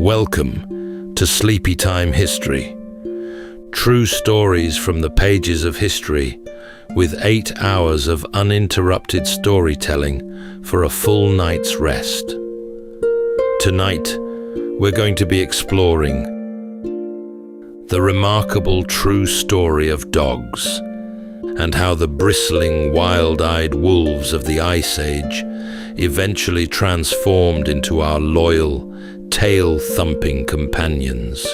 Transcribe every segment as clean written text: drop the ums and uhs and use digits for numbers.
Welcome to Sleepytime History. True stories from the pages of history, with 8 hours of uninterrupted storytelling for a full night's rest. Tonight, we're going to be exploring the remarkable true story of dogs, and how the bristling, wild-eyed wolves of the Ice Age eventually transformed into our loyal, tail-thumping companions,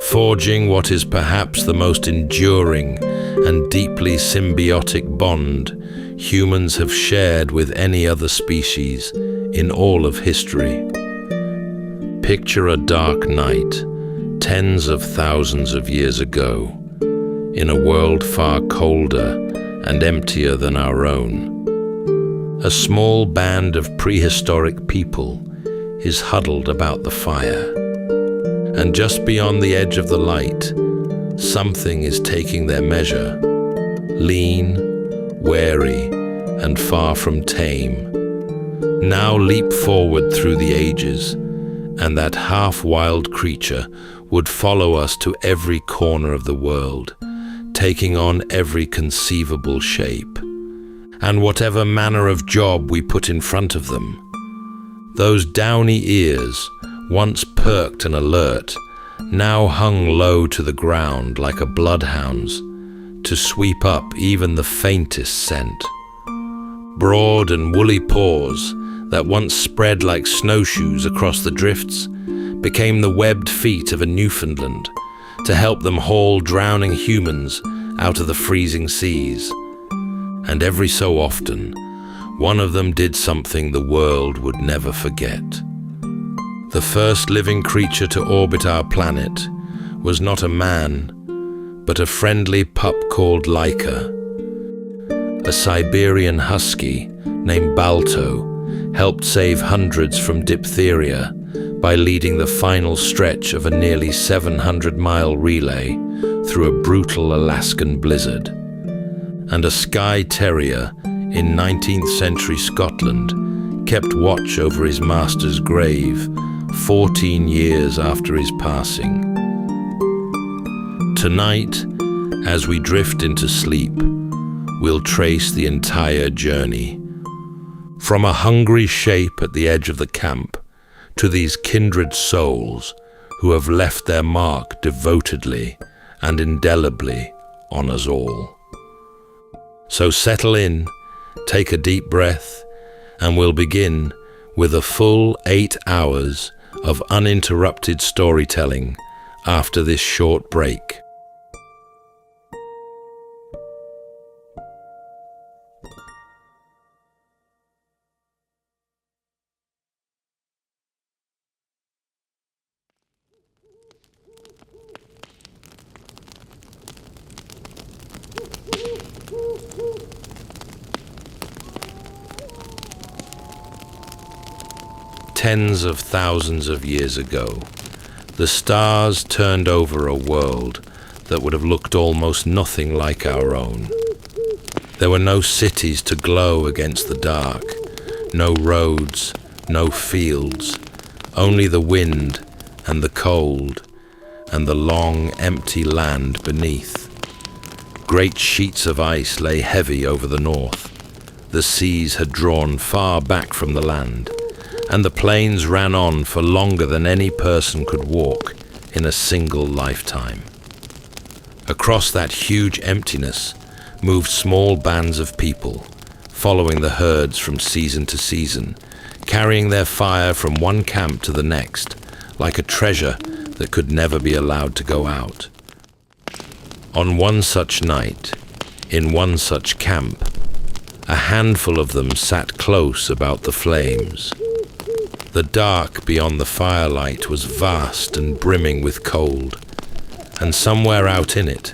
forging what is perhaps the most enduring and deeply symbiotic bond humans have shared with any other species in all of history. Picture a dark night, tens of thousands of years ago, in a world far colder and emptier than our own. A small band of prehistoric people is huddled about the fire, and just beyond the edge of the light, something is taking their measure, lean, wary, and far from tame. Now leap forward through the ages, and that half-wild creature would follow us to every corner of the world, taking on every conceivable shape, and whatever manner of job we put in front of them. Those downy ears, once perked and alert, now hung low to the ground like a bloodhound's, to sweep up even the faintest scent. Broad and woolly paws that once spread like snowshoes across the drifts became the webbed feet of a Newfoundland to help them haul drowning humans out of the freezing seas. And every so often, one of them did something the world would never forget. The first living creature to orbit our planet was not a man, but a friendly pup called Laika. A Siberian husky named Balto helped save hundreds from diphtheria by leading the final stretch of a nearly 700-mile relay through a brutal Alaskan blizzard. And a Skye terrier in 19th century Scotland kept watch over his master's grave 14 years after his passing. Tonight, as we drift into sleep, we'll trace the entire journey. From a hungry shape at the edge of the camp to these kindred souls who have left their mark devotedly and indelibly on us all. So settle in, take a deep breath, and we'll begin with a full 8 hours of uninterrupted storytelling after this short break. Tens of thousands of years ago, the stars turned over a world that would have looked almost nothing like our own. There were no cities to glow against the dark, no roads, no fields, only the wind and the cold and the long, empty land beneath. Great sheets of ice lay heavy over the north. The seas had drawn far back from the land, and the plains ran on for longer than any person could walk in a single lifetime. Across that huge emptiness moved small bands of people, following the herds from season to season, carrying their fire from one camp to the next, like a treasure that could never be allowed to go out. On one such night, in one such camp, a handful of them sat close about the flames. The dark beyond the firelight was vast and brimming with cold, and somewhere out in it,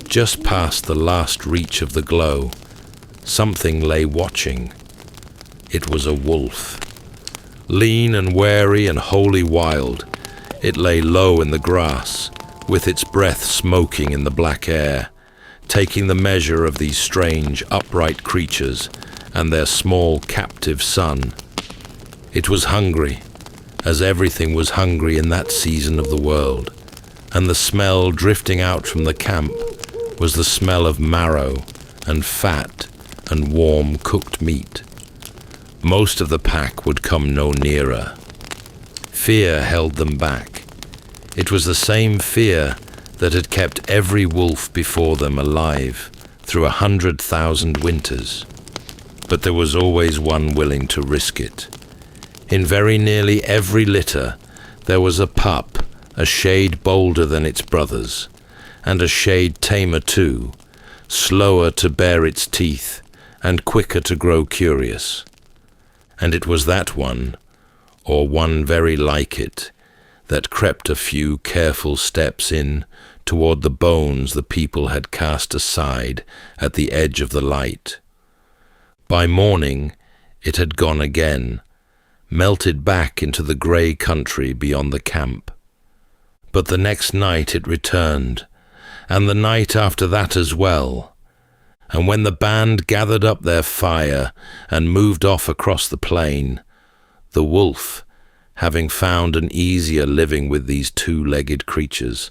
just past the last reach of the glow, something lay watching. It was a wolf. Lean and wary and wholly wild, it lay low in the grass, with its breath smoking in the black air, taking the measure of these strange, upright creatures and their small captive son. It was hungry, as everything was hungry in that season of the world, and the smell drifting out from the camp was the smell of marrow and fat and warm cooked meat. Most of the pack would come no nearer. Fear held them back. It was the same fear that had kept every wolf before them alive through 100,000 winters. But there was always one willing to risk it. In very nearly every litter, there was a pup, a shade bolder than its brothers, and a shade tamer too, slower to bare its teeth and quicker to grow curious. And it was that one, or one very like it, that crept a few careful steps in toward the bones the people had cast aside at the edge of the light. By morning, it had gone again, melted back into the grey country beyond the camp. But the next night it returned, and the night after that as well. And when the band gathered up their fire and moved off across the plain, the wolf, having found an easier living with these two-legged creatures,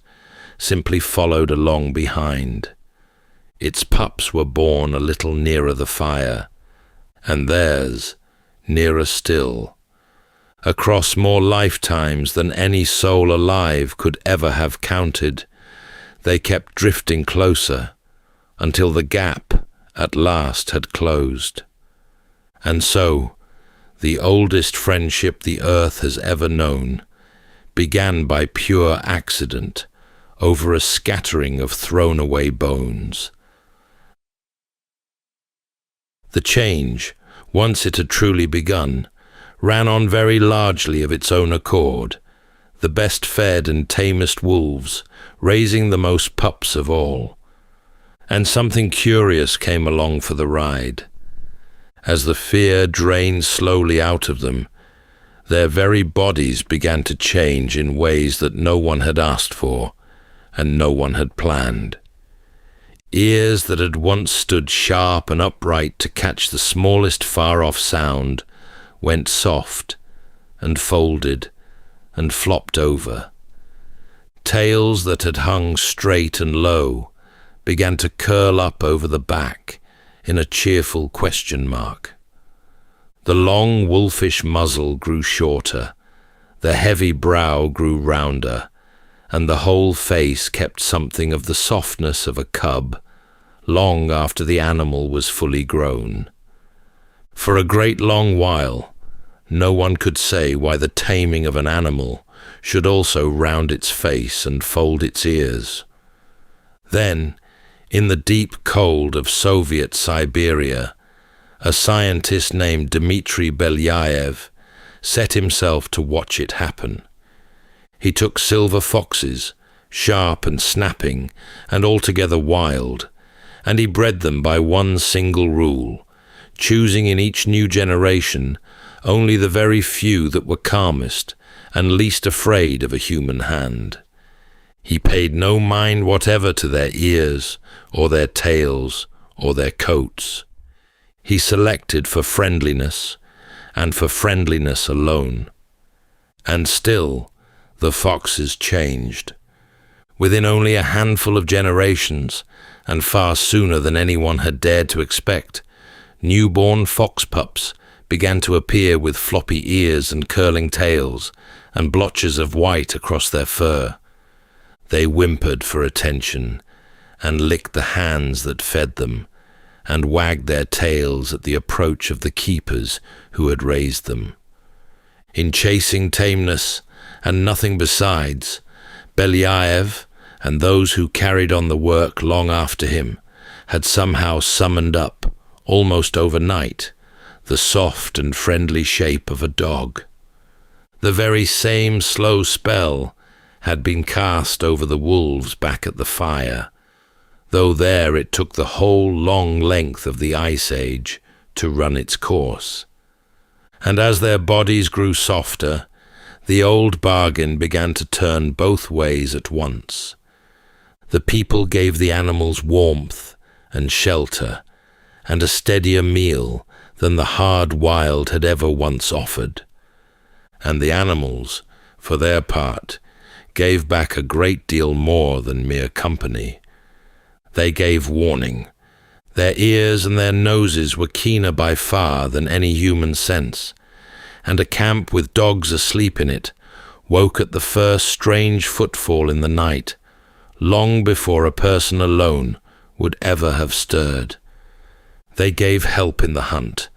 simply followed along behind. Its pups were born a little nearer the fire, and theirs nearer still. Across more lifetimes than any soul alive could ever have counted, they kept drifting closer, until the gap at last had closed. And so, the oldest friendship the earth has ever known began by pure accident over a scattering of thrown-away bones. The change, once it had truly begun, ran on very largely of its own accord, the best fed and tamest wolves raising the most pups of all. And something curious came along for the ride. As the fear drained slowly out of them, their very bodies began to change in ways that no one had asked for and no one had planned. Ears that had once stood sharp and upright to catch the smallest far-off sound went soft and folded and flopped over. Tails that had hung straight and low began to curl up over the back in a cheerful question mark. The long wolfish muzzle grew shorter, the heavy brow grew rounder, and the whole face kept something of the softness of a cub long after the animal was fully grown. For a great long while, no one could say why the taming of an animal should also round its face and fold its ears. Then, in the deep cold of Soviet Siberia, a scientist named Dmitry Belyaev set himself to watch it happen. He took silver foxes, sharp and snapping and altogether wild, and he bred them by one single rule, choosing in each new generation only the very few that were calmest and least afraid of a human hand. He paid no mind whatever to their ears, or their tails, or their coats. He selected for friendliness, and for friendliness alone. And still, the foxes changed. Within only a handful of generations, and far sooner than anyone had dared to expect, newborn fox pups began to appear with floppy ears and curling tails, and blotches of white across their fur. They whimpered for attention, and licked the hands that fed them, and wagged their tails at the approach of the keepers who had raised them. In chasing tameness, and nothing besides, Belyaev, and those who carried on the work long after him, had somehow summoned up, almost overnight, the soft and friendly shape of a dog. The very same slow spell had been cast over the wolves back at the fire, though there it took the whole long length of the Ice Age to run its course. And as their bodies grew softer, the old bargain began to turn both ways at once. The people gave the animals warmth and shelter, and a steadier meal than the hard wild had ever once offered. and the animals, for their part, gave back a great deal more than mere company. They gave warning. Their ears and their noses were keener by far than any human sense, and a camp with dogs asleep in it woke at the first strange footfall in the night, long before a person alone would ever have stirred. They gave help in the hunt,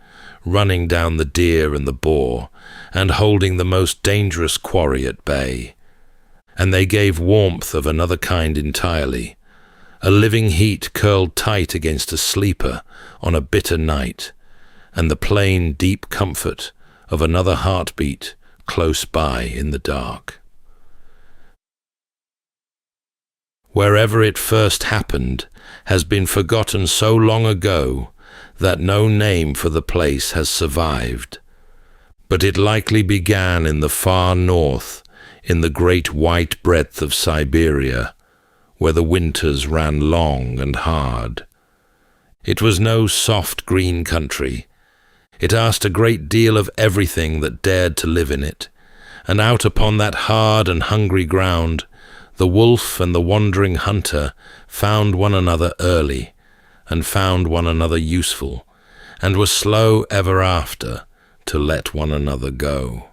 running down the deer and the boar, and holding the most dangerous quarry at bay. And they gave warmth of another kind entirely, a living heat curled tight against a sleeper on a bitter night, and the plain, deep comfort of another heartbeat close by in the dark. Wherever it first happened has been forgotten so long ago that no name for the place has survived, but it likely began in the far north, in the great white breadth of Siberia, where the winters ran long and hard. It was no soft green country. It asked a great deal of everything that dared to live in it, and out upon that hard and hungry ground, the wolf and the wandering hunter found one another early, and found one another useful, and were slow ever after to let one another go.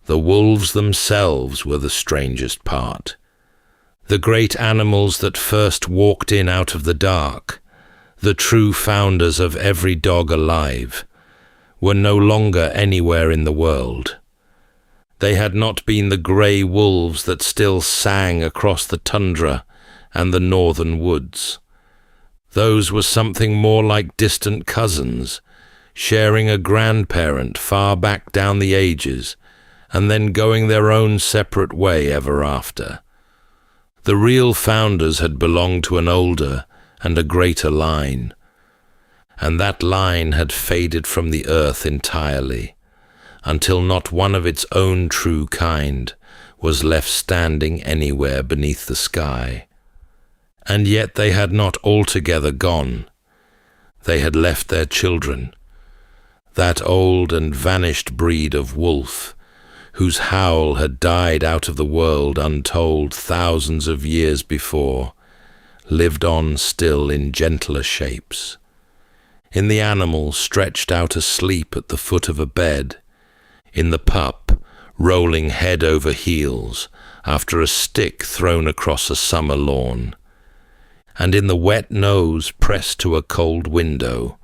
The wolves themselves were the strangest part. The great animals that first walked in out of the dark, the true founders of every dog alive, were no longer anywhere in the world. They had not been the grey wolves that still sang across the tundra and the northern woods. Those were something more like distant cousins, sharing a grandparent far back down the ages, and then going their own separate way ever after. The real founders had belonged to an older and a greater line, and that line had faded from the earth entirely, until not one of its own true kind was left standing anywhere beneath the sky. And yet they had not altogether gone. They had left their children, that old and vanished breed of wolf, whose howl had died out of the world untold thousands of years before, lived on still in gentler shapes. In the animal stretched out asleep at the foot of a bed, in the pup rolling head over heels after a stick thrown across a summer lawn, and in the wet nose pressed to a cold window,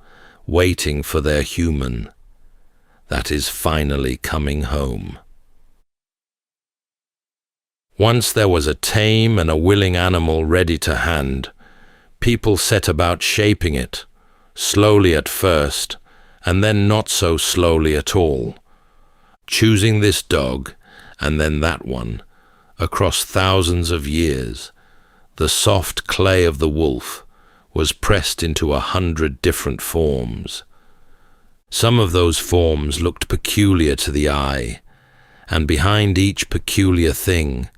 waiting for their human that is finally coming home. Once there was a tame and a willing animal ready to hand. People set about shaping it, slowly at first, and then not so slowly at all, choosing this dog and then that one, across thousands of years. The soft clay of the wolf was pressed into 100 different forms. Some of those forms looked peculiar to the eye, and behind each peculiar thing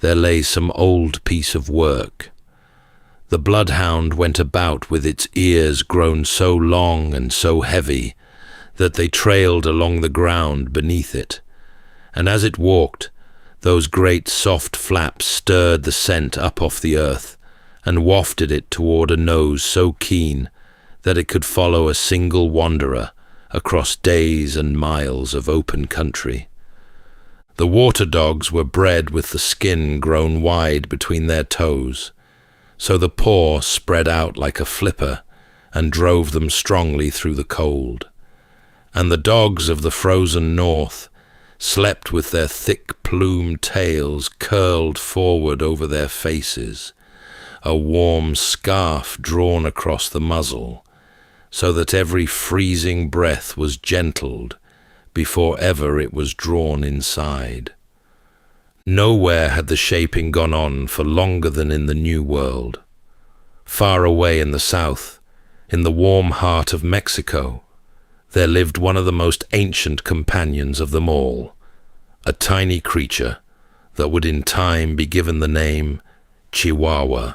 there lay some old piece of work. The bloodhound went about with its ears grown so long and so heavy that they trailed along the ground beneath it, and as it walked, those great soft flaps stirred the scent up off the earth and wafted it toward a nose so keen that it could follow a single wanderer across days and miles of open country. The water dogs were bred with the skin grown wide between their toes, so the paw spread out like a flipper and drove them strongly through the cold. And the dogs of the frozen north slept with their thick plumed tails curled forward over their faces, a warm scarf drawn across the muzzle, so that every freezing breath was gentled before ever it was drawn inside. Nowhere had the shaping gone on for longer than in the New World. Far away in the south, in the warm heart of Mexico, there lived one of the most ancient companions of them all, a tiny creature that would in time be given the name Chihuahua.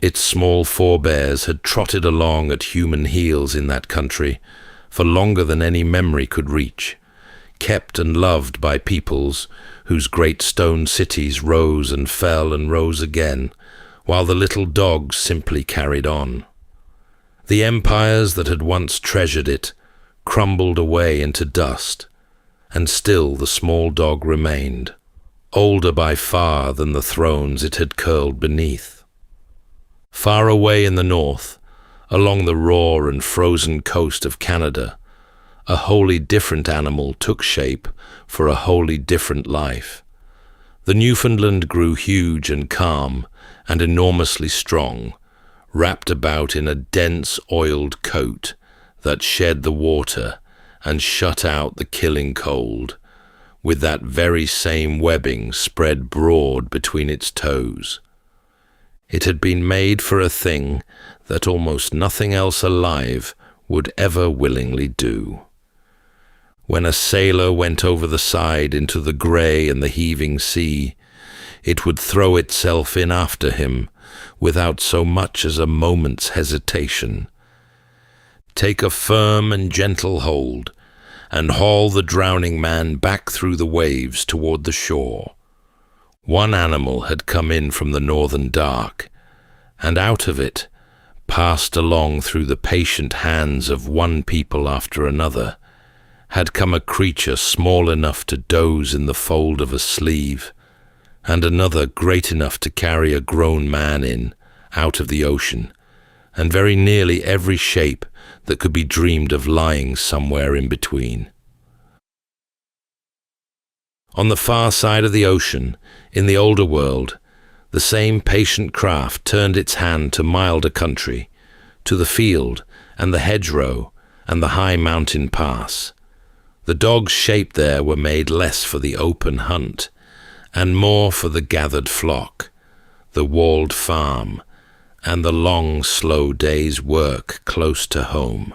Its small forebears had trotted along at human heels in that country for longer than any memory could reach, kept and loved by peoples whose great stone cities rose and fell and rose again, while the little dogs simply carried on. The empires that had once treasured it crumbled away into dust, and still the small dog remained, older by far than the thrones it had curled beneath. Far away in the north, along the raw and frozen coast of Canada, a wholly different animal took shape for a wholly different life. The Newfoundland grew huge and calm and enormously strong, wrapped about in a dense oiled coat that shed the water and shut out the killing cold, with that very same webbing spread broad between its toes. It had been made for a thing that almost nothing else alive would ever willingly do. When a sailor went over the side into the grey and the heaving sea, it would throw itself in after him without so much as a moment's hesitation, take a firm and gentle hold, and haul the drowning man back through the waves toward the shore. One animal had come in from the northern dark, and out of it, passed along through the patient hands of one people after another, had come a creature small enough to doze in the fold of a sleeve, and another great enough to carry a grown man in, out of the ocean, and very nearly every shape that could be dreamed of lying somewhere in between. On the far side of the ocean, in the older world, the same patient craft turned its hand to milder country, to the field and the hedgerow and the high mountain pass. The dogs shaped there were made less for the open hunt, and more for the gathered flock, the walled farm, and the long, slow day's work close to home.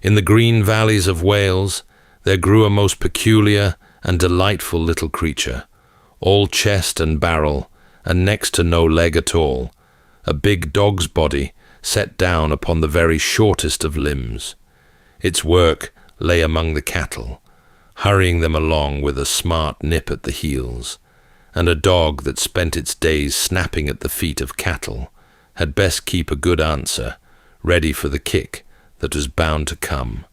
In the green valleys of Wales there grew a most peculiar and delightful little creature, all chest and barrel, and next to no leg at all, a big dog's body set down upon the very shortest of limbs. Its work lay among the cattle, hurrying them along with a smart nip at the heels, and a dog that spent its days snapping at the feet of cattle had best keep a good answer, ready for the kick that was bound to come.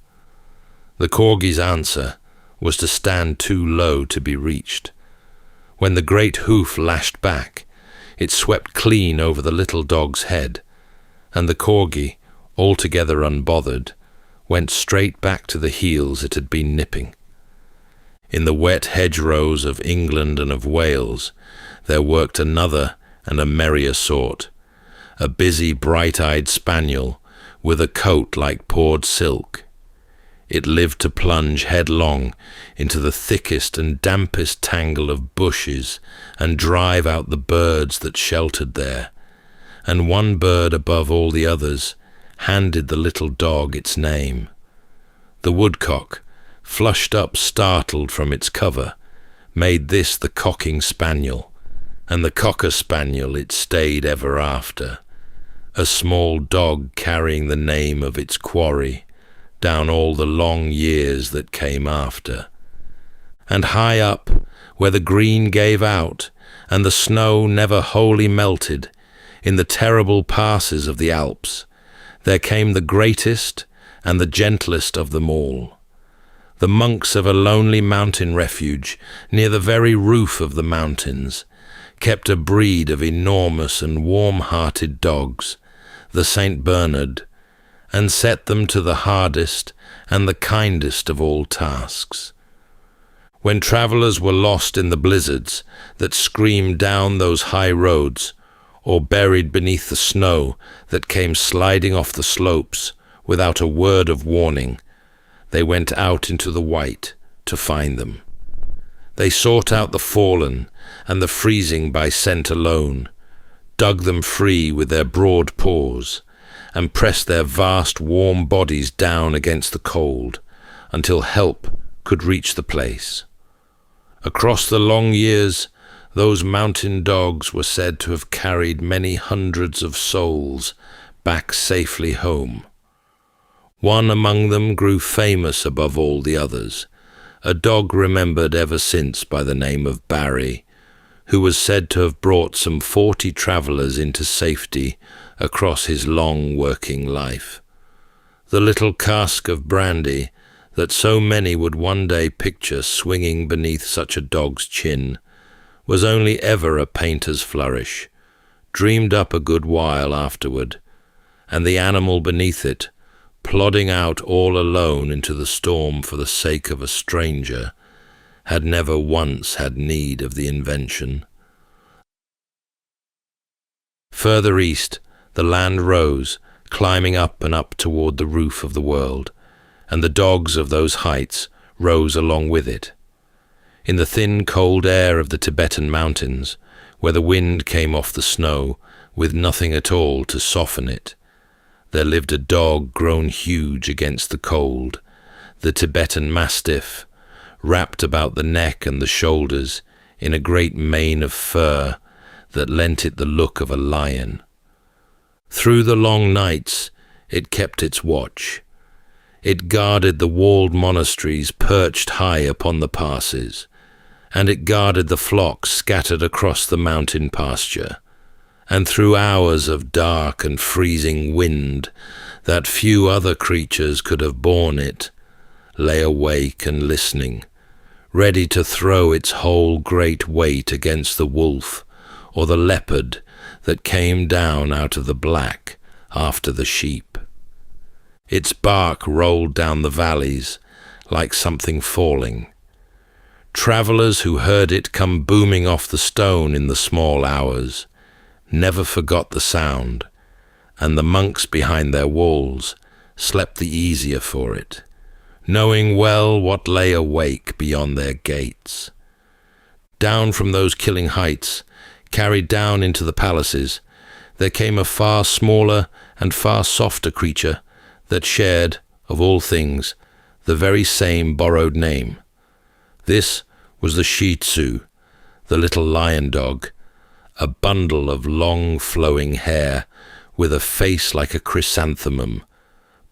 The corgi's answer was to stand too low to be reached. When the great hoof lashed back, it swept clean over the little dog's head, and the corgi, altogether unbothered, went straight back to the heels it had been nipping. In the wet hedgerows of England and of Wales there worked another and a merrier sort, a busy bright-eyed spaniel with a coat like poured silk. It lived to plunge headlong into the thickest and dampest tangle of bushes and drive out the birds that sheltered there, and one bird above all the others handed the little dog its name. The woodcock, flushed up startled from its cover, made this the cocking spaniel, and the cocker spaniel it stayed ever after, a small dog carrying the name of its quarry down all the long years that came after. And high up, where the green gave out and the snow never wholly melted, in the terrible passes of the Alps, there came the greatest and the gentlest of them all. The monks of a lonely mountain refuge near the very roof of the mountains kept a breed of enormous and warm-hearted dogs, the St. Bernard, and set them to the hardest and the kindest of all tasks. When travellers were lost in the blizzards that screamed down those high roads, or buried beneath the snow that came sliding off the slopes without a word of warning, they went out into the white to find them. They sought out the fallen and the freezing by scent alone, dug them free with their broad paws, and pressed their vast warm bodies down against the cold until help could reach the place. Across the long years, those mountain dogs were said to have carried many hundreds of souls back safely home. One among them grew famous above all the others, a dog remembered ever since by the name of Barry, who was said to have brought some 40 travellers into safety across his long working life. The little cask of brandy that so many would one day picture swinging beneath such a dog's chin was only ever a painter's flourish, dreamed up a good while afterward, and the animal beneath it, plodding out all alone into the storm for the sake of a stranger, had never once had need of the invention. Further east, the land rose, climbing up and up toward the roof of the world, and the dogs of those heights rose along with it. In the thin, cold air of the Tibetan mountains, where the wind came off the snow with nothing at all to soften it, there lived a dog grown huge against the cold, the Tibetan mastiff, wrapped about the neck and the shoulders in a great mane of fur that lent it the look of a lion. Through the long nights it kept its watch. It guarded the walled monasteries perched high upon the passes, and it guarded the flocks scattered across the mountain pasture. And through hours of dark and freezing wind that few other creatures could have borne, it lay awake and listening, ready to throw its whole great weight against the wolf or the leopard that came down out of the black after the sheep. Its bark rolled down the valleys like something falling. Travellers who heard it come booming off the stone in the small hours never forgot the sound, and the monks behind their walls slept the easier for it, knowing well what lay awake beyond their gates. Down from those killing heights, carried down into the palaces, there came a far smaller and far softer creature that shared, of all things, the very same borrowed name. This was the Shih Tzu, the little lion dog, a bundle of long flowing hair with a face like a chrysanthemum,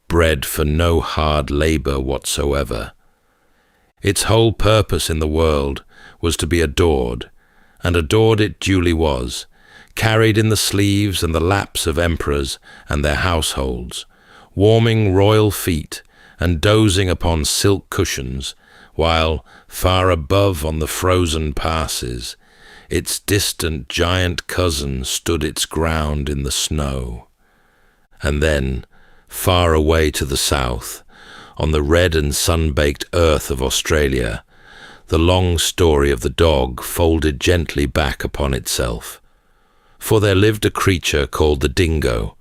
bred for no hard labour whatsoever. Its whole purpose in the world was to be adored, and adored it duly was, carried in the sleeves and the laps of emperors and their households, warming royal feet and dozing upon silk cushions, while, far above on the frozen passes, its distant giant cousin stood its ground in the snow. And then, far away to the south, on the red and sun-baked earth of Australia, the long story of the dog folded gently back upon itself. For there lived a creature called the dingo,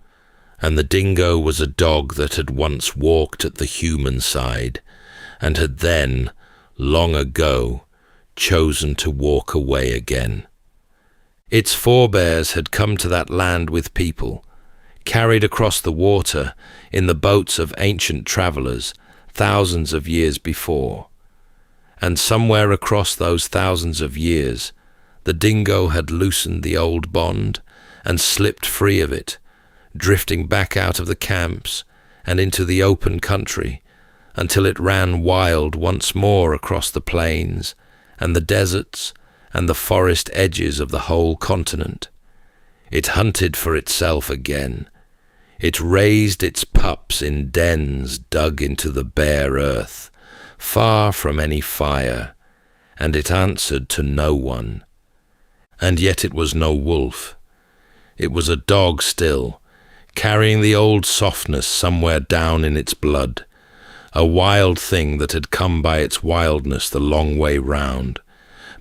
and the dingo was a dog that had once walked at the human side, and had then, long ago, chosen to walk away again. Its forebears had come to that land with people, carried across the water in the boats of ancient travellers thousands of years before. And somewhere across those thousands of years, the dingo had loosened the old bond and slipped free of it, drifting back out of the camps and into the open country, until it ran wild once more across the plains and the deserts and the forest edges of the whole continent. It hunted for itself again. It raised its pups in dens dug into the bare earth, far from any fire, and it answered to no one. And yet it was no wolf. It was a dog still, carrying the old softness somewhere down in its blood, a wild thing that had come by its wildness the long way round,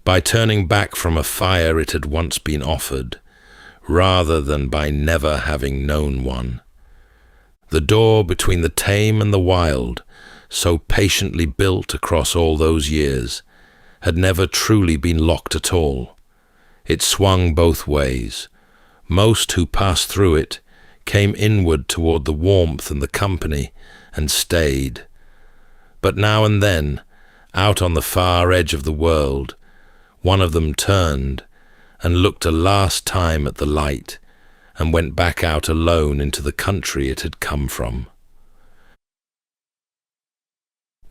by turning back from a fire it had once been offered, rather than by never having known one. The door between the tame and the wild, so patiently built across all those years, had never truly been locked at all. It swung both ways. Most who passed through it came inward toward the warmth and the company, and stayed. But now and then, out on the far edge of the world, one of them turned and looked a last time at the light, and went back out alone into the country it had come from.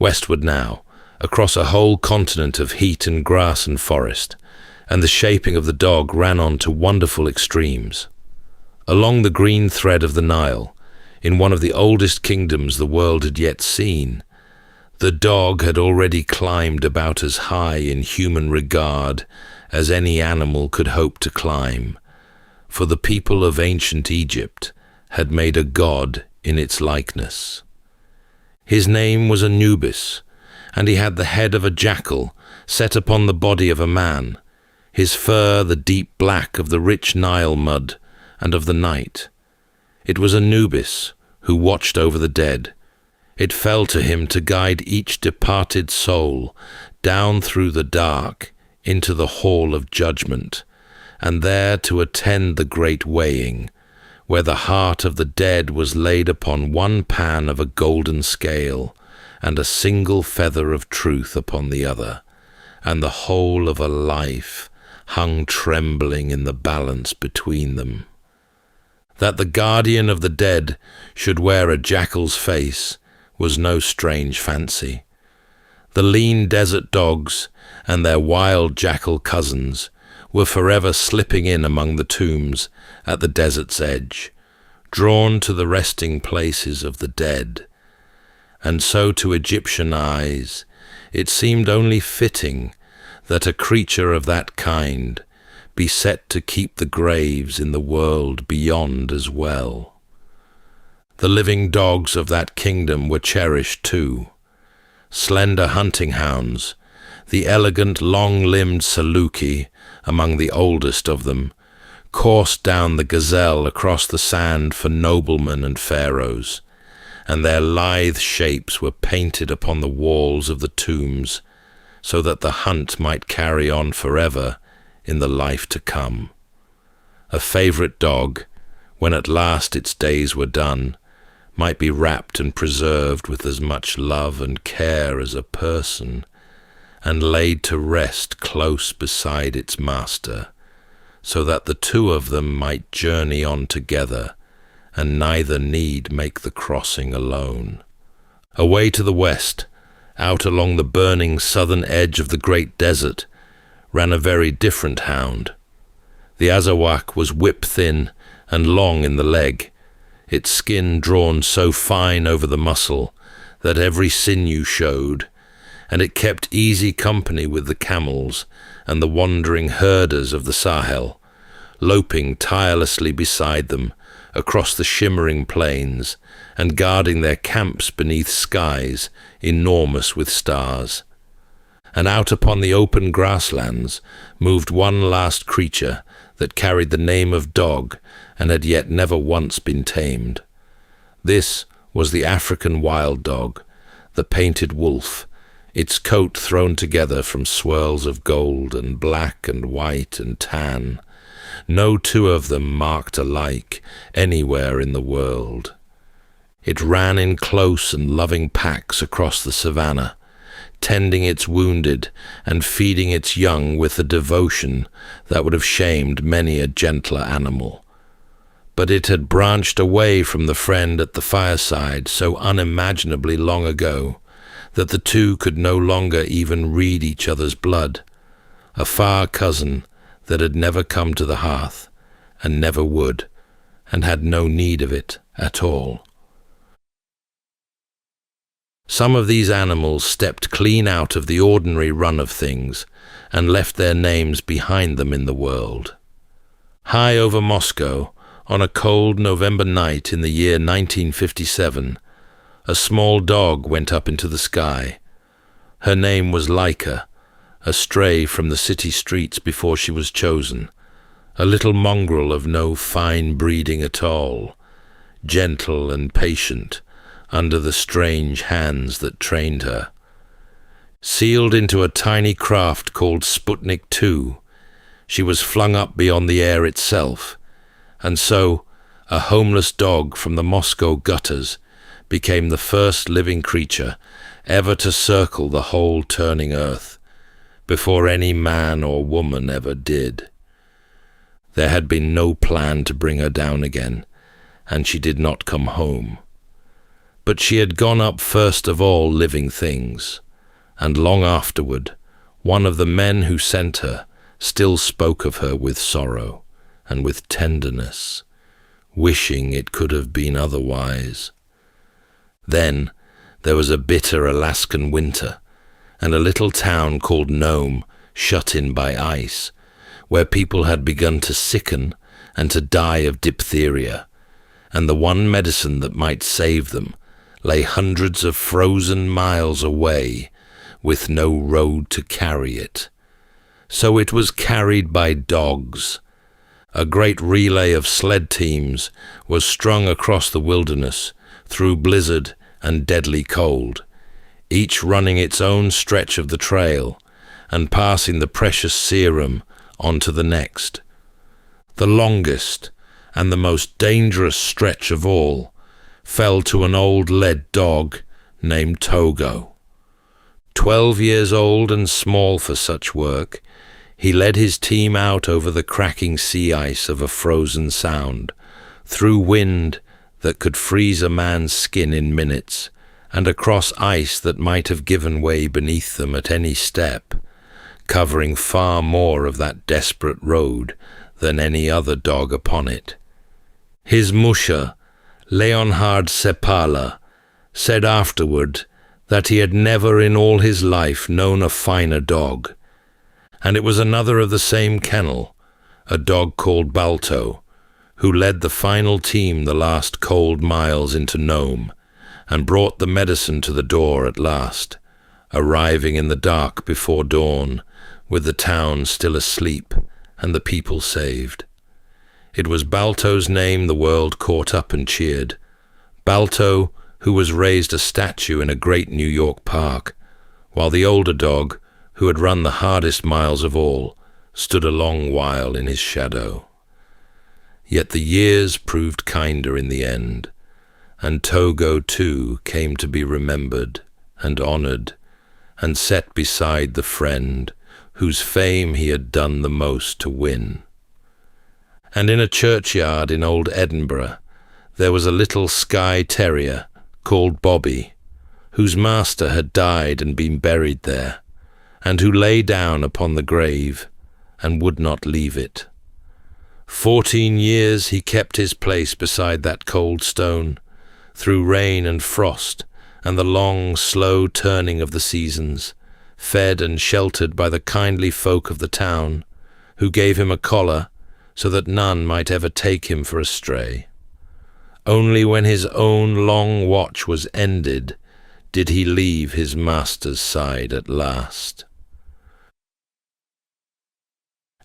Westward now, across a whole continent of heat and grass and forest, and the shaping of the dog ran on to wonderful extremes. Along the green thread of the Nile, in one of the oldest kingdoms the world had yet seen, the dog had already climbed about as high in human regard as any animal could hope to climb, for the people of ancient Egypt had made a god in its likeness. His name was Anubis, and he had the head of a jackal set upon the body of a man, his fur the deep black of the rich Nile mud and of the night. It was Anubis who watched over the dead. It fell to him to guide each departed soul down through the dark into the hall of judgment, and there to attend the great weighing, where the heart of the dead was laid upon one pan of a golden scale, and a single feather of truth upon the other, and the whole of a life hung trembling in the balance between them. That the guardian of the dead should wear a jackal's face was no strange fancy. The lean desert dogs and their wild jackal cousins were forever slipping in among the tombs at the desert's edge, drawn to the resting places of the dead. And so to Egyptian eyes it seemed only fitting that a creature of that kind be set to keep the graves in the world beyond as well. The living dogs of that kingdom were cherished too. Slender hunting hounds, the elegant long-limbed Saluki among the oldest of them, coursed down the gazelle across the sand for noblemen and pharaohs, and their lithe shapes were painted upon the walls of the tombs, so that the hunt might carry on forever in the life to come. A favourite dog, when at last its days were done, might be wrapped and preserved with as much love and care as a person, and laid to rest close beside its master, so that the two of them might journey on together, and neither need make the crossing alone. Away to the west, out along the burning southern edge of the great desert, ran a very different hound. The Azawak was whip-thin and long in the leg, its skin drawn so fine over the muscle that every sinew showed, and it kept easy company with the camels and the wandering herders of the Sahel, loping tirelessly beside them across the shimmering plains and guarding their camps beneath skies enormous with stars. And out upon the open grasslands moved one last creature that carried the name of dog and had yet never once been tamed. This was the African wild dog, the painted wolf, its coat thrown together from swirls of gold and black and white and tan, no two of them marked alike anywhere in the world. It ran in close and loving packs across the savannah, tending its wounded and feeding its young with a devotion that would have shamed many a gentler animal. But it had branched away from the friend at the fireside so unimaginably long ago that the two could no longer even read each other's blood, a far cousin that had never come to the hearth, and never would, and had no need of it at all. Some of these animals stepped clean out of the ordinary run of things and left their names behind them in the world. High over Moscow, on a cold November night in the year 1957, a small dog went up into the sky. Her name was Laika, a stray from the city streets before she was chosen, a little mongrel of no fine breeding at all, gentle and patient under the strange hands that trained her. Sealed into a tiny craft called Sputnik 2, she was flung up beyond the air itself, and so a homeless dog from the Moscow gutters became the first living creature ever to circle the whole turning earth, before any man or woman ever did. There had been no plan to bring her down again, and she did not come home. But she had gone up first of all living things, and long afterward, one of the men who sent her still spoke of her with sorrow and with tenderness, wishing it could have been otherwise. Then there was a bitter Alaskan winter, and a little town called Nome, shut in by ice, where people had begun to sicken and to die of diphtheria, and the one medicine that might save them lay hundreds of frozen miles away, with no road to carry it. So it was carried by dogs. A great relay of sled teams was strung across the wilderness, through blizzard and deadly cold, each running its own stretch of the trail and passing the precious serum on to the next. The longest and the most dangerous stretch of all fell to an old lead dog named Togo. 12 years old and small for such work, he led his team out over the cracking sea ice of a frozen sound, through wind that could freeze a man's skin in minutes, and across ice that might have given way beneath them at any step, covering far more of that desperate road than any other dog upon it. His musher, Leonhard Sepala, said afterward that he had never in all his life known a finer dog, and it was another of the same kennel, a dog called Balto, who led the final team the last cold miles into Nome, and brought the medicine to the door at last, arriving in the dark before dawn, with the town still asleep and the people saved. It was Balto's name the world caught up and cheered, Balto, who was raised a statue in a great New York park, while the older dog, who had run the hardest miles of all, stood a long while in his shadow. Yet the years proved kinder in the end, and Togo too came to be remembered and honored, and set beside the friend whose fame he had done the most to win. And in a churchyard in old Edinburgh there was a little Skye terrier called Bobby, whose master had died and been buried there, and who lay down upon the grave and would not leave it. 14 years he kept his place beside that cold stone, through rain and frost and the long, slow turning of the seasons, fed and sheltered by the kindly folk of the town, who gave him a collar so that none might ever take him for a stray. Only when his own long watch was ended did he leave his master's side at last.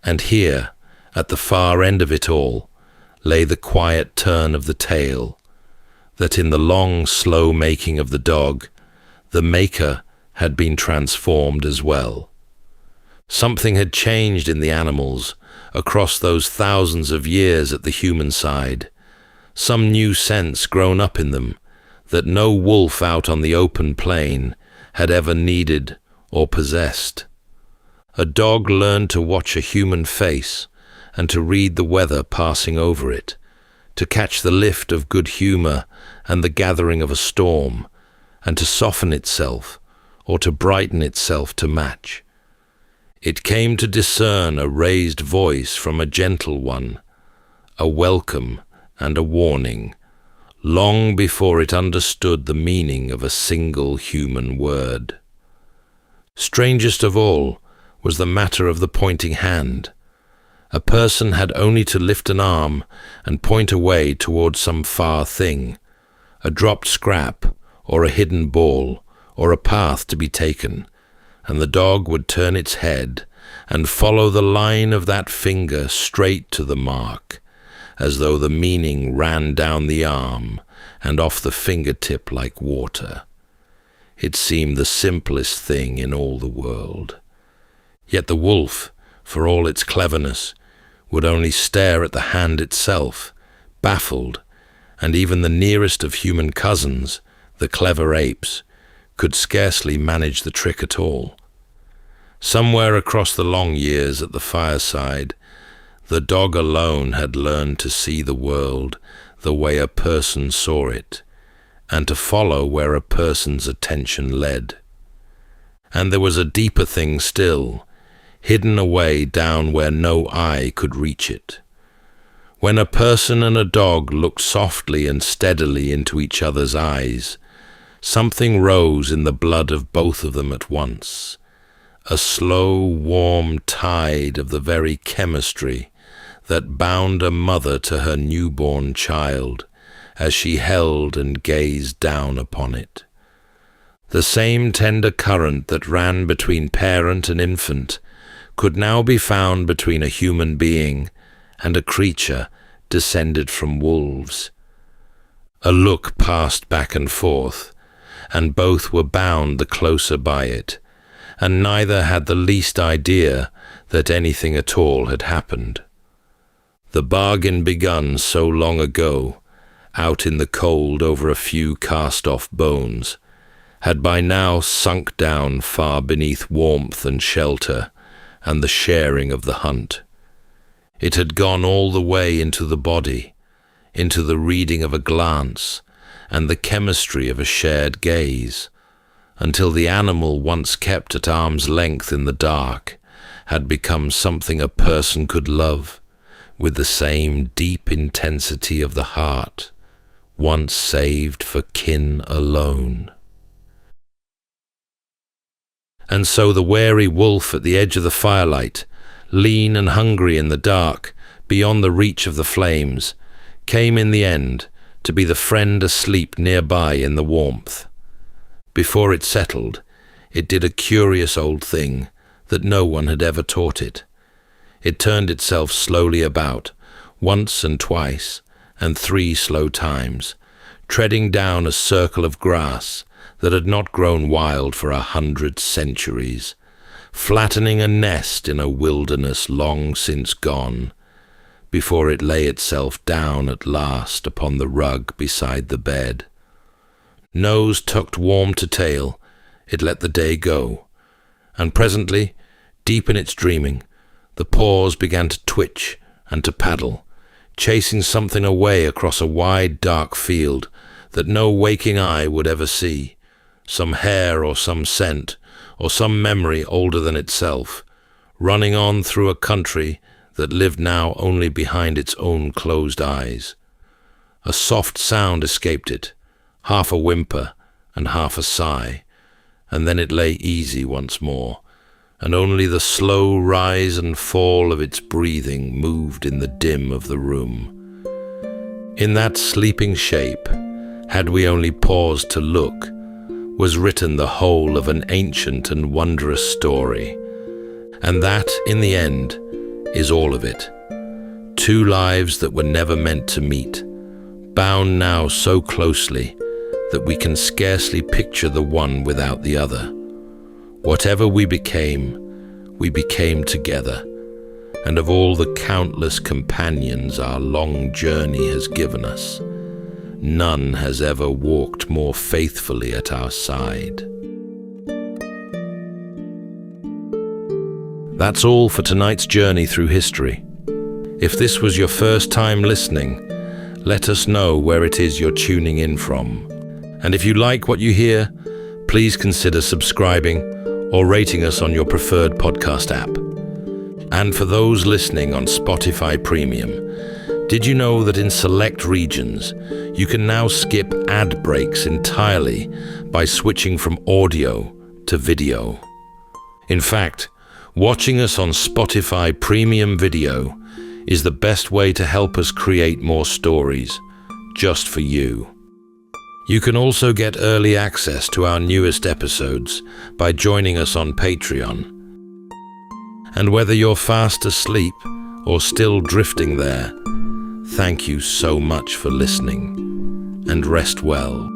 And here, at the far end of it all, lay the quiet turn of the tale, that in the long, slow making of the dog, the maker had been transformed as well. Something had changed in the animals across those thousands of years at the human side, some new sense grown up in them that no wolf out on the open plain had ever needed or possessed. A dog learned to watch a human face and to read the weather passing over it, to catch the lift of good humor and the gathering of a storm, and to soften itself or to brighten itself to match. It came to discern a raised voice from a gentle one, a welcome and a warning, long before it understood the meaning of a single human word. Strangest of all was the matter of the pointing hand. A person had only to lift an arm and point away towards some far thing, a dropped scrap or a hidden ball or a path to be taken, and the dog would turn its head and follow the line of that finger straight to the mark, as though the meaning ran down the arm and off the fingertip like water. It seemed the simplest thing in all the world. Yet the wolf, for all its cleverness, would only stare at the hand itself, baffled, and even the nearest of human cousins, the clever apes, could scarcely manage the trick at all. Somewhere across the long years at the fireside, the dog alone had learned to see the world the way a person saw it, and to follow where a person's attention led. And there was a deeper thing still, hidden away down where no eye could reach it. When a person and a dog looked softly and steadily into each other's eyes, something rose in the blood of both of them at once, a slow, warm tide of the very chemistry that bound a mother to her newborn child as she held and gazed down upon it. The same tender current that ran between parent and infant could now be found between a human being and a creature descended from wolves. A look passed back and forth, and both were bound the closer by it, and neither had the least idea that anything at all had happened. The bargain begun so long ago, out in the cold over a few cast-off bones, had by now sunk down far beneath warmth and shelter and the sharing of the hunt. It had gone all the way into the body, into the reading of a glance and the chemistry of a shared gaze, until the animal once kept at arm's length in the dark had become something a person could love with the same deep intensity of the heart, once saved for kin alone. And so the wary wolf at the edge of the firelight, lean and hungry in the dark, beyond the reach of the flames, came in the end to be the friend asleep nearby in the warmth. Before it settled, it did a curious old thing that no one had ever taught it. It turned itself slowly about, once and twice, and 3 slow times, treading down a circle of grass that had not grown wild for 100 centuries, flattening a nest in a wilderness long since gone, before it lay itself down at last upon the rug beside the bed. Nose tucked warm to tail, it let the day go, and presently, deep in its dreaming, the paws began to twitch and to paddle, chasing something away across a wide dark field that no waking eye would ever see, some hair or some scent, or some memory older than itself, running on through a country that lived now only behind its own closed eyes. A soft sound escaped it, half a whimper and half a sigh, and then it lay easy once more, and only the slow rise and fall of its breathing moved in the dim of the room. In that sleeping shape, had we only paused to look, was written the whole of an ancient and wondrous story, and that, in the end, is all of it. 2 lives that were never meant to meet, bound now so closely that we can scarcely picture the one without the other. Whatever we became together, and of all the countless companions our long journey has given us, none has ever walked more faithfully at our side. That's all for tonight's journey through history. If this was your first time listening, let us know where it is you're tuning in from. And if you like what you hear, please consider subscribing or rating us on your preferred podcast app. And for those listening on Spotify Premium, did you know that in select regions, you can now skip ad breaks entirely by switching from audio to video? In fact, watching us on Spotify Premium Video is the best way to help us create more stories, just for you. You can also get early access to our newest episodes by joining us on Patreon. And whether you're fast asleep or still drifting there, thank you so much for listening, and rest well.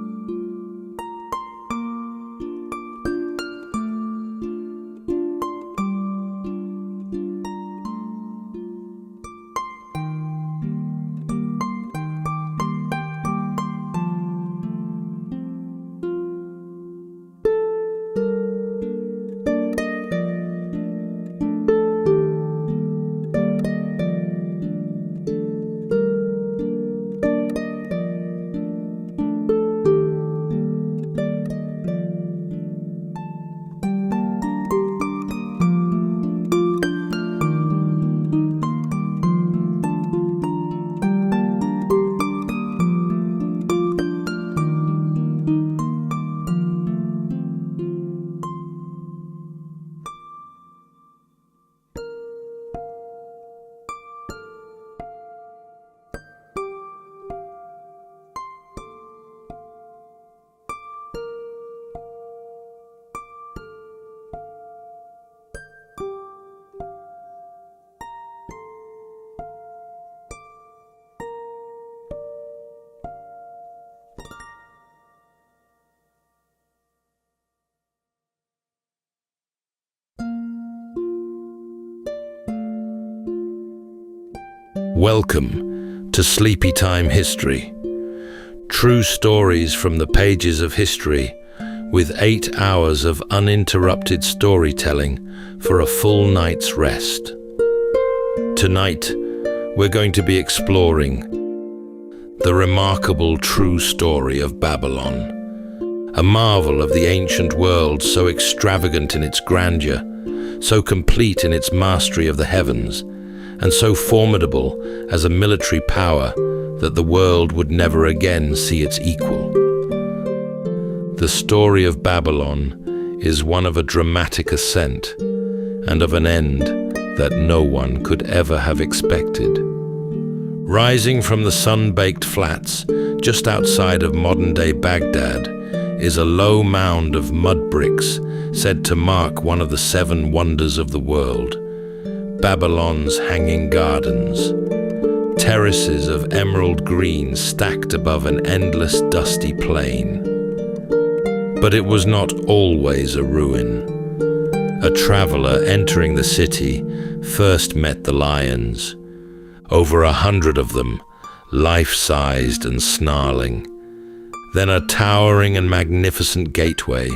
Welcome to Sleepytime History. True stories from the pages of history, with 8 hours of uninterrupted storytelling for a full night's rest. Tonight, we're going to be exploring the remarkable true story of Babylon, a marvel of the ancient world, so extravagant in its grandeur, so complete in its mastery of the heavens, and so formidable as a military power that the world would never again see its equal. The story of Babylon is one of a dramatic ascent and of an end that no one could ever have expected. Rising from the sun-baked flats just outside of modern-day Baghdad is a low mound of mud bricks said to mark one of the 7 wonders of the world, Babylon's Hanging Gardens. Terraces of emerald green stacked above an endless dusty plain. But it was not always a ruin. A traveler entering the city first met the lions, over 100 of them, life-sized and snarling. Then a towering and magnificent gateway,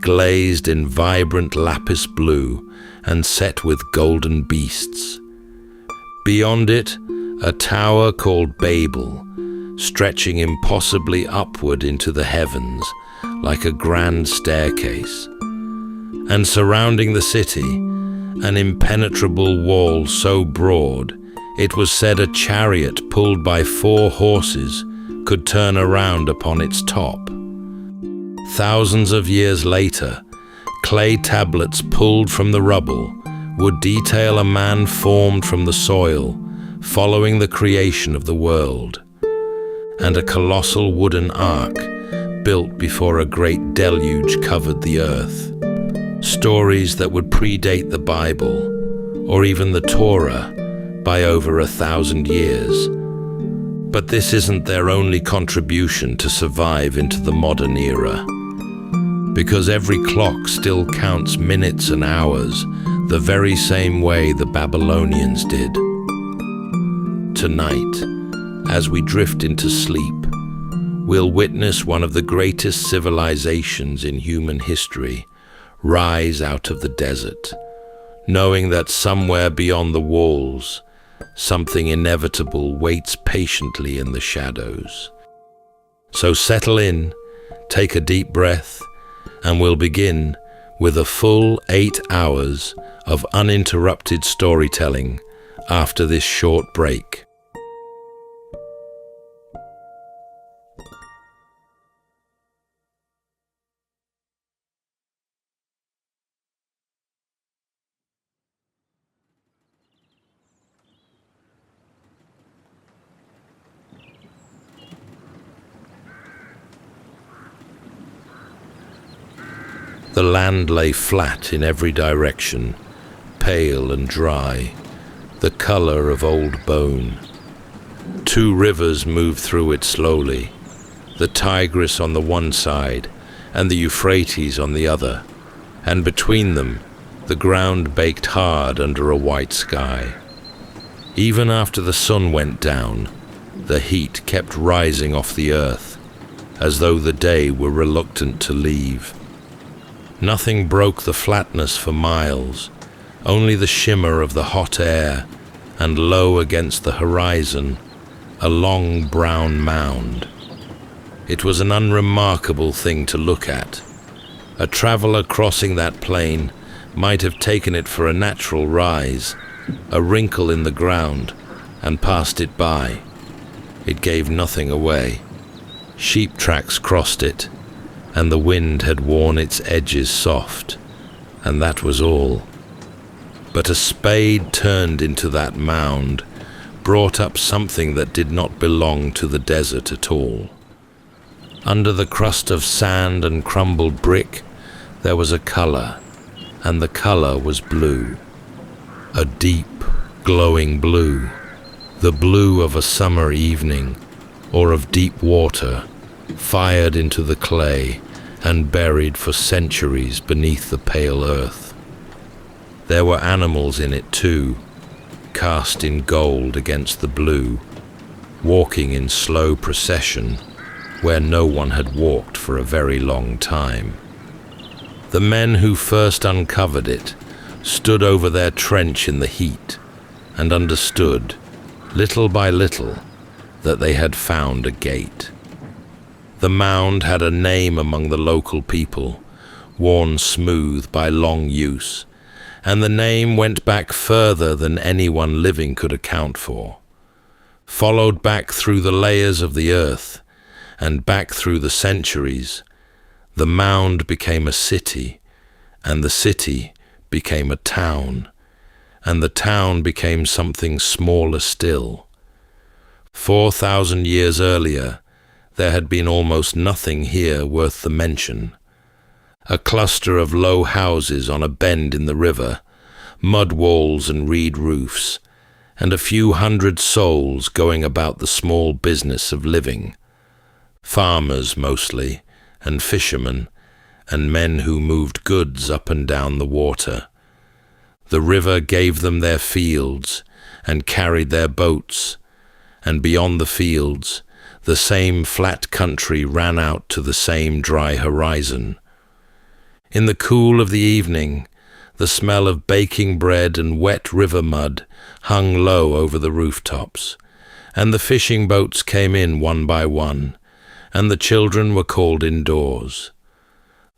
glazed in vibrant lapis blue and set with golden beasts. Beyond it, a tower called Babel, stretching impossibly upward into the heavens like a grand staircase. And surrounding the city, an impenetrable wall so broad, it was said a chariot pulled by 4 horses could turn around upon its top. Thousands of years later, clay tablets pulled from the rubble would detail a man formed from the soil, following the creation of the world, and a colossal wooden ark built before a great deluge covered the earth. Stories that would predate the Bible, or even the Torah, by over 1,000 years. But this isn't their only contribution to survive into the modern era, because every clock still counts minutes and hours the very same way the Babylonians did. Tonight, as we drift into sleep, we'll witness one of the greatest civilizations in human history rise out of the desert, knowing that somewhere beyond the walls, something inevitable waits patiently in the shadows. So settle in, take a deep breath, and we'll begin with a full 8 hours of uninterrupted storytelling after this short break. The land lay flat in every direction, pale and dry, the color of old bone. 2 rivers moved through it slowly, the Tigris on the one side and the Euphrates on the other, and between them, the ground baked hard under a white sky. Even after the sun went down, the heat kept rising off the earth, as though the day were reluctant to leave. Nothing broke the flatness for miles, only the shimmer of the hot air, and low against the horizon, a long brown mound. It was an unremarkable thing to look at. A traveler crossing that plain might have taken it for a natural rise, a wrinkle in the ground, and passed it by. It gave nothing away. Sheep tracks crossed it, and the wind had worn its edges soft, and that was all. But a spade turned into that mound brought up something that did not belong to the desert at all. Under the crust of sand and crumbled brick, there was a color, and the color was blue. A deep, glowing blue, the blue of a summer evening, or of deep water, fired into the clay and buried for centuries beneath the pale earth. There were animals in it too, cast in gold against the blue, walking in slow procession where no one had walked for a very long time. The men who first uncovered it stood over their trench in the heat and understood, little by little, that they had found a gate. The mound had a name among the local people, worn smooth by long use, and the name went back further than anyone living could account for. Followed back through the layers of the earth and back through the centuries, the mound became a city, and the city became a town, and the town became something smaller still. 4,000 years earlier, there had been almost nothing here worth the mention. A cluster of low houses on a bend in the river, mud walls and reed roofs, and a few hundred souls going about the small business of living. Farmers mostly, and fishermen, and men who moved goods up and down the water. The river gave them their fields and carried their boats, and beyond the fields, the same flat country ran out to the same dry horizon. In the cool of the evening, the smell of baking bread and wet river mud hung low over the rooftops, and the fishing boats came in one by one, and the children were called indoors.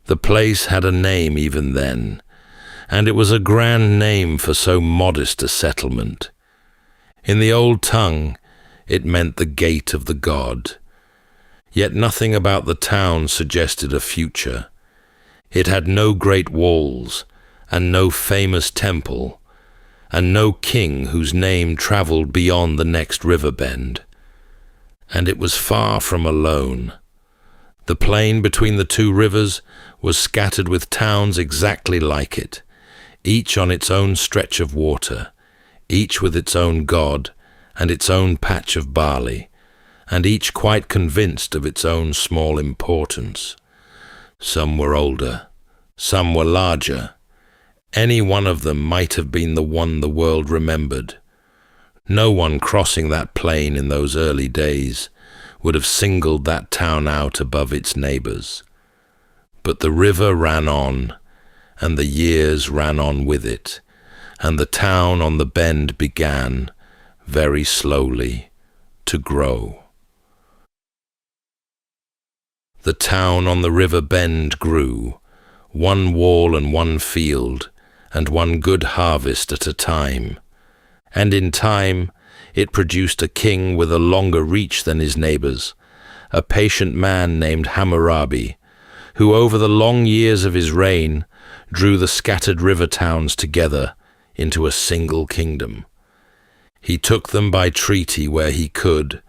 The place had a name even then, and it was a grand name for so modest a settlement. In the old tongue, it meant the gate of the god. Yet nothing about the town suggested a future. It had no great walls, and no famous temple, and no king whose name travelled beyond the next river bend. And it was far from alone. The plain between the two rivers was scattered with towns exactly like it, each on its own stretch of water, each with its own god and its own patch of barley, and each quite convinced of its own small importance. Some were older, some were larger. Any one of them might have been the one the world remembered. No one crossing that plain in those early days would have singled that town out above its neighbors. But the river ran on, and the years ran on with it, and the town on the bend began, very slowly, to grow. The town on the river bend grew, one wall and one field, and one good harvest at a time. And in time, it produced a king with a longer reach than his neighbors, a patient man named Hammurabi, who over the long years of his reign drew the scattered river towns together into a single kingdom. He took them by treaty where he could,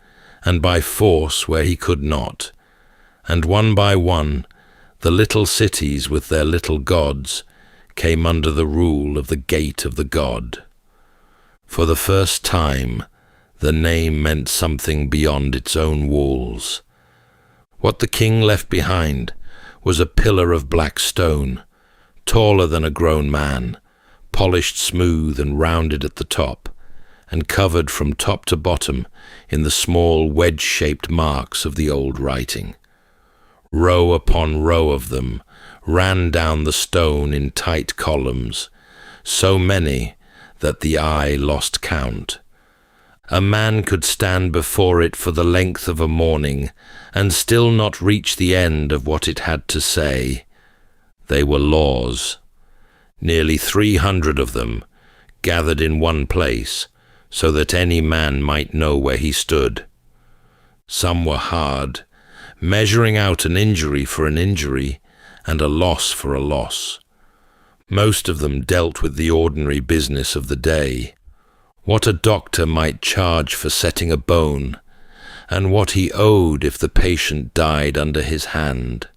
and by force where he could not, and one by one, the little cities with their little gods came under the rule of the gate of the god. For the first time, the name meant something beyond its own walls. What the king left behind was a pillar of black stone, taller than a grown man, polished smooth and rounded at the top, and covered from top to bottom in the small wedge-shaped marks of the old writing. Row upon row of them ran down the stone in tight columns, so many that the eye lost count. A man could stand before it for the length of a morning and still not reach the end of what it had to say. They were laws, nearly 300 of them, gathered in one place so that any man might know where he stood. Some were hard, measuring out an injury for an injury and a loss for a loss. Most of them dealt with the ordinary business of the day, what a doctor might charge for setting a bone, and what he owed if the patient died under his hand,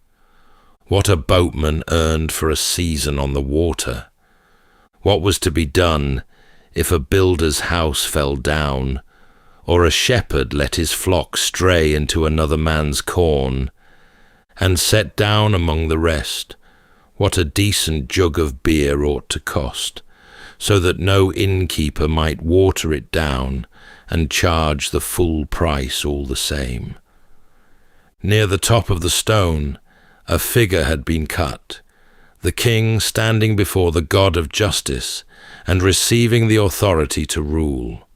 what a boatman earned for a season on the water, what was to be done if a builder's house fell down, or a shepherd let his flock stray into another man's corn, and set down among the rest what a decent jug of beer ought to cost, so that no innkeeper might water it down and charge the full price all the same. Near the top of the stone, a figure had been cut, the king standing before the God of justice and receiving the authority to rule.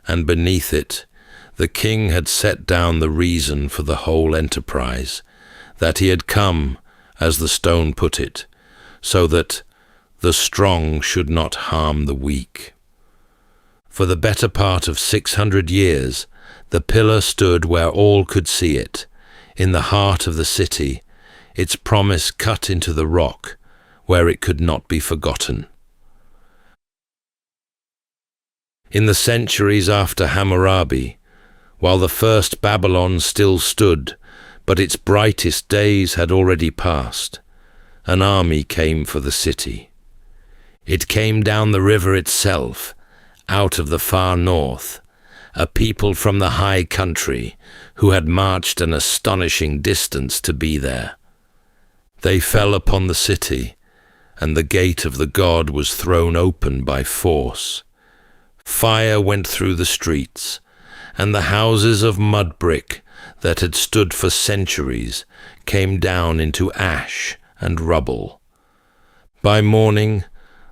And beneath it, the king had set down the reason for the whole enterprise, that he had come, as the stone put it, so that the strong should not harm the weak. For the better part of 600 years, the pillar stood where all could see it, in the heart of the city, its promise cut into the rock, where it could not be forgotten. In the centuries after Hammurabi, while the first Babylon still stood, but its brightest days had already passed, an army came for the city. It came down the river itself, out of the far north, a people from the high country who had marched an astonishing distance to be there. They fell upon the city, and the gate of the god was thrown open by force. Fire went through the streets, and the houses of mud brick that had stood for centuries came down into ash and rubble. By morning,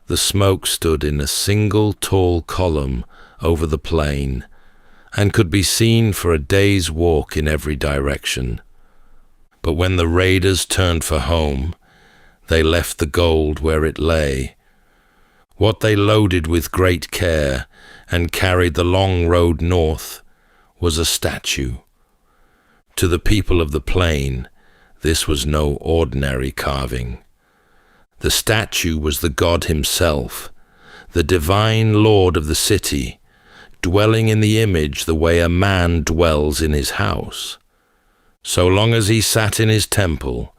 the smoke stood in a single tall column over the plain, and could be seen for a day's walk in every direction. But when the raiders turned for home, they left the gold where it lay. What they loaded with great care and carried the long road north was a statue. To the people of the plain, this was no ordinary carving. The statue was the god himself, the divine lord of the city, dwelling in the image the way a man dwells in his house. So long as he sat in his temple,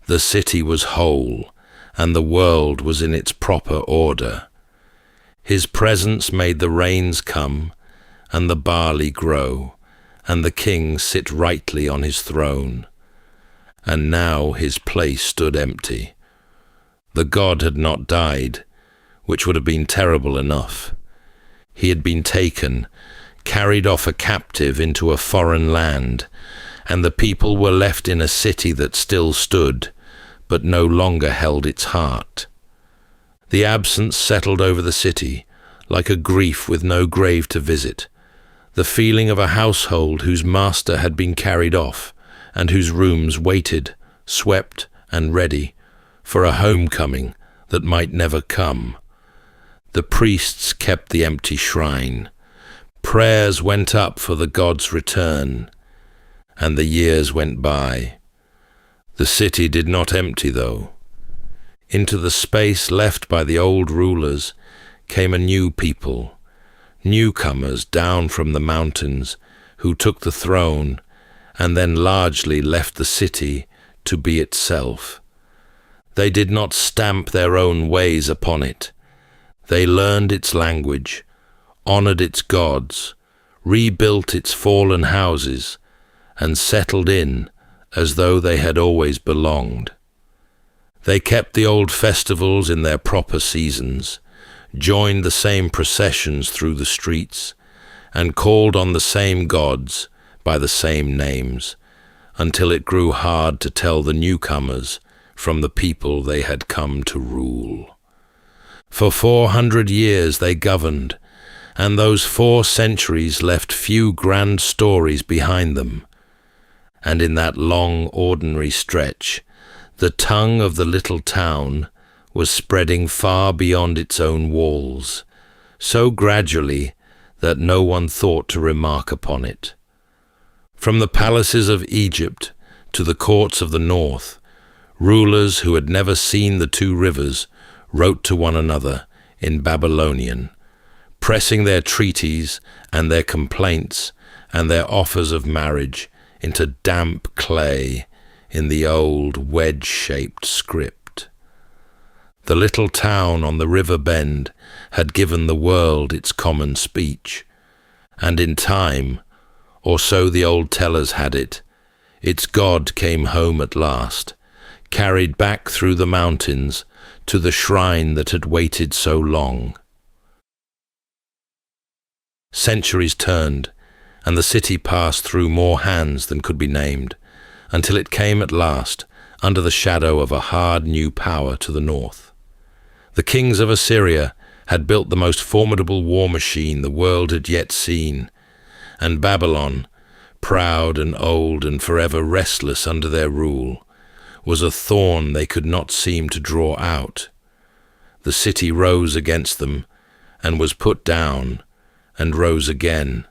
the city was whole, and the world was in its proper order. His presence made the rains come, and the barley grow, and the king sit rightly on his throne. And now his place stood empty. The god had not died, which would have been terrible enough. He had been taken, carried off a captive into a foreign land, and the people were left in a city that still stood, but no longer held its heart. The absence settled over the city, like a grief with no grave to visit, the feeling of a household whose master had been carried off, and whose rooms waited, swept and ready, for a homecoming that might never come. The priests kept the empty shrine. Prayers went up for the god's return, and the years went by. The city did not empty, though. Into the space left by the old rulers came a new people, newcomers down from the mountains, who took the throne and then largely left the city to be itself. They did not stamp their own ways upon it. They learned its language, honored its gods, rebuilt its fallen houses, and settled in as though they had always belonged. They kept the old festivals in their proper seasons, joined the same processions through the streets, and called on the same gods by the same names, until it grew hard to tell the newcomers from the people they had come to rule. For 400 years they governed, and those 4 centuries left few grand stories behind them. And in that long, ordinary stretch, the tongue of the little town was spreading far beyond its own walls, so gradually that no one thought to remark upon it. From the palaces of Egypt to the courts of the north, rulers who had never seen the 2 rivers wrote to one another in Babylonian, pressing their treaties and their complaints and their offers of marriage into damp clay in the old wedge-shaped script. The little town on the river bend had given the world its common speech, and in time, or so the old tellers had it, its god came home at last, carried back through the mountains to the shrine that had waited so long. Centuries turned, and the city passed through more hands than could be named, until it came at last under the shadow of a hard new power to the north. The kings of Assyria had built the most formidable war machine the world had yet seen, and Babylon, proud and old and forever restless under their rule, was a thorn they could not seem to draw out. The city rose against them, and was put down, and rose again.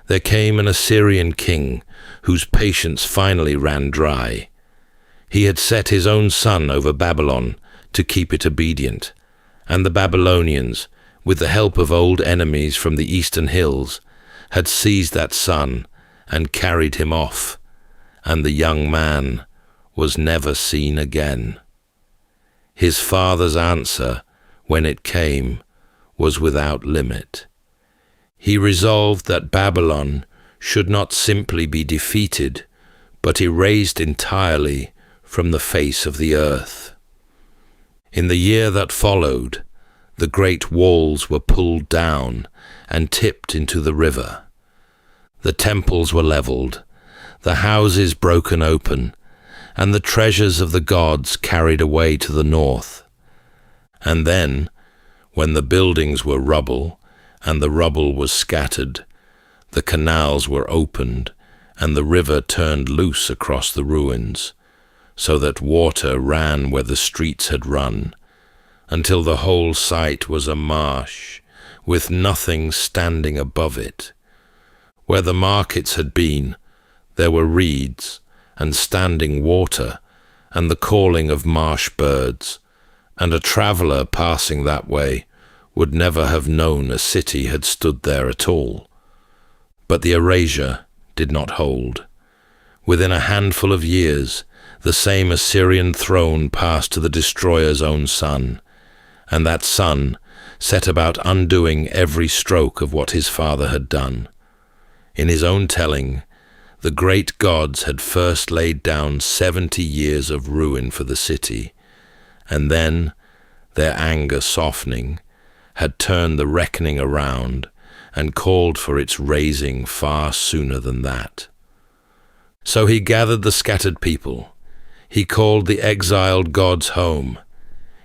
There came an Assyrian king whose patience finally ran dry. He had set his own son over Babylon to keep it obedient, and the Babylonians, with the help of old enemies from the eastern hills, had seized that son and carried him off, and the young man was never seen again. His father's answer, when it came, was without limit. He resolved that Babylon should not simply be defeated, but erased entirely from the face of the earth. In the year that followed, the great walls were pulled down and tipped into the river. The temples were leveled, the houses broken open, and the treasures of the gods carried away to the north. And then, when the buildings were rubble, and the rubble was scattered, the canals were opened, and the river turned loose across the ruins, so that water ran where the streets had run, until the whole site was a marsh, with nothing standing above it. Where the markets had been, there were reeds, and standing water, and the calling of marsh birds, and a traveller passing that way would never have known a city had stood there at all. But the erasure did not hold. Within a handful of years, the same Assyrian throne passed to the destroyer's own son, and that son set about undoing every stroke of what his father had done. In his own telling, the great gods had first laid down 70 years of ruin for the city, and then, their anger softening, had turned the reckoning around and called for its raising far sooner than that. So he gathered the scattered people. He called the exiled gods home.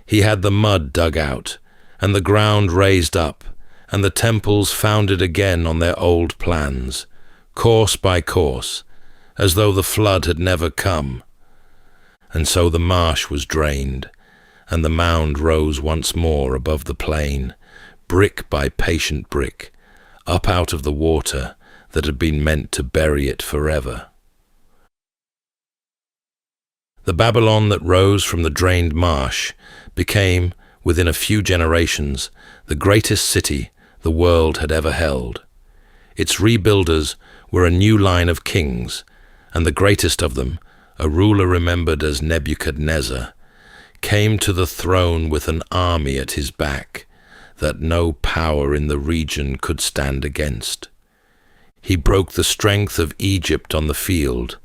He had the mud dug out, and the ground raised up, and the temples founded again on their old plans, course by course, as though the flood had never come. And so the marsh was drained, and the mound rose once more above the plain, brick by patient brick, up out of the water that had been meant to bury it forever. The Babylon that rose from the drained marsh became, within a few generations, the greatest city the world had ever held. Its rebuilders were a new line of kings, and the greatest of them, a ruler remembered as Nebuchadnezzar, came to the throne with an army at his back that no power in the region could stand against. He broke the strength of Egypt on the field,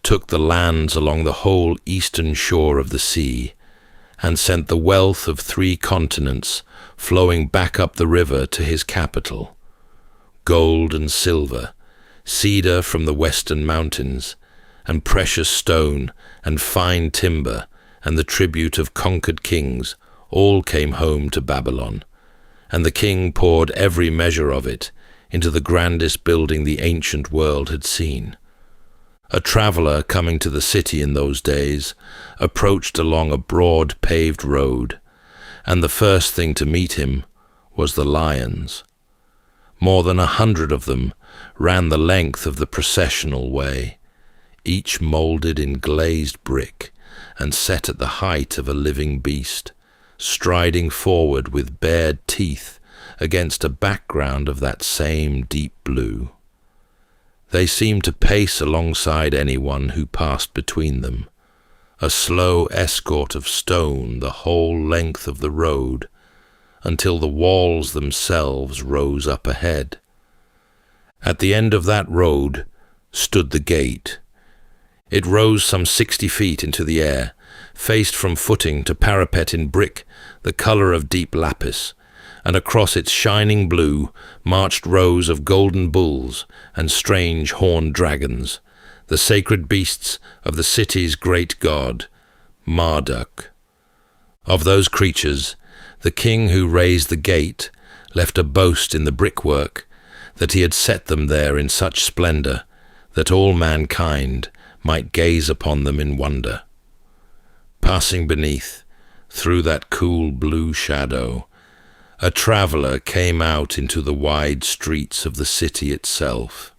took the lands along the whole eastern shore of the sea, and sent the wealth of 3 continents flowing back up the river to his capital. Gold and silver, cedar from the western mountains, and precious stone and fine timber, and the tribute of conquered kings, all came home to Babylon, and the king poured every measure of it into the grandest building the ancient world had seen. A traveller coming to the city in those days approached along a broad paved road, and the first thing to meet him was the lions. More than 100 of them ran the length of the processional way, each moulded in glazed brick and set at the height of a living beast, striding forward with bared teeth against a background of that same deep blue. They seemed to pace alongside anyone who passed between them, a slow escort of stone the whole length of the road, until the walls themselves rose up ahead. At the end of that road stood the gate. It rose some 60 feet into the air, faced from footing to parapet in brick the color of deep lapis, and across its shining blue marched rows of golden bulls and strange horned dragons, the sacred beasts of the city's great god, Marduk. Of those creatures, the king who raised the gate left a boast in the brickwork that he had set them there in such splendor that all mankind might gaze upon them in wonder. Passing beneath, through that cool blue shadow, a traveler came out into the wide streets of the city itself,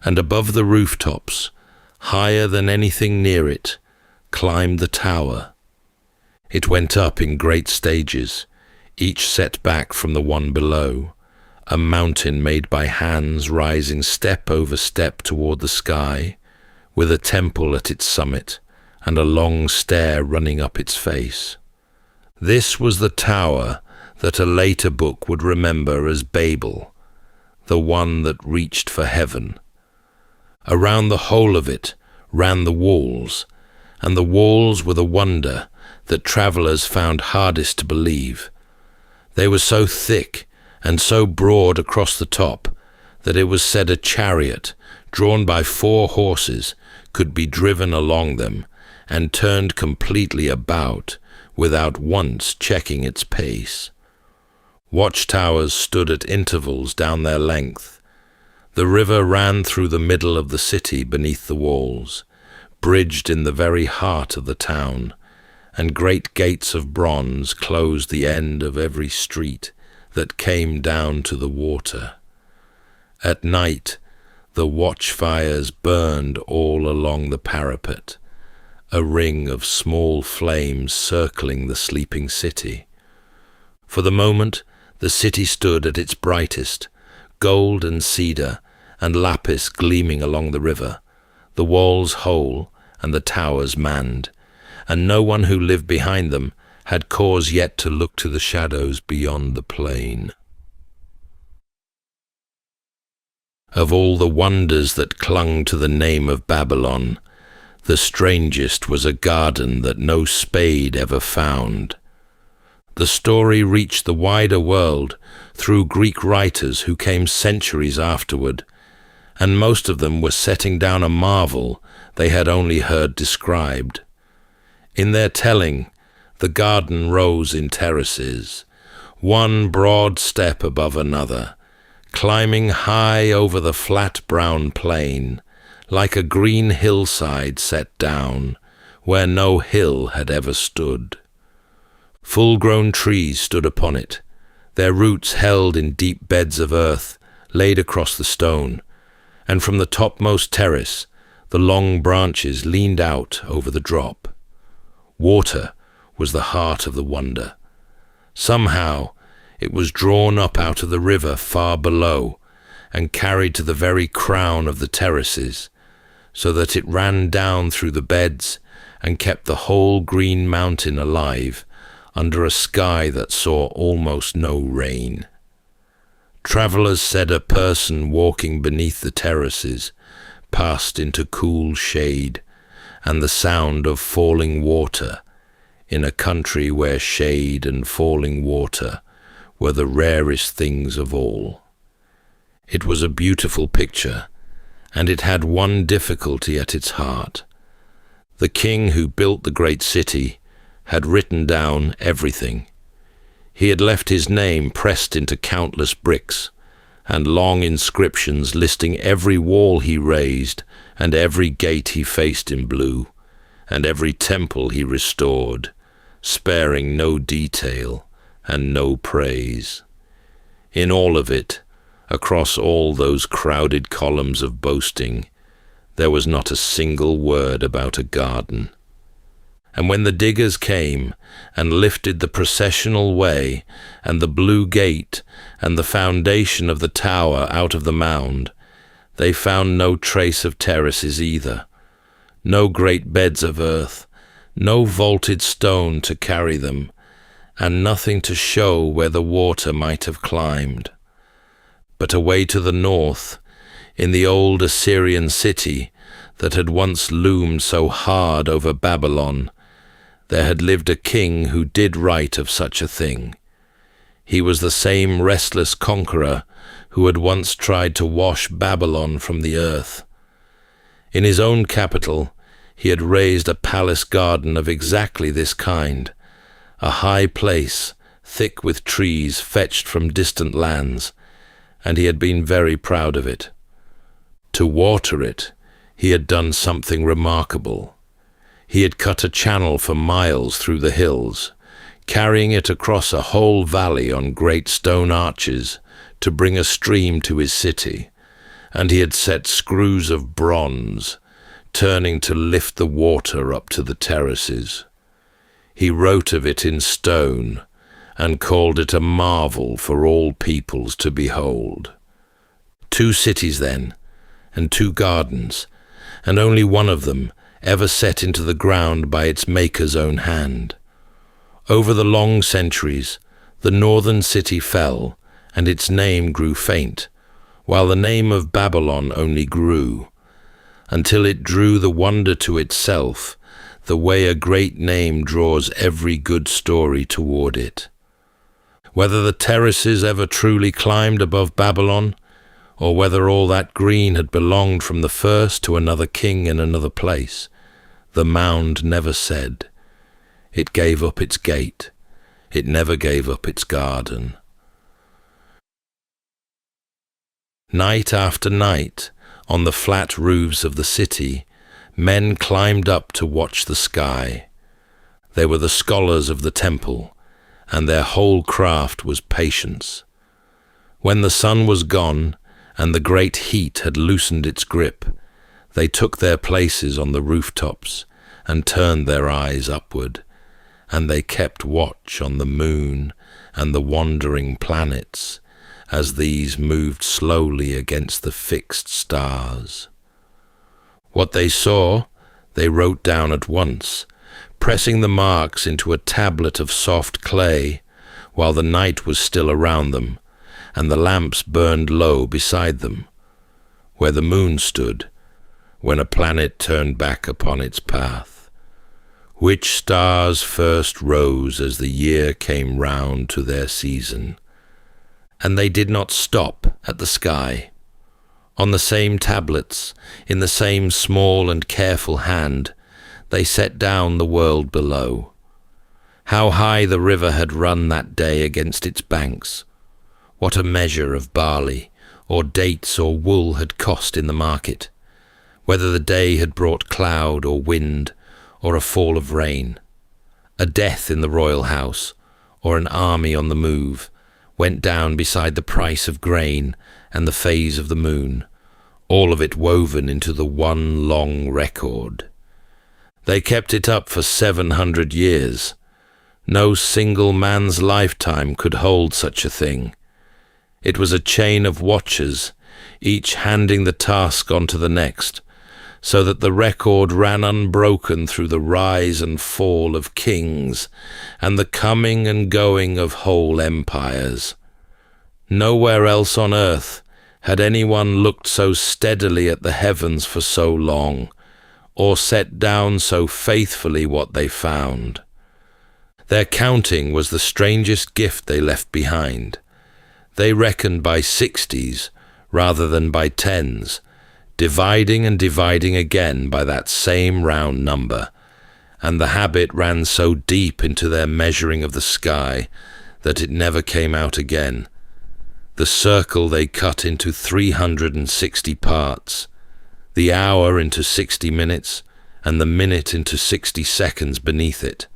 and above the rooftops, higher than anything near it, climbed the tower. It went up in great stages, each set back from the one below, a mountain made by hands rising step over step toward the sky, with a temple at its summit and a long stair running up its face. This was the tower that a later book would remember as Babel, the one that reached for heaven. Around the whole of it ran the walls, and the walls were the wonder that travelers found hardest to believe. They were so thick and so broad across the top that it was said a chariot drawn by 4 horses could be driven along them and turned completely about without once checking its pace. Watchtowers stood at intervals down their length. The river ran through the middle of the city beneath the walls, bridged in the very heart of the town, and great gates of bronze closed the end of every street that came down to the water. At night, the watchfires burned all along the parapet, a ring of small flames circling the sleeping city. For the moment, the city stood at its brightest, gold and cedar and lapis gleaming along the river, the walls whole and the towers manned, and no one who lived behind them had cause yet to look to the shadows beyond the plain. Of all the wonders that clung to the name of Babylon, the strangest was a garden that no spade ever found. The story reached the wider world through Greek writers who came centuries afterward, and most of them were setting down a marvel they had only heard described. In their telling, the garden rose in terraces, one broad step above another, climbing high over the flat brown plain, like a green hillside set down, where no hill had ever stood. Full-grown trees stood upon it, their roots held in deep beds of earth laid across the stone, and from the topmost terrace the long branches leaned out over the drop. Water was the heart of the wonder. Somehow it was drawn up out of the river far below and carried to the very crown of the terraces, so that it ran down through the beds and kept the whole green mountain alive under a sky that saw almost no rain. Travelers said a person walking beneath the terraces passed into cool shade and the sound of falling water in a country where shade and falling water were the rarest things of all. It was a beautiful picture, and it had one difficulty at its heart. The king who built the great city had written down everything. He had left his name pressed into countless bricks, and long inscriptions listing every wall he raised, and every gate he faced in blue, and every temple he restored, sparing no detail and no praise. In all of it, across all those crowded columns of boasting, there was not a single word about a garden. And when the diggers came and lifted the processional way and the blue gate and the foundation of the tower out of the mound, they found no trace of terraces either, no great beds of earth, no vaulted stone to carry them, and nothing to show where the water might have climbed. But away to the north, in the old Assyrian city that had once loomed so hard over Babylon, there had lived a king who did write of such a thing. He was the same restless conqueror who had once tried to wash Babylon from the earth. In his own capital, he had raised a palace garden of exactly this kind, a high place, thick with trees fetched from distant lands, and he had been very proud of it. To water it, he had done something remarkable. He had cut a channel for miles through the hills, carrying it across a whole valley on great stone arches to bring a stream to his city, and he had set screws of bronze, turning to lift the water up to the terraces. He wrote of it in stone, and called it a marvel for all peoples to behold. 2 cities then, and 2 gardens, and only one of them ever set into the ground by its maker's own hand. Over the long centuries, the northern city fell, and its name grew faint, while the name of Babylon only grew, until it drew the wonder to itself, the way a great name draws every good story toward it. Whether the terraces ever truly climbed above Babylon, or whether all that green had belonged from the first to another king in another place, the mound never said. It gave up its gate. It never gave up its garden. Night after night, on the flat roofs of the city, men climbed up to watch the sky. They were the scholars of the temple, and their whole craft was patience. When the sun was gone, and the great heat had loosened its grip, they took their places on the rooftops and turned their eyes upward, and they kept watch on the moon and the wandering planets as these moved slowly against the fixed stars. What they saw, they wrote down at once, pressing the marks into a tablet of soft clay, while the night was still around them, and the lamps burned low beside them, where the moon stood, when a planet turned back upon its path. Which stars first rose as the year came round to their season? And they did not stop at the sky. On the same tablets, in the same small and careful hand, they set down the world below. How high the river had run that day against its banks, what a measure of barley, or dates, or wool had cost in the market, whether the day had brought cloud or wind, or a fall of rain. A death in the royal house, or an army on the move, went down beside the price of grain and the phase of the moon, all of it woven into the one long record. They kept it up for 700 years. No single man's lifetime could hold such a thing. It was a chain of watchers, each handing the task on to the next, so that the record ran unbroken through the rise and fall of kings and the coming and going of whole empires. Nowhere else on earth had anyone looked so steadily at the heavens for so long, or set down so faithfully what they found. Their counting was the strangest gift they left behind. They reckoned by 60s rather than by 10s, dividing and dividing again by that same round number, and the habit ran so deep into their measuring of the sky that it never came out again. The circle they cut into 360 parts, the hour into 60 minutes, and the minute into 60 seconds beneath it.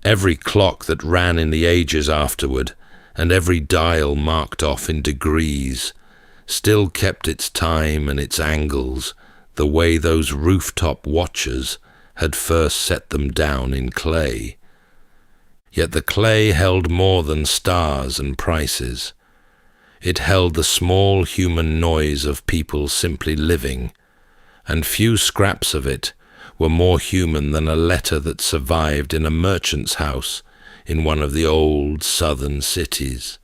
Every clock that ran in the ages afterward, and every dial marked off in degrees, still kept its time and its angles the way those rooftop watchers had first set them down in clay. Yet the clay held more than stars and prices. It held the small human noise of people simply living, and few scraps of it were more human than a letter that survived in a merchant's house in one of the old southern cities.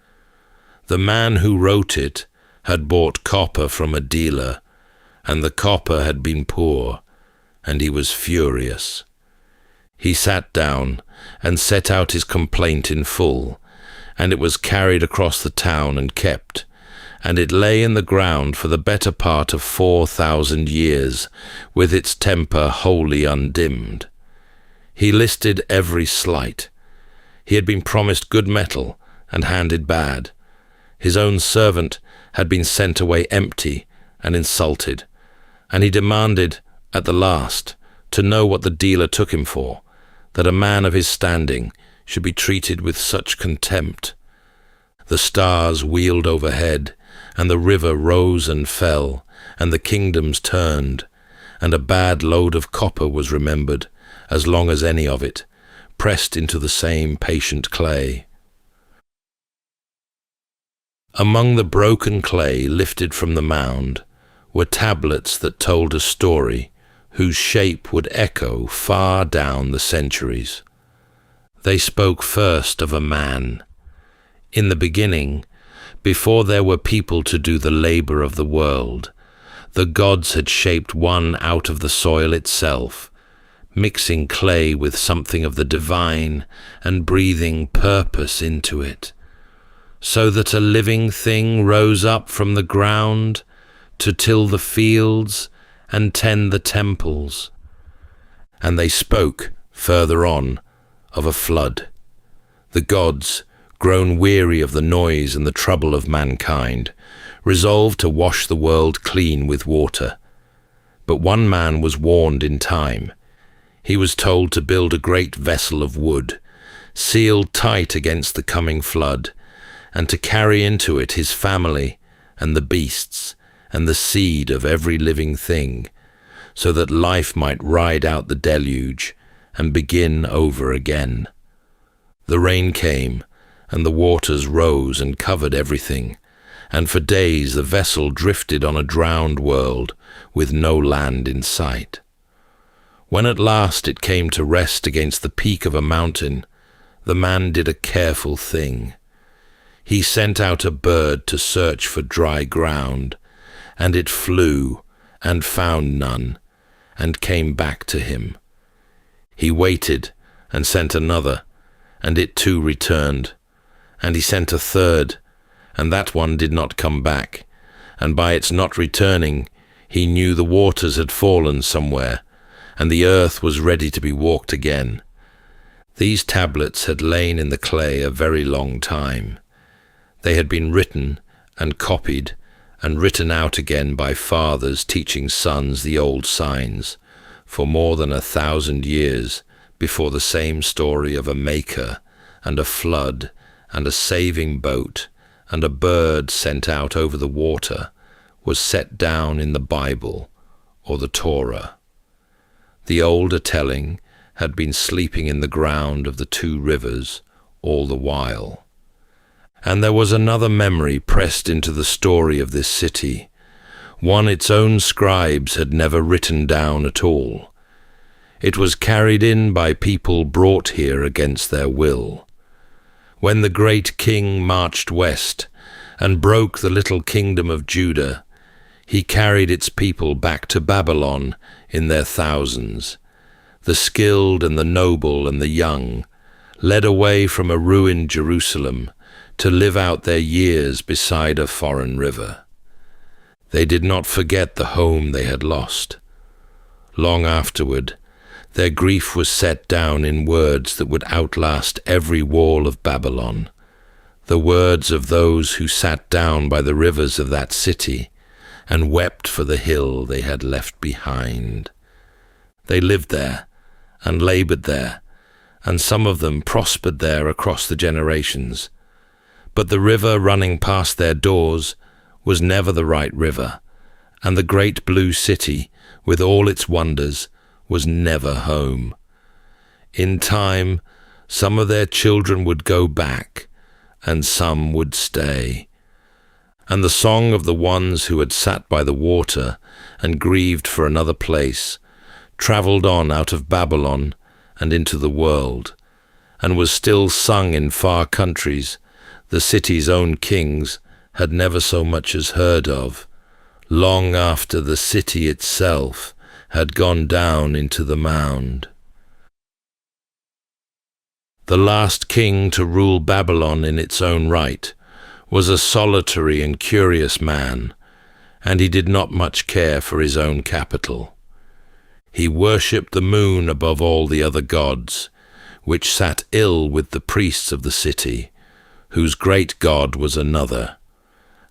The man who wrote it had bought copper from a dealer, and the copper had been poor, and he was furious. He sat down and set out his complaint in full, and it was carried across the town and kept, and it lay in the ground for the better part of 4,000 years, with its temper wholly undimmed. He listed every slight. He had been promised good metal and handed bad. His own servant had been sent away empty and insulted, and he demanded, at the last, to know what the dealer took him for, that a man of his standing should be treated with such contempt. The stars wheeled overhead, and the river rose and fell, and the kingdoms turned, and a bad load of copper was remembered, as long as any of it, pressed into the same patient clay. Among the broken clay lifted from the mound were tablets that told a story whose shape would echo far down the centuries. They spoke first of a man. In the beginning, before there were people to do the labor of the world, the gods had shaped one out of the soil itself, mixing clay with something of the divine and breathing purpose into it, so that a living thing rose up from the ground to till the fields and tend the temples. And they spoke, further on, of a flood. The gods, grown weary of the noise and the trouble of mankind, resolved to wash the world clean with water. But one man was warned in time. He was told to build a great vessel of wood, sealed tight against the coming flood, and to carry into it his family and the beasts and the seed of every living thing, so that life might ride out the deluge and begin over again. The rain came, and the waters rose and covered everything, and for days the vessel drifted on a drowned world with no land in sight. When at last it came to rest against the peak of a mountain, the man did a careful thing. He sent out a bird to search for dry ground, and it flew and found none, and came back to him. He waited and sent another, and it too returned. And he sent a third, and that one did not come back, and by its not returning he knew the waters had fallen somewhere, and the earth was ready to be walked again. These tablets had lain in the clay a very long time. They had been written and copied and written out again by fathers teaching sons the old signs, for more than 1,000 years before the same story of a maker and a flood and a saving boat and a bird sent out over the water was set down in the Bible or the Torah. The older telling had been sleeping in the ground of the two rivers all the while. And there was another memory pressed into the story of this city, one its own scribes had never written down at all. It was carried in by people brought here against their will. When the great king marched west and broke the little kingdom of Judah, he carried its people back to Babylon in their thousands. The skilled and the noble and the young, led away from a ruined Jerusalem to live out their years beside a foreign river. They did not forget the home they had lost. Long afterward, their grief was set down in words that would outlast every wall of Babylon, the words of those who sat down by the rivers of that city and wept for the hill they had left behind. They lived there and labored there, and some of them prospered there across the generations. But the river running past their doors was never the right river, and the great blue city, with all its wonders, was never home. In time, some of their children would go back, and some would stay. And the song of the ones who had sat by the water and grieved for another place travelled on out of Babylon and into the world, and was still sung in far countries the city's own kings had never so much as heard of, long after the city itself had gone down into the mound. The last king to rule Babylon in its own right was a solitary and curious man, and he did not much care for his own capital. He worshipped the moon above all the other gods, which sat ill with the priests of the city, whose great god was another,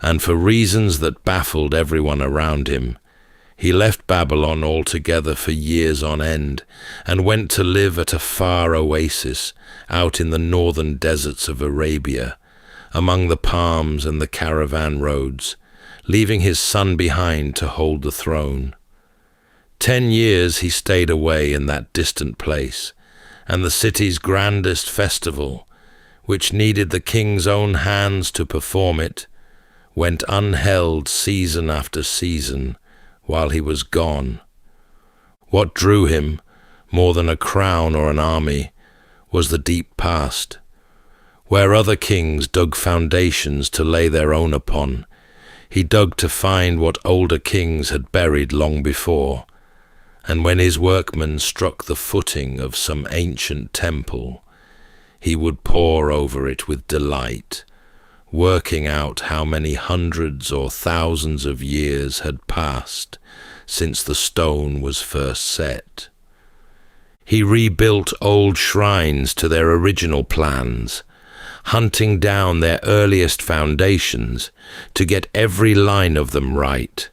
and for reasons that baffled everyone around him, he left Babylon altogether for years on end and went to live at a far oasis out in the northern deserts of Arabia, among the palms and the caravan roads, leaving his son behind to hold the throne. 10 years he stayed away in that distant place, and the city's grandest festival, which needed the king's own hands to perform it, went unheld season after season while he was gone. What drew him, more than a crown or an army, was the deep past, where other kings dug foundations to lay their own upon. He dug to find what older kings had buried long before, and when his workmen struck the footing of some ancient temple, he would pore over it with delight, working out how many hundreds or thousands of years had passed since the stone was first set. He rebuilt old shrines to their original plans, hunting down their earliest foundations to get every line of them right.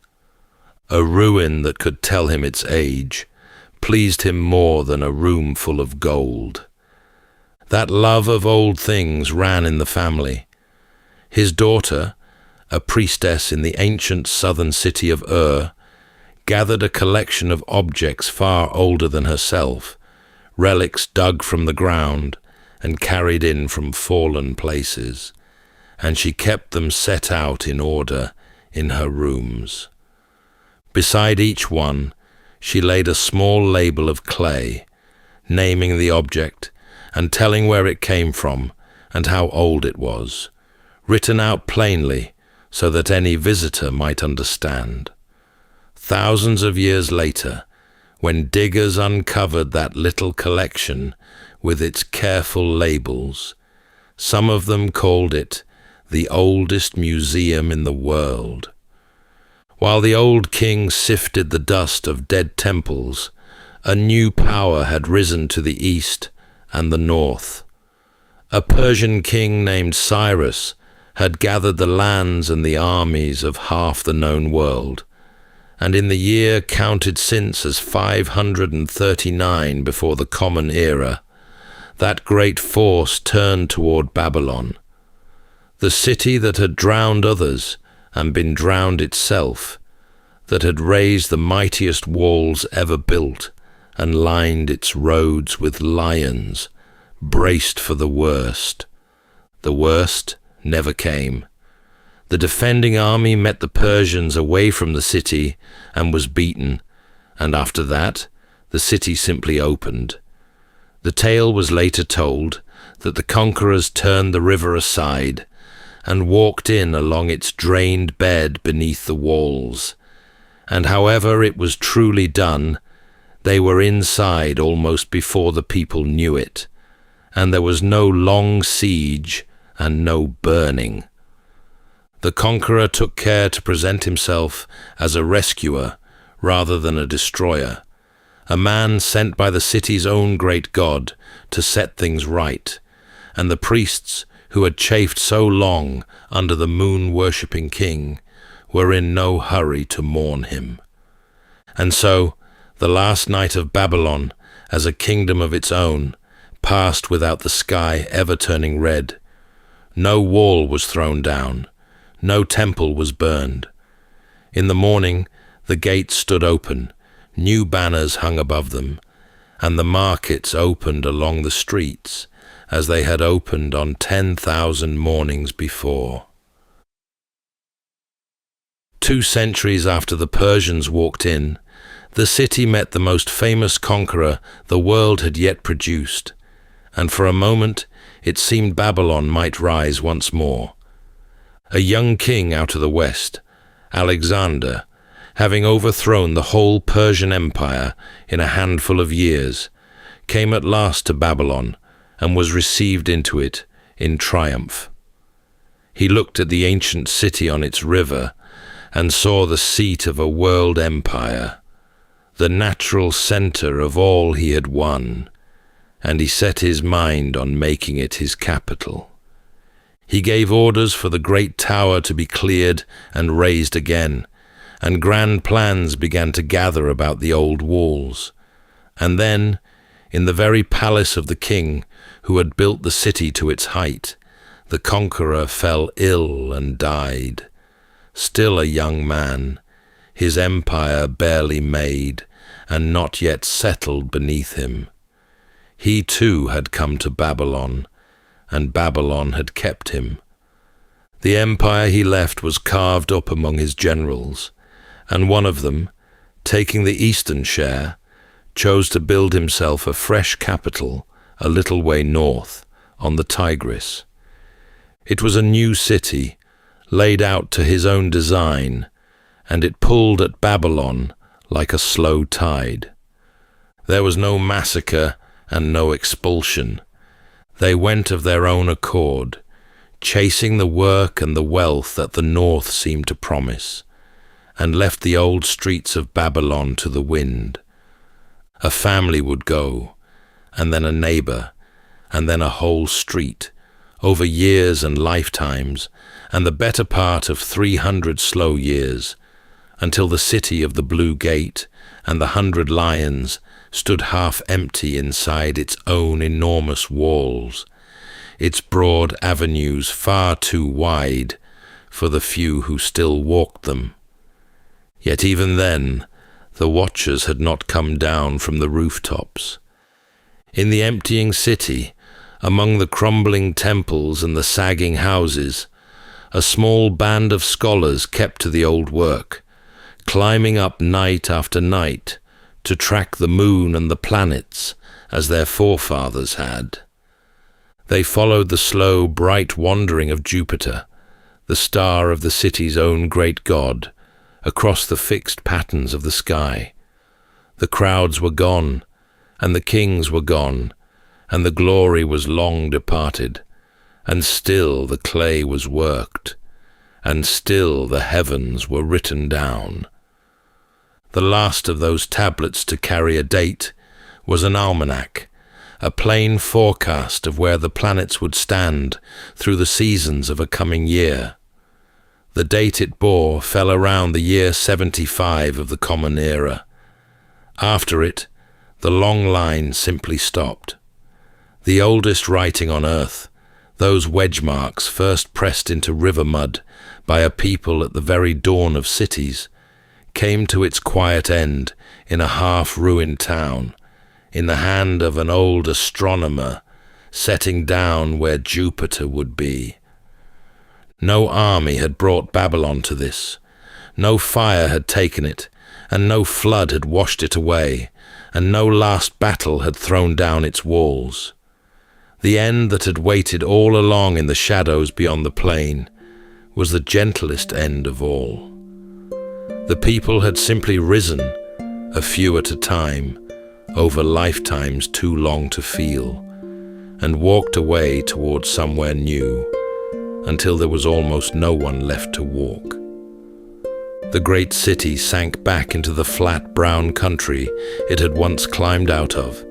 A ruin that could tell him its age pleased him more than a room full of gold. That love of old things ran in the family. His daughter, a priestess in the ancient southern city of gathered a collection of objects far older than herself, relics dug from the ground and carried in from fallen places, and she kept them set out in order in her rooms. Beside each one, she laid a small label of clay, naming the object and telling where it came from and how old it was, written out plainly so that any visitor might understand. Thousands of years later, when diggers uncovered that little collection with its careful labels, some of them called it the oldest museum in the world. While the old king sifted the dust of dead temples, a new power had risen to the east and the north. A Persian king named Cyrus had gathered the lands and the armies of half the known world, and in the year counted since as 539 before the Common Era, that great force turned toward Babylon. The city that had drowned others and been drowned itself, that had raised the mightiest walls ever built and lined its roads with lions, braced for the worst. The worst never came. The defending army met the Persians away from the city and was beaten, and after that, the city simply opened. The tale was later told that the conquerors turned the river aside and walked in along its drained bed beneath the walls, and however it was truly done, they were inside almost before the people knew it, and there was no long siege and no burning. The conqueror took care to present himself as a rescuer rather than a destroyer, a man sent by the city's own great god to set things right, and the priests who had chafed so long under the moon-worshipping king were in no hurry to mourn him. And so, the last night of Babylon, as a kingdom of its own, passed without the sky ever turning red. No wall was thrown down, no temple was burned. In the morning, the gates stood open, new banners hung above them, and the markets opened along the streets as they had opened on 10,000 mornings before. 2 centuries after the Persians walked in, the city met the most famous conqueror the world had yet produced, and for a moment it seemed Babylon might rise once more. A young king out of the west, Alexander, having overthrown the whole Persian Empire in a handful of years, came at last to Babylon and was received into it in triumph. He looked at the ancient city on its river and saw the seat of a world empire, the natural center of all he had won, and he set his mind on making it his capital. He gave orders for the great tower to be cleared and raised again, and grand plans began to gather about the old walls. And then, in the very palace of the king who had built the city to its height, the conqueror fell ill and died. Still a young man, his empire barely made, and not yet settled beneath him. He too had come to Babylon, and Babylon had kept him. The empire he left was carved up among his generals, and one of them, taking the eastern share, chose to build himself a fresh capital a little way north, on the Tigris. It was a new city, laid out to his own design, and it pulled at Babylon like a slow tide. There was no massacre and no expulsion. They went of their own accord, chasing the work and the wealth that the north seemed to promise, and left the old streets of Babylon to the wind. A family would go, and then a neighbor, and then a whole street, over years and lifetimes, and the better part of 300 slow years, until the city of the Blue Gate and the 100 Lions stood half empty inside its own enormous walls, its broad avenues far too wide for the few who still walked them. Yet even then, the watchers had not come down from the rooftops. In the emptying city, among the crumbling temples and the sagging houses, a small band of scholars kept to the old work, climbing up night after night to track the moon and the planets as their forefathers had. They followed the slow, bright wandering of Jupiter, the star of the city's own great god, across the fixed patterns of the sky. The crowds were gone, and the kings were gone, and the glory was long departed, and still the clay was worked, and still the heavens were written down. The last of those tablets to carry a date was an almanac, a plain forecast of where the planets would stand through the seasons of a coming year. The date it bore fell around the year 75 of the Common Era. After it, the long line simply stopped. The oldest writing on earth, those wedge marks first pressed into river mud by a people at the very dawn of cities, came to its quiet end in a half-ruined town, in the hand of an old astronomer, setting down where Jupiter would be. No army had brought Babylon to this. No fire had taken it, and no flood had washed it away, and no last battle had thrown down its walls. The end that had waited all along in the shadows beyond the plain was the gentlest end of all. The people had simply risen, a few at a time, over lifetimes too long to feel, and walked away towards somewhere new, until there was almost no one left to walk. The great city sank back into the flat brown country it had once climbed out of,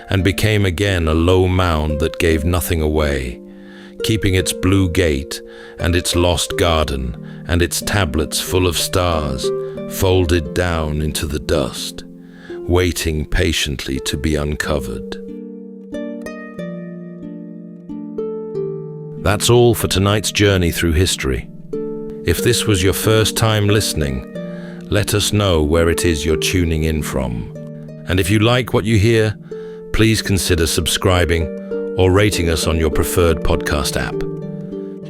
and became again a low mound that gave nothing away, keeping its blue gate and its lost garden and its tablets full of stars folded down into the dust, waiting patiently to be uncovered. That's all for tonight's journey through history. If this was your first time listening, let us know where it is you're tuning in from. And if you like what you hear, please consider subscribing or rating us on your preferred podcast app.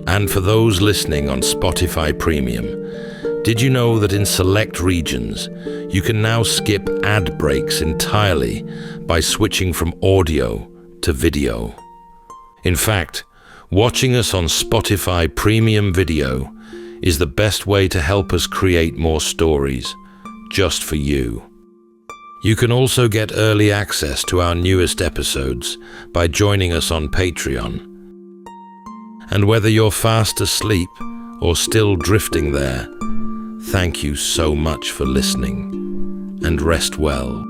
And for those listening on Spotify Premium, did you know that in select regions, you can now skip ad breaks entirely by switching from audio to video? In fact, watching us on Spotify Premium Video is the best way to help us create more stories, just for you. You can also get early access to our newest episodes by joining us on Patreon. And whether you're fast asleep or still drifting there, thank you so much for listening, and rest well.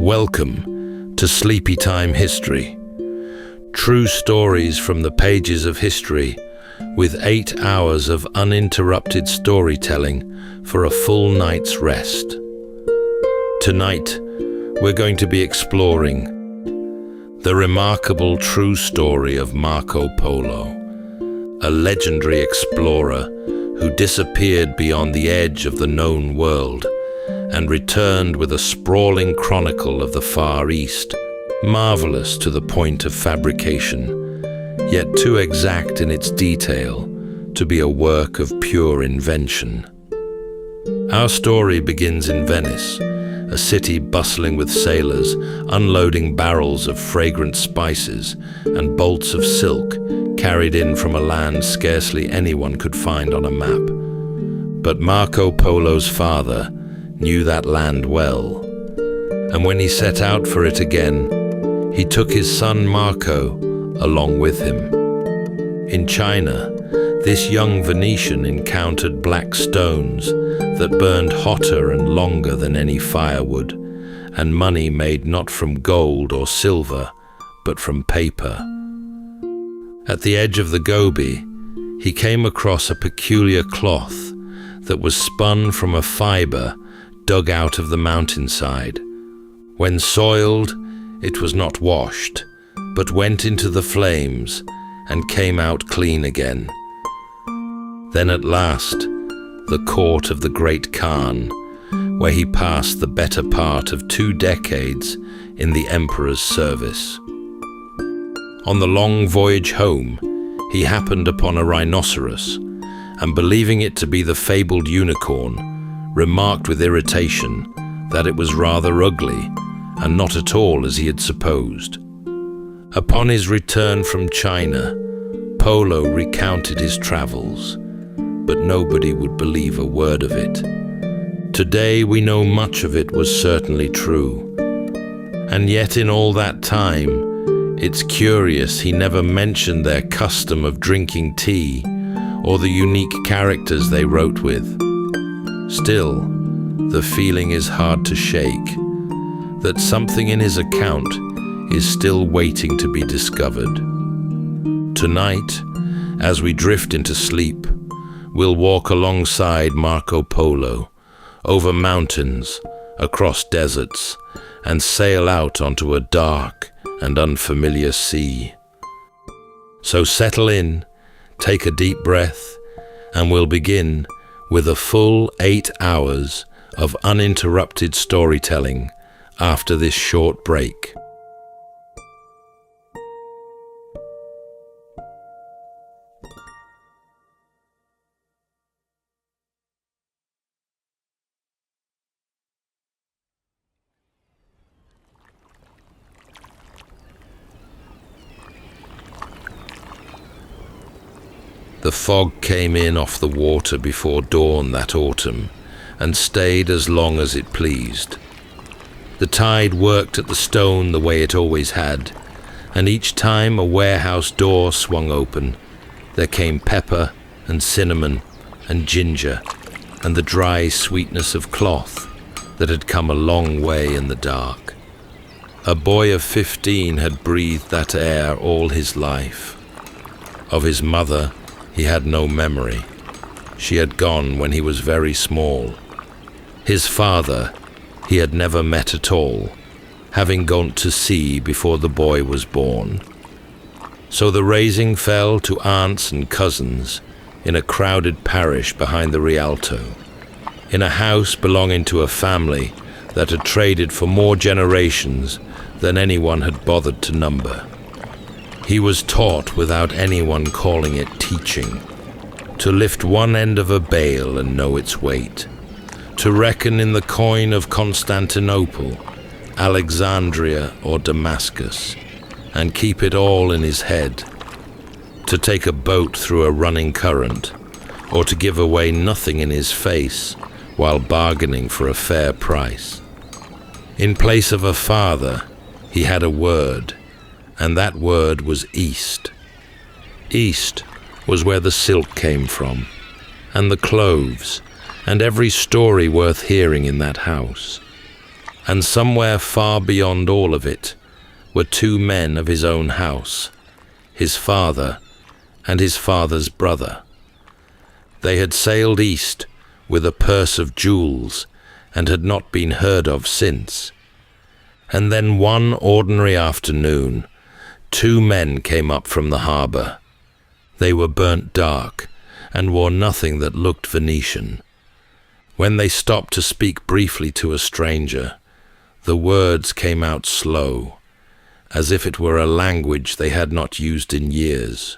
Welcome to Sleepytime History. True stories from the pages of history, with 8 hours of uninterrupted storytelling for a full night's rest. Tonight, we're going to be exploring the remarkable true story of Marco Polo, a legendary explorer who disappeared beyond the edge of the known world and returned with a sprawling chronicle of the Far East, marvelous to the point of fabrication, yet too exact in its detail to be a work of pure invention. Our story begins in Venice, a city bustling with sailors, unloading barrels of fragrant spices and bolts of silk carried in from a land scarcely anyone could find on a map. But Marco Polo's father knew that land well, and when he set out for it again, he took his son Marco along with him. In China, this young Venetian encountered black stones that burned hotter and longer than any firewood, and money made not from gold or silver, but from paper. At the edge of the Gobi, he came across a peculiar cloth that was spun from a fiber dug out of the mountainside. When soiled, it was not washed, but went into the flames and came out clean again. Then at last, the court of the great Khan, where he passed the better part of 2 decades in the emperor's service. On the long voyage home, he happened upon a rhinoceros, and believing it to be the fabled unicorn, remarked with irritation that it was rather ugly and not at all as he had supposed. Upon his return from China, Polo recounted his travels, but nobody would believe a word of it. Today we know much of it was certainly true, and yet in all that time, it's curious he never mentioned their custom of drinking tea or the unique characters they wrote with. Still, the feeling is hard to shake, that something in his account is still waiting to be discovered. Tonight, as we drift into sleep, we'll walk alongside Marco Polo, over mountains, across deserts, and sail out onto a dark and unfamiliar sea. So settle in, take a deep breath, and we'll begin with a full 8 hours of uninterrupted storytelling after this short break. The fog came in off the water before dawn that autumn and stayed as long as it pleased. The tide worked at the stone the way it always had, and each time a warehouse door swung open, there came pepper and cinnamon and ginger and the dry sweetness of cloth that had come a long way in the dark. A boy of 15 had breathed that air all his life. Of his mother, he had no memory. She had gone when he was very small. His father, he had never met at all, having gone to sea before the boy was born. So the raising fell to aunts and cousins in a crowded parish behind the Rialto, in a house belonging to a family that had traded for more generations than anyone had bothered to number. He was taught without anyone calling it teaching, to lift one end of a bale and know its weight, to reckon in the coin of Constantinople, Alexandria or Damascus, and keep it all in his head, to take a boat through a running current, or to give away nothing in his face while bargaining for a fair price. In place of a father, he had a word, and that word was East. East was where the silk came from, and the cloves, and every story worth hearing in that house. And somewhere far beyond all of it were two men of his own house, his father and his father's brother. They had sailed east with a purse of jewels and had not been heard of since. And then one ordinary afternoon, two men came up from the harbour. They were burnt dark and wore nothing that looked Venetian. When they stopped to speak briefly to a stranger, the words came out slow, as if it were a language they had not used in years.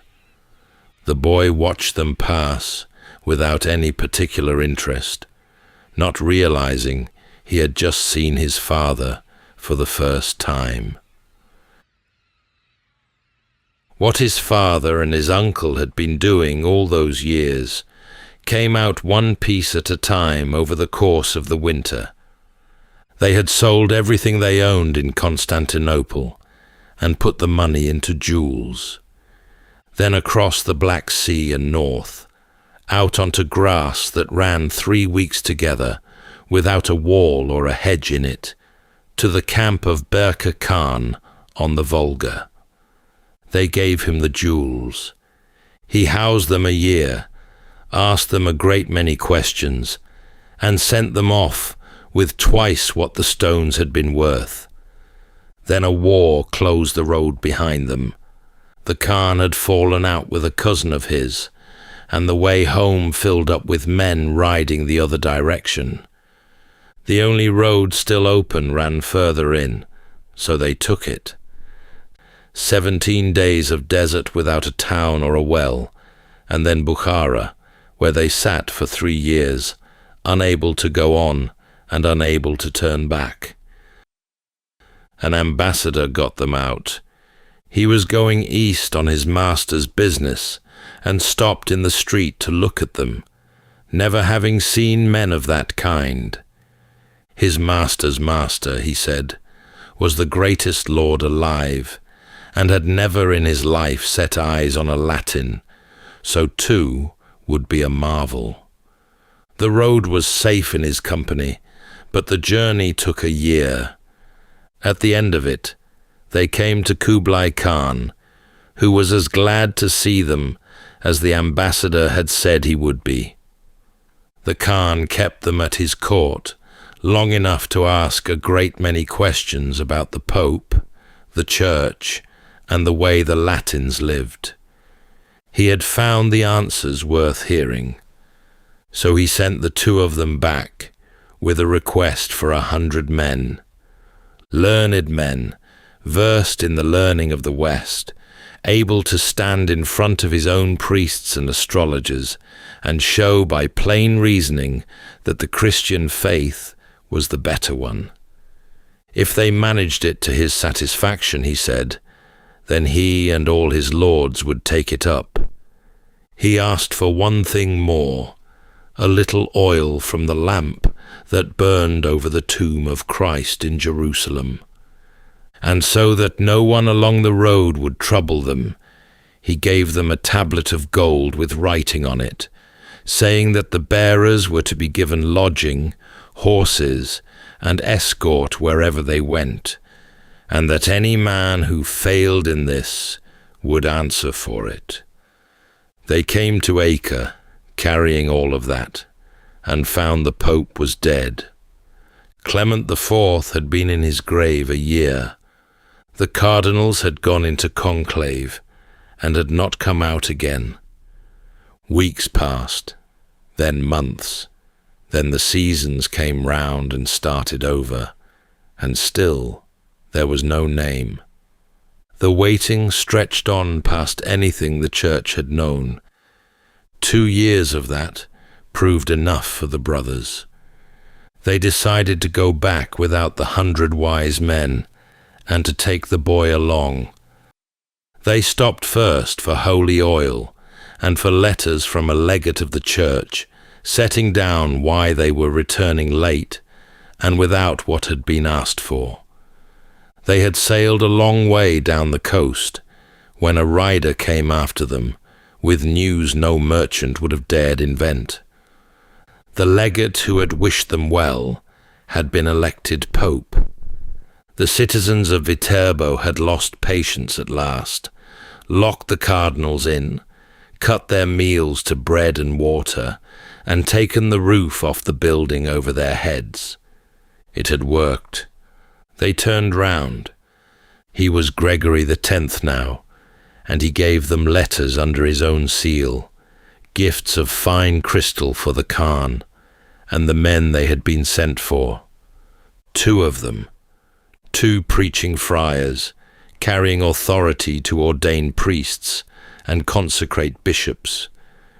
The boy watched them pass without any particular interest, not realizing he had just seen his father for the first time. What his father and his uncle had been doing all those years came out one piece at a time over the course of the winter. They had sold everything they owned in Constantinople and put the money into jewels. Then across the Black Sea and north, out onto grass that ran 3 weeks together without a wall or a hedge in it, to the camp of Berka Khan on the Volga. They gave him the jewels. He housed them a year, asked them a great many questions, and sent them off with twice what the stones had been worth. Then a war closed the road behind them. The Khan had fallen out with a cousin of his, and the way home filled up with men riding the other direction. The only road still open ran further in, so they took it. 17 days of desert without a town or a well, and then Bukhara, where they sat for 3 years, unable to go on and unable to turn back. An ambassador got them out. He was going east on his master's business and stopped in the street to look at them, never having seen men of that kind. His master's master, he said, was the greatest lord alive, and had never in his life set eyes on a Latin, so too would be a marvel. The road was safe in his company, but the journey took a year. At the end of it, they came to Kublai Khan, who was as glad to see them as the ambassador had said he would be. The Khan kept them at his court long enough to ask a great many questions about the Pope, the Church, and the way the Latins lived. He had found the answers worth hearing, so he sent the two of them back with a request for 100 men, learned men, versed in the learning of the West, able to stand in front of his own priests and astrologers and show by plain reasoning that the Christian faith was the better one. If they managed it to his satisfaction, he said, then he and all his lords would take it up. He asked for one thing more, a little oil from the lamp that burned over the tomb of Christ in Jerusalem. And so that no one along the road would trouble them, he gave them a tablet of gold with writing on it, saying that the bearers were to be given lodging, horses, and escort wherever they went, and that any man who failed in this would answer for it. They came to Acre, carrying all of that, and found the Pope was dead. Clement IV had been in his grave a year. The cardinals had gone into conclave and had not come out again. Weeks passed, then months, then the seasons came round and started over, and still there was no name. The waiting stretched on past anything the church had known. 2 years of that proved enough for the brothers. They decided to go back without the 100 wise men and to take the boy along. They stopped first for holy oil and for letters from a legate of the church, setting down why they were returning late and without what had been asked for. They had sailed a long way down the coast when a rider came after them with news no merchant would have dared invent. The legate who had wished them well had been elected pope. The citizens of Viterbo had lost patience at last, locked the cardinals in, cut their meals to bread and water, and taken the roof off the building over their heads. It had worked. They turned round. He was Gregory X now, and he gave them letters under his own seal, gifts of fine crystal for the Khan, and the men they had been sent for. 2 of them, 2 preaching friars, carrying authority to ordain priests and consecrate bishops,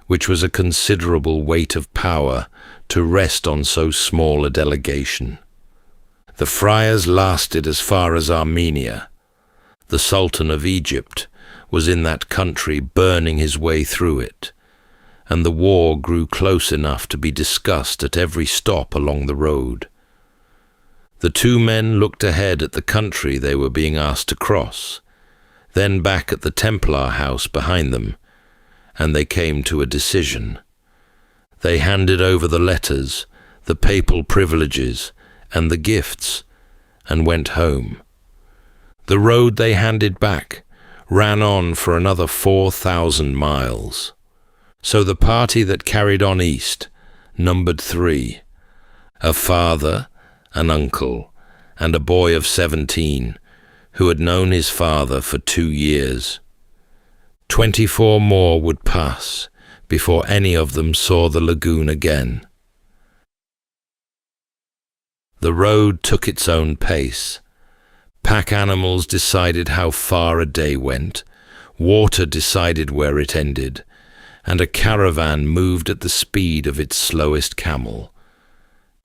which was a considerable weight of power to rest on so small a delegation. The friars lasted as far as Armenia. The Sultan of Egypt was in that country burning his way through it, and the war grew close enough to be discussed at every stop along the road. The 2 men looked ahead at the country they were being asked to cross, then back at the Templar house behind them, and they came to a decision. They handed over the letters, the papal privileges, and the gifts, and went home. The road they handed back ran on for another 4,000 miles. So the party that carried on east numbered 3, a father, an uncle, and a boy of 17, who had known his father for 2 years. 24 more would pass before any of them saw the lagoon again. The road took its own pace. Pack animals decided how far a day went, water decided where it ended, and a caravan moved at the speed of its slowest camel.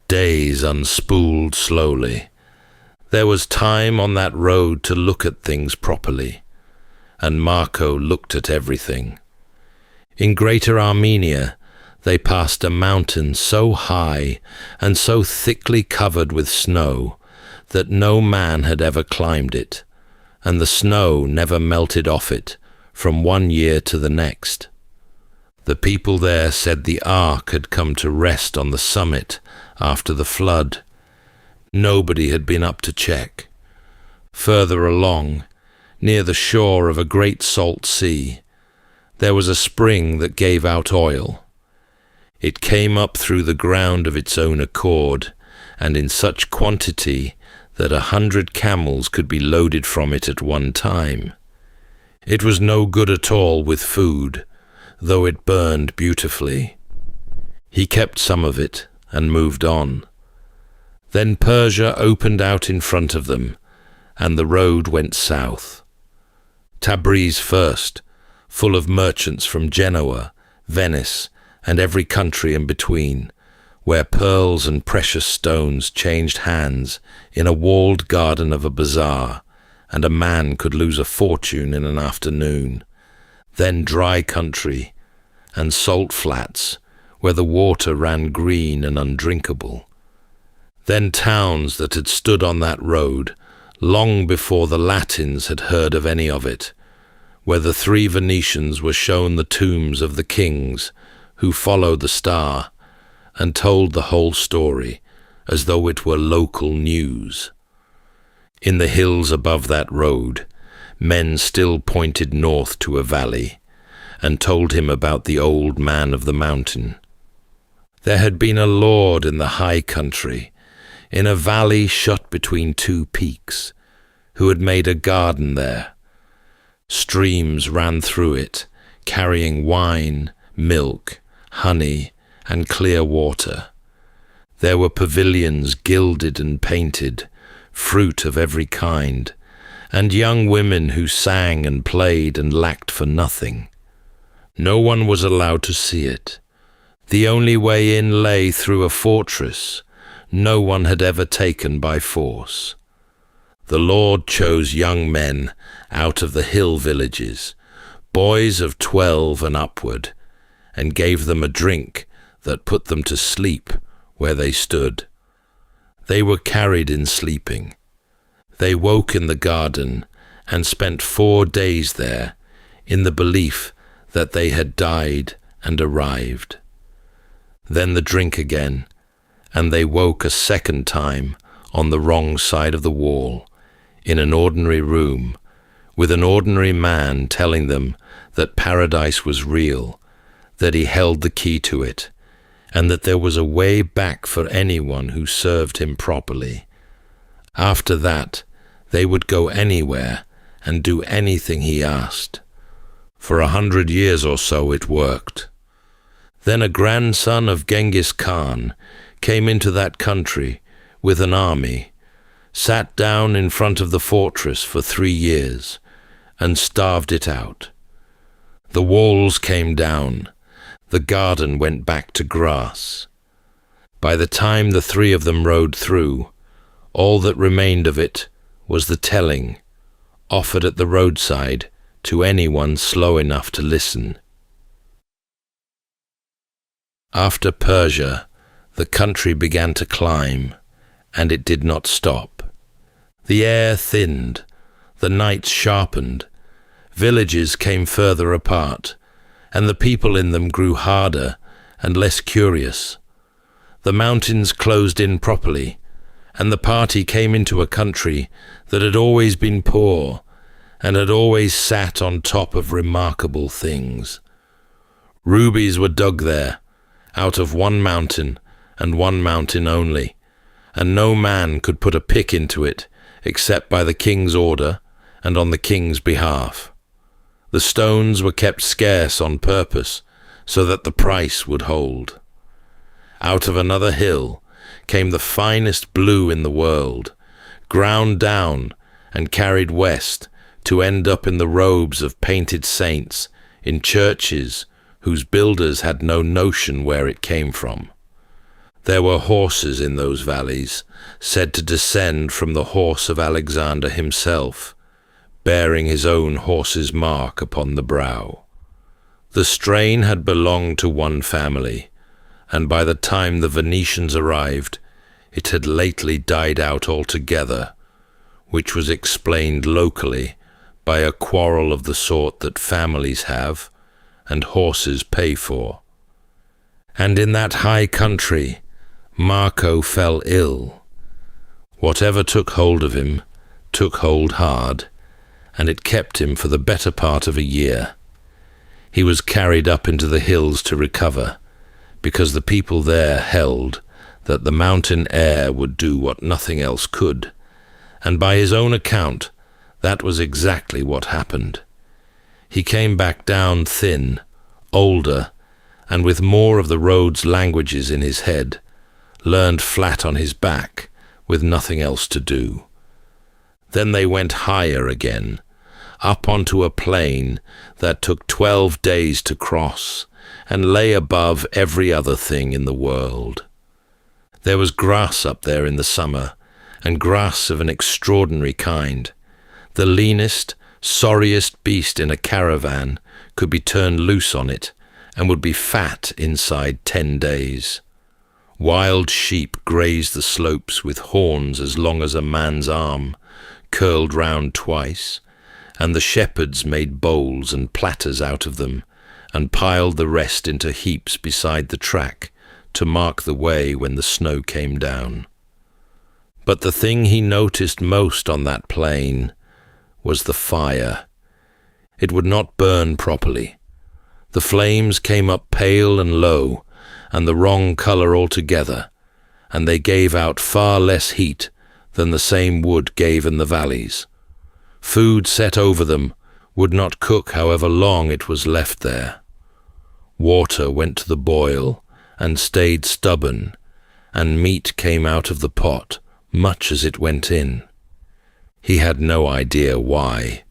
Days unspooled slowly. There was time on that road to look at things properly, and Marco looked at everything. In Greater Armenia, they passed a mountain so high and so thickly covered with snow that no man had ever climbed it, and the snow never melted off it from one year to the next. The people there said the ark had come to rest on the summit after the flood. Nobody had been up to check. Further along, near the shore of a great salt sea, there was a spring that gave out oil. It came up through the ground of its own accord, and in such quantity that 100 camels could be loaded from it at one time. It was no good at all with food, though it burned beautifully. He kept some of it and moved on. Then Persia opened out in front of them, and the road went south. Tabriz first, full of merchants from Genoa, Venice, and every country in between, where pearls and precious stones changed hands in a walled garden of a bazaar, and a man could lose a fortune in an afternoon. Then dry country, and salt flats where the water ran green and undrinkable. Then towns that had stood on that road long before the Latins had heard of any of it, where the 3 Venetians were shown the tombs of the kings who followed the star and told the whole story as though it were local news. In the hills above that road, men still pointed north to a valley and told him about the old man of the mountain. There had been a lord in the high country, in a valley shut between 2 peaks, who had made a garden there. Streams ran through it, carrying wine, milk, honey, and clear water. There were pavilions gilded and painted, fruit of every kind, and young women who sang and played and lacked for nothing. No one was allowed to see it. The only way in lay through a fortress no one had ever taken by force. The Lord chose young men out of the hill villages, boys of 12 and upward, and gave them a drink that put them to sleep where they stood. They were carried in sleeping. They woke in the garden and spent 4 days there in the belief that they had died and arrived. Then the drink again, and they woke a second time on the wrong side of the wall, in an ordinary room, with an ordinary man telling them that paradise was real, that he held the key to it, and that there was a way back for anyone who served him properly. After that, they would go anywhere and do anything he asked. For 100 years or so it worked. Then a grandson of Genghis Khan came into that country with an army, sat down in front of the fortress for 3 years, and starved it out. The walls came down, the garden went back to grass. By the time the 3 of them rode through, all that remained of it was the telling, offered at the roadside to anyone slow enough to listen. After Persia, the country began to climb, and it did not stop. The air thinned, the nights sharpened, villages came further apart, and the people in them grew harder and less curious. The mountains closed in properly, and the party came into a country that had always been poor and had always sat on top of remarkable things. Rubies were dug there, out of one mountain and one mountain only, and no man could put a pick into it except by the king's order and on the king's behalf. The stones were kept scarce on purpose so that the price would hold. Out of another hill came the finest blue in the world, ground down and carried west to end up in the robes of painted saints in churches whose builders had no notion where it came from. There were horses in those valleys, said to descend from the horse of Alexander himself, bearing his own horse's mark upon the brow. The strain had belonged to one family, and by the time the Venetians arrived, it had lately died out altogether, which was explained locally by a quarrel of the sort that families have and horses pay for. And in that high country, Marco fell ill. Whatever took hold of him took hold hard, and it kept him for the better part of a year. He was carried up into the hills to recover, because the people there held that the mountain air would do what nothing else could, and by his own account, that was exactly what happened. He came back down thin, older, and with more of the road's languages in his head, learned flat on his back, with nothing else to do. Then they went higher again, up onto a plain that took 12 days to cross, and lay above every other thing in the world. There was grass up there in the summer, and grass of an extraordinary kind. The leanest, sorriest beast in a caravan could be turned loose on it and would be fat inside 10 days. Wild sheep grazed the slopes with horns as long as a man's arm, curled round twice, and the shepherds made bowls and platters out of them, and piled the rest into heaps beside the track to mark the way when the snow came down. But the thing he noticed most on that plain was the fire. It would not burn properly. The flames came up pale and low, and the wrong colour altogether, and they gave out far less heat than the same wood gave in the valleys. Food set over them would not cook however long it was left there. Water went to the boil and stayed stubborn, and meat came out of the pot much as it went in. He had no idea why.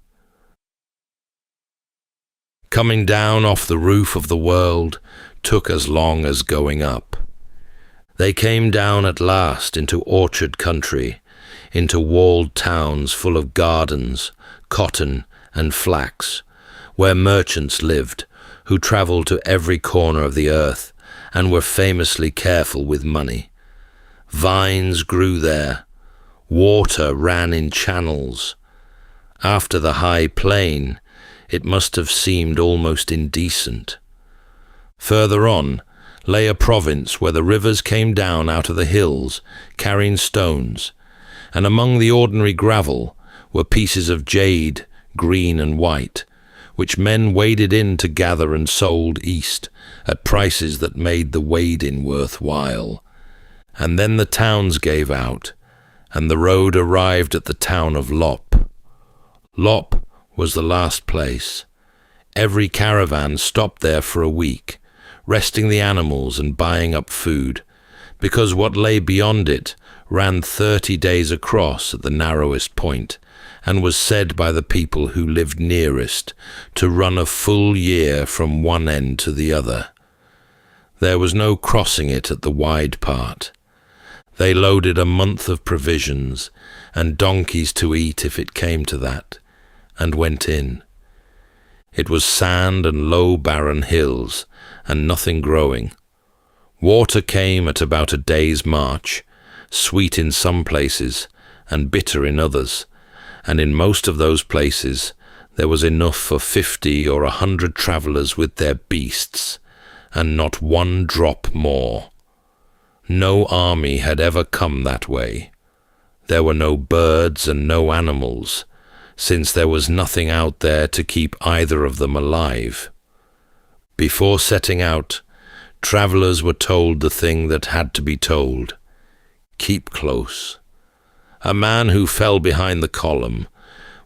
Coming down off the roof of the world took as long as going up. They came down at last into orchard country, into walled towns full of gardens, cotton and flax, where merchants lived, who travelled to every corner of the earth and were famously careful with money. Vines grew there, water ran in channels. After the high plain, it must have seemed almost indecent. Further on lay a province where the rivers came down out of the hills, carrying stones, and among the ordinary gravel were pieces of jade, green and white, which men waded in to gather and sold east at prices that made the wade-in worthwhile. And then the towns gave out, and the road arrived at the town of Lop. Lop was the last place. Every caravan stopped there for a week, resting the animals and buying up food, because what lay beyond it ran 30 days across at the narrowest point, and was said by the people who lived nearest to run a full year from one end to the other. There was no crossing it at the wide part. They loaded a month of provisions, and donkeys to eat if it came to that, and went in. It was sand and low barren hills, and nothing growing. Water came at about a day's march, sweet in some places, and bitter in others, and in most of those places there was enough for 50 or 100 travellers with their beasts, and not one drop more. No army had ever come that way. There were no birds and no animals, since there was nothing out there to keep either of them alive. Before setting out, travellers were told the thing that had to be told. Keep close. A man who fell behind the column,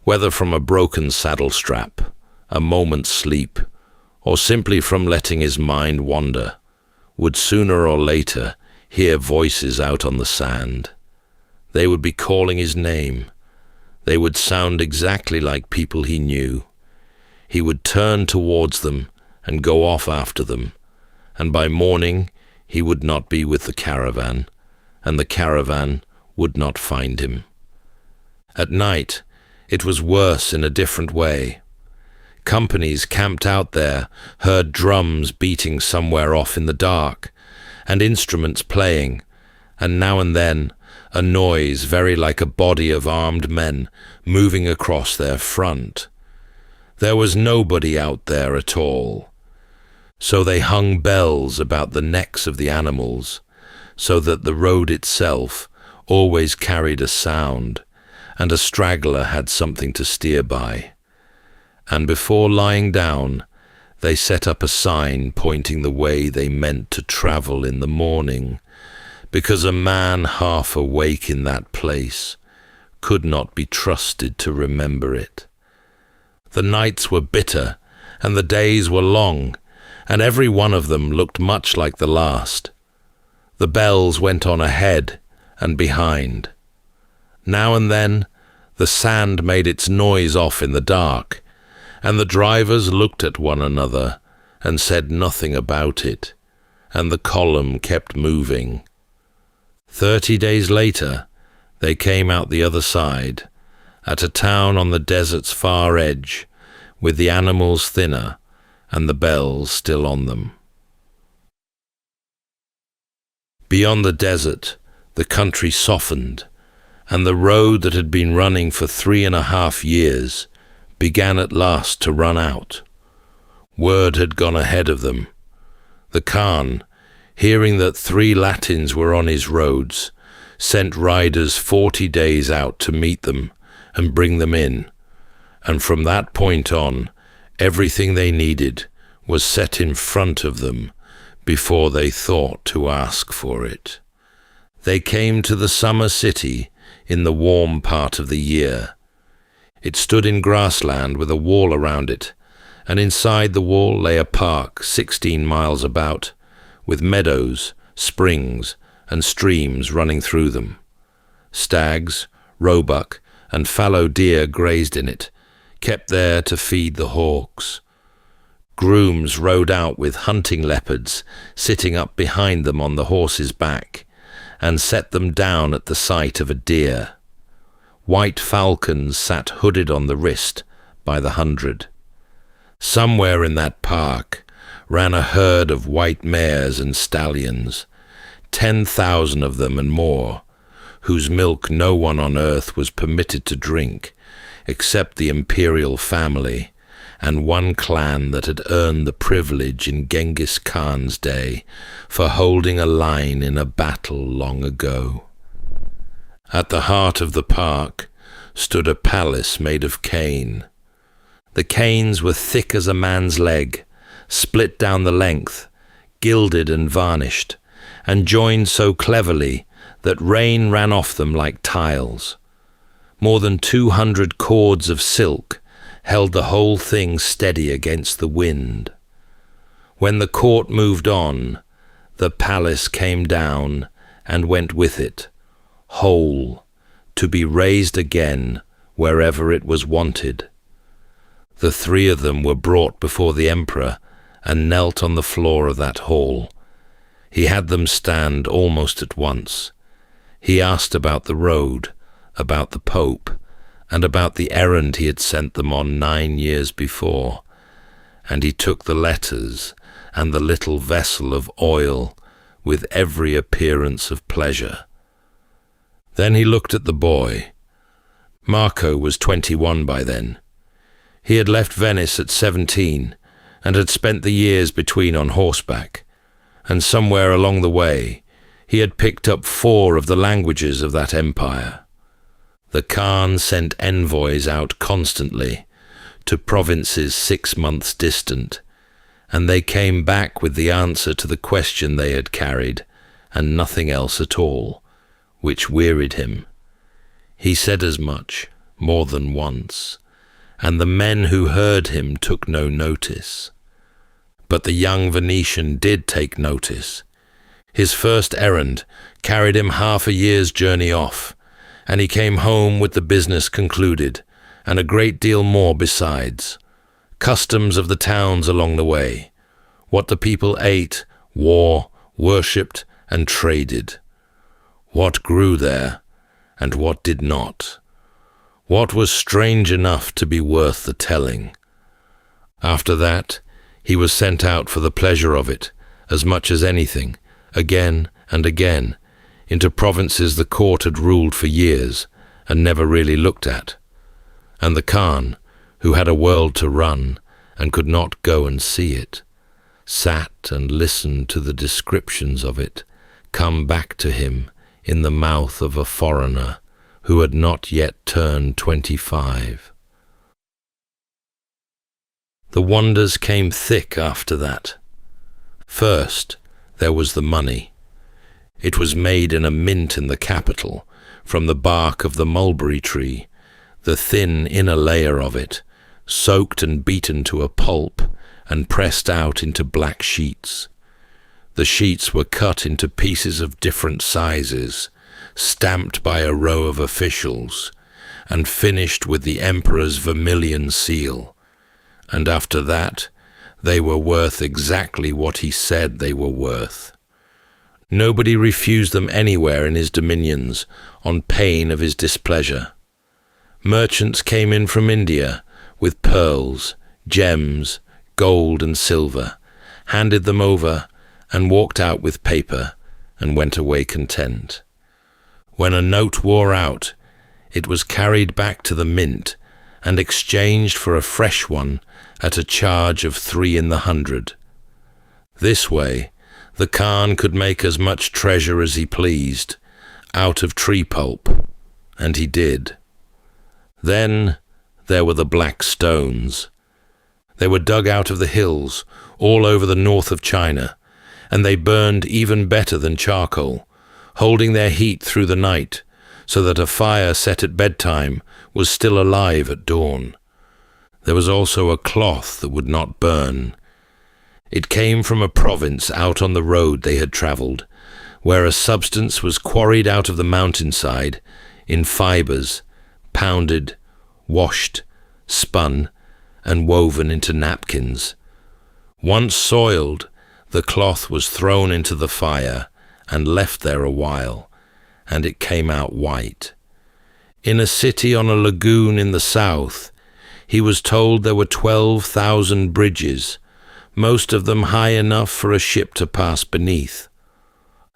whether from a broken saddle strap, a moment's sleep, or simply from letting his mind wander, would sooner or later hear voices out on the sand. They would be calling his name. They would sound exactly like people he knew. He would turn towards them and go off after them, and by morning he would not be with the caravan, and the caravan would not find him. At night, it was worse in a different way. Companies camped out there heard drums beating somewhere off in the dark, and instruments playing, and now and then a noise very like a body of armed men moving across their front. There was nobody out there at all. So they hung bells about the necks of the animals, so that the road itself always carried a sound, and a straggler had something to steer by. And before lying down, they set up a sign pointing the way they meant to travel in the morning, because a man half awake in that place could not be trusted to remember it. The nights were bitter, and the days were long, and every one of them looked much like the last. The bells went on ahead and behind. Now and then the sand made its noise off in the dark, and the drivers looked at one another and said nothing about it, and the column kept moving. 30 days later, they came out the other side, at a town on the desert's far edge, with the animals thinner and the bells still on them. Beyond the desert, the country softened, and the road that had been running for 3.5 years began at last to run out. Word had gone ahead of them. The Khan, hearing that 3 Latins were on his roads, sent riders 40 days out to meet them and bring them in, and from that point on, everything they needed was set in front of them before they thought to ask for it. They came to the summer city in the warm part of the year. It stood in grassland with a wall around it, and inside the wall lay a park 16 miles about, with meadows, springs, and streams running through them. Stags, roebuck, and fallow deer grazed in it, kept there to feed the hawks. Grooms rode out with hunting leopards sitting up behind them on the horse's back, and set them down at the sight of a deer. White falcons sat hooded on the wrist by the 100. Somewhere in that park ran a herd of white mares and stallions, 10,000 of them and more, whose milk no one on earth was permitted to drink, except the imperial family, and one clan that had earned the privilege in Genghis Khan's day for holding a line in a battle long ago. At the heart of the park stood a palace made of cane. The canes were thick as a man's leg, split down the length, gilded and varnished, and joined so cleverly that rain ran off them like tiles. More than 200 cords of silk held the whole thing steady against the wind. When the court moved on, the palace came down and went with it, whole, to be raised again wherever it was wanted. The 3 of them were brought before the emperor and knelt on the floor of that hall. He had them stand almost at once. He asked about the road, about the Pope, and about the errand he had sent them on 9 years before, and he took the letters and the little vessel of oil with every appearance of pleasure. Then he looked at the boy. Marco was 21 by then. He had left Venice at 17 and had spent the years between on horseback, and somewhere along the way he had picked up 4 of the languages of that empire. The Khan sent envoys out constantly to provinces 6 months distant, and they came back with the answer to the question they had carried, and nothing else at all, which wearied him. He said as much, more than once, and the men who heard him took no notice. But the young Venetian did take notice. His first errand carried him half a year's journey off, and he came home with the business concluded, and a great deal more besides. Customs of the towns along the way, what the people ate, wore, worshipped, and traded. What grew there, and what did not. What was strange enough to be worth the telling. After that, he was sent out for the pleasure of it, as much as anything, again and again, into provinces the court had ruled for years and never really looked at. And the Khan, who had a world to run and could not go and see it, sat and listened to the descriptions of it come back to him in the mouth of a foreigner who had not yet turned 25. The wonders came thick after that. First, there was the money. It was made in a mint in the capital, from the bark of the mulberry tree, the thin inner layer of it, soaked and beaten to a pulp and pressed out into black sheets. The sheets were cut into pieces of different sizes, stamped by a row of officials, and finished with the emperor's vermilion seal. And after that, they were worth exactly what he said they were worth. Nobody refused them anywhere in his dominions on pain of his displeasure. Merchants came in from India with pearls, gems, gold and silver, handed them over, and walked out with paper, and went away content. When a note wore out, it was carried back to the mint and exchanged for a fresh one at a charge of 3 in the 100. This way, the Khan could make as much treasure as he pleased, out of tree pulp, and he did. Then there were the black stones. They were dug out of the hills all over the north of China, and they burned even better than charcoal, holding their heat through the night, so that a fire set at bedtime was still alive at dawn. There was also a cloth that would not burn. It came from a province out on the road they had travelled, where a substance was quarried out of the mountainside in fibres, pounded, washed, spun, and woven into napkins. Once soiled, the cloth was thrown into the fire and left there a while, and it came out white. In a city on a lagoon in the south, he was told there were 12,000 bridges, most of them high enough for a ship to pass beneath.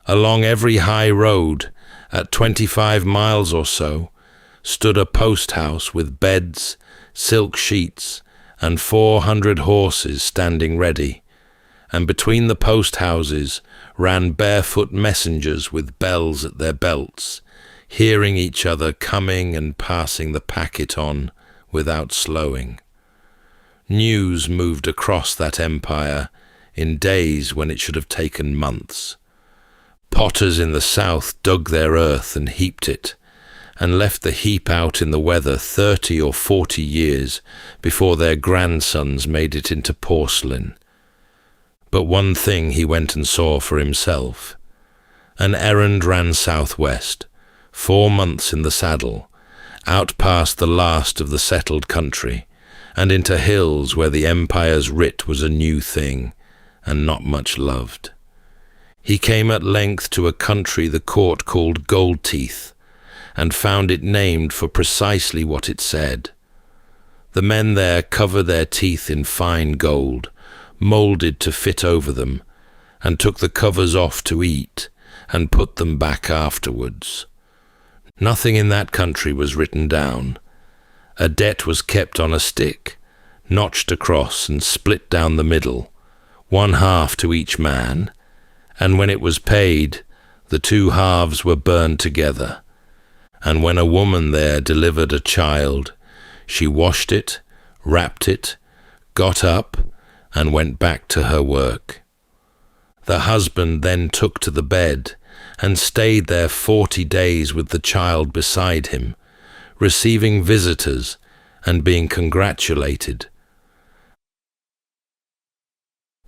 Along every high road, at 25 miles or so, stood a post house with beds, silk sheets, and 400 horses standing ready, and between the post houses ran barefoot messengers with bells at their belts, hearing each other coming and passing the packet on without slowing. News moved across that empire in days when it should have taken months. Potters in the south dug their earth and heaped it, and left the heap out in the weather 30 or 40 years before their grandsons made it into porcelain. But one thing he went and saw for himself. An errand ran southwest, 4 months in the saddle, out past the last of the settled country, and into hills where the empire's writ was a new thing, and not much loved. He came at length to a country the court called Gold Teeth, and found it named for precisely what it said. The men there cover their teeth in fine gold, moulded to fit over them, and took the covers off to eat, and put them back afterwards. Nothing in that country was written down. A debt was kept on a stick, notched across and split down the middle, 1/2 to each man, and when it was paid, the 2 halves were burned together. And when a woman there delivered a child, she washed it, wrapped it, got up, and went back to her work. The husband then took to the bed and stayed there 40 days with the child beside him, receiving visitors and being congratulated.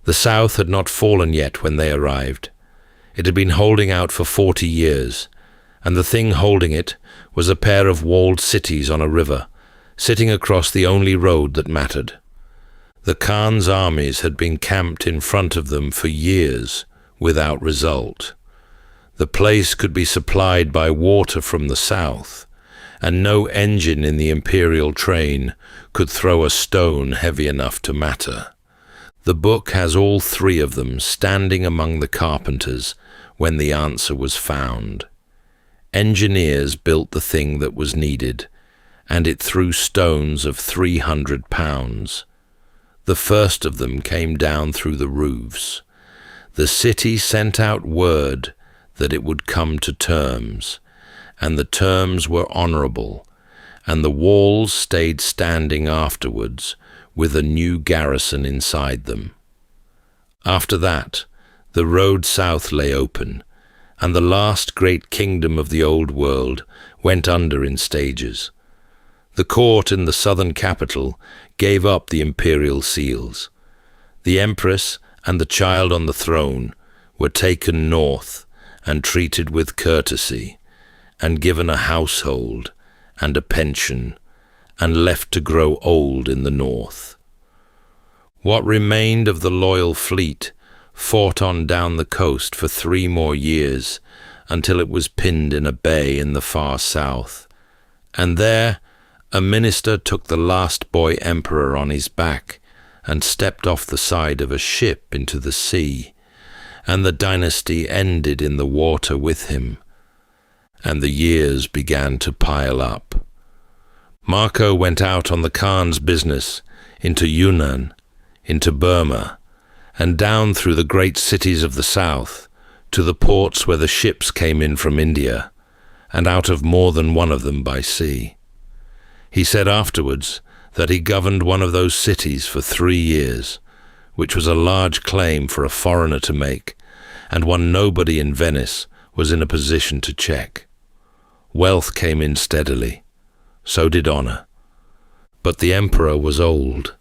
The South had not fallen yet when they arrived. It had been holding out for 40 years, and the thing holding it was a pair of walled cities on a river, sitting across the only road that mattered. The Khan's armies had been camped in front of them for years, without result. The place could be supplied by water from the south, and no engine in the imperial train could throw a stone heavy enough to matter. The book has all 3 of them standing among the carpenters when the answer was found. Engineers built the thing that was needed, and it threw stones of 300 pounds. The first of them came down through the roofs. The city sent out word that it would come to terms, and the terms were honourable, and the walls stayed standing afterwards with a new garrison inside them. After that, the road south lay open, and the last great kingdom of the old world went under in stages. The court in the southern capital gave up the imperial seals. The empress and the child on the throne were taken north and treated with courtesy, and given a household and a pension, and left to grow old in the north. What remained of the loyal fleet fought on down the coast for 3 more years, until it was pinned in a bay in the far south, and there a minister took the last boy emperor on his back and stepped off the side of a ship into the sea, and the dynasty ended in the water with him, and the years began to pile up. Marco went out on the Khan's business into Yunnan, into Burma, and down through the great cities of the south to the ports where the ships came in from India, and out of more than one of them by sea. He said afterwards that he governed one of those cities for 3 years, which was a large claim for a foreigner to make, and one nobody in Venice was in a position to check. Wealth came in steadily, so did honor. But the emperor was old.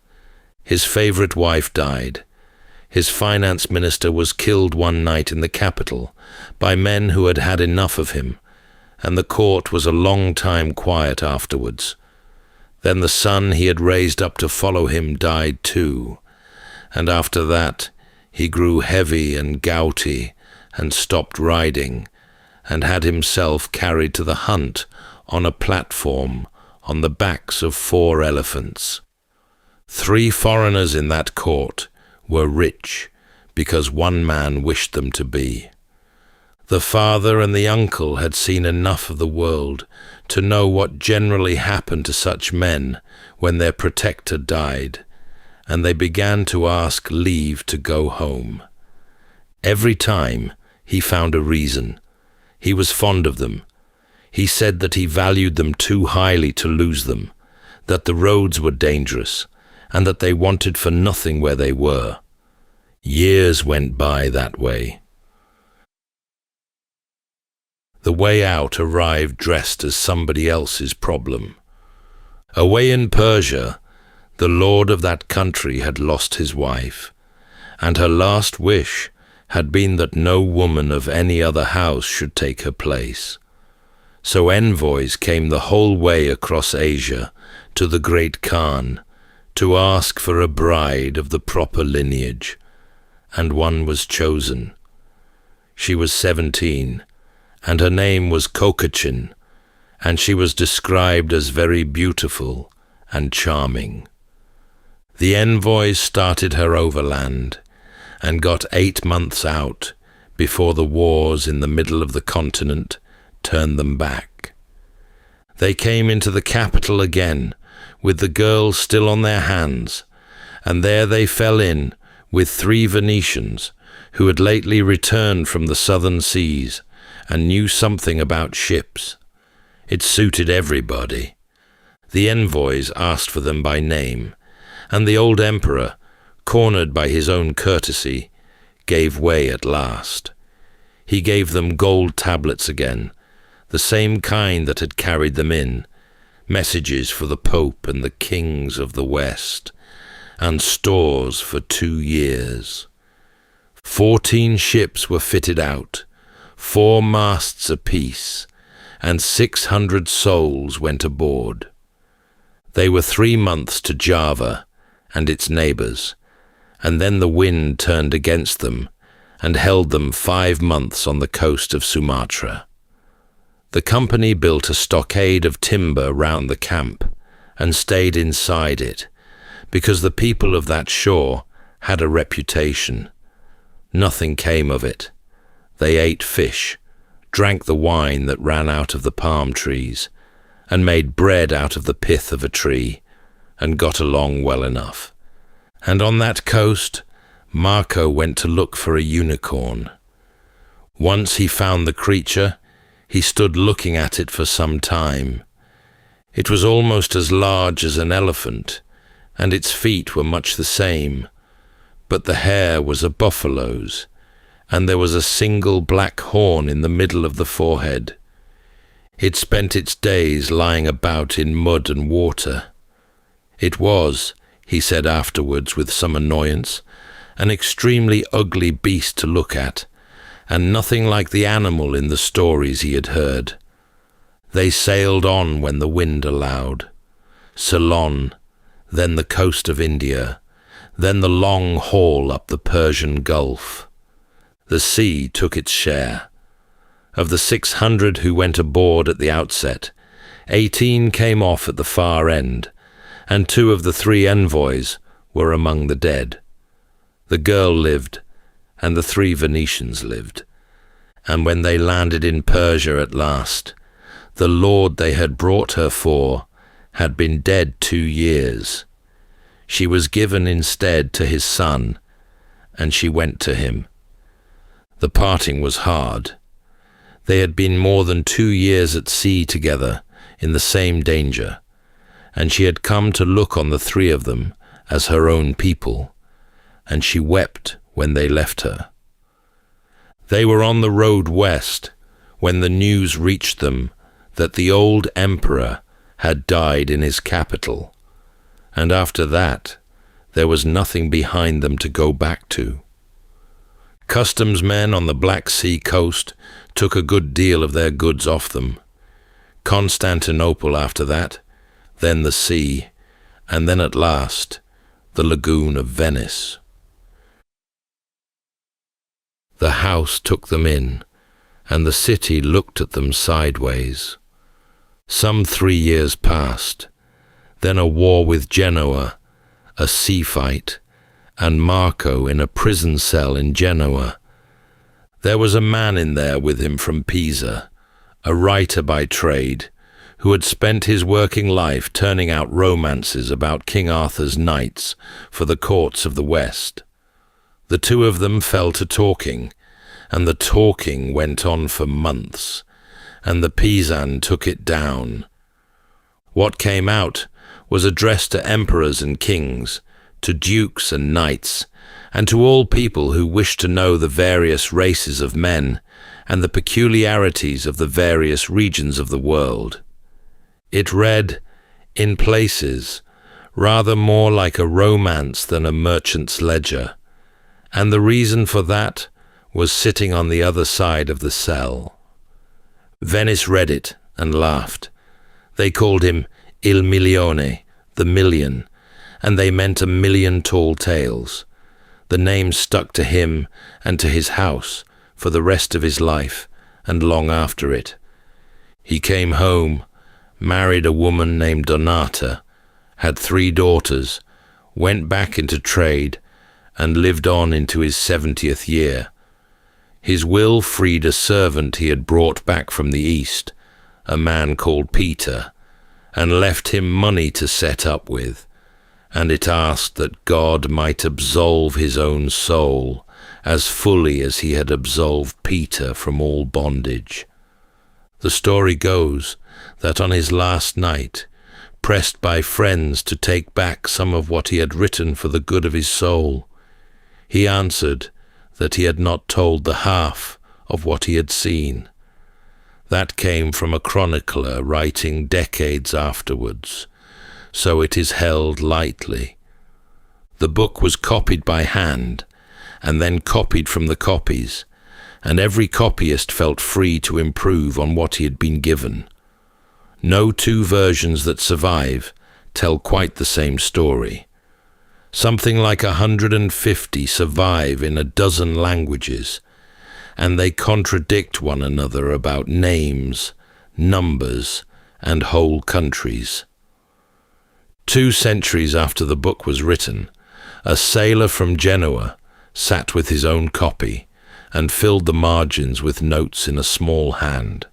His favorite wife died. His finance minister was killed one night in the capital by men who had had enough of him, and the court was a long time quiet afterwards. Then the son he had raised up to follow him died too, and after that he grew heavy and gouty and stopped riding, and had himself carried to the hunt on a platform on the backs of 4 elephants. 3 foreigners in that court were rich because one man wished them to be. The father and the uncle had seen enough of the world to know what generally happened to such men when their protector died, and they began to ask leave to go home. Every time he found a reason. He was fond of them. He said that he valued them too highly to lose them, that the roads were dangerous, and that they wanted for nothing where they were. Years went by that way. The way out arrived dressed as somebody else's problem. Away in Persia, the lord of that country had lost his wife, and her last wish had been that no woman of any other house should take her place. So envoys came the whole way across Asia to the great Khan to ask for a bride of the proper lineage, and one was chosen. She was 17, and her name was Kokachin, and she was described as very beautiful and charming. The envoys started her overland, and got 8 months out before the wars in the middle of the continent turned them back. They came into the capital again, with the girl still on their hands, and there they fell in with 3 Venetians who had lately returned from the southern seas and knew something about ships. It suited everybody. The envoys asked for them by name, and the old emperor, cornered by his own courtesy, gave way at last. He gave them gold tablets again, the same kind that had carried them in, messages for the Pope and the kings of the West, and stores for 2 years. 14 ships were fitted out, 4 masts apiece, and 600 souls went aboard. They were 3 months to Java and its neighbours, and then the wind turned against them and held them 5 months on the coast of Sumatra. The company built a stockade of timber round the camp and stayed inside it, because the people of that shore had a reputation. Nothing came of it. They ate fish, drank the wine that ran out of the palm trees, and made bread out of the pith of a tree, and got along well enough. And on that coast, Marco went to look for a unicorn. Once he found the creature, he stood looking at it for some time. It was almost as large as an elephant, and its feet were much the same, but the hair was a buffalo's, and there was a single black horn in the middle of the forehead. It spent its days lying about in mud and water. It was, he said afterwards with some annoyance, an extremely ugly beast to look at, and nothing like the animal in the stories he had heard. They sailed on when the wind allowed. Ceylon, then the coast of India, then the long haul up the Persian Gulf. The sea took its share. Of the 600 who went aboard at the outset, 18 came off at the far end, and 2 of the 3 envoys were among the dead. The girl lived, and the 3 Venetians lived. And when they landed in Persia at last, the lord they had brought her for had been dead 2 years. She was given instead to his son, and she went to him. The parting was hard. They had been more than 2 years at sea together in the same danger, and she had come to look on the 3 of them as her own people, and she wept when they left her. They were on the road west when the news reached them that the old emperor had died in his capital, and after that there was nothing behind them to go back to. Customs men on the Black Sea coast took a good deal of their goods off them. Constantinople after that, then the sea, and then at last the lagoon of Venice. The house took them in, and the city looked at them sideways. Some 3 years passed, then a war with Genoa, a sea fight, and Marco in a prison cell in Genoa. There was a man in there with him from Pisa, a writer by trade, who had spent his working life turning out romances about King Arthur's knights for the courts of the West. The 2 of them fell to talking, and the talking went on for months, and the Pisan took it down. What came out was addressed to emperors and kings, to dukes and knights, and to all people who wished to know the various races of men and the peculiarities of the various regions of the world. It read, in places, rather more like a romance than a merchant's ledger, and the reason for that was sitting on the other side of the cell. Venice read it and laughed. They called him Il Milione, the million, and they meant 1,000,000 tall tales. The name stuck to him and to his house for the rest of his life and long after it. He came home, married a woman named Donata, had 3 daughters, went back into trade, and lived on into his 70th year. His will freed a servant he had brought back from the East, a man called Peter, and left him money to set up with, and it asked that God might absolve his own soul as fully as he had absolved Peter from all bondage. The story goes that on his last night, pressed by friends to take back some of what he had written for the good of his soul, he answered that he had not told the half of what he had seen. That came from a chronicler writing decades afterwards, so it is held lightly. The book was copied by hand, and then copied from the copies, and every copyist felt free to improve on what he had been given. No 2 versions that survive tell quite the same story. Something like 150 survive in a dozen languages, and they contradict one another about names, numbers, and whole countries. 2 centuries after the book was written, a sailor from Genoa sat with his own copy and filled the margins with notes in a small hand,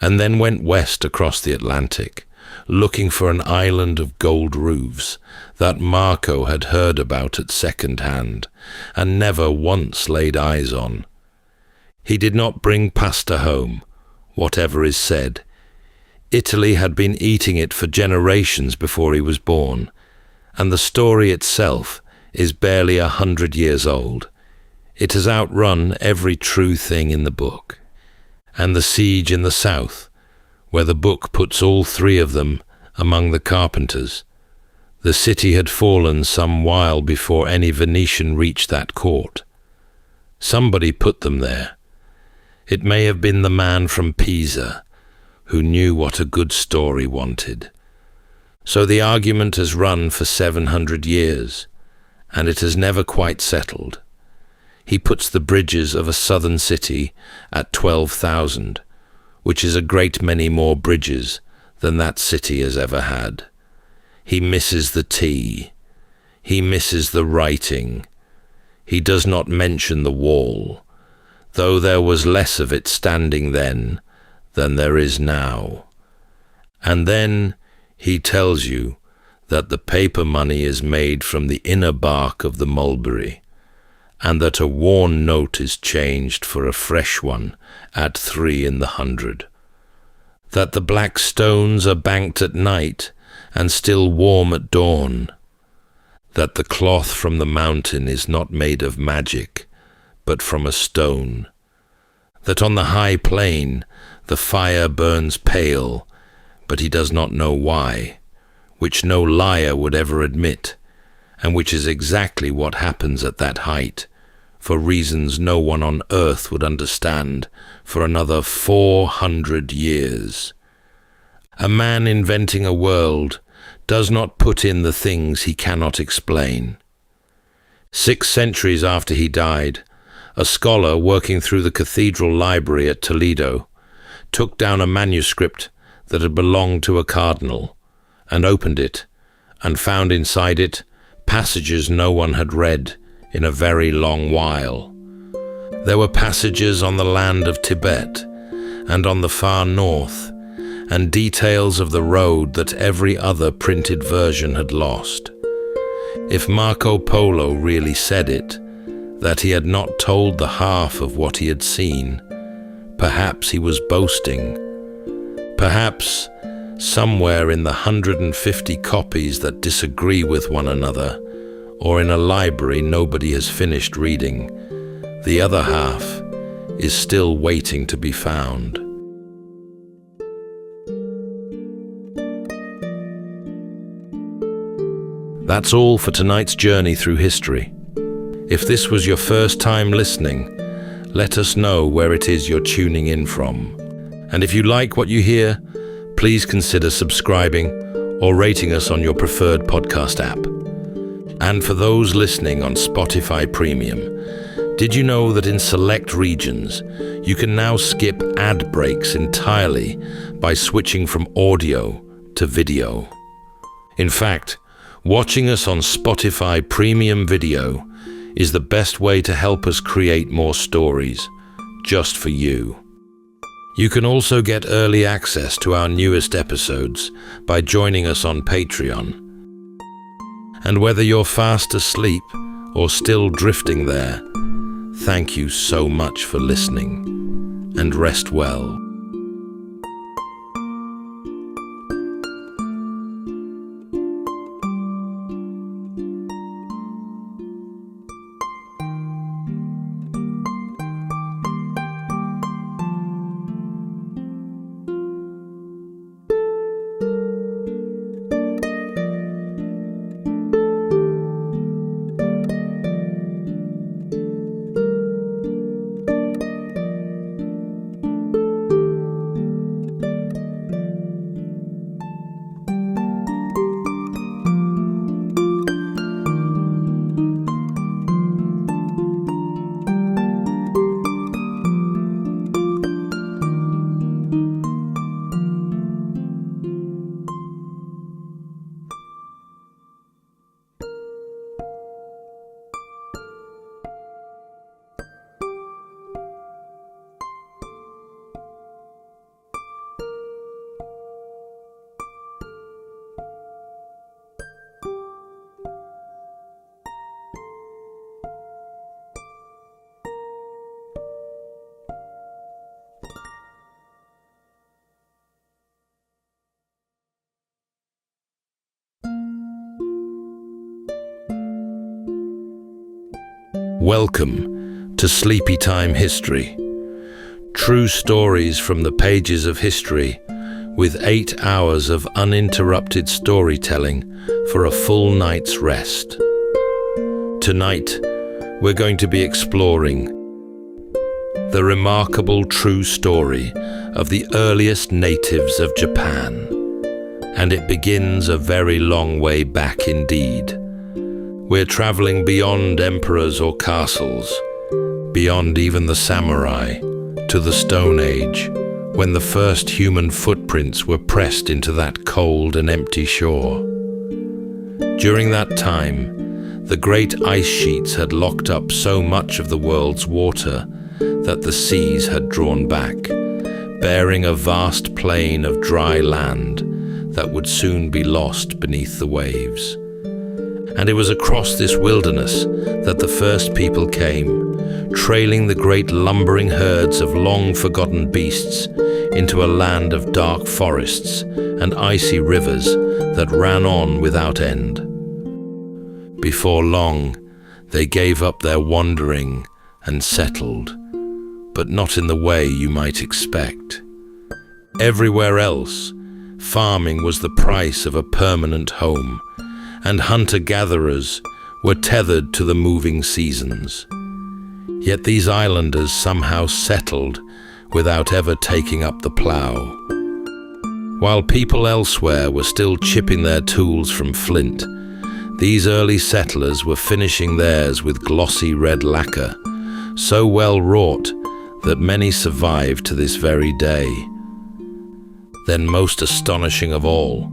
and then went west across the Atlantic, looking for an island of gold roofs that Marco had heard about at second hand and never once laid eyes on. He did not bring pasta home, whatever is said. Italy had been eating it for generations before he was born, and the story itself is barely 100 years old. It has outrun every true thing in the book. And the siege in the south, where the book puts all 3 of them among the carpenters. The city had fallen some while before any Venetian reached that court. Somebody put them there. It may have been the man from Pisa, who knew what a good story wanted. So the argument has run for 700 years, and it has never quite settled. He puts the bridges of a southern city at 12,000, which is a great many more bridges than that city has ever had. He misses the tea. He misses the writing. he does not mention the wall, though there was less of it standing then than there is now. And then he tells you that the paper money is made from the inner bark of the mulberry, and that a worn note is changed for a fresh one at 3 in the 100. That the black stones are banked at night and still warm at dawn. That the cloth from the mountain is not made of magic, but from a stone. That on the high plain the fire burns pale, but he does not know why, which no liar would ever admit, and which is exactly what happens at that height, for reasons no one on earth would understand for another 400 years. A man inventing a world does not put in the things he cannot explain. 6 centuries after he died, a scholar working through the cathedral library at Toledo took down a manuscript that had belonged to a cardinal and opened it and found inside it passages no one had read in a very long while. There were passages on the land of Tibet and on the far north, and details of the road that every other printed version had lost. If Marco Polo really said it, that he had not told the half of what he had seen, perhaps he was boasting. Perhaps, somewhere in the 150 copies that disagree with one another, or in a library nobody has finished reading, the other half is still waiting to be found. That's all for tonight's journey through history. If this was your first time listening, let us know where it is you're tuning in from. And if you like what you hear, please consider subscribing or rating us on your preferred podcast app. And for those listening on Spotify Premium, did you know that in select regions, you can now skip ad breaks entirely by switching from audio to video? In fact, watching us on Spotify Premium Video is the best way to help us create more stories, just for you. You can also get early access to our newest episodes by joining us on Patreon. And whether you're fast asleep or still drifting there, thank you so much for listening, and rest well. Welcome to Sleepytime History. True stories from the pages of history, with 8 hours of uninterrupted storytelling for a full night's rest. Tonight, we're going to be exploring the remarkable true story of the earliest natives of Japan. And it begins a very long way back indeed. We're traveling beyond emperors or castles, beyond even the samurai, to the Stone Age, when the first human footprints were pressed into that cold and empty shore. During that time, The great ice sheets had locked up so much of the world's water that the seas had drawn back, bearing a vast plain of dry land that would soon be lost beneath the waves. And it was across this wilderness that the first people came, trailing the great lumbering herds of long-forgotten beasts into a land of dark forests and icy rivers that ran on without end. Before long, they gave up their wandering and settled, but not in the way you might expect. Everywhere else, farming was the price of a permanent home, and hunter-gatherers were tethered to the moving seasons. Yet these islanders somehow settled without ever taking up the plough. While people elsewhere were still chipping their tools from flint, these early settlers were finishing theirs with glossy red lacquer, so well wrought that many survive to this very day. Then most astonishing of all,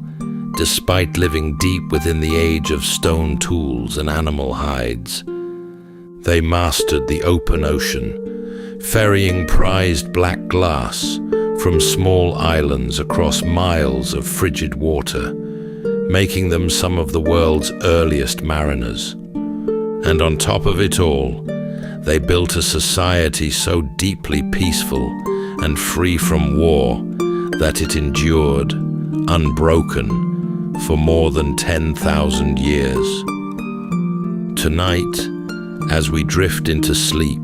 despite living deep within the age of stone tools and animal hides, they mastered the open ocean, ferrying prized black glass from small islands across miles of frigid water, making them some of the world's earliest mariners. And on top of it all, they built a society so deeply peaceful and free from war that it endured, unbroken, for more than 10,000 years. Tonight, as we drift into sleep,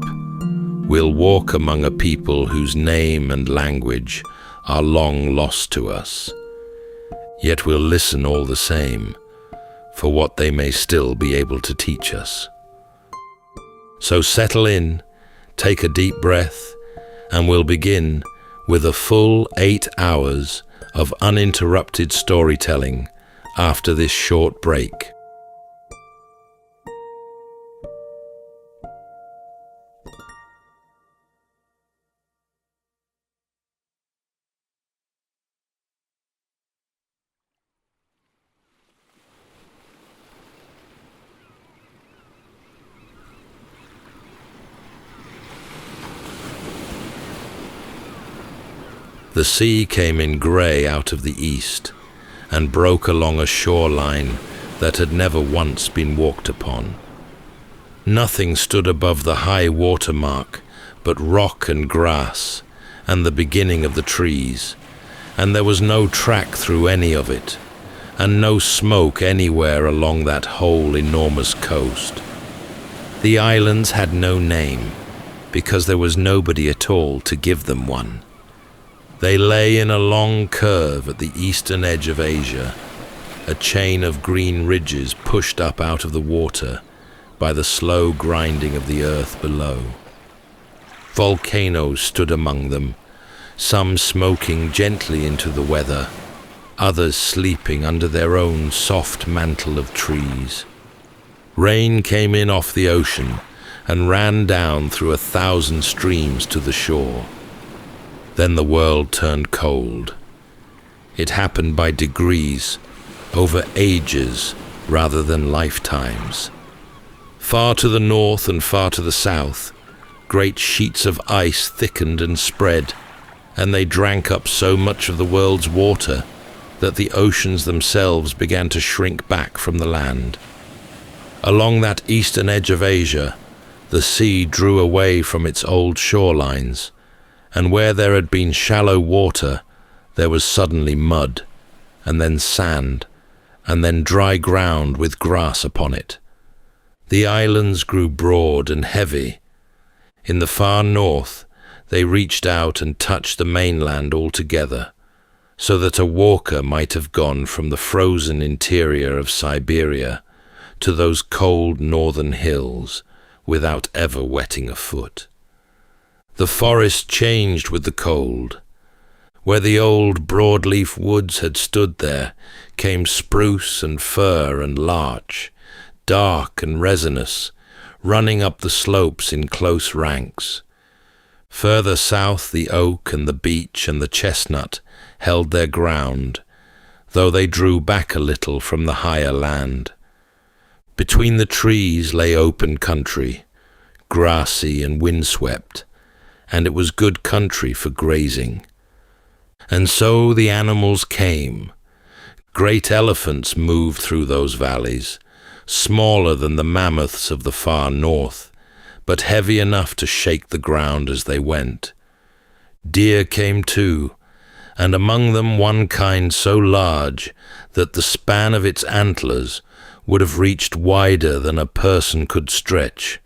we'll walk among a people whose name and language are long lost to us. Yet we'll listen all the same, for what they may still be able to teach us. So settle in, take a deep breath, and we'll begin with a full 8 hours of uninterrupted storytelling after this short break. The sea came in grey out of the east and broke along a shoreline that had never once been walked upon. Nothing stood above the high water mark but rock and grass and the beginning of the trees, and there was no track through any of it, and no smoke anywhere along that whole enormous coast. The islands had no name, because there was nobody at all to give them one. They lay in a long curve at the eastern edge of Asia, a chain of green ridges pushed up out of the water by the slow grinding of the earth below. Volcanoes stood among them, some smoking gently into the weather, others sleeping under their own soft mantle of trees. Rain came in off the ocean and ran down through 1,000 streams to the shore. Then the world turned cold. It happened by degrees, over ages rather than lifetimes. Far to the north and far to the south, great sheets of ice thickened and spread, and they drank up so much of the world's water that the oceans themselves began to shrink back from the land. Along that eastern edge of Asia, the sea drew away from its old shorelines, and where there had been shallow water, there was suddenly mud, and then sand, and then dry ground with grass upon it. The islands grew broad and heavy. In the far north, they reached out and touched the mainland altogether, so that a walker might have gone from the frozen interior of Siberia to those cold northern hills without ever wetting a foot. The forest changed with the cold. Where the old broadleaf woods had stood there came spruce and fir and larch, dark and resinous, running up the slopes in close ranks. Further south the oak and the beech and the chestnut held their ground, though they drew back a little from the higher land. Between the trees lay open country, grassy and windswept, and it was good country for grazing. And so the animals came. Great elephants moved through those valleys, smaller than the mammoths of the far north, but heavy enough to shake the ground as they went. Deer came too, and among them one kind so large that the span of its antlers would have reached wider than a person could stretch.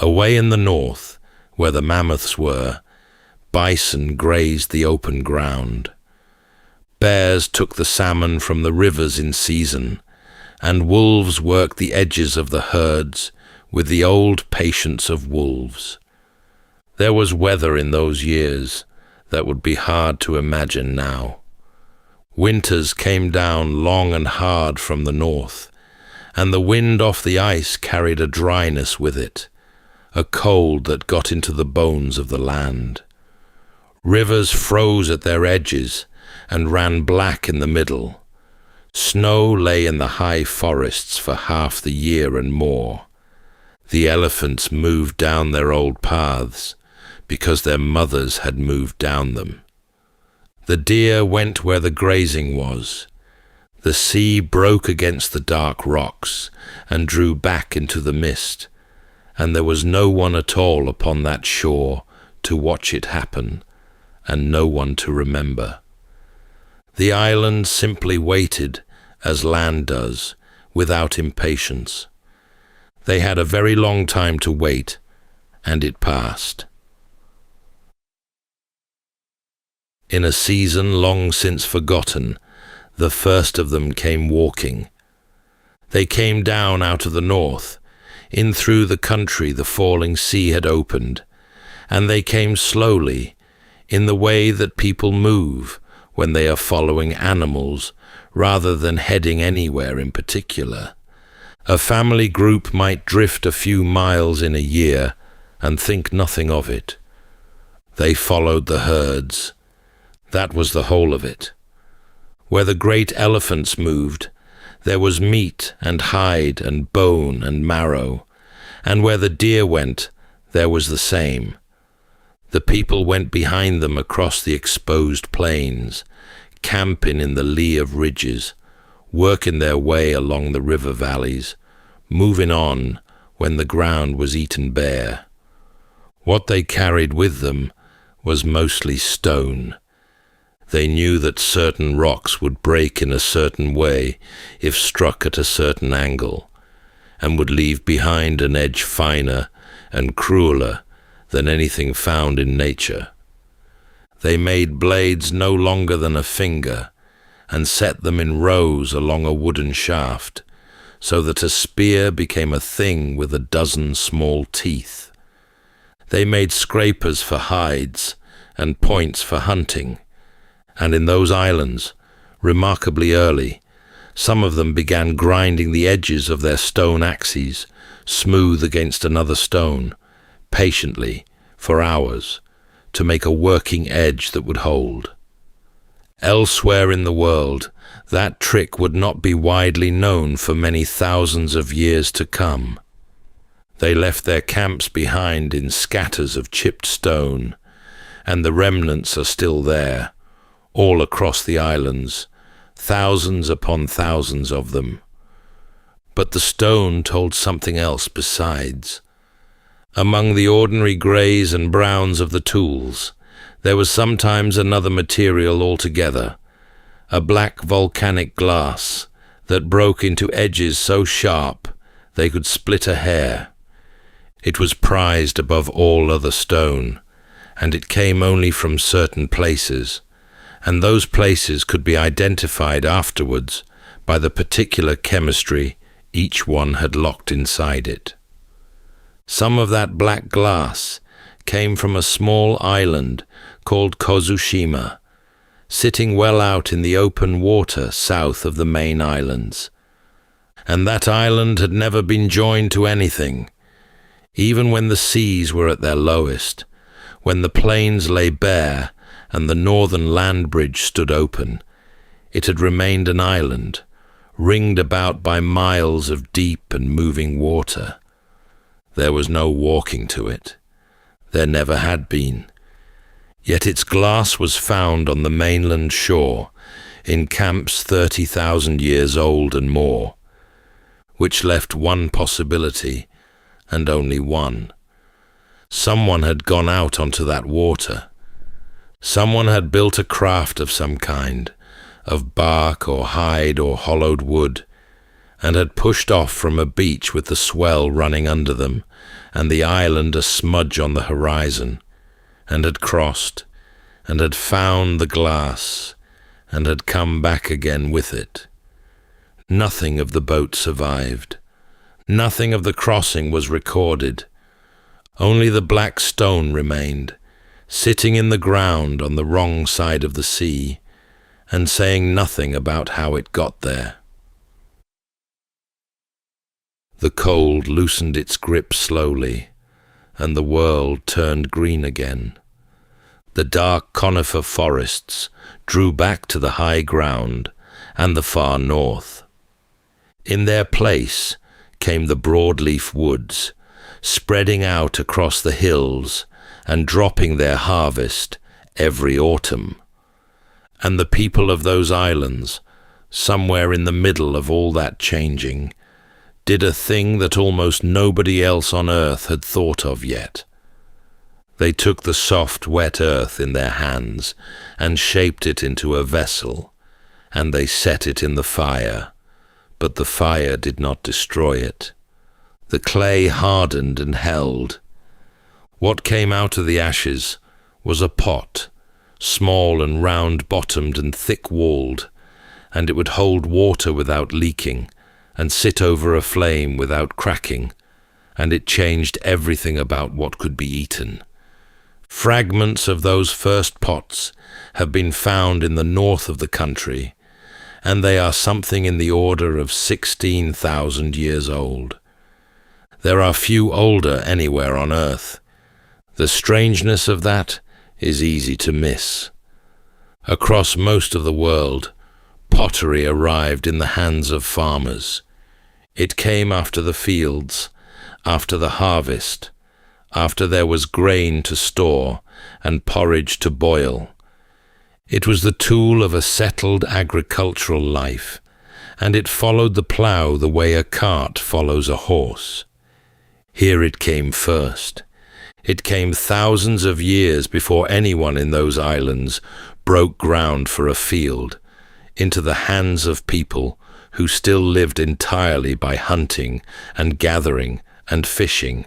Away in the north, where the mammoths were, bison grazed the open ground. Bears took the salmon from the rivers in season, and wolves worked the edges of the herds with the old patience of wolves. There was weather in those years that would be hard to imagine now. Winters came down long and hard from the north, and the wind off the ice carried a dryness with it, a cold that got into the bones of the land. Rivers froze at their edges and ran black in the middle. Snow lay in the high forests for half the year and more. The elephants moved down their old paths because their mothers had moved down them. The deer went where the grazing was. The sea broke against the dark rocks and drew back into the mist, and there was no one at all upon that shore to watch it happen, and no one to remember. The island simply waited as land does, without impatience. They had a very long time to wait, and it passed. In a season long since forgotten, the first of them came walking. They came down out of the north. In through the country the falling sea had opened, and they came slowly, in the way that people move when they are following animals rather than heading anywhere in particular. A family group might drift a few miles in a year and think nothing of it. They followed the herds. That was the whole of it. Where the great elephants moved, there was meat and hide and bone and marrow, and where the deer went, there was the same. The people went behind them across the exposed plains, camping in the lee of ridges, working their way along the river valleys, moving on when the ground was eaten bare. What they carried with them was mostly stone. They knew that certain rocks would break in a certain way if struck at a certain angle, and would leave behind an edge finer and crueler than anything found in nature. They made blades no longer than a finger, and set them in rows along a wooden shaft, so that a spear became a thing with a dozen small teeth. They made scrapers for hides and points for hunting, and in those islands, remarkably early, some of them began grinding the edges of their stone axes, smooth against another stone, patiently, for hours, to make a working edge that would hold. Elsewhere in the world, that trick would not be widely known for many thousands of years to come. They left their camps behind in scatters of chipped stone, and the remnants are still there, all across the islands, thousands upon thousands of them. But the stone told something else besides. Among the ordinary greys and browns of the tools, there was sometimes another material altogether, a black volcanic glass that broke into edges so sharp they could split a hair. It was prized above all other stone, and it came only from certain places, and those places could be identified afterwards by the particular chemistry each one had locked inside it. Some of that black glass came from a small island called Kozushima, sitting well out in the open water south of the main islands. And that island had never been joined to anything, even when the seas were at their lowest, when the plains lay bare and the northern land bridge stood open. It had remained an island, ringed about by miles of deep and moving water. There was no walking to it. There never had been. Yet its glass was found on the mainland shore in camps 30,000 years old and more, which left one possibility, and only one. Someone had gone out onto that water. Someone had built a craft of some kind, of bark or hide or hollowed wood, and had pushed off from a beach with the swell running under them and the island a smudge on the horizon, and had crossed, and had found the glass, and had come back again with it. Nothing of the boat survived. Nothing of the crossing was recorded. Only the black stone remained, sitting in the ground on the wrong side of the sea, and saying nothing about how it got there. The cold loosened its grip slowly, and the world turned green again. The dark conifer forests drew back to the high ground and the far north. In their place came the broadleaf woods, spreading out across the hills and dropping their harvest every autumn. And the people of those islands, somewhere in the middle of all that changing, did a thing that almost nobody else on earth had thought of yet. They took the soft, wet earth in their hands and shaped it into a vessel, and they set it in the fire, but the fire did not destroy it. The clay hardened and held. What came out of the ashes was a pot, small and round-bottomed and thick-walled, and it would hold water without leaking and sit over a flame without cracking, and it changed everything about what could be eaten. Fragments of those first pots have been found in the north of the country, and they are something in the order of 16,000 years old. There are few older anywhere on earth. The strangeness of that is easy to miss. Across most of the world, pottery arrived in the hands of farmers. It came after the fields, after the harvest, after there was grain to store and porridge to boil. It was the tool of a settled agricultural life, and it followed the plough the way a cart follows a horse. Here it came first. It came thousands of years before anyone in those islands broke ground for a field, into the hands of people who still lived entirely by hunting and gathering and fishing.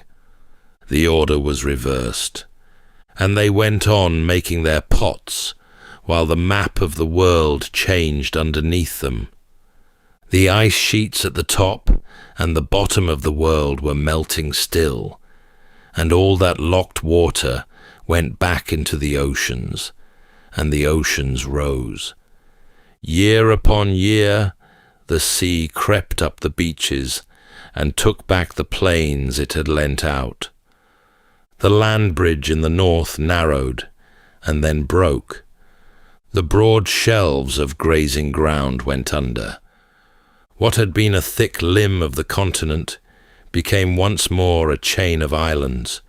The order was reversed, and they went on making their pots while the map of the world changed underneath them. The ice sheets at the top and the bottom of the world were melting still, and all that locked water went back into the oceans, and the oceans rose. Year upon year, the sea crept up the beaches and took back the plains it had lent out. The land bridge in the north narrowed and then broke. The broad shelves of grazing ground went under. What had been a thick limb of the continent became once more a chain of islands,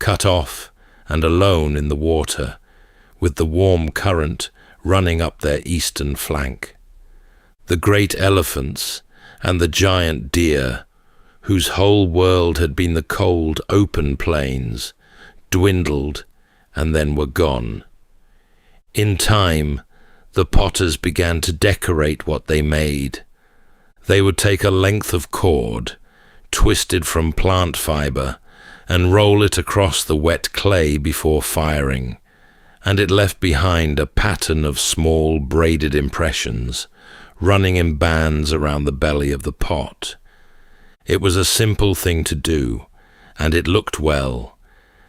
cut off and alone in the water, with the warm current running up their eastern flank. The great elephants and the giant deer, whose whole world had been the cold, open plains, dwindled and then were gone. In time, the potters began to decorate what they made. They would take a length of cord, twisted from plant fiber, and roll it across the wet clay before firing, and it left behind a pattern of small braided impressions, running in bands around the belly of the pot. It was a simple thing to do, and it looked well,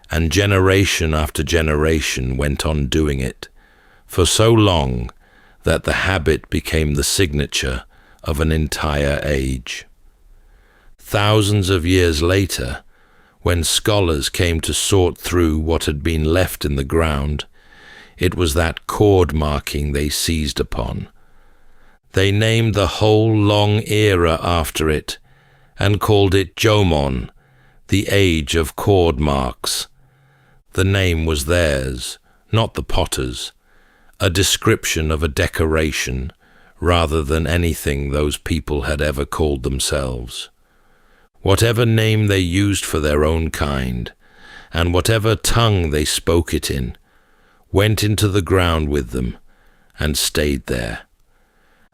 and generation after generation went on doing it, for so long that the habit became the signature of an entire age. Thousands of years later, when scholars came to sort through what had been left in the ground, it was that cord marking they seized upon. They named the whole long era after it and called it Jomon, the age of cord marks. The name was theirs, not the potter's, a description of a decoration rather than anything those people had ever called themselves. Whatever name they used for their own kind, and whatever tongue they spoke it in, went into the ground with them and stayed there.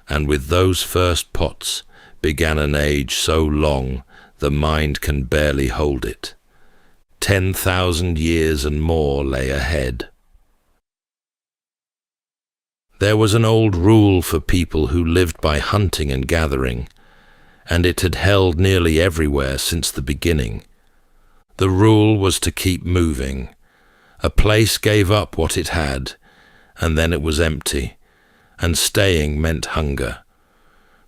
And with those first pots began an age so long the mind can barely hold it. 10,000 years and more lay ahead. There was an old rule for people who lived by hunting and gathering, and it had held nearly everywhere since the beginning. The rule was to keep moving. A place gave up what it had, and then it was empty, and staying meant hunger.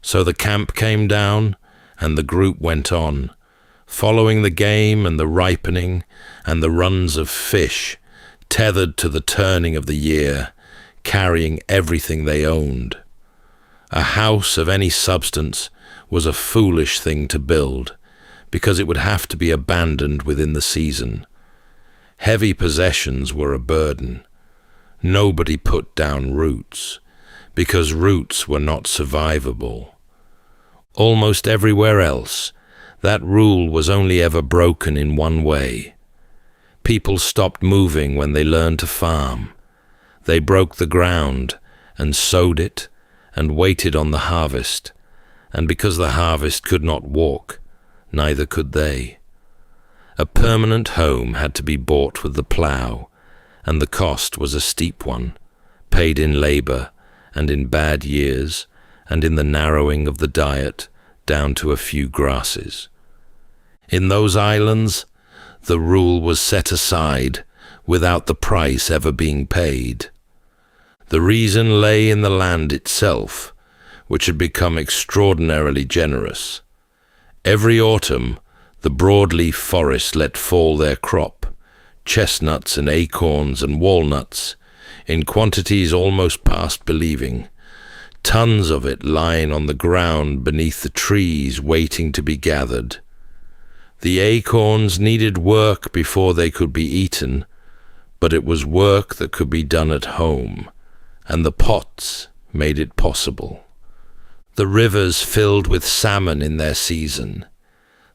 So the camp came down, and the group went on, following the game and the ripening and the runs of fish, tethered to the turning of the year, carrying everything they owned. A house of any substance was a foolish thing to build, because it would have to be abandoned within the season. Heavy possessions were a burden. Nobody put down roots, because roots were not survivable. Almost everywhere else, that rule was only ever broken in one way. People stopped moving when they learned to farm. They broke the ground and sowed it and waited on the harvest, and because the harvest could not walk, neither could they. A permanent home had to be bought with the plough, and the cost was a steep one, paid in labour and in bad years and in the narrowing of the diet down to a few grasses. In those islands, the rule was set aside without the price ever being paid. The reason lay in the land itself, which had become extraordinarily generous. Every autumn, the broadleaf forest let fall their crop, chestnuts and acorns and walnuts, in quantities almost past believing, tons of it lying on the ground beneath the trees waiting to be gathered. The acorns needed work before they could be eaten, but it was work that could be done at home, and the pots made it possible. The rivers filled with salmon in their season.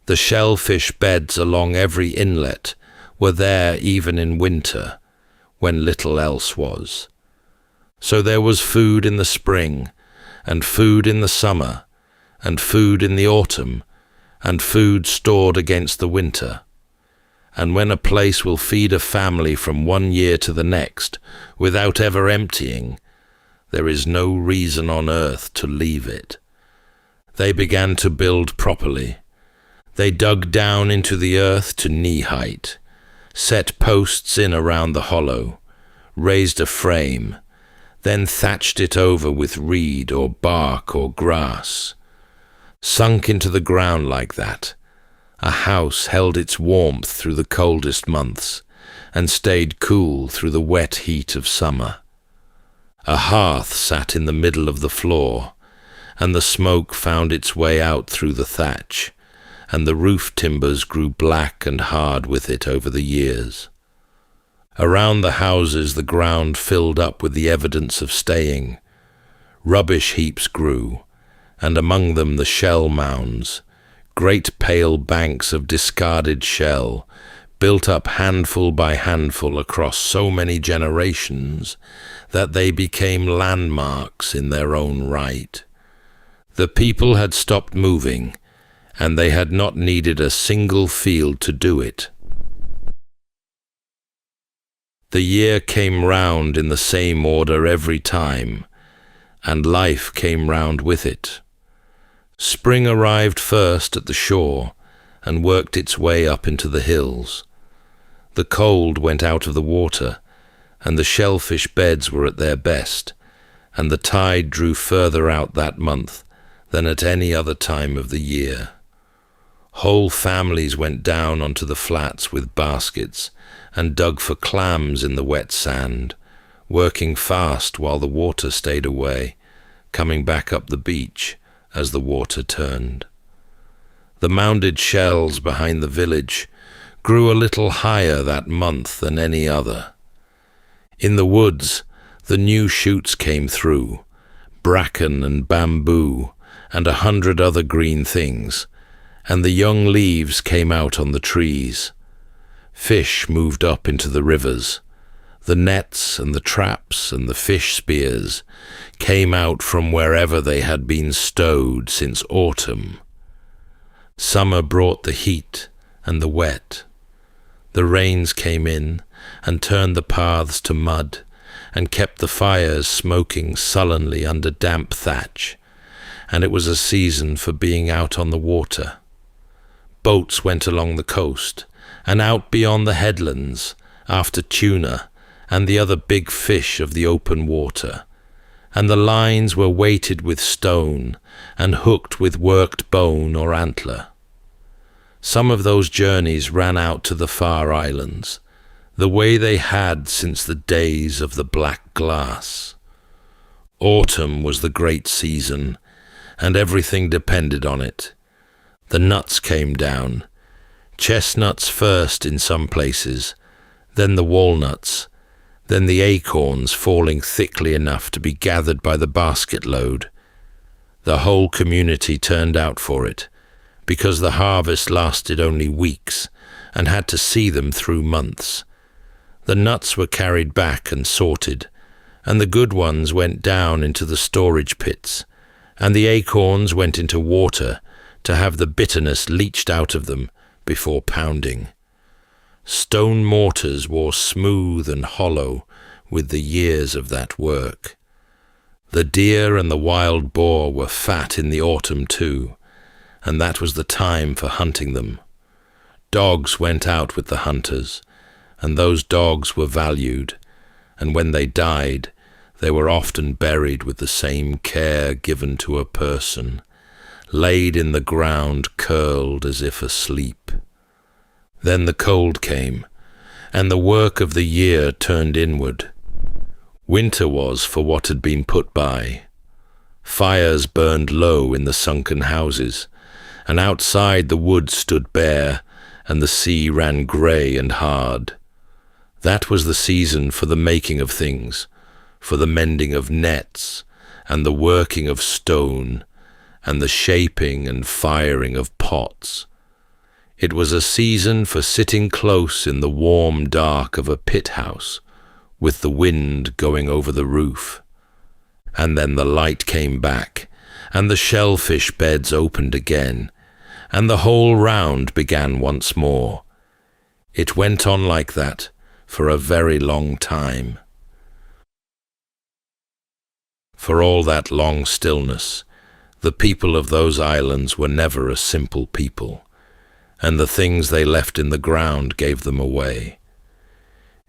The shellfish beds along every inlet were there even in winter, when little else was. So there was food in the spring, and food in the summer, and food in the autumn, and food stored against the winter. And when a place will feed a family from one year to the next without ever emptying, there is no reason on earth to leave it. They began to build properly. They dug down into the earth to knee height, set posts in around the hollow, raised a frame, then thatched it over with reed or bark or grass. Sunk into the ground like that, a house held its warmth through the coldest months and stayed cool through the wet heat of summer. A hearth sat in the middle of the floor, and the smoke found its way out through the thatch, and the roof timbers grew black and hard with it over the years. Around the houses the ground filled up with the evidence of staying. Rubbish heaps grew, and among them the shell mounds, great pale banks of discarded shell, built up handful by handful across so many generations that they became landmarks in their own right. The people had stopped moving, and they had not needed a single field to do it. The year came round in the same order every time, and life came round with it. Spring arrived first at the shore and worked its way up into the hills. The cold went out of the water, and the shellfish beds were at their best, and the tide drew further out that month than at any other time of the year. Whole families went down onto the flats with baskets and dug for clams in the wet sand, working fast while the water stayed away, coming back up the beach as the water turned. The mounded shells behind the village grew a little higher that month than any other. In the woods, the new shoots came through, bracken and bamboo and 100 other green things, and the young leaves came out on the trees. Fish moved up into the rivers. The nets and the traps and the fish spears came out from wherever they had been stowed since autumn. Summer brought the heat and the wet. The rains came in and turned the paths to mud and kept the fires smoking sullenly under damp thatch, and it was a season for being out on the water. Boats went along the coast and out beyond the headlands after tuna and the other big fish of the open water, and the lines were weighted with stone and hooked with worked bone or antler. Some of those journeys ran out to the far islands, the way they had since the days of the black glass. Autumn was the great season, and everything depended on it. The nuts came down, chestnuts first in some places, then the walnuts, then the acorns falling thickly enough to be gathered by the basket load. The whole community turned out for it, because the harvest lasted only weeks and had to see them through months. The nuts were carried back and sorted, and the good ones went down into the storage pits, and the acorns went into water to have the bitterness leached out of them before pounding. Stone mortars wore smooth and hollow with the years of that work. The deer and the wild boar were fat in the autumn too, and that was the time for hunting them. Dogs went out with the hunters, and those dogs were valued, and when they died, they were often buried with the same care given to a person, laid in the ground curled as if asleep. Then the cold came, and the work of the year turned inward. Winter was for what had been put by. Fires burned low in the sunken houses, and outside the woods stood bare, and the sea ran grey and hard. That was the season for the making of things, for the mending of nets, and the working of stone, and the shaping and firing of pots. It was a season for sitting close in the warm dark of a pit house, with the wind going over the roof. And then the light came back, and the shellfish beds opened again, and the whole round began once more. It went on like that for a very long time. For all that long stillness, the people of those islands were never a simple people, and the things they left in the ground gave them away.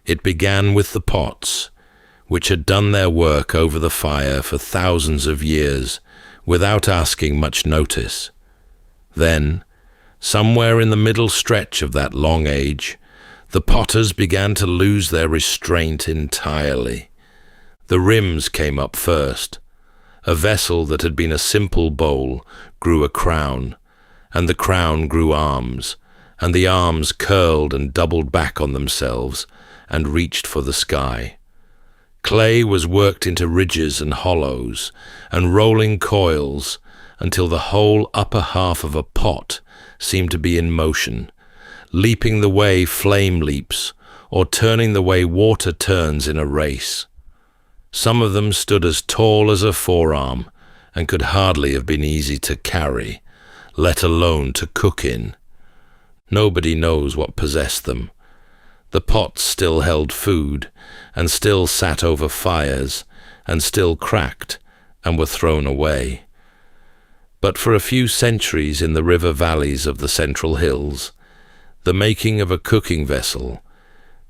It began with the pots, which had done their work over the fire for thousands of years without asking much notice. Then, somewhere in the middle stretch of that long age, the potters began to lose their restraint entirely. The rims came up first. A vessel that had been a simple bowl grew a crown, and the crown grew arms, and the arms curled and doubled back on themselves and reached for the sky. Clay was worked into ridges and hollows and rolling coils until the whole upper half of a pot seemed to be in motion, leaping the way flame leaps or turning the way water turns in a race. Some of them stood as tall as a forearm and could hardly have been easy to carry, let alone to cook in. Nobody knows what possessed them. The pots still held food, and still sat over fires, and still cracked, and were thrown away. But for a few centuries in the river valleys of the Central Hills, the making of a cooking vessel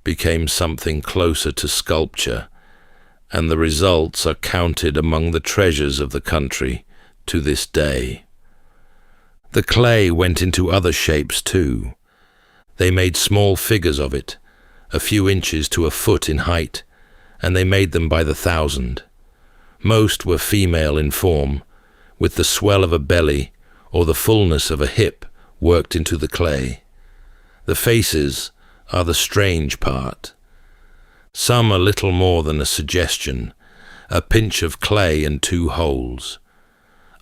became something closer to sculpture, and the results are counted among the treasures of the country to this day. The clay went into other shapes too. They made small figures of it, a few inches to a foot in height, and they made them by the thousand. Most were female in form, with the swell of a belly or the fullness of a hip worked into the clay. The faces are the strange part. Some are little more than a suggestion, a pinch of clay and two holes.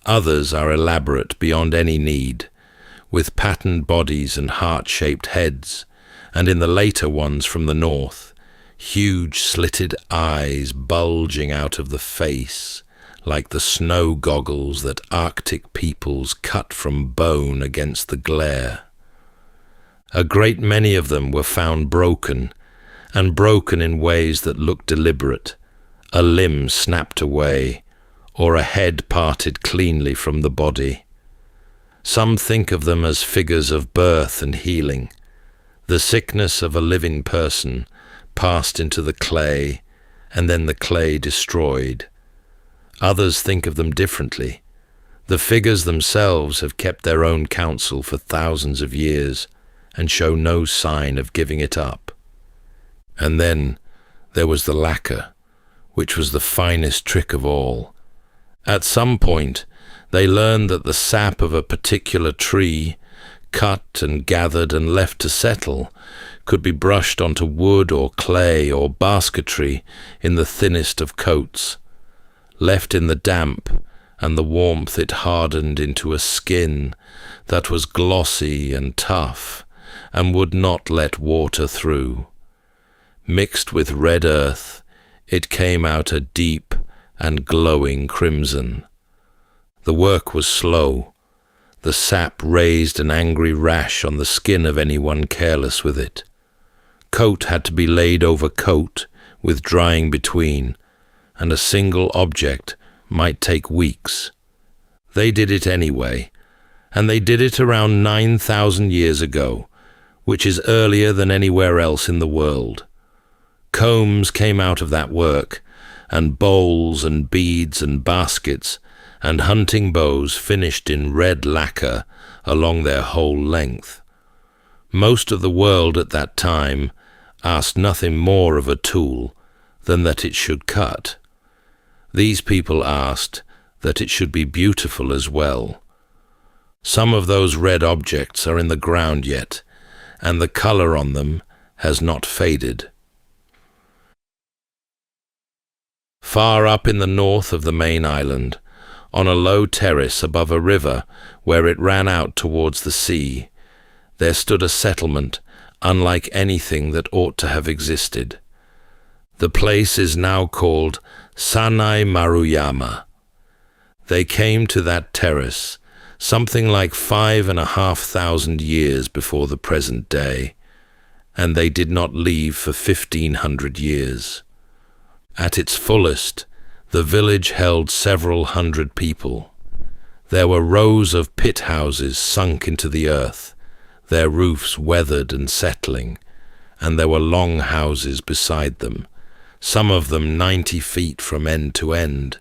Others are elaborate beyond any need, with patterned bodies and heart-shaped heads, and in the later ones from the north, huge slitted eyes bulging out of the face, like the snow goggles that Arctic peoples cut from bone against the glare. A great many of them were found broken, and broken in ways that looked deliberate, a limb snapped away, or a head parted cleanly from the body. Some think of them as figures of birth and healing, the sickness of a living person passed into the clay, and then the clay destroyed. Others think of them differently. The figures themselves have kept their own counsel for thousands of years, and show no sign of giving it up. And then there was the Laika, which was the finest trick of all. At some point, they learned that the sap of a particular tree, cut and gathered and left to settle, could be brushed onto wood or clay or basketry in the thinnest of coats. Left in the damp and the warmth, it hardened into a skin that was glossy and tough and would not let water through. Mixed with red earth, it came out a deep and glowing crimson. The work was slow. The sap raised an angry rash on the skin of anyone careless with it. Coat had to be laid over coat, with drying between, and a single object might take weeks. They did it anyway, and they did it around 9,000 years ago, which is earlier than anywhere else in the world. Combs came out of that work, and bowls and beads and baskets, and hunting bows finished in red lacquer along their whole length. Most of the world at that time asked nothing more of a tool than that it should cut. These people asked that it should be beautiful as well. Some of those red objects are in the ground yet, and the color on them has not faded. Far up in the north of the main island, on a low terrace above a river where it ran out towards the sea, there stood a settlement unlike anything that ought to have existed. The place is now called Sanai Maruyama. They came to that terrace something like 5,500 years before the present day, and they did not leave for 1,500 years. At its fullest, the village held several hundred people. There were rows of pit houses sunk into the earth, their roofs weathered and settling, and there were long houses beside them, some of them 90 feet from end to end,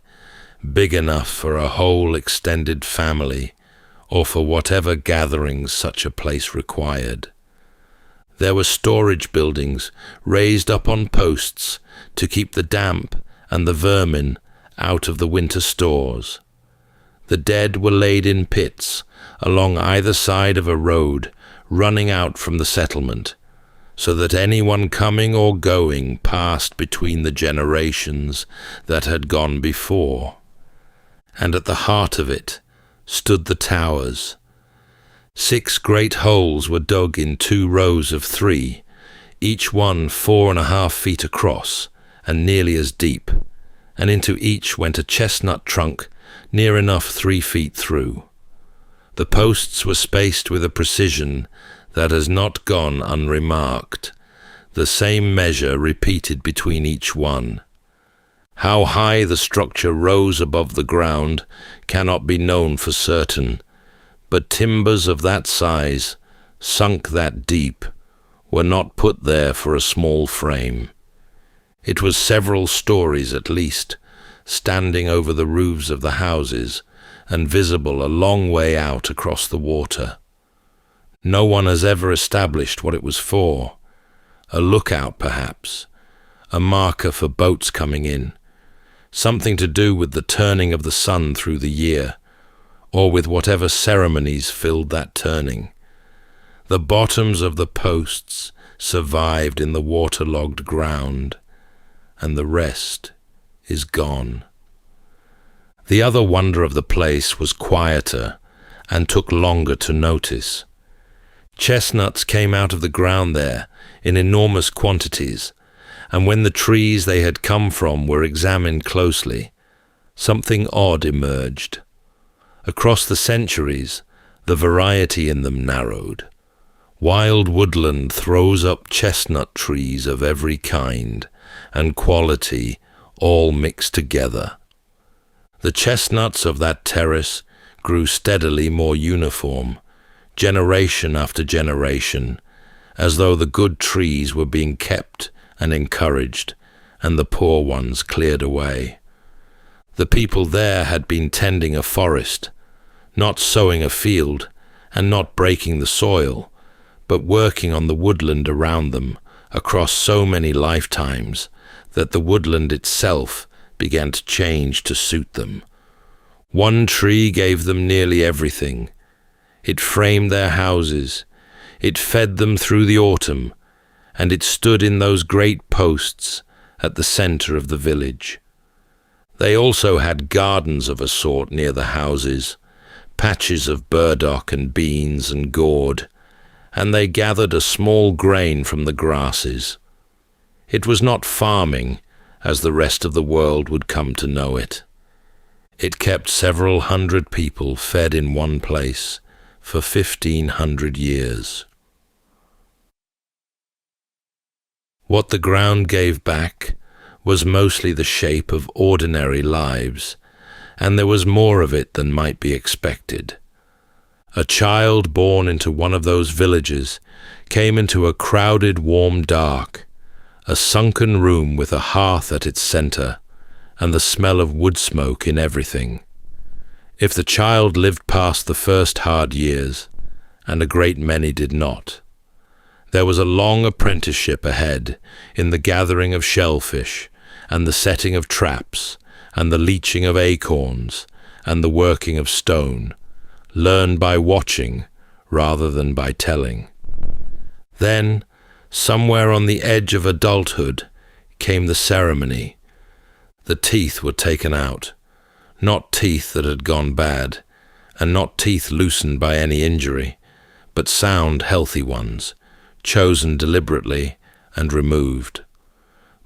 big enough for a whole extended family, or for whatever gatherings such a place required. There were storage buildings raised up on posts to keep the damp and the vermin out of the winter stores. The dead were laid in pits along either side of a road running out from the settlement, so that anyone coming or going passed between the generations that had gone before. And at the heart of it stood the towers. 6 great holes were dug in 2 rows of 3, each one 4.5 feet across and nearly as deep, and into each went a chestnut trunk near enough 3 feet through. The posts were spaced with a precision that has not gone unremarked, the same measure repeated between each one. How high the structure rose above the ground cannot be known for certain, but timbers of that size, sunk that deep, were not put there for a small frame. It was several stories at least, standing over the roofs of the houses and visible a long way out across the water. No one has ever established what it was for. A lookout, perhaps, a marker for boats coming in. something to do with the turning of the sun through the year, or with whatever ceremonies filled that turning. The bottoms of the posts survived in the waterlogged ground, and the rest is gone. The other wonder of the place was quieter and took longer to notice. Chestnuts came out of the ground there in enormous quantities, and when the trees they had come from were examined closely, something odd emerged. Across the centuries, the variety in them narrowed. Wild woodland throws up chestnut trees of every kind and quality, all mixed together. The chestnuts of that terrace grew steadily more uniform, generation after generation, as though the good trees were being kept and encouraged, and the poor ones cleared away. The people there had been tending a forest, not sowing a field, and not breaking the soil, but working on the woodland around them across so many lifetimes that the woodland itself began to change to suit them. One tree gave them nearly everything. It framed their houses, it fed them through the autumn, and it stood in those great posts at the center of the village. They also had gardens of a sort near the houses, patches of burdock and beans and gourd, and they gathered a small grain from the grasses. It was not farming, as the rest of the world would come to know it. It kept several hundred people fed in one place for 1,500 years. What the ground gave back was mostly the shape of ordinary lives, and there was more of it than might be expected. A child born into one of those villages came into a crowded, warm dark, a sunken room with a hearth at its center, and the smell of wood smoke in everything. If the child lived past the first hard years, and a great many did not, there was a long apprenticeship ahead in the gathering of shellfish, and the setting of traps, and the leaching of acorns, and the working of stone, learned by watching rather than by telling. Then, somewhere on the edge of adulthood, came the ceremony. The teeth were taken out, not teeth that had gone bad, and not teeth loosened by any injury, but sound, healthy ones, chosen deliberately and removed.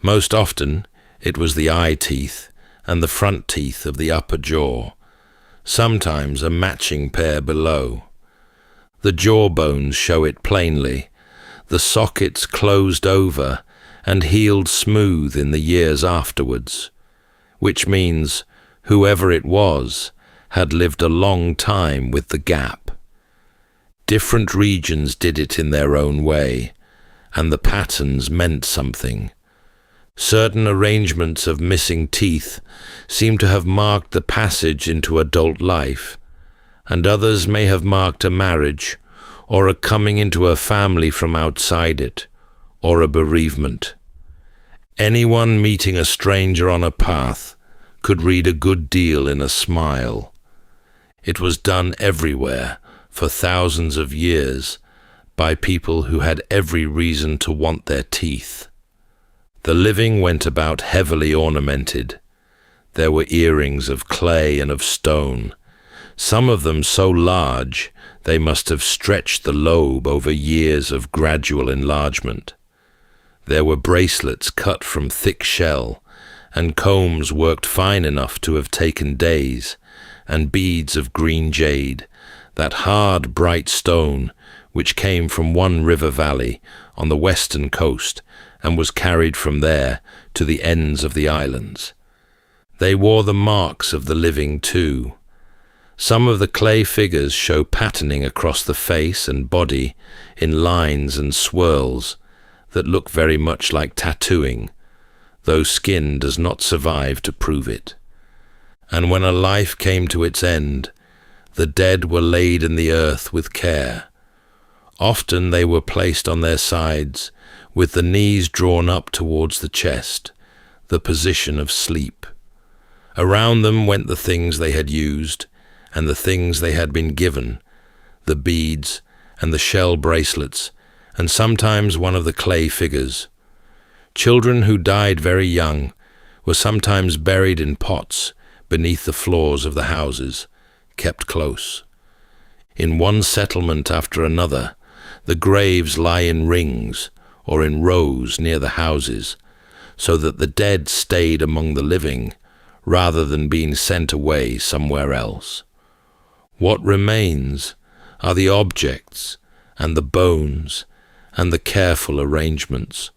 Most often, it was the eye teeth and the front teeth of the upper jaw, sometimes a matching pair below. The jaw bones show it plainly, the sockets closed over and healed smooth in the years afterwards, which means whoever it was had lived a long time with the gap. Different regions did it in their own way, and the patterns meant something. Certain arrangements of missing teeth seem to have marked the passage into adult life, and others may have marked a marriage, or a coming into a family from outside it, or a bereavement. Anyone meeting a stranger on a path could read a good deal in a smile. It was done everywhere for thousands of years by people who had every reason to want their teeth. The living went about heavily ornamented. There were earrings of clay and of stone, some of them so large they must have stretched the lobe over years of gradual enlargement. There were bracelets cut from thick shell, and combs worked fine enough to have taken days, and beads of green jade, that hard, bright stone which came from one river valley on the western coast and was carried from there to the ends of the islands. They wore the marks of the living too. Some of the clay figures show patterning across the face and body in lines and swirls that look very much like tattooing, though skin does not survive to prove it. And when a life came to its end, the dead were laid in the earth with care. Often they were placed on their sides, with the knees drawn up towards the chest, the position of sleep. Around them went the things they had used, and the things they had been given, the beads and the shell bracelets, and sometimes one of the clay figures. Children who died very young were sometimes buried in pots beneath the floors of the houses, kept close. In one settlement after another, the graves lie in rings or in rows near the houses, so that the dead stayed among the living rather than being sent away somewhere else. What remains are the objects and the bones and the careful arrangements,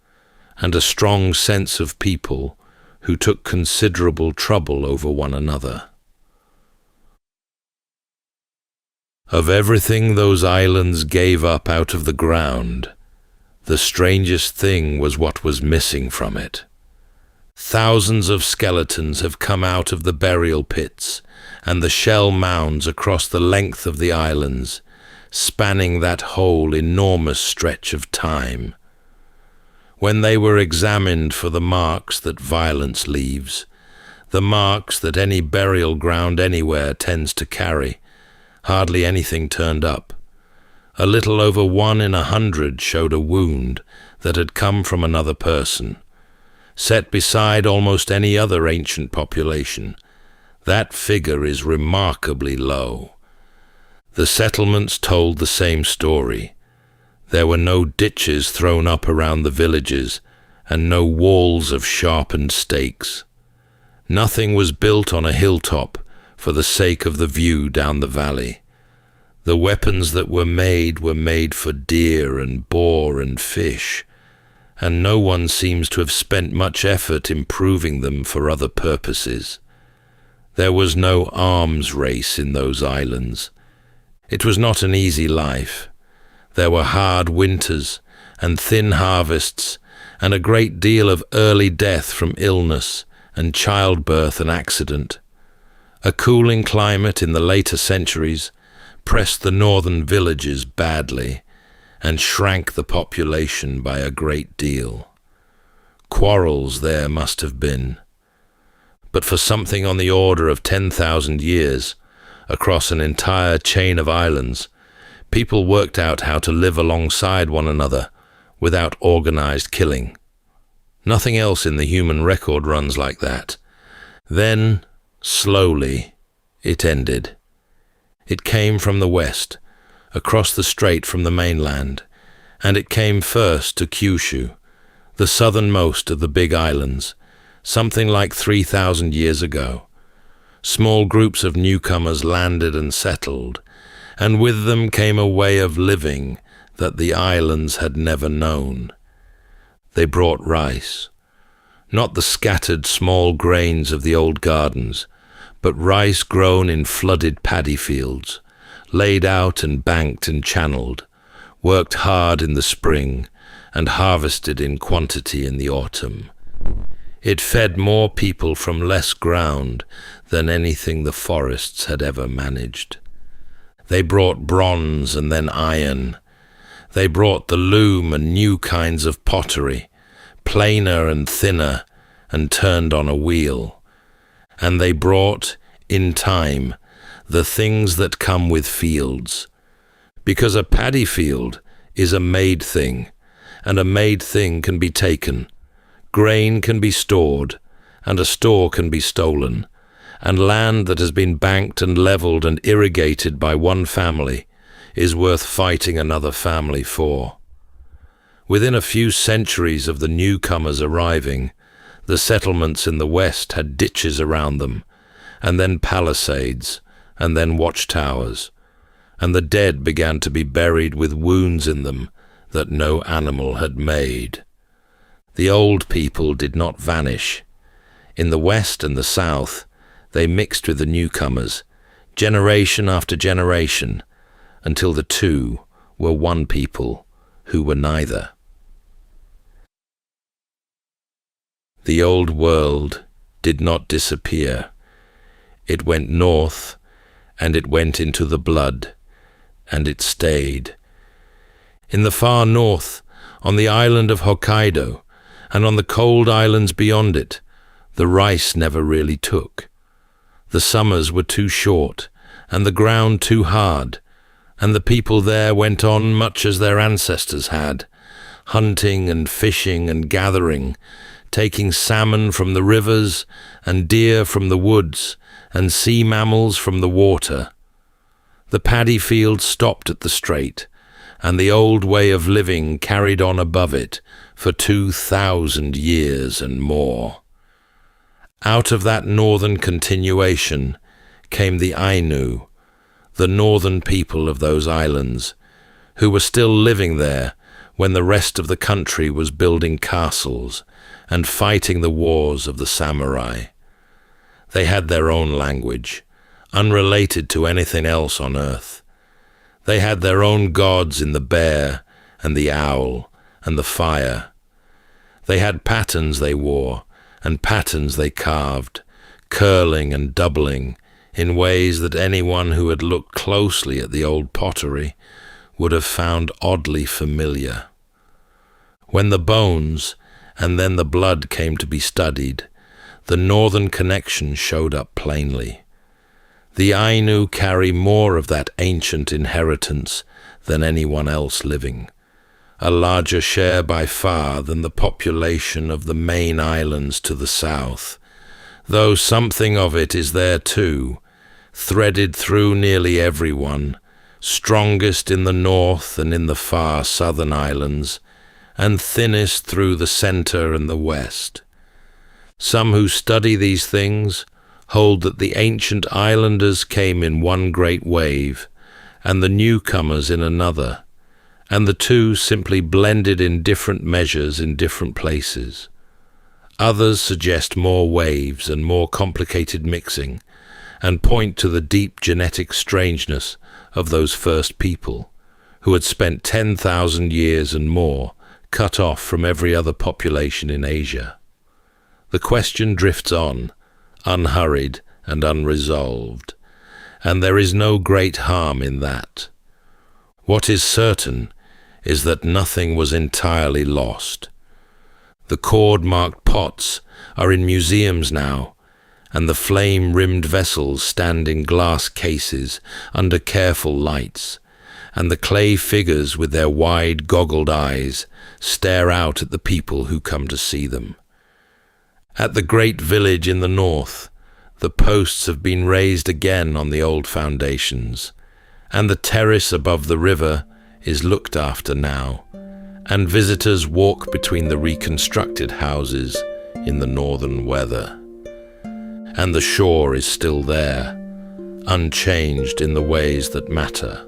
and a strong sense of people who took considerable trouble over one another. Of everything those islands gave up out of the ground, the strangest thing was what was missing from it. Thousands of skeletons have come out of the burial pits and the shell mounds across the length of the islands, spanning that whole enormous stretch of time. When they were examined for the marks that violence leaves, the marks that any burial ground anywhere tends to carry, hardly anything turned up. A little over 1 in 100 showed a wound that had come from another person. Set beside almost any other ancient population, that figure is remarkably low. The settlements told the same story. There were no ditches thrown up around the villages, and no walls of sharpened stakes. Nothing was built on a hilltop for the sake of the view down the valley. The weapons that were made for deer and boar and fish, and no one seems to have spent much effort improving them for other purposes. There was no arms race in those islands. It was not an easy life. There were hard winters and thin harvests, and a great deal of early death from illness and childbirth and accident. A cooling climate in the later centuries pressed the northern villages badly and shrank the population by a great deal. Quarrels there must have been. But for something on the order of 10,000 years, across an entire chain of islands, people worked out how to live alongside one another without organized killing. Nothing else in the human record runs like that. Then, slowly, it ended. It came from the west, across the strait from the mainland, and it came first to Kyushu, the southernmost of the big islands, something like 3,000 years ago. Small groups of newcomers landed and settled, and with them came a way of living that the islands had never known. They brought rice, not the scattered small grains of the old gardens, but rice grown in flooded paddy fields, laid out and banked and channeled, worked hard in the spring, and harvested in quantity in the autumn. It fed more people from less ground than anything the forests had ever managed. They brought bronze and then iron. They brought the loom and new kinds of pottery, plainer and thinner, and turned on a wheel. And they brought, in time, the things that come with fields. Because a paddy field is a made thing, and a made thing can be taken. Grain can be stored, and a store can be stolen, and land that has been banked and leveled and irrigated by one family is worth fighting another family for. Within a few centuries of the newcomers arriving, the settlements in the west had ditches around them, and then palisades, and then watchtowers, and the dead began to be buried with wounds in them that no animal had made. The old people did not vanish. In the west and the south, they mixed with the newcomers, generation after generation, until the two were one people who were neither. The old world did not disappear. It went north, and it went into the blood, and it stayed. In the far north, on the island of Hokkaido, and on the cold islands beyond it, the rice never really took. The summers were too short, and the ground too hard, and the people there went on much as their ancestors had, hunting and fishing and gathering, taking salmon from the rivers and deer from the woods and sea mammals from the water. The paddy field stopped at the strait, and the old way of living carried on above it for 2,000 years and more. Out of that northern continuation came the Ainu, the northern people of those islands, who were still living there when the rest of the country was building castles and fighting the wars of the samurai. They had their own language, unrelated to anything else on earth. They had their own gods in the bear and the owl and the fire. They had patterns they wore and patterns they carved, curling and doubling in ways that anyone who had looked closely at the old pottery would have found oddly familiar. When the bones and then the blood came to be studied, the northern connection showed up plainly. The Ainu carry more of that ancient inheritance than anyone else living, a larger share by far than the population of the main islands to the south, though something of it is there too, threaded through nearly everyone, strongest in the north and in the far southern islands, and thinnest through the center and the west. Some who study these things hold that the ancient islanders came in one great wave, and the newcomers in another, and the two simply blended in different measures in different places. Others suggest more waves and more complicated mixing, and point to the deep genetic strangeness of those first people, who had spent 10,000 years and more cut off from every other population in Asia. The question drifts on, unhurried and unresolved, and there is no great harm in that. What is certain is that nothing was entirely lost. The cord-marked pots are in museums now, and the flame-rimmed vessels stand in glass cases under careful lights, and the clay figures with their wide goggled eyes stare out at the people who come to see them. At the great village in the north, the posts have been raised again on the old foundations, and the terrace above the river is looked after now, and visitors walk between the reconstructed houses in the northern weather. And the shore is still there, unchanged in the ways that matter.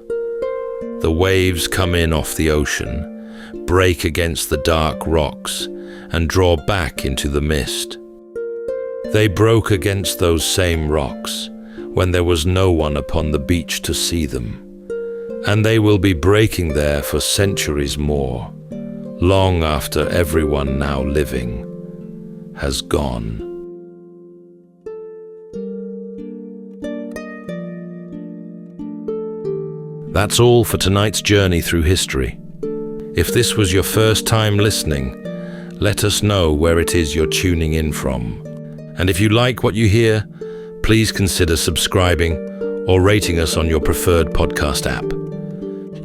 The waves come in off the ocean, break against the dark rocks, and draw back into the mist. They broke against those same rocks when there was no one upon the beach to see them, and they will be breaking there for centuries more, long after everyone now living has gone. That's all for tonight's journey through history. If this was your first time listening, let us know where it is you're tuning in from. And if you like what you hear, please consider subscribing or rating us on your preferred podcast app.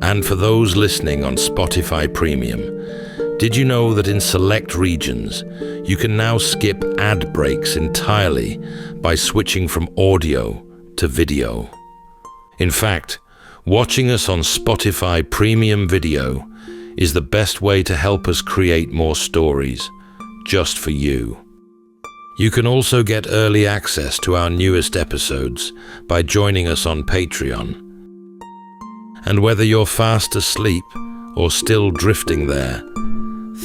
And for those listening on Spotify Premium, did you know that in select regions, you can now skip ad breaks entirely by switching from audio to video? In fact, watching us on Spotify Premium Video is the best way to help us create more stories, just for you. You can also get early access to our newest episodes by joining us on Patreon. And whether you're fast asleep or still drifting there,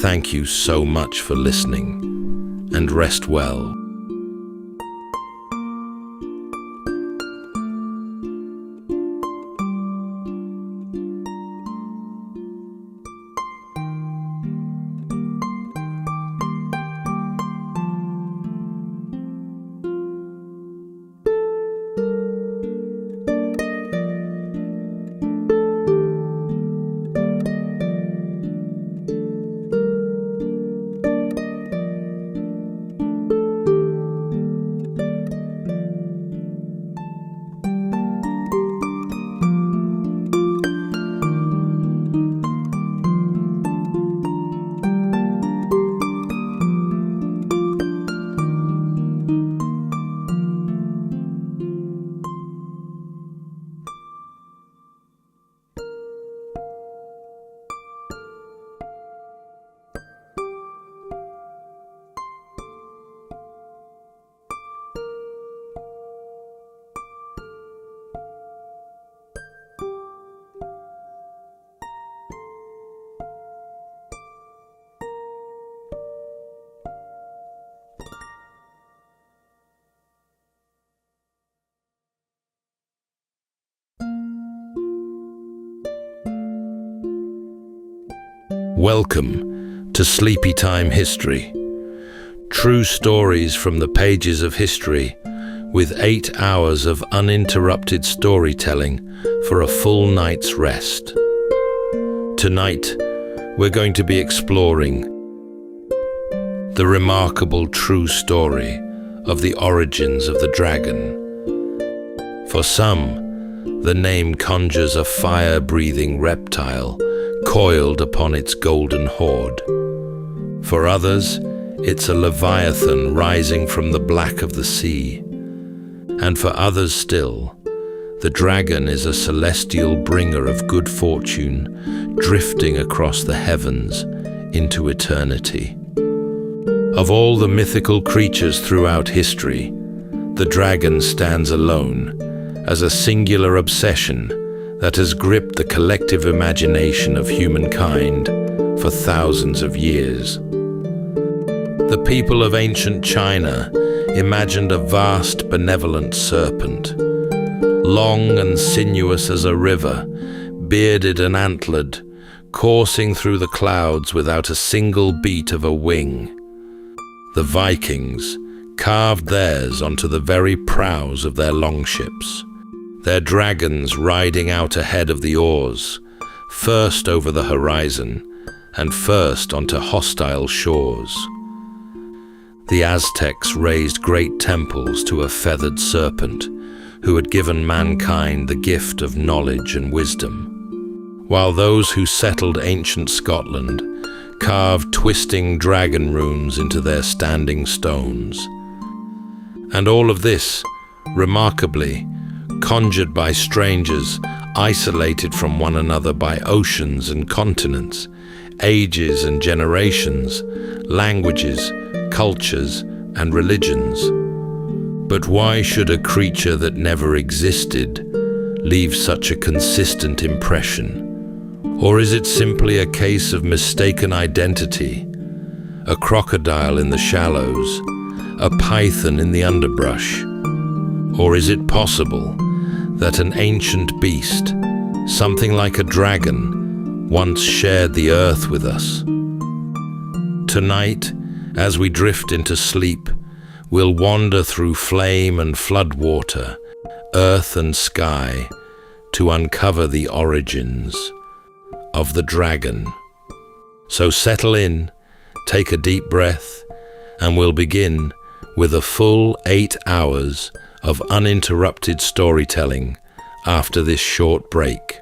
thank you so much for listening, and rest well. Welcome to Sleepytime History. True stories from the pages of history, with 8 hours of uninterrupted storytelling for a full night's rest. Tonight, we're going to be exploring the remarkable true story of the origins of the dragon. For some, the name conjures a fire-breathing reptile coiled upon its golden hoard. For others, it's a leviathan rising from the black of the sea. And for others still, the dragon is a celestial bringer of good fortune drifting across the heavens into eternity. Of all the mythical creatures throughout history, the dragon stands alone as a singular obsession that has gripped the collective imagination of humankind for thousands of years. The people of ancient China imagined a vast, benevolent serpent, long and sinuous as a river, bearded and antlered, coursing through the clouds without a single beat of a wing. The Vikings carved theirs onto the very prows of their longships, their dragons riding out ahead of the oars, first over the horizon and first onto hostile shores. The Aztecs raised great temples to a feathered serpent who had given mankind the gift of knowledge and wisdom, while those who settled ancient Scotland carved twisting dragon runes into their standing stones. And all of this, remarkably, conjured by strangers isolated from one another by oceans and continents, ages and generations, languages, cultures, and religions. But why should a creature that never existed leave such a consistent impression? Or is it simply a case of mistaken identity? A crocodile in the shallows, a python in the underbrush? Or is it possible that an ancient beast, something like a dragon, once shared the earth with us? Tonight, as we drift into sleep, we'll wander through flame and flood water, earth and sky, to uncover the origins of the dragon. So settle in, take a deep breath, and we'll begin with a full 8 hours of uninterrupted storytelling after this short break.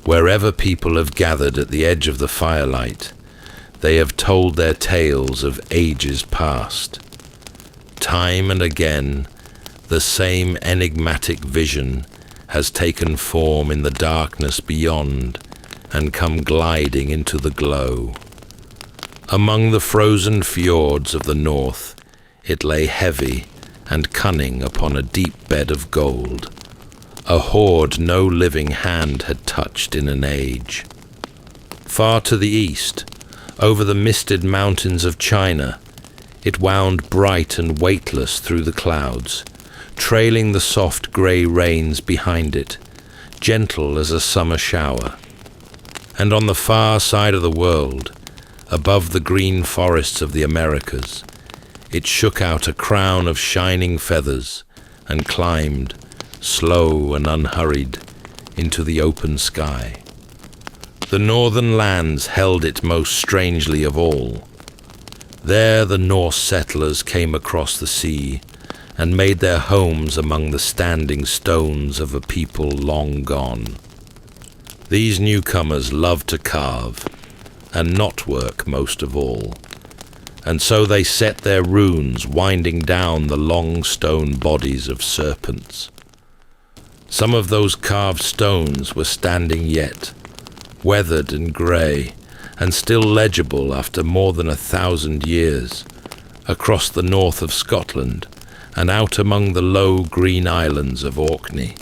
Wherever people have gathered at the edge of the firelight, they have told their tales of ages past. Time and again, the same enigmatic vision has taken form in the darkness beyond and come gliding into the glow. Among the frozen fjords of the north, it lay heavy and cunning upon a deep bed of gold, a hoard no living hand had touched in an age. Far to the east, over the misted mountains of China, it wound bright and weightless through the clouds, trailing the soft grey rains behind it, gentle as a summer shower. And on the far side of the world, above the green forests of the Americas, it shook out a crown of shining feathers and climbed, slow and unhurried, into the open sky. The northern lands held it most strangely of all. There the Norse settlers came across the sea and made their homes among the standing stones of a people long gone. These newcomers loved to carve, and knotwork most of all, and so they set their runes winding down the long stone bodies of serpents. Some of those carved stones were standing yet, weathered and grey, and still legible after more than 1,000 years, across the north of Scotland and out among the low green islands of Orkney.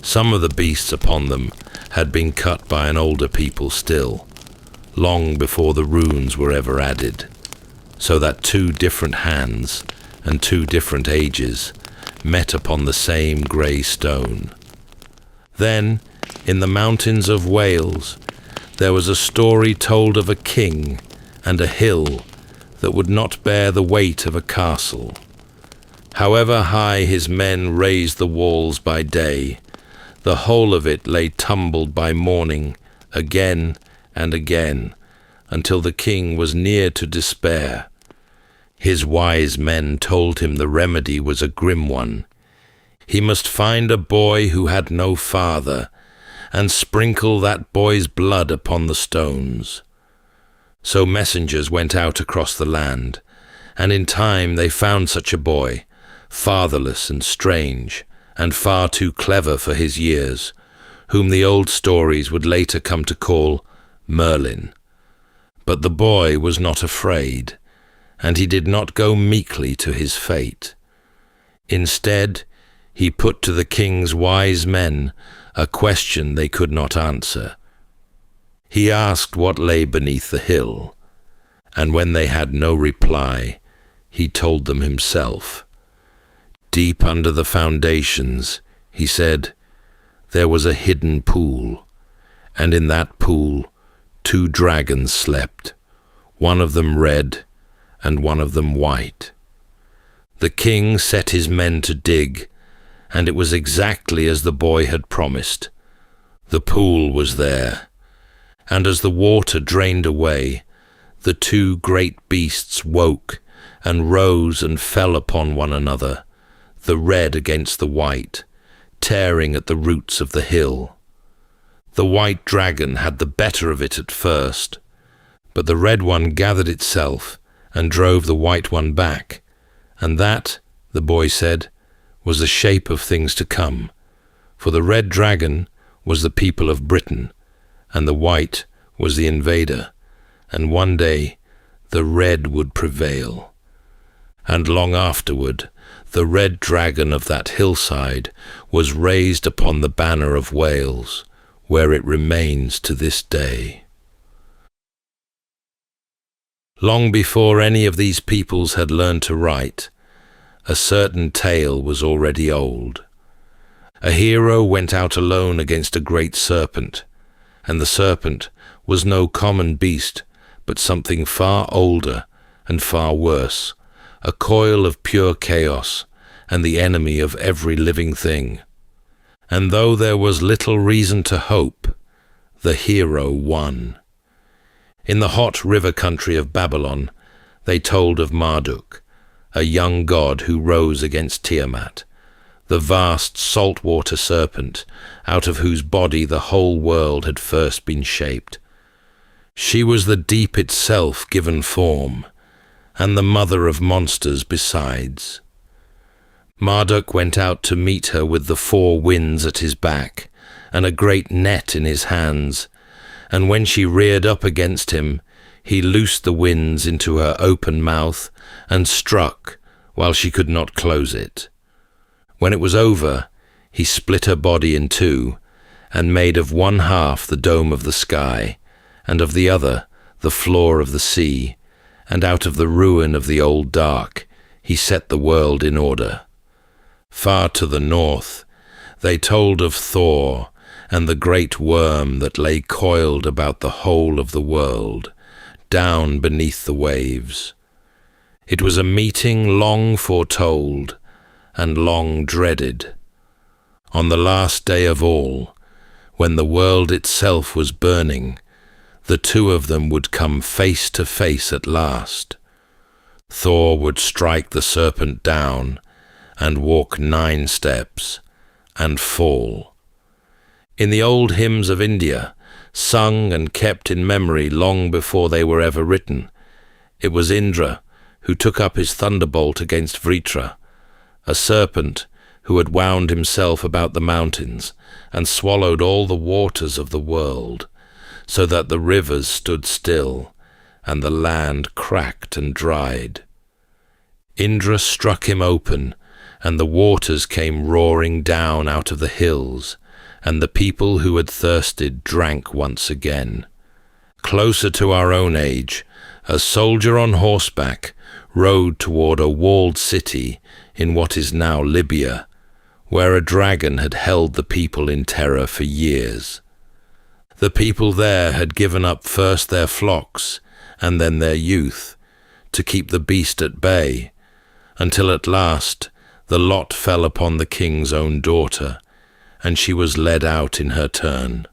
Some of the beasts upon them had been cut by an older people still, long before the runes were ever added, so that two different hands and two different ages met upon the same grey stone. Then, in the mountains of Wales, there was a story told of a king and a hill that would not bear the weight of a castle. However high his men raised the walls by day, the whole of it lay tumbled by morning, again and again, until the king was near to despair. His wise men told him the remedy was a grim one. He must find a boy who had no father, and sprinkle that boy's blood upon the stones. So messengers went out across the land, and in time they found such a boy, fatherless and strange, and far too clever for his years, whom the old stories would later come to call Merlin. But the boy was not afraid, and he did not go meekly to his fate. Instead, he put to the king's wise men a question they could not answer. He asked what lay beneath the hill, and when they had no reply, he told them himself. Deep under the foundations, he said, there was a hidden pool, and in that pool 2 dragons slept, one of them red and one of them white. The king set his men to dig, and it was exactly as the boy had promised. The pool was there, and as the water drained away, the 2 great beasts woke and rose and fell upon one another, the red against the white, tearing at the roots of the hill. The white dragon had the better of it at first, but the red one gathered itself and drove the white one back, and that, the boy said, was the shape of things to come, for the red dragon was the people of Britain, and the white was the invader, and one day the red would prevail. And long afterward, the red dragon of that hillside was raised upon the banner of Wales, where it remains to this day. Long before any of these peoples had learned to write, a certain tale was already old. A hero went out alone against a great serpent, and the serpent was no common beast, but something far older and far worse, a coil of pure chaos, and the enemy of every living thing. And though there was little reason to hope, the hero won. In the hot river country of Babylon, they told of Marduk, a young god who rose against Tiamat, the vast saltwater serpent, out of whose body the whole world had first been shaped. She was the deep itself given form, and the mother of monsters besides. Marduk went out to meet her with the 4 winds at his back, and a great net in his hands, and when she reared up against him, he loosed the winds into her open mouth and struck while she could not close it. When it was over, he split her body in 2, and made of one half the dome of the sky, and of the other the floor of the sea, and out of the ruin of the old dark he set the world in order. Far to the north, they told of Thor and the great worm that lay coiled about the whole of the world, down beneath the waves. It was a meeting long foretold and long dreaded. On the last day of all, when the world itself was burning, the 2 of them would come face to face at last. Thor would strike the serpent down and walk 9 steps and fall. In the old hymns of India, sung and kept in memory long before they were ever written, it was Indra who took up his thunderbolt against Vritra, a serpent who had wound himself about the mountains and swallowed all the waters of the world, so that the rivers stood still and the land cracked and dried. Indra struck him open, and the waters came roaring down out of the hills, and the people who had thirsted drank once again. Closer to our own age, a soldier on horseback rode toward a walled city in what is now Libya, where a dragon had held the people in terror for years. The people there had given up first their flocks and then their youth to keep the beast at bay, until at last the lot fell upon the king's own daughter, and she was led out in her turn.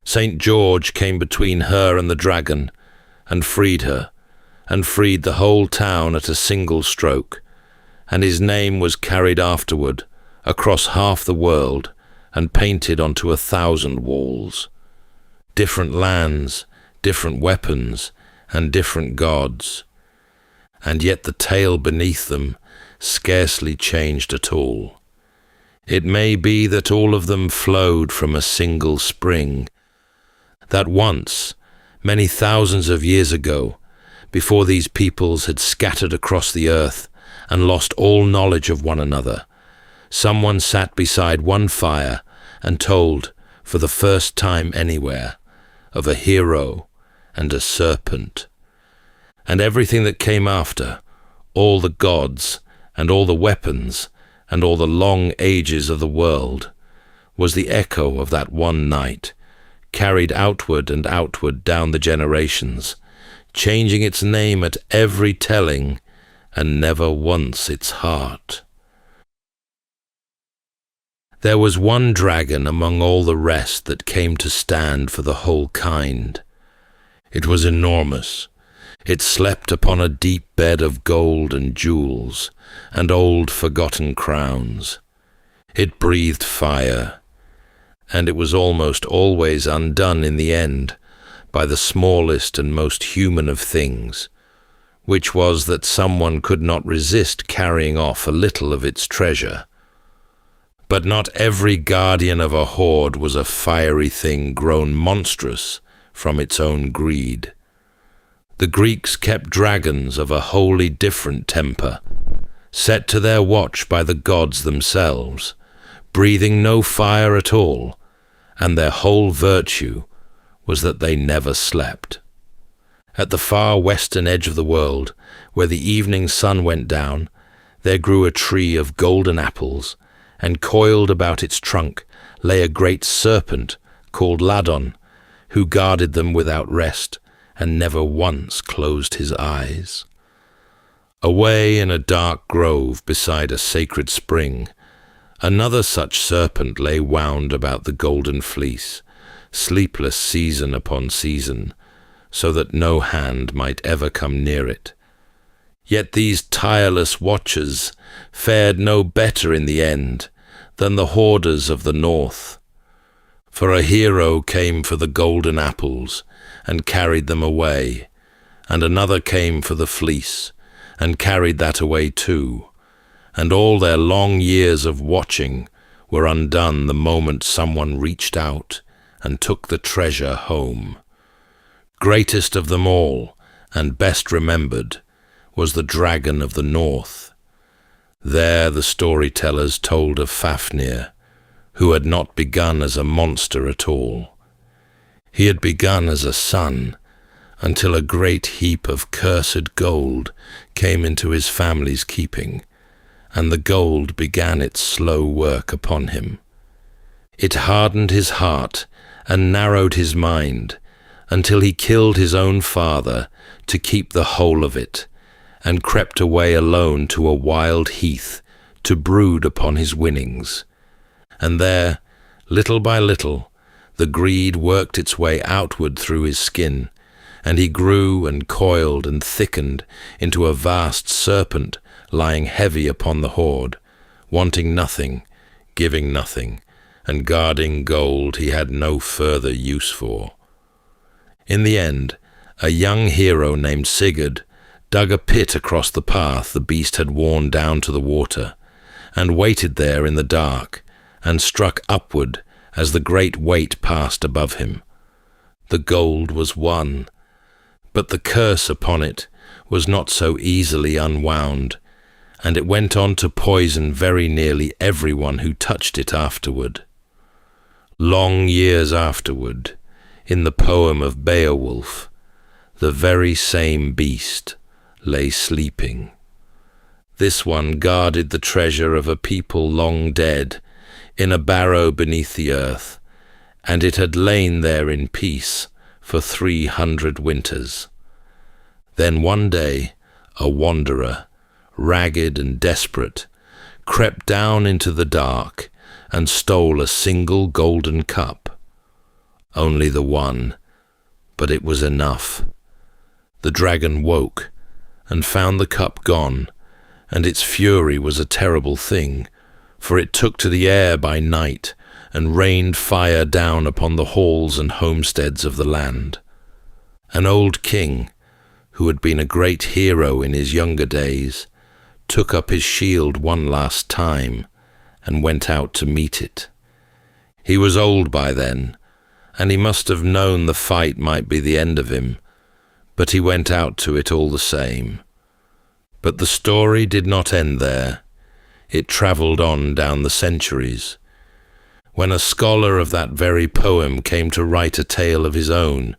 St. George came between her and the dragon, and freed her, and freed the whole town at a single stroke, and his name was carried afterward across half the world and painted onto 1,000 walls. Different lands, different weapons, and different gods, and yet the tale beneath them scarcely changed at all. It may be that all of them flowed from a single spring, that once, many thousands of years ago, before these peoples had scattered across the earth and lost all knowledge of one another, someone sat beside one fire and told, for the first time anywhere, of a hero and a serpent. And everything that came after, all the gods and all the weapons and all the long ages of the world, was the echo of that one night, carried outward and outward down the generations, changing its name at every telling, and never once its heart. There was one dragon among all the rest that came to stand for the whole kind. It was enormous. It slept upon a deep bed of gold and jewels, and old forgotten crowns. It breathed fire, and it was almost always undone in the end by the smallest and most human of things, which was that someone could not resist carrying off a little of its treasure. But not every guardian of a hoard was a fiery thing grown monstrous from its own greed. The Greeks kept dragons of a wholly different temper, set to their watch by the gods themselves, breathing no fire at all, and their whole virtue was that they never slept. At the far western edge of the world, where the evening sun went down, there grew a tree of golden apples, and coiled about its trunk lay a great serpent called Ladon, who guarded them without rest, and never once closed his eyes. Away in a dark grove beside a sacred spring, another such serpent lay wound about the golden fleece, sleepless season upon season, so that no hand might ever come near it. Yet these tireless watchers fared no better in the end than the hoarders of the north. For a hero came for the golden apples and carried them away, and another came for the fleece and carried that away too, and all their long years of watching were undone the moment someone reached out and took the treasure home. Greatest of them all, and best remembered, was the dragon of the north. There the storytellers told of Fafnir, who had not begun as a monster at all. He had begun as a son, until a great heap of cursed gold came into his family's keeping, and the gold began its slow work upon him. It hardened his heart and narrowed his mind, until he killed his own father to keep the whole of it, and crept away alone to a wild heath to brood upon his winnings. And there, little by little, the greed worked its way outward through his skin, and he grew and coiled and thickened into a vast serpent lying heavy upon the hoard, wanting nothing, giving nothing, and guarding gold he had no further use for. In the end, a young hero named Sigurd dug a pit across the path the beast had worn down to the water, and waited there in the dark, and struck upward as the great weight passed above him. The gold was won, but the curse upon it was not so easily unwound, and it went on to poison very nearly everyone who touched it afterward. Long years afterward, in the poem of Beowulf, the very same beast lay sleeping. This one guarded the treasure of a people long dead in a barrow beneath the earth, and it had lain there in peace for 300 winters. Then one day, a wanderer, ragged and desperate, crept down into the dark and stole a single golden cup. Only the one, but it was enough. The dragon woke and found the cup gone, and its fury was a terrible thing, for it took to the air by night and rained fire down upon the halls and homesteads of the land. An old king, who had been a great hero in his younger days, took up his shield one last time and went out to meet it. He was old by then, and he must have known the fight might be the end of him, but he went out to it all the same. But the story did not end there. It travelled on down the centuries. When a scholar of that very poem came to write a tale of his own,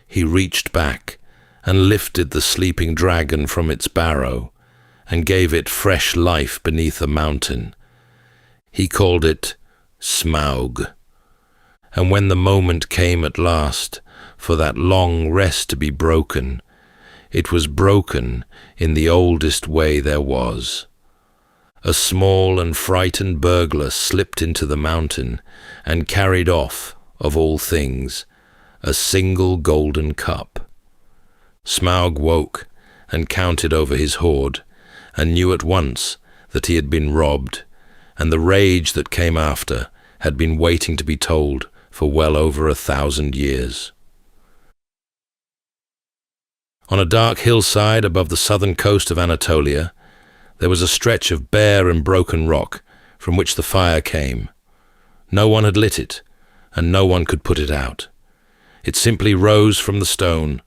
he reached back and lifted the sleeping dragon from its barrow and gave it fresh life beneath a mountain. He called it Smaug. And when the moment came at last for that long rest to be broken, it was broken in the oldest way there was. A small and frightened burglar slipped into the mountain and carried off, of all things, a single golden cup. Smaug woke and counted over his hoard, and knew at once that he had been robbed, and the rage that came after had been waiting to be told for well over 1,000 years. On a dark hillside above the southern coast of Anatolia, there was a stretch of bare and broken rock from which the fire came. No one had lit it, and no one could put it out. It simply rose from the stone,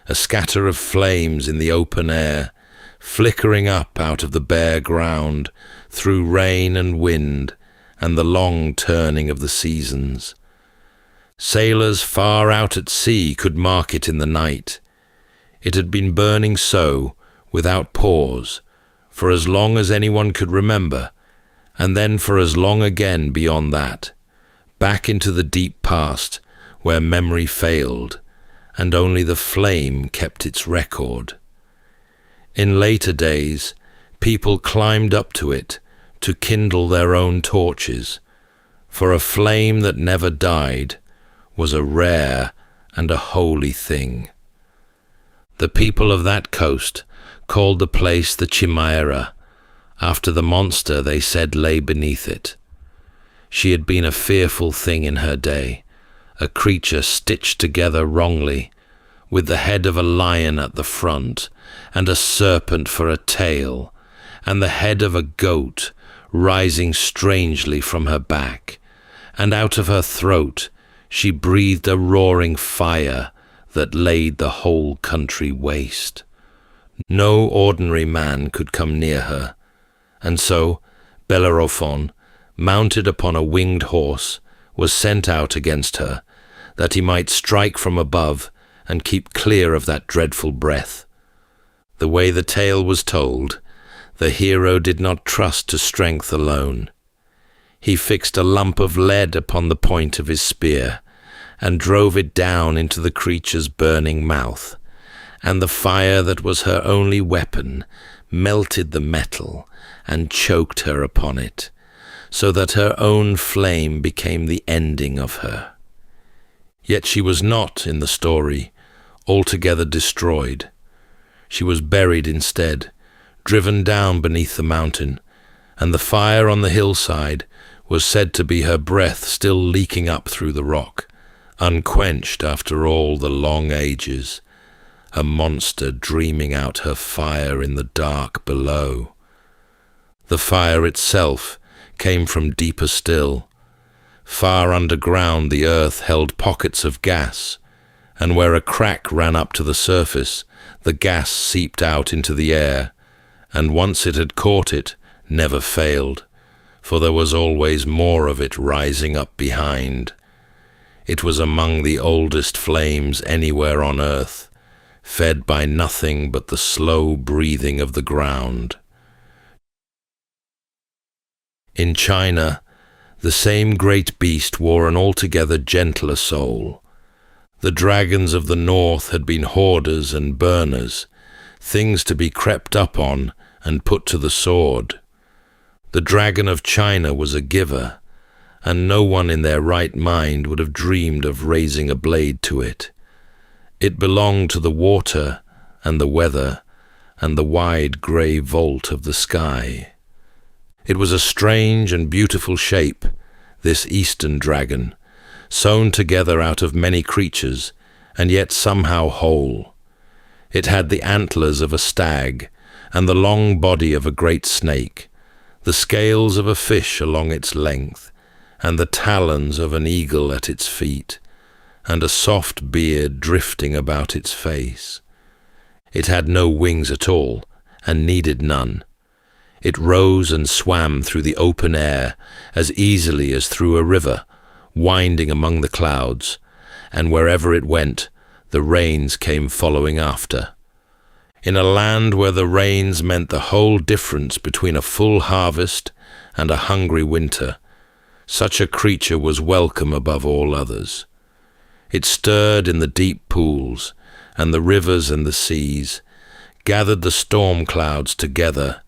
a scatter of flames in the open air, flickering up out of the bare ground through rain and wind and the long turning of the seasons. Sailors far out at sea could mark it in the night. It had been burning so, without pause, for as long as anyone could remember, and then for as long again beyond that, back into the deep past where memory failed, and only the flame kept its record. In later days, people climbed up to it to kindle their own torches, for a flame that never died was a rare and a holy thing. The people of that coast called the place the Chimera, after the monster they said lay beneath it. She had been a fearful thing in her day, a creature stitched together wrongly, with the head of a lion at the front, and a serpent for a tail, and the head of a goat rising strangely from her back, and out of her throat she breathed a roaring fire that laid the whole country waste. No ordinary man could come near her, and so Bellerophon, mounted upon a winged horse, was sent out against her, that he might strike from above and keep clear of that dreadful breath. The way the tale was told, the hero did not trust to strength alone. He fixed a lump of lead upon the point of his spear, and drove it down into the creature's burning mouth, and the fire that was her only weapon melted the metal and choked her upon it, so that her own flame became the ending of her. Yet she was not, in the story, altogether destroyed. She was buried instead, driven down beneath the mountain, and the fire on the hillside was said to be her breath still leaking up through the rock, unquenched after all the long ages, a monster dreaming out her fire in the dark below. The fire itself came from deeper still. Far underground the earth held pockets of gas, and where a crack ran up to the surface, the gas seeped out into the air, and once it had caught it, never failed, for there was always more of it rising up behind, It was among the oldest flames anywhere on earth, fed by nothing but the slow breathing of the ground. In China, the same great beast wore an altogether gentler soul. The dragons of the north had been hoarders and burners, things to be crept up on and put to the sword. The dragon of China was a giver, and no one in their right mind would have dreamed of raising a blade to it. It belonged to the water and the weather and the wide grey vault of the sky. It was a strange and beautiful shape, this eastern dragon, sewn together out of many creatures, and yet somehow whole. It had the antlers of a stag, and the long body of a great snake, the scales of a fish along its length, and the talons of an eagle at its feet, and a soft beard drifting about its face. It had no wings at all, and needed none. It rose and swam through the open air as easily as through a river, winding among the clouds, and wherever it went, the rains came following after. In a land where the rains meant the whole difference between a full harvest and a hungry winter, such a creature was welcome above all others. It stirred in the deep pools, and the rivers and the seas, gathered the storm clouds together,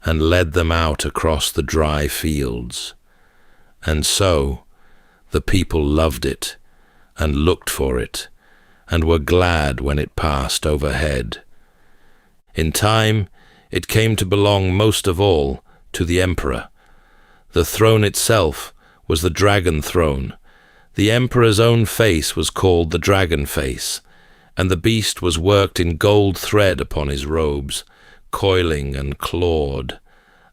and led them out across the dry fields. And so the people loved it, and looked for it, and were glad when it passed overhead. In time, it came to belong most of all to the emperor. The throne itself was the dragon throne. The emperor's own face was called the dragon face, and the beast was worked in gold thread upon his robes, coiling and clawed,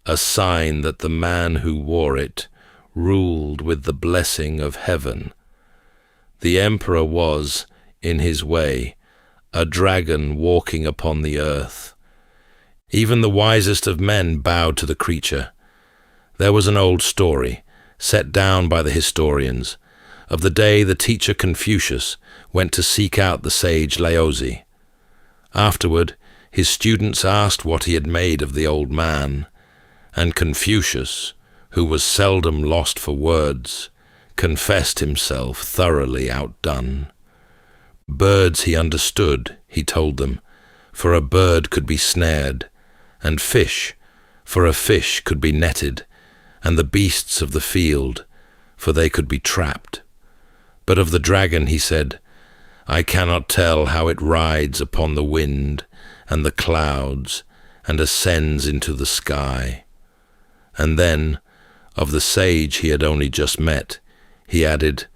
a sign that the man who wore it ruled with the blessing of heaven. The emperor was, in his way, a dragon walking upon the earth. Even the wisest of men bowed to the creature. There was an old story, set down by the historians, of the day the teacher Confucius went to seek out the sage Laozi. Afterward, his students asked what he had made of the old man, and Confucius, who was seldom lost for words, confessed himself thoroughly outdone. Birds he understood, he told them, for a bird could be snared, and fish, for a fish could be netted, and the beasts of the field, for they could be trapped. But of the dragon he said, I cannot tell how it rides upon the wind and the clouds, and ascends into the sky. And then, of the sage he had only just met, he added,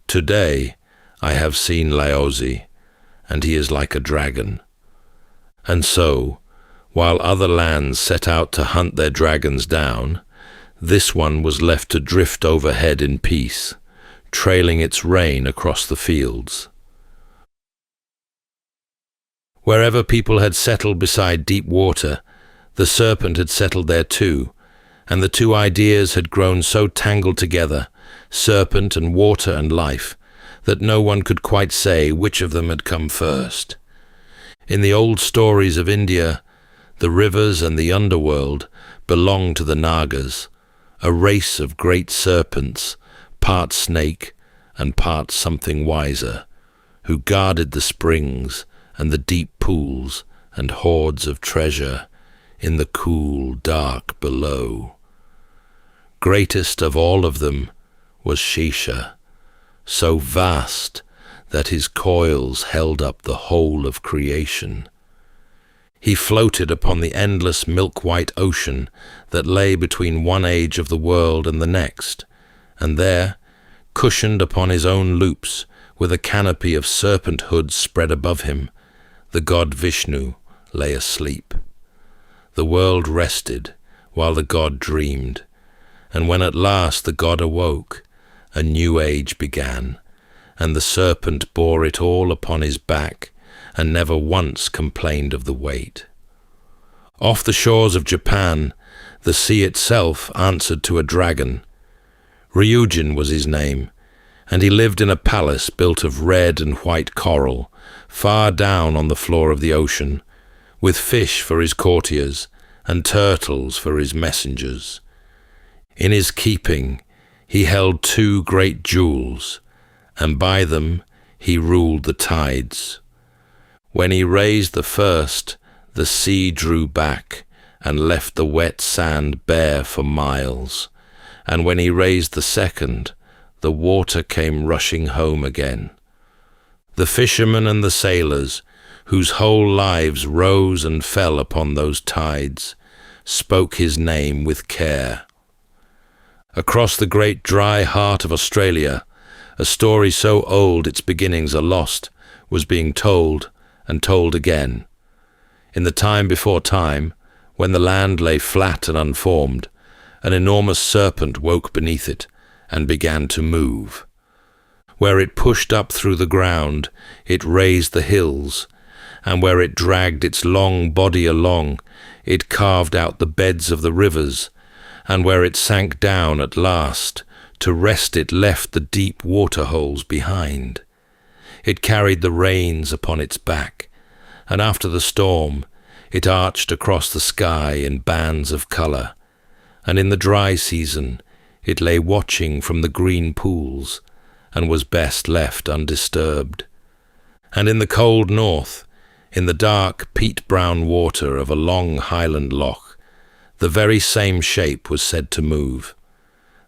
Today I have seen Laozi, and he is like a dragon. And so, while other lands set out to hunt their dragons down, this one was left to drift overhead in peace, trailing its reign across the fields. Wherever people had settled beside deep water, the serpent had settled there too, and the two ideas had grown so tangled together, serpent and water and life, that no one could quite say which of them had come first. In the old stories of India, the rivers and the underworld belonged to the Nagas, a race of great serpents, part snake and part something wiser, who guarded the springs and the deep pools and hoards of treasure in the cool dark below. Greatest of all of them was Shisha, so vast that his coils held up the whole of creation. He floated upon the endless milk-white ocean that lay between one age of the world and the next, and there, cushioned upon his own loops, with a canopy of serpent hoods spread above him, the god Vishnu lay asleep. The world rested while the god dreamed, and when at last the god awoke, a new age began, and the serpent bore it all upon his back, and never once complained of the weight. Off the shores of Japan, the sea itself answered to a dragon. Ryujin was his name, and he lived in a palace built of red and white coral, far down on the floor of the ocean, with fish for his courtiers and turtles for his messengers. In his keeping he held 2 great jewels, and by them he ruled the tides. When he raised the first, the sea drew back and left the wet sand bare for miles, and when he raised the second, the water came rushing home again. The fishermen and the sailors, whose whole lives rose and fell upon those tides, spoke his name with care. Across the great dry heart of Australia, a story so old its beginnings are lost was being told and told again. In the time before time, when the land lay flat and unformed, an enormous serpent woke beneath it and began to move. Where it pushed up through the ground, it raised the hills, and where it dragged its long body along, it carved out the beds of the rivers, and where it sank down at last, to rest it left the deep water-holes behind. It carried the rains upon its back, and after the storm, it arched across the sky in bands of colour, and in the dry season, it lay watching from the green pools, and was best left undisturbed. And in the cold north, in the dark peat-brown water of a long highland loch, the very same shape was said to move.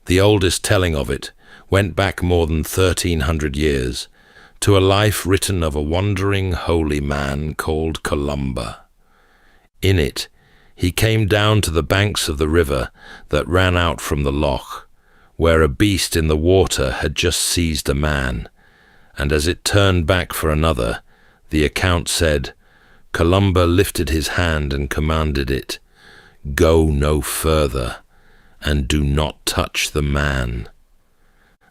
The oldest telling of it went back more than 1,300 years, to a life written of a wandering holy man called Columba. In it, he came down to the banks of the river that ran out from the loch, where a beast in the water had just seized a man, and as it turned back for another, the account said, Columba lifted his hand and commanded it, "Go no further, and do not touch the man."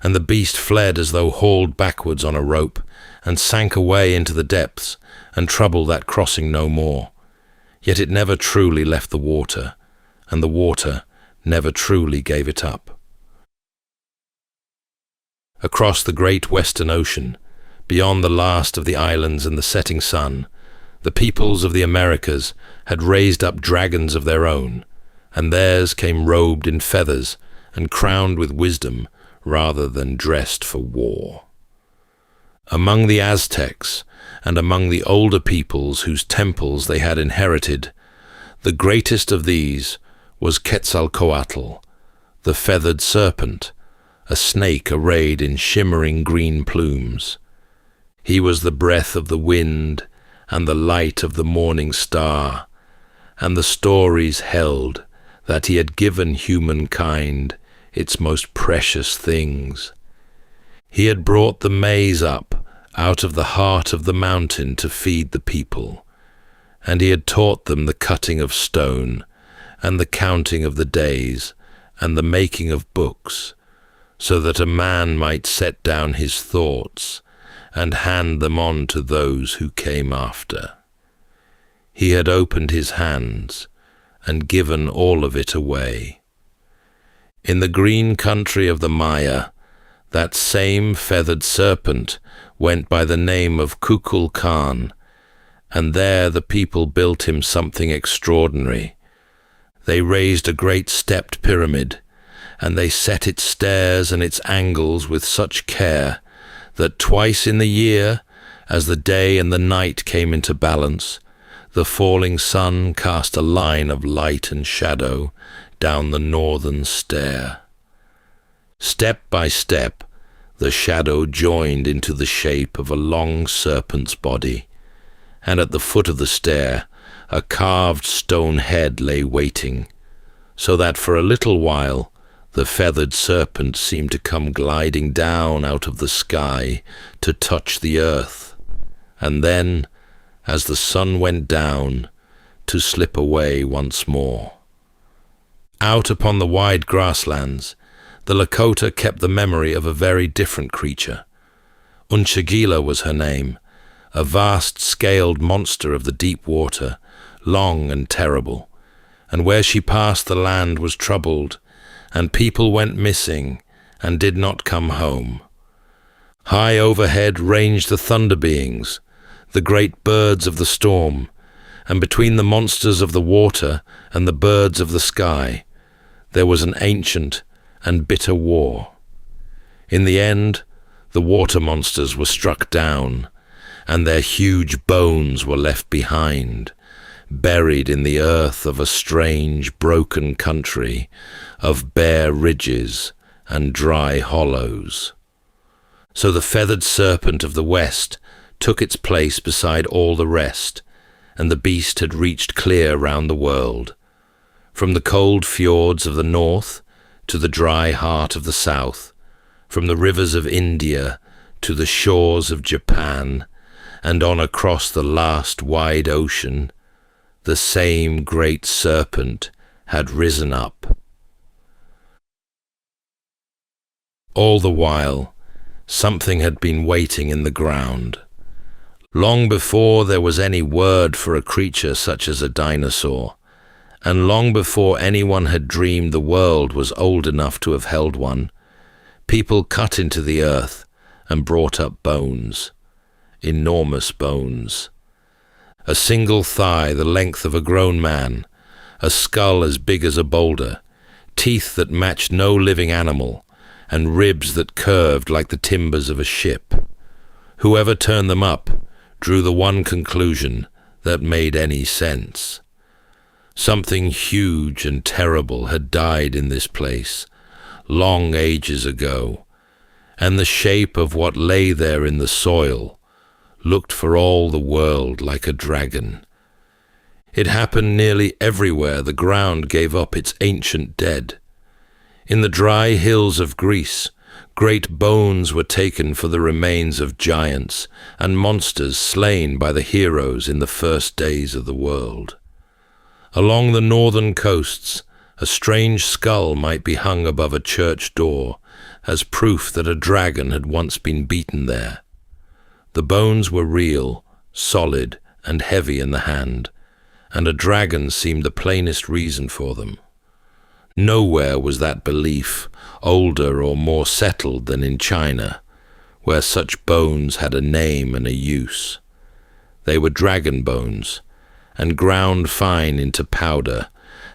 And the beast fled as though hauled backwards on a rope, and sank away into the depths, and troubled that crossing no more. Yet it never truly left the water, and the water never truly gave it up. Across the great western ocean, beyond the last of the islands and the setting sun, the peoples of the Americas had raised up dragons of their own, and theirs came robed in feathers and crowned with wisdom rather than dressed for war. Among the Aztecs, and among the older peoples whose temples they had inherited, the greatest of these was Quetzalcoatl, the feathered serpent, a snake arrayed in shimmering green plumes. He was the breath of the wind and the light of the morning star, and the stories held that he had given humankind its most precious things. He had brought the maize up out of the heart of the mountain to feed the people, and he had taught them the cutting of stone, and the counting of the days, and the making of books, so that a man might set down his thoughts, and hand them on to those who came after. He had opened his hands, and given all of it away. In the green country of the Maya, that same feathered serpent went by the name of Kukulkan, and there the people built him something extraordinary. They raised a great stepped pyramid, and they set its stairs and its angles with such care that twice in the year, as the day and the night came into balance, the falling sun cast a line of light and shadow down the northern stair. Step by step, the shadow joined into the shape of a long serpent's body, and at the foot of the stair a carved stone head lay waiting, so that for a little while the feathered serpent seemed to come gliding down out of the sky to touch the earth, and then, as the sun went down, to slip away once more. Out upon the wide grasslands, the Lakota kept the memory of a very different creature. Unchagila was her name, a vast scaled monster of the deep water, long and terrible, and where she passed the land was troubled, and people went missing and did not come home. High overhead ranged the thunder beings, the great birds of the storm, and between the monsters of the water and the birds of the sky, there was an ancient and bitter war. In the end, the water monsters were struck down, and their huge bones were left behind, buried in the earth of a strange, broken country of bare ridges and dry hollows. So the feathered serpent of the west took its place beside all the rest, and the beast had reached clear round the world, from the cold fjords of the north to the dry heart of the south, from the rivers of India to the shores of Japan, and on across the last wide ocean, the same great serpent had risen up. All the while, something had been waiting in the ground. Long before there was any word for a creature such as a dinosaur, and long before anyone had dreamed the world was old enough to have held one, people cut into the earth and brought up bones, enormous bones. A single thigh the length of a grown man, a skull as big as a boulder, teeth that matched no living animal, and ribs that curved like the timbers of a ship. Whoever turned them up drew the one conclusion that made any sense. Something huge and terrible had died in this place, long ages ago, and the shape of what lay there in the soil looked for all the world like a dragon. It happened nearly everywhere the ground gave up its ancient dead. In the dry hills of Greece, great bones were taken for the remains of giants and monsters slain by the heroes in the first days of the world. Along the northern coasts, a strange skull might be hung above a church door as proof that a dragon had once been beaten there. The bones were real, solid, and heavy in the hand, and a dragon seemed the plainest reason for them. Nowhere was that belief older or more settled than in China, where such bones had a name and a use. They were dragon bones, and ground fine into powder,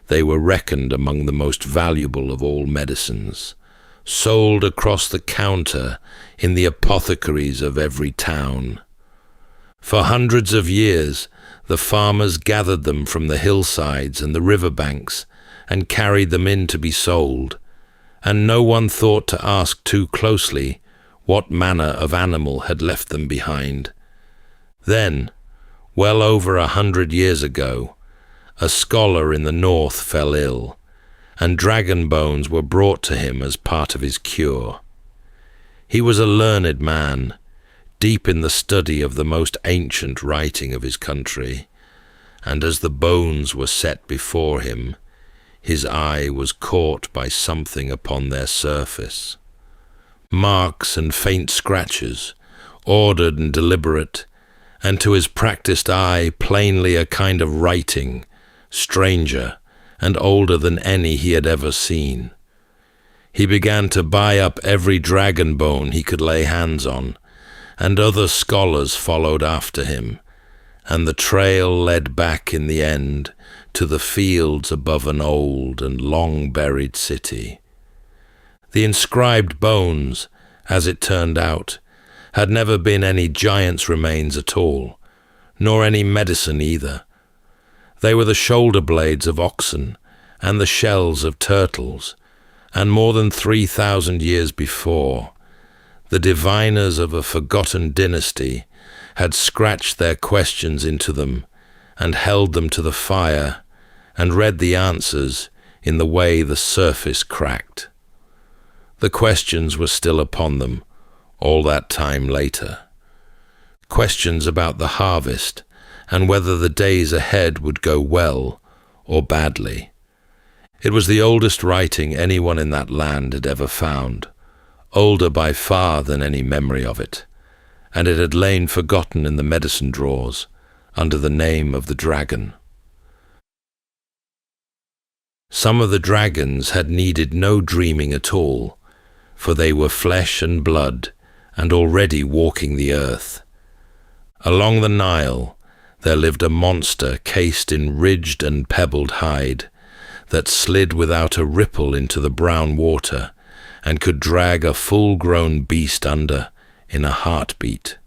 they were reckoned among the most valuable of all medicines, sold across the counter in the apothecaries of every town. For hundreds of years, the farmers gathered them from the hillsides and the riverbanks and carried them in to be sold, and no one thought to ask too closely what manner of animal had left them behind. Then, well over 100 years ago, a scholar in the north fell ill, and dragon bones were brought to him as part of his cure. He was a learned man, deep in the study of the most ancient writing of his country, and as the bones were set before him, his eye was caught by something upon their surface. Marks and faint scratches, ordered and deliberate, and to his practiced eye plainly a kind of writing, stranger and older than any he had ever seen. He began to buy up every dragon bone he could lay hands on, and other scholars followed after him, and the trail led back in the end to the fields above an old and long-buried city. The inscribed bones, as it turned out, had never been any giant's remains at all, nor any medicine either. They were the shoulder blades of oxen and the shells of turtles, and more than 3,000 years before, the diviners of a forgotten dynasty had scratched their questions into them and held them to the fire and read the answers in the way the surface cracked. The questions were still upon them all that time later. Questions about the harvest and whether the days ahead would go well or badly. It was the oldest writing anyone in that land had ever found, older by far than any memory of it, and it had lain forgotten in the medicine drawers under the name of the dragon. Some of the dragons had needed no dreaming at all, for they were flesh and blood, and already walking the earth. Along the Nile, there lived a monster cased in ridged and pebbled hide that slid without a ripple into the brown water and could drag a full-grown beast under in a heartbeat.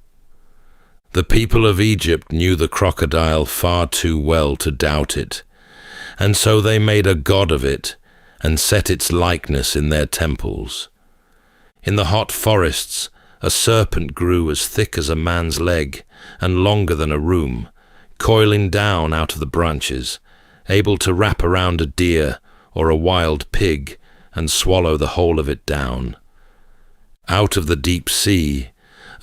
The people of Egypt knew the crocodile far too well to doubt it, and so they made a god of it and set its likeness in their temples. In the hot forests, a serpent grew as thick as a man's leg and longer than a room, coiling down out of the branches, able to wrap around a deer or a wild pig and swallow the whole of it down. Out of the deep sea,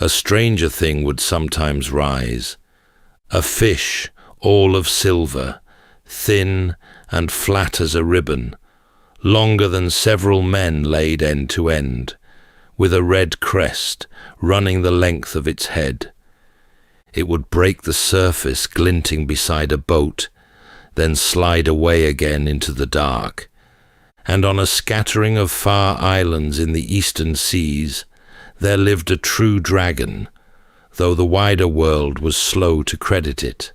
a stranger thing would sometimes rise, a fish all of silver, thin and flat as a ribbon, longer than several men laid end to end, with a red crest running the length of its head. It would break the surface glinting beside a boat, then slide away again into the dark, and on a scattering of far islands in the eastern seas there lived a true dragon, though the wider world was slow to credit it.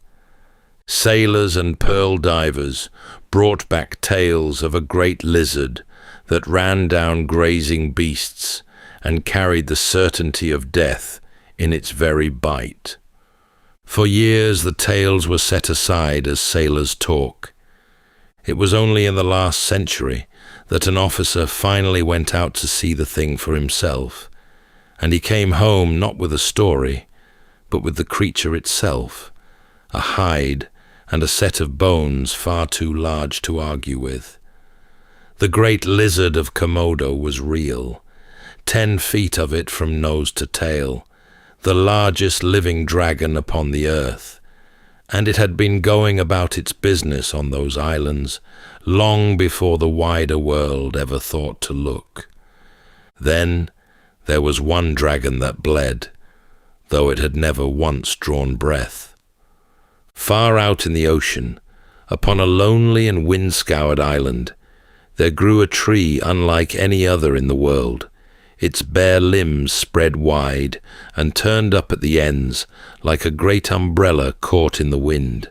Sailors and pearl divers brought back tales of a great lizard that ran down grazing beasts and carried the certainty of death in its very bite. For years the tales were set aside as sailors' talk. It was only in the last century that an officer finally went out to see the thing for himself, and he came home not with a story, but with the creature itself, a hide and a set of bones far too large to argue with. The great lizard of Komodo was real, 10 feet of it from nose to tail, the largest living dragon upon the earth, and it had been going about its business on those islands long before the wider world ever thought to look. Then there was one dragon that bled, though it had never once drawn breath. Far out in the ocean, upon a lonely and wind-scoured island, there grew a tree unlike any other in the world, its bare limbs spread wide and turned up at the ends like a great umbrella caught in the wind.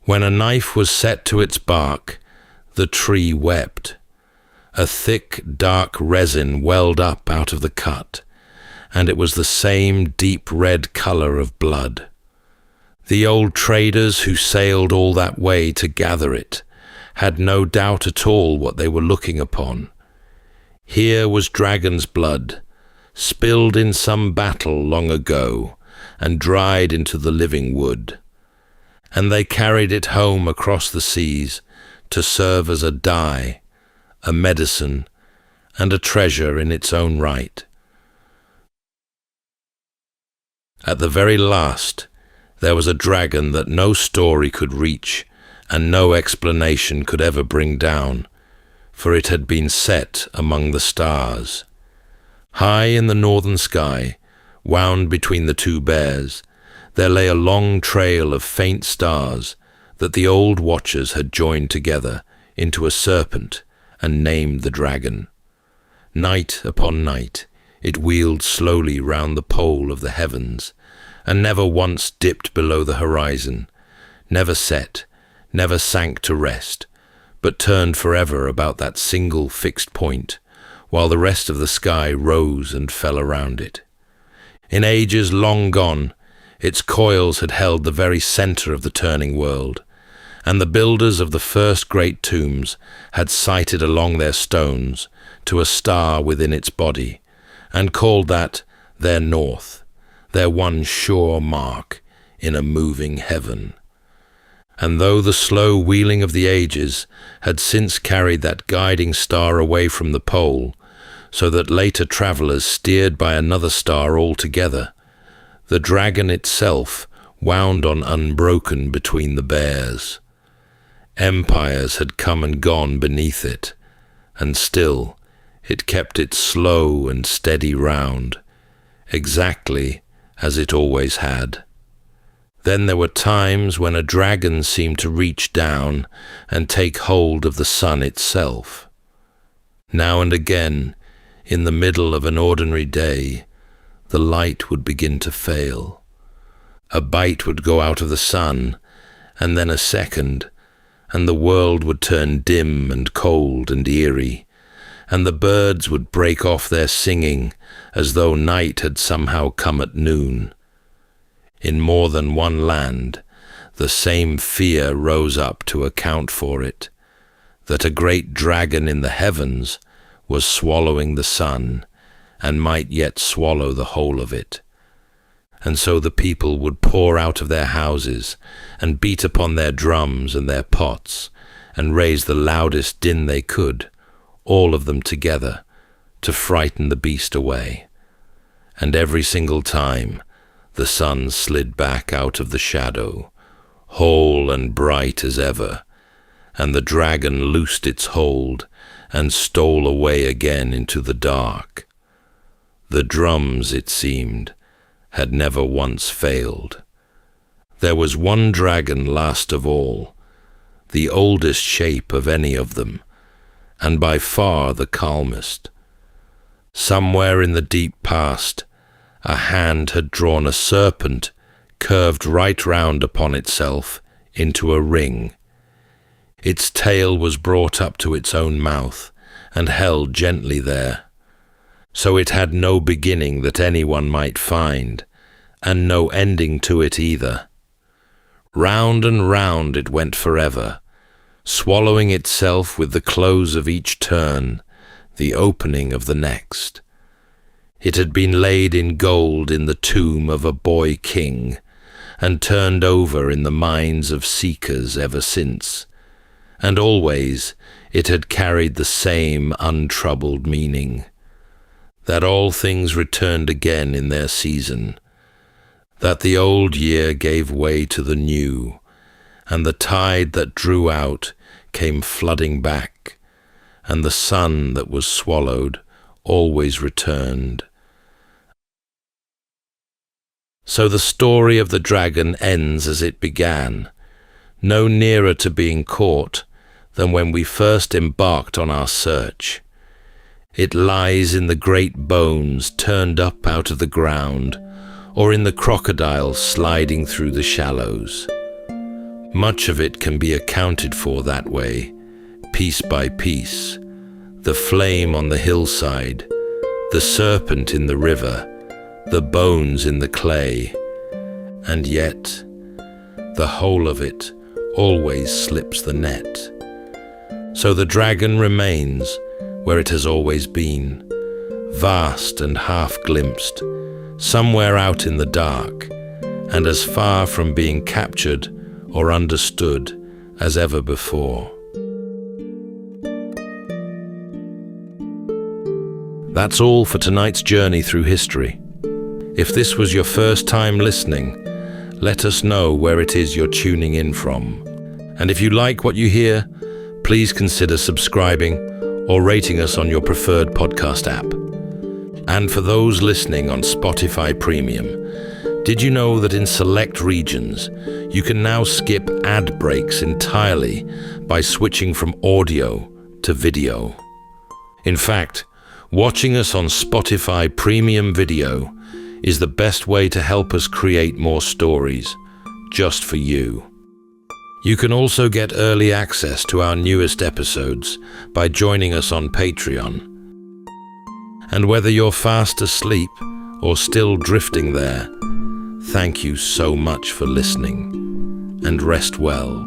When a knife was set to its bark, the tree wept. A thick, dark resin welled up out of the cut, and it was the same deep red color of blood. The old traders who sailed all that way to gather it had no doubt at all what they were looking upon. Here was dragon's blood, spilled in some battle long ago and dried into the living wood, and they carried it home across the seas to serve as a dye, a medicine, and a treasure in its own right. At the very last, there was a dragon that no story could reach and no explanation could ever bring down, for it had been set among the stars. High in the northern sky, wound between the two bears, there lay a long trail of faint stars that the old watchers had joined together into a serpent and named the dragon. Night upon night, it wheeled slowly round the pole of the heavens, and never once dipped below the horizon, never set, never sank to rest, but turned forever about that single fixed point, while the rest of the sky rose and fell around it. In ages long gone, its coils had held the very center of the turning world, and the builders of the first great tombs had sighted along their stones to a star within its body, and called that their north, their one sure mark in a moving heaven. And though the slow wheeling of the ages had since carried that guiding star away from the pole, so that later travellers steered by another star altogether, the dragon itself wound on unbroken between the bears. Empires had come and gone beneath it, and still it kept its slow and steady round, exactly as it always had. Then there were times when a dragon seemed to reach down and take hold of the sun itself. Now and again, in the middle of an ordinary day, the light would begin to fail. A bite would go out of the sun, and then a second, and the world would turn dim and cold and eerie, and the birds would break off their singing as though night had somehow come at noon. In more than one land, the same fear rose up to account for it, that a great dragon in the heavens was swallowing the sun, and might yet swallow the whole of it. And so the people would pour out of their houses, and beat upon their drums and their pots, and raise the loudest din they could, all of them together, to frighten the beast away. And every single time, the sun slid back out of the shadow, whole and bright as ever, and the dragon loosed its hold and stole away again into the dark. The drums, it seemed, had never once failed. There was one dragon last of all, the oldest shape of any of them, and by far the calmest. Somewhere in the deep past, a hand had drawn a serpent curved right round upon itself into a ring. Its tail was brought up to its own mouth and held gently there. So it had no beginning that anyone might find, and no ending to it either. Round and round it went forever, swallowing itself with the close of each turn, the opening of the next. It had been laid in gold in the tomb of a boy king, and turned over in the minds of seekers ever since, and always it had carried the same untroubled meaning, that all things returned again in their season, that the old year gave way to the new, and the tide that drew out came flooding back, and the sun that was swallowed always returned. So the story of the dragon ends as it began, no nearer to being caught than when we first embarked on our search. It lies in the great bones turned up out of the ground, or in the crocodile sliding through the shallows. Much of it can be accounted for that way, piece by piece. The flame on the hillside, the serpent in the river, the bones in the clay, and yet the whole of it always slips the net. So the dragon remains where it has always been, vast and half-glimpsed, somewhere out in the dark, and as far from being captured or understood as ever before. That's all for tonight's journey through history. If this was your first time listening, let us know where it is you're tuning in from. And if you like what you hear, please consider subscribing or rating us on your preferred podcast app. And for those listening on Spotify Premium, did you know that in select regions, you can now skip ad breaks entirely by switching from audio to video? In fact, watching us on Spotify Premium Video is the best way to help us create more stories, just for you. You can also get early access to our newest episodes by joining us on Patreon. And whether you're fast asleep or still drifting there, thank you so much for listening, and rest well.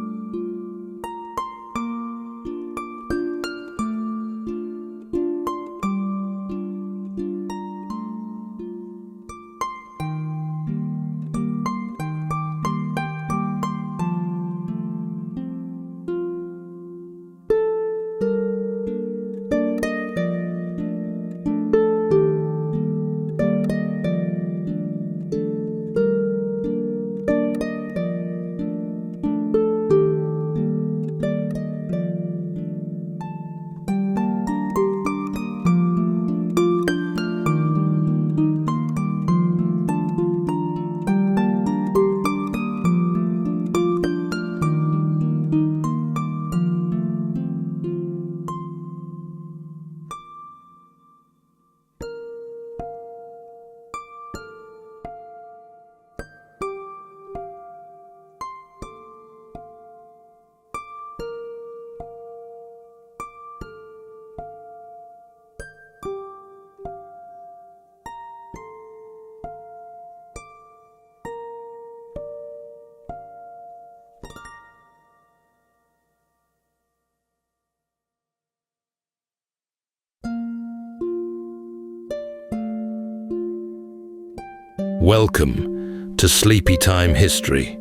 Welcome to Sleepytime History.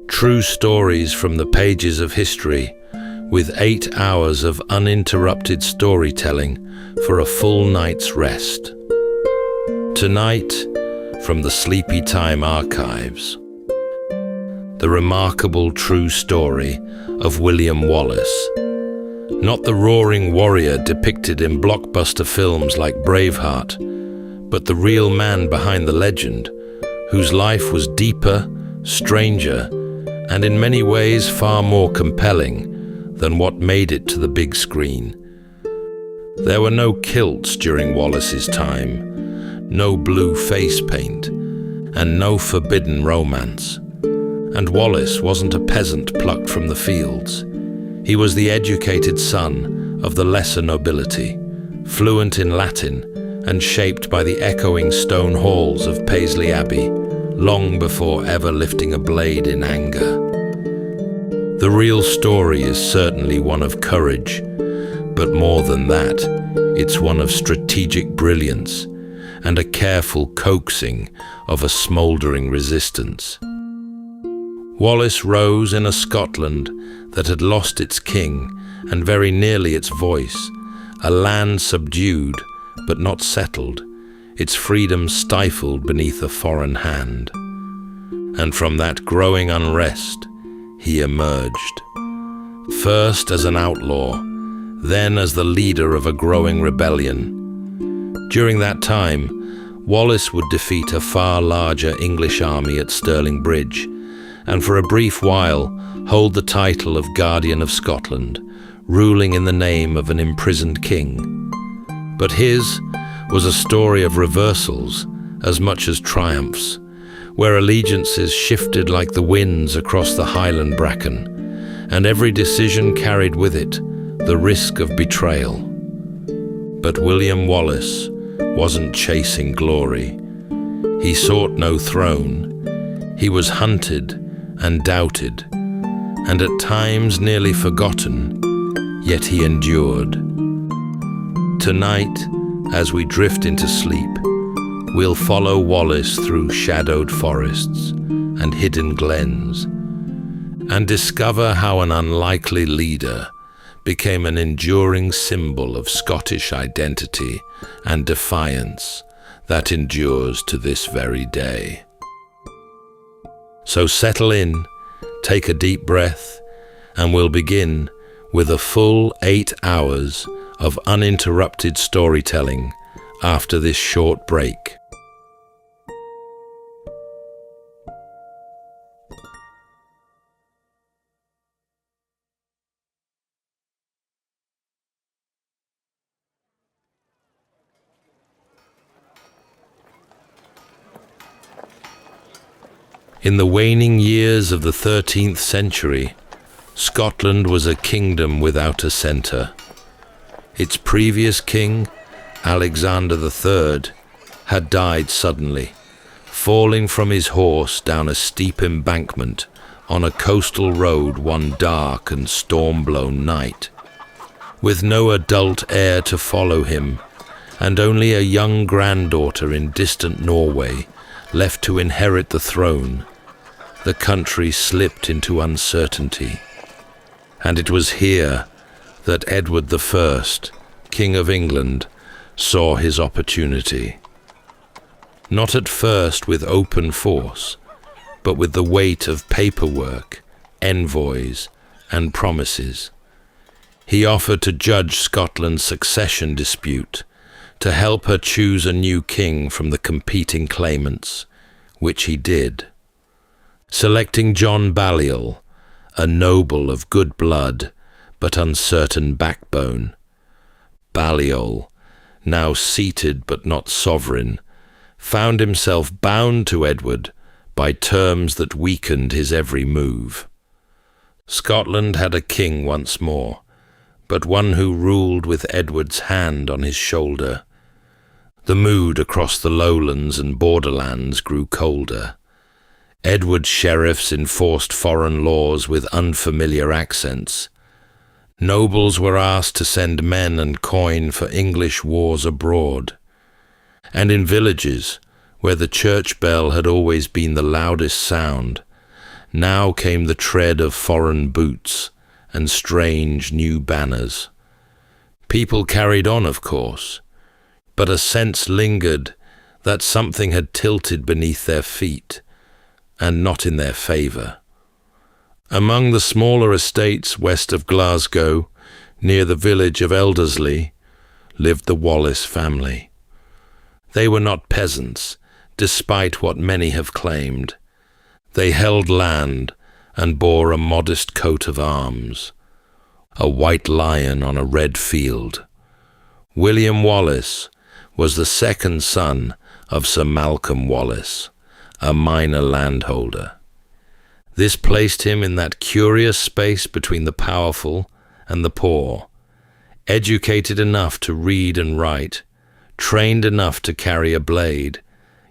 True stories from the pages of history, with 8 hours of uninterrupted storytelling for a full night's rest. Tonight, from the Sleepytime archives, the remarkable true story of William Wallace. Not the roaring warrior depicted in blockbuster films like Braveheart, but the real man behind the legend, whose life was deeper, stranger, and in many ways far more compelling than what made it to the big screen. There were no kilts during Wallace's time, no blue face paint, and no forbidden romance. And Wallace wasn't a peasant plucked from the fields. He was the educated son of the lesser nobility, fluent in Latin and shaped by the echoing stone halls of Paisley Abbey, long before ever lifting a blade in anger. The real story is certainly one of courage, but more than that, it's one of strategic brilliance and a careful coaxing of a smouldering resistance. Wallace rose in a Scotland that had lost its king and very nearly its voice, a land subdued but not settled, its freedom stifled beneath a foreign hand. And from that growing unrest, he emerged. First as an outlaw, then as the leader of a growing rebellion. During that time, Wallace would defeat a far larger English army at Stirling Bridge, and for a brief while hold the title of Guardian of Scotland, ruling in the name of an imprisoned king. But his was a story of reversals as much as triumphs, where allegiances shifted like the winds across the Highland bracken, and every decision carried with it the risk of betrayal. But William Wallace wasn't chasing glory. He sought no throne. He was hunted and doubted, and at times nearly forgotten, yet he endured. Tonight, as we drift into sleep, we'll follow Wallace through shadowed forests and hidden glens, and discover how an unlikely leader became an enduring symbol of Scottish identity and defiance that endures to this very day. So settle in, take a deep breath, and we'll begin with a full 8 hours of uninterrupted storytelling after this short break. In the waning years of the 13th century, Scotland was a kingdom without a centre. Its previous king, Alexander III, had died suddenly, falling from his horse down a steep embankment on a coastal road one dark and storm-blown night. With no adult heir to follow him, and only a young granddaughter in distant Norway left to inherit the throne, the country slipped into uncertainty. And it was here that Edward I, King of England, saw his opportunity. Not at first with open force, but with the weight of paperwork, envoys, and promises. He offered to judge Scotland's succession dispute, to help her choose a new king from the competing claimants, which he did. Selecting John Balliol, a noble of good blood but uncertain backbone. Balliol, now seated but not sovereign, found himself bound to Edward by terms that weakened his every move. Scotland had a king once more, but one who ruled with Edward's hand on his shoulder. The mood across the lowlands and borderlands grew colder. Edward's sheriffs enforced foreign laws with unfamiliar accents. Nobles were asked to send men and coin for English wars abroad. And in villages, Where the church bell had always been the loudest sound, now came the tread of foreign boots and strange new banners. People carried on, of course, but a sense lingered that something had tilted beneath their feet, and not in their favour. Among the smaller estates west of Glasgow, near the village of Elderslie, lived the Wallace family. They were not peasants, despite what many have claimed. They held land and bore a modest coat of arms, a white lion on a red field. William Wallace was the second son of Sir Malcolm Wallace, a minor landholder. This placed him in that curious space between the powerful and the poor, educated enough to read and write, trained enough to carry a blade,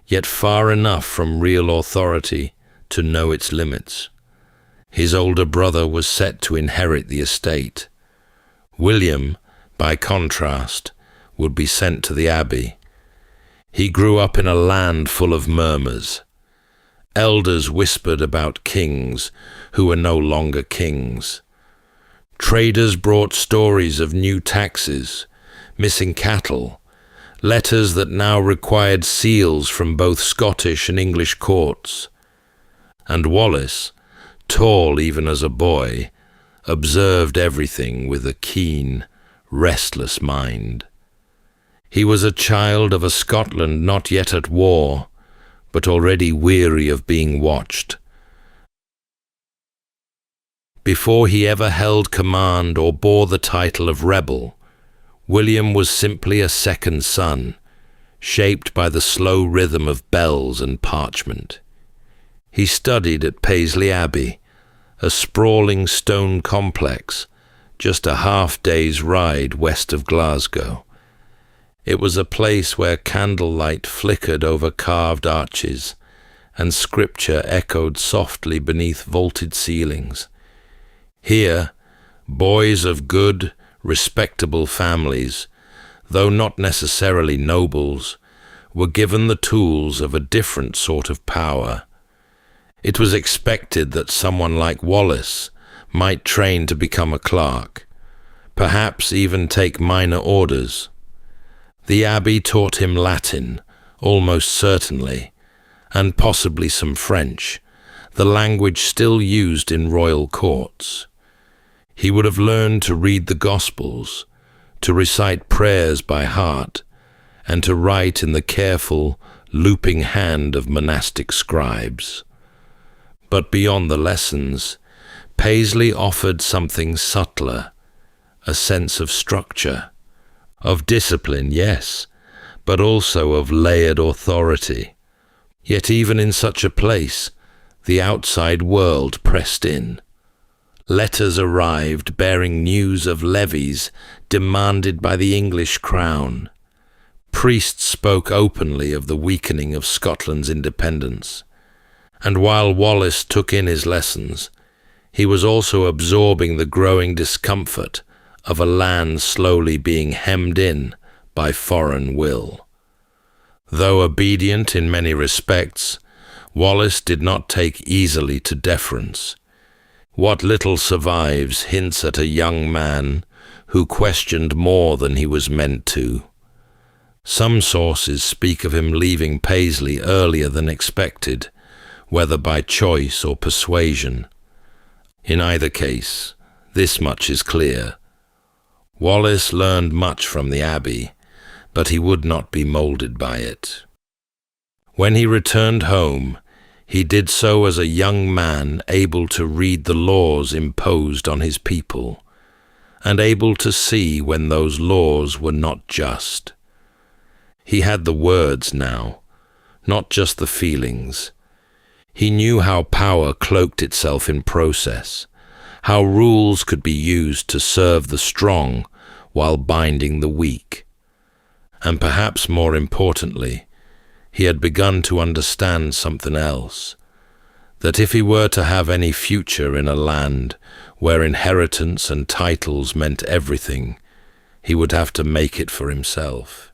yet far enough from real authority to know its limits. His older brother was set to inherit the estate. William, by contrast, would be sent to the abbey. He grew up in a land full of murmurs. Elders whispered about kings who were no longer kings. Traders brought stories of new taxes, missing cattle, letters that now required seals from both Scottish and English courts. And Wallace, tall even as a boy, observed everything with a keen, restless mind. He was a child of a Scotland not yet at war, but already weary of being watched. Before he ever held command or bore the title of rebel, William was simply a second son, shaped by the slow rhythm of bells and parchment. He studied at Paisley Abbey, a sprawling stone complex, just a half-day's ride west of Glasgow. It was a place where candlelight flickered over carved arches, and scripture echoed softly beneath vaulted ceilings. Here, boys of good, respectable families, though not necessarily nobles, were given the tools of a different sort of power. It was expected that someone like Wallace might train to become a clerk, perhaps even take minor orders. The abbey taught him Latin, almost certainly, and possibly some French, the language still used in royal courts. He would have learned to read the Gospels, to recite prayers by heart, and to write in the careful, looping hand of monastic scribes. But beyond the lessons, Paisley offered something subtler, a sense of structure, of discipline, yes, but also of layered authority. Yet even in such a place, the outside world pressed in. Letters arrived bearing news of levies demanded by the English crown. Priests spoke openly of the weakening of Scotland's independence. And while Wallace took in his lessons, he was also absorbing the growing discomfort of a land slowly being hemmed in by foreign will. Though obedient in many respects, Wallace did not take easily to deference. What little survives hints at a young man who questioned more than he was meant to. Some sources speak of him leaving Paisley earlier than expected, whether by choice or persuasion. In either case, this much is clear. Wallace learned much from the abbey, but he would not be moulded by it. When he returned home, he did so as a young man able to read the laws imposed on his people, and able to see when those laws were not just. He had the words now, not just the feelings. He knew how power cloaked itself in process, how rules could be used to serve the strong while binding the weak. And perhaps more importantly, he had begun to understand something else, that if he were to have any future in a land where inheritance and titles meant everything, he would have to make it for himself.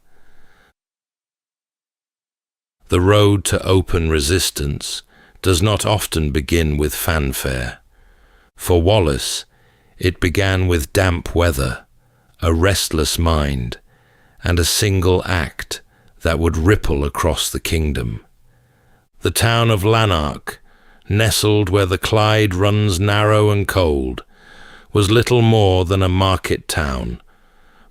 The road to open resistance does not often begin with fanfare. For Wallace, it began with damp weather, a restless mind, and a single act that would ripple across the kingdom. The town of Lanark, nestled where the Clyde runs narrow and cold, was little more than a market town,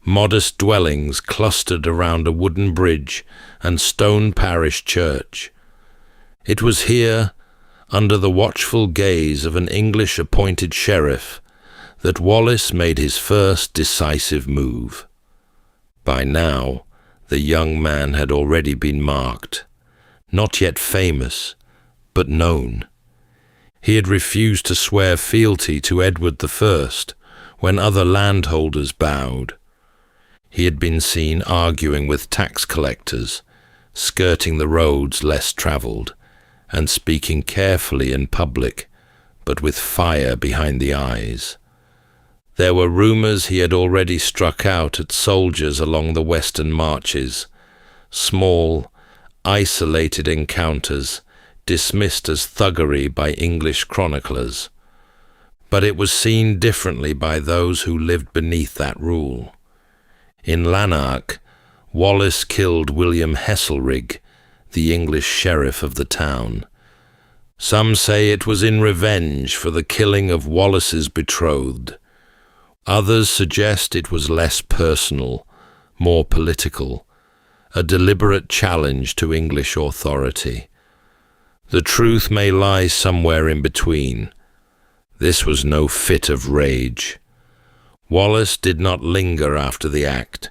modest dwellings clustered around a wooden bridge and stone parish church. It was here, under the watchful gaze of an English-appointed sheriff, that Wallace made his first decisive move. By now, the young man had already been marked, not yet famous, but known. He had refused to swear fealty to Edward I when other landholders bowed. He had been seen arguing with tax collectors, skirting the roads less travelled, and speaking carefully in public, but with fire behind the eyes. There were rumours he had already struck out at soldiers along the western marches, small, isolated encounters dismissed as thuggery by English chroniclers. But it was seen differently by those who lived beneath that rule. In Lanark, Wallace killed William Heselrigg, the English sheriff of the town. Some say it was in revenge for the killing of Wallace's betrothed. Others suggest it was less personal, more political, a deliberate challenge to English authority. The truth may lie somewhere in between. This was no fit of rage. Wallace did not linger after the act.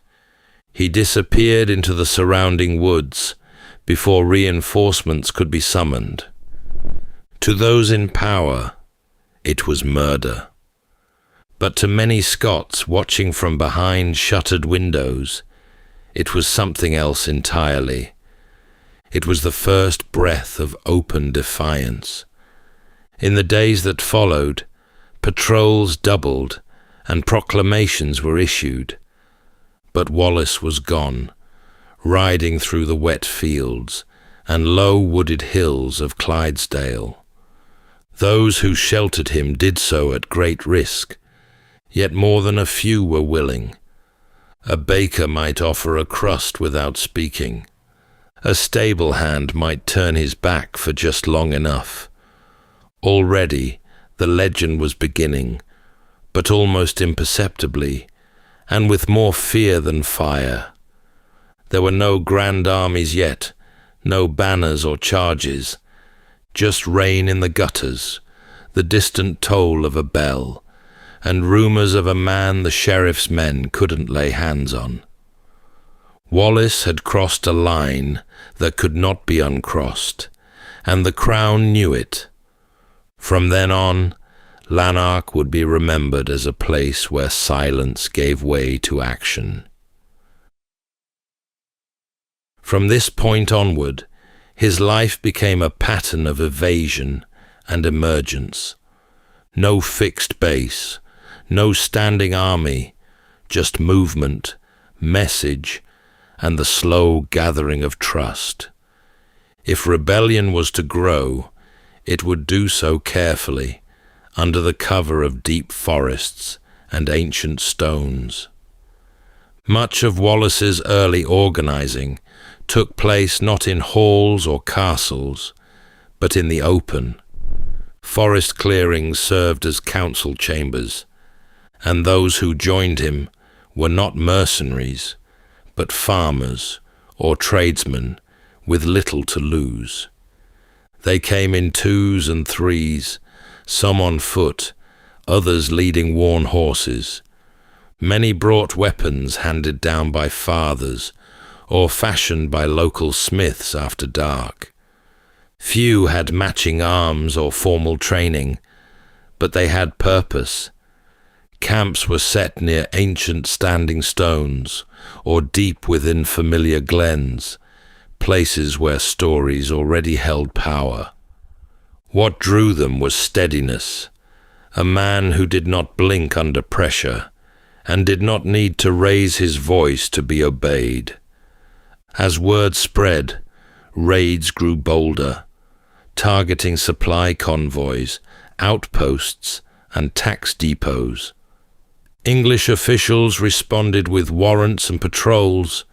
He disappeared into the surrounding woods before reinforcements could be summoned. To those in power, it was murder. But to many Scots watching from behind shuttered windows, it was something else entirely. It was the first breath of open defiance. In the days that followed, patrols doubled and proclamations were issued. But Wallace was gone, riding through the wet fields and low wooded hills of Clydesdale. Those who sheltered him did so at great risk, yet more than a few were willing. A baker might offer a crust without speaking. A stable hand might turn his back for just long enough. Already the legend was beginning, but almost imperceptibly, and with more fear than fire. There were no grand armies yet, no banners or charges, just rain in the gutters, the distant toll of a bell, and rumours of a man the sheriff's men couldn't lay hands on. Wallace had crossed a line that could not be uncrossed, and the Crown knew it. From then on, Lanark would be remembered as a place where silence gave way to action. From this point onward, his life became a pattern of evasion and emergence. No fixed base, no standing army, just movement, message, and the slow gathering of trust. If rebellion was to grow, it would do so carefully, under the cover of deep forests and ancient stones. Much of Wallace's early organizing took place not in halls or castles, but in the open. Forest clearings served as council chambers, and those who joined him were not mercenaries, but farmers or tradesmen with little to lose. They came in twos and threes, some on foot, others leading worn horses. Many brought weapons handed down by fathers or fashioned by local smiths after dark. Few had matching arms or formal training, but they had purpose. Camps were set near ancient standing stones or deep within familiar glens, places where stories already held power. What drew them was steadiness, a man who did not blink under pressure and did not need to raise his voice to be obeyed. As word spread, raids grew bolder, targeting supply convoys, outposts, and tax depots. English officials responded with warrants and patrols,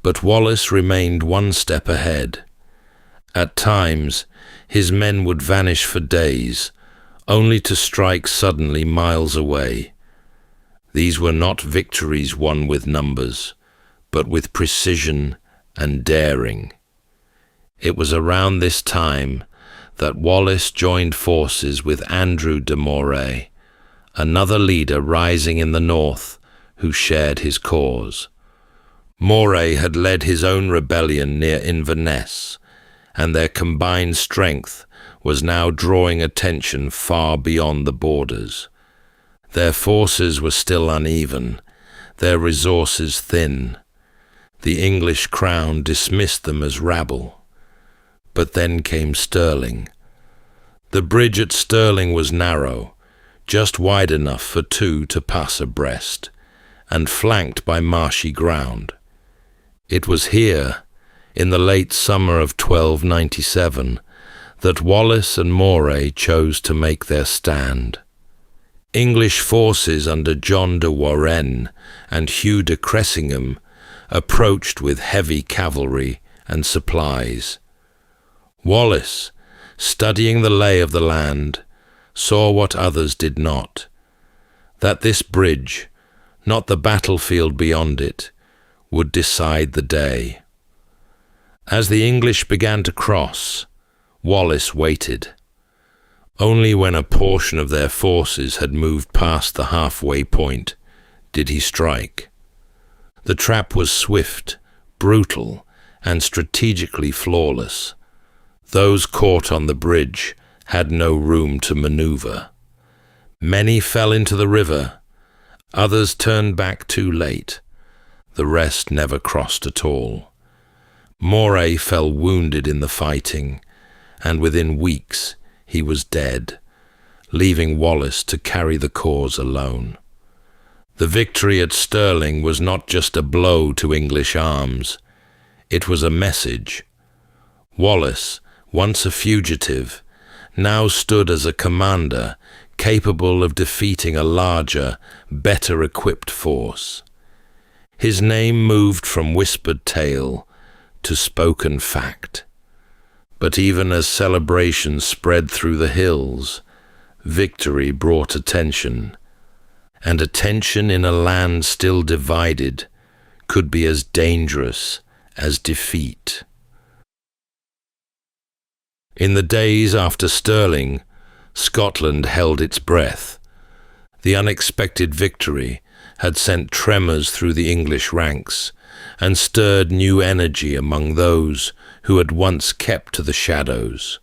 but Wallace remained one step ahead. At times, his men would vanish for days, only to strike suddenly miles away. These were not victories won with numbers, but with precision and daring. It was around this time that Wallace joined forces with Andrew de Moray, another leader rising in the north who shared his cause. Moray had led his own rebellion near Inverness, and their combined strength was now drawing attention far beyond the borders. Their forces were still uneven, their resources thin. The English crown dismissed them as rabble. But then came Stirling. The bridge at Stirling was narrow, just wide enough for two to pass abreast, and flanked by marshy ground. It was here, in the late summer of 1297, that Wallace and Moray chose to make their stand. English forces under John de Warenne and Hugh de Cressingham approached with heavy cavalry and supplies. Wallace, studying the lay of the land, saw what others did not, that this bridge, not the battlefield beyond it, would decide the day. As the English began to cross, Wallace waited. Only when a portion of their forces had moved past the halfway point did he strike. The trap was swift, brutal, and strategically flawless. Those caught on the bridge had no room to maneuver. Many fell into the river, others turned back too late. The rest never crossed at all. Moray fell wounded in the fighting, and within weeks he was dead, leaving Wallace to carry the cause alone. The victory at Stirling was not just a blow to English arms, it was a message. Wallace, once a fugitive, now stood as a commander capable of defeating a larger, better-equipped force. His name moved from whispered tale to spoken fact. But even as celebration spread through the hills, victory brought attention, and attention in a land still divided could be as dangerous as defeat. In the days after Stirling, Scotland held its breath. The unexpected victory had sent tremors through the English ranks and stirred new energy among those who had once kept to the shadows.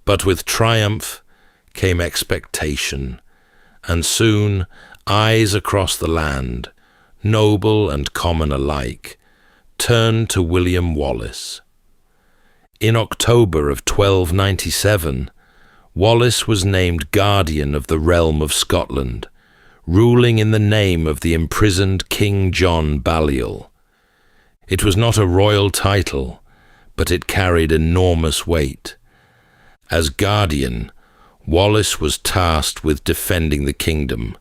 But with triumph came expectation, and soon eyes across the land, noble and common alike, turned to William Wallace. In October of 1297, Wallace was named Guardian of the realm of Scotland, ruling in the name of the imprisoned King John Balliol. It was not a royal title, but it carried enormous weight. As Guardian, Wallace was tasked with defending the kingdom,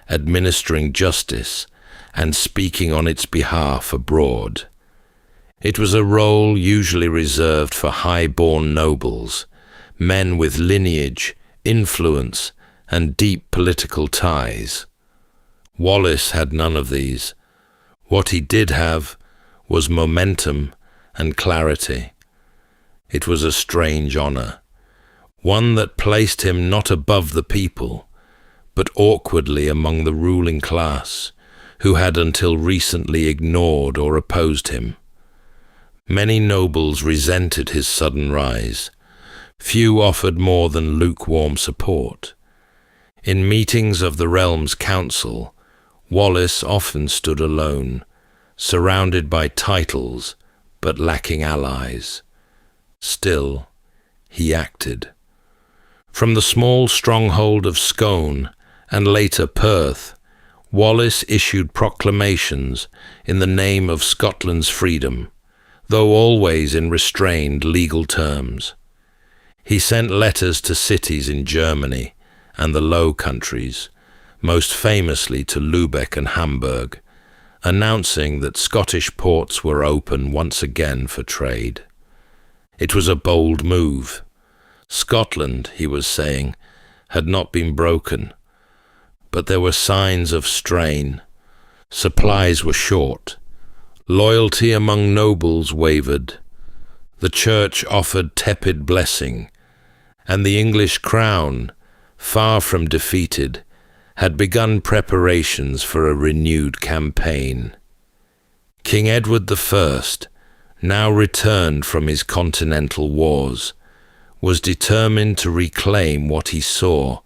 administering justice, and speaking on its behalf abroad. It was a role usually reserved for high-born nobles, men with lineage, influence, and deep political ties. Wallace had none of these. What he did have was momentum and clarity. It was a strange honor, one that placed him not above the people, but awkwardly among the ruling class, who had until recently ignored or opposed him. Many nobles resented his sudden rise. Few offered more than lukewarm support. In meetings of the realm's council, Wallace often stood alone, surrounded by titles but lacking allies. Still, he acted. From the small stronghold of Scone and later Perth, Wallace issued proclamations in the name of Scotland's freedom, though always in restrained legal terms. He sent letters to cities in Germany and the Low Countries, most famously to Lübeck and Hamburg, announcing that Scottish ports were open once again for trade. It was a bold move. Scotland, he was saying, had not been broken, but there were signs of strain. Supplies were short. Loyalty among nobles wavered. The church offered tepid blessing, and the English crown, far from defeated, had begun preparations for a renewed campaign. King Edward I, now returned from his continental wars, was determined to reclaim what he saw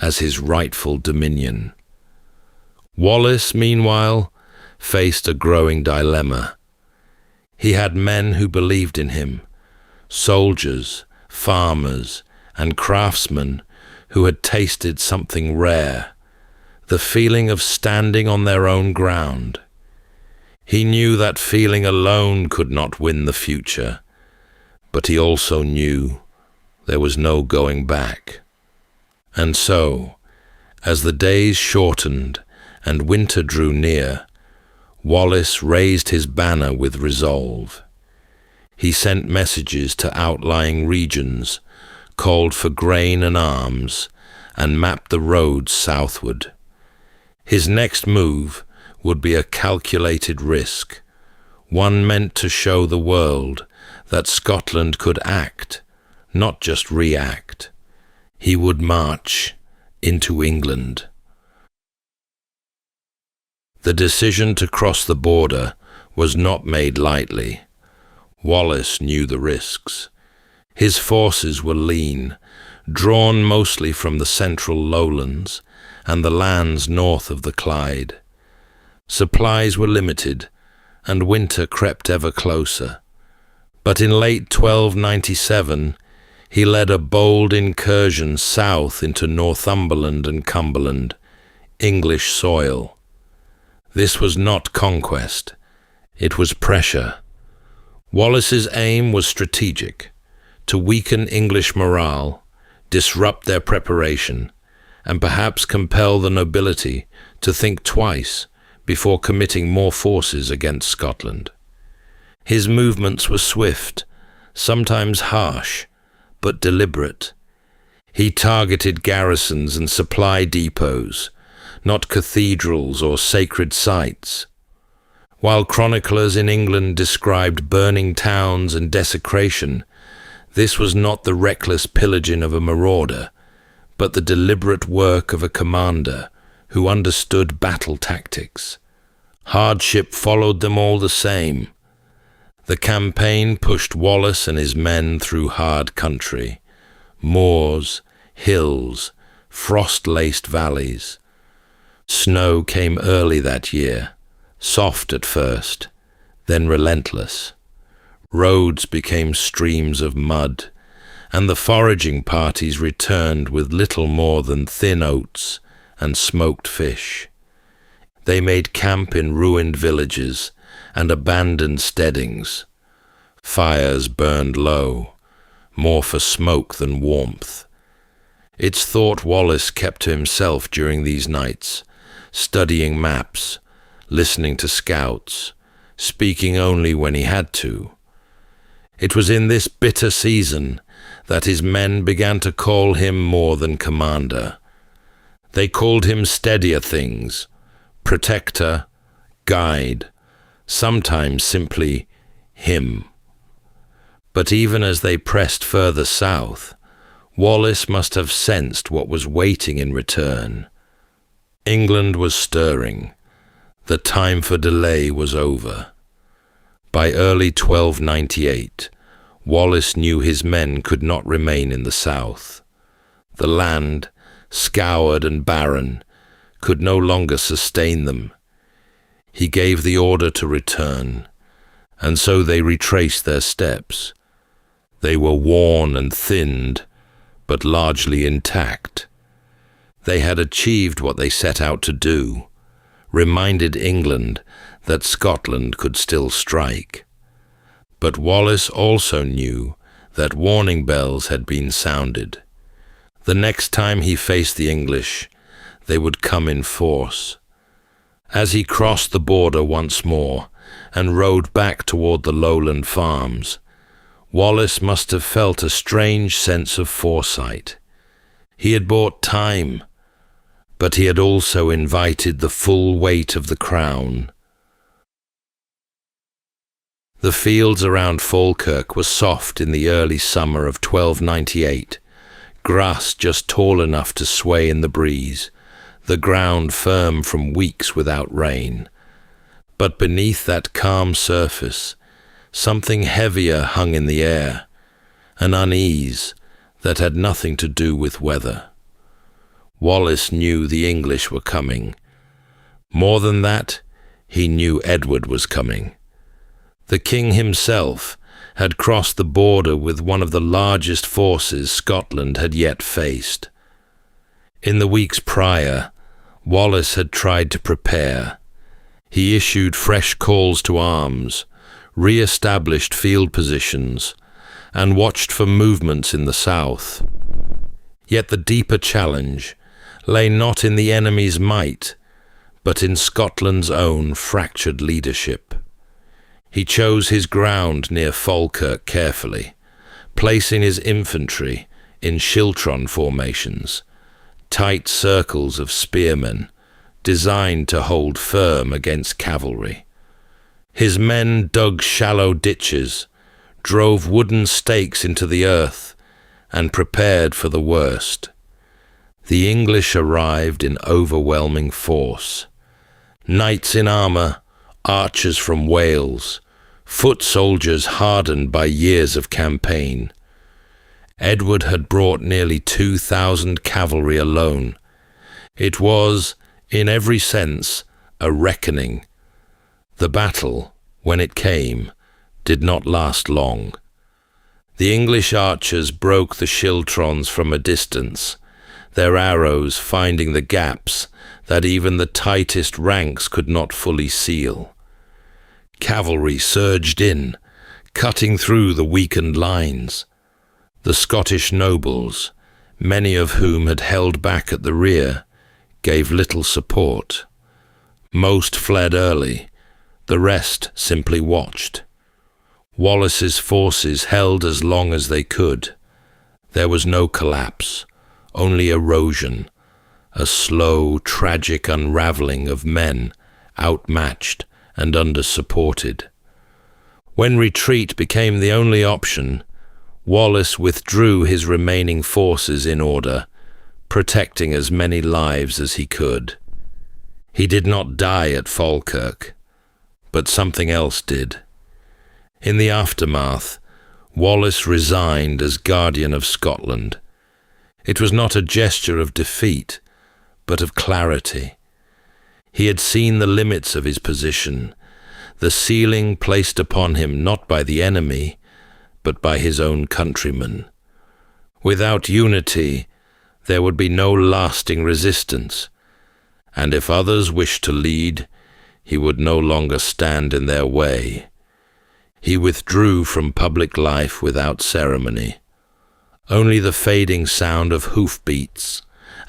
as his rightful dominion. Wallace, meanwhile, faced a growing dilemma. He had men who believed in him, soldiers, farmers, and craftsmen who had tasted something rare, the feeling of standing on their own ground. He knew that feeling alone could not win the future, but he also knew there was no going back. And so, as the days shortened and winter drew near, Wallace raised his banner with resolve. He sent messages to outlying regions, called for grain and arms, and mapped the roads southward. His next move would be a calculated risk, one meant to show the world that Scotland could act, not just react. He would march into England. The decision to cross the border was not made lightly. Wallace knew the risks. His forces were lean, drawn mostly from the central lowlands and the lands north of the Clyde. Supplies were limited, and winter crept ever closer. But in late 1297, he led a bold incursion south into Northumberland and Cumberland, English soil. This was not conquest, it was pressure. Wallace's aim was strategic, to weaken English morale, disrupt their preparation, and perhaps compel the nobility to think twice before committing more forces against Scotland. His movements were swift, sometimes harsh, but deliberate. He targeted garrisons and supply depots, not cathedrals or sacred sites. While chroniclers in England described burning towns and desecration, this was not the reckless pillaging of a marauder, but the deliberate work of a commander who understood battle tactics. Hardship followed them all the same. The campaign pushed Wallace and his men through hard country, moors, hills, frost-laced valleys. Snow came early that year, soft at first, then relentless. Roads became streams of mud, and the foraging parties returned with little more than thin oats and smoked fish. They made camp in ruined villages and abandoned steadings. Fires burned low, more for smoke than warmth. It's thought Wallace kept to himself during these nights, studying maps, listening to scouts, speaking only when he had to. It was in this bitter season that his men began to call him more than commander. They called him steadier things, protector, guide, sometimes simply him. But even as they pressed further south, Wallace must have sensed what was waiting in return. England was stirring. The time for delay was over. By early 1298, Wallace knew his men could not remain in the south. The land, scoured and barren, could no longer sustain them. He gave the order to return, and so they retraced their steps. They were worn and thinned, but largely intact. They had achieved what they set out to do, reminded England that Scotland could still strike. But Wallace also knew that warning bells had been sounded. The next time he faced the English, they would come in force. As he crossed the border once more and rode back toward the lowland farms, Wallace must have felt a strange sense of foresight. He had bought time, but he had also invited the full weight of the crown. The fields around Falkirk were soft in the early summer of 1298, grass just tall enough to sway in the breeze, the ground firm from weeks without rain. But beneath that calm surface, something heavier hung in the air, an unease that had nothing to do with weather. Wallace knew the English were coming. More than that, he knew Edward was coming. The king himself had crossed the border with one of the largest forces Scotland had yet faced. In the weeks prior, Wallace had tried to prepare. He issued fresh calls to arms, re-established field positions, and watched for movements in the south. Yet the deeper challenge lay not in the enemy's might, but in Scotland's own fractured leadership. He chose his ground near Falkirk carefully, placing his infantry in schiltron formations, tight circles of spearmen designed to hold firm against cavalry. His men dug shallow ditches, drove wooden stakes into the earth, and prepared for the worst. The English arrived in overwhelming force. Knights in armour, archers from Wales, foot soldiers hardened by years of campaign. Edward had brought nearly 2,000 cavalry alone. It was, in every sense, a reckoning. The battle, when it came, did not last long. The English archers broke the schiltrons from a distance, their arrows finding the gaps that even the tightest ranks could not fully seal. Cavalry surged in, cutting through the weakened lines. The Scottish nobles, many of whom had held back at the rear, gave little support. Most fled early, the rest simply watched. Wallace's forces held as long as they could. There was no collapse, only erosion, a slow, tragic unraveling of men, outmatched and under-supported. When retreat became the only option, Wallace withdrew his remaining forces in order, protecting as many lives as he could. He did not die at Falkirk, but something else did. In the aftermath, Wallace resigned as Guardian of Scotland. It was not a gesture of defeat, but of clarity. He had seen the limits of his position, the ceiling placed upon him not by the enemy, but by his own countrymen. Without unity, there would be no lasting resistance, and if others wished to lead, he would no longer stand in their way. He withdrew from public life without ceremony. Only the fading sound of hoofbeats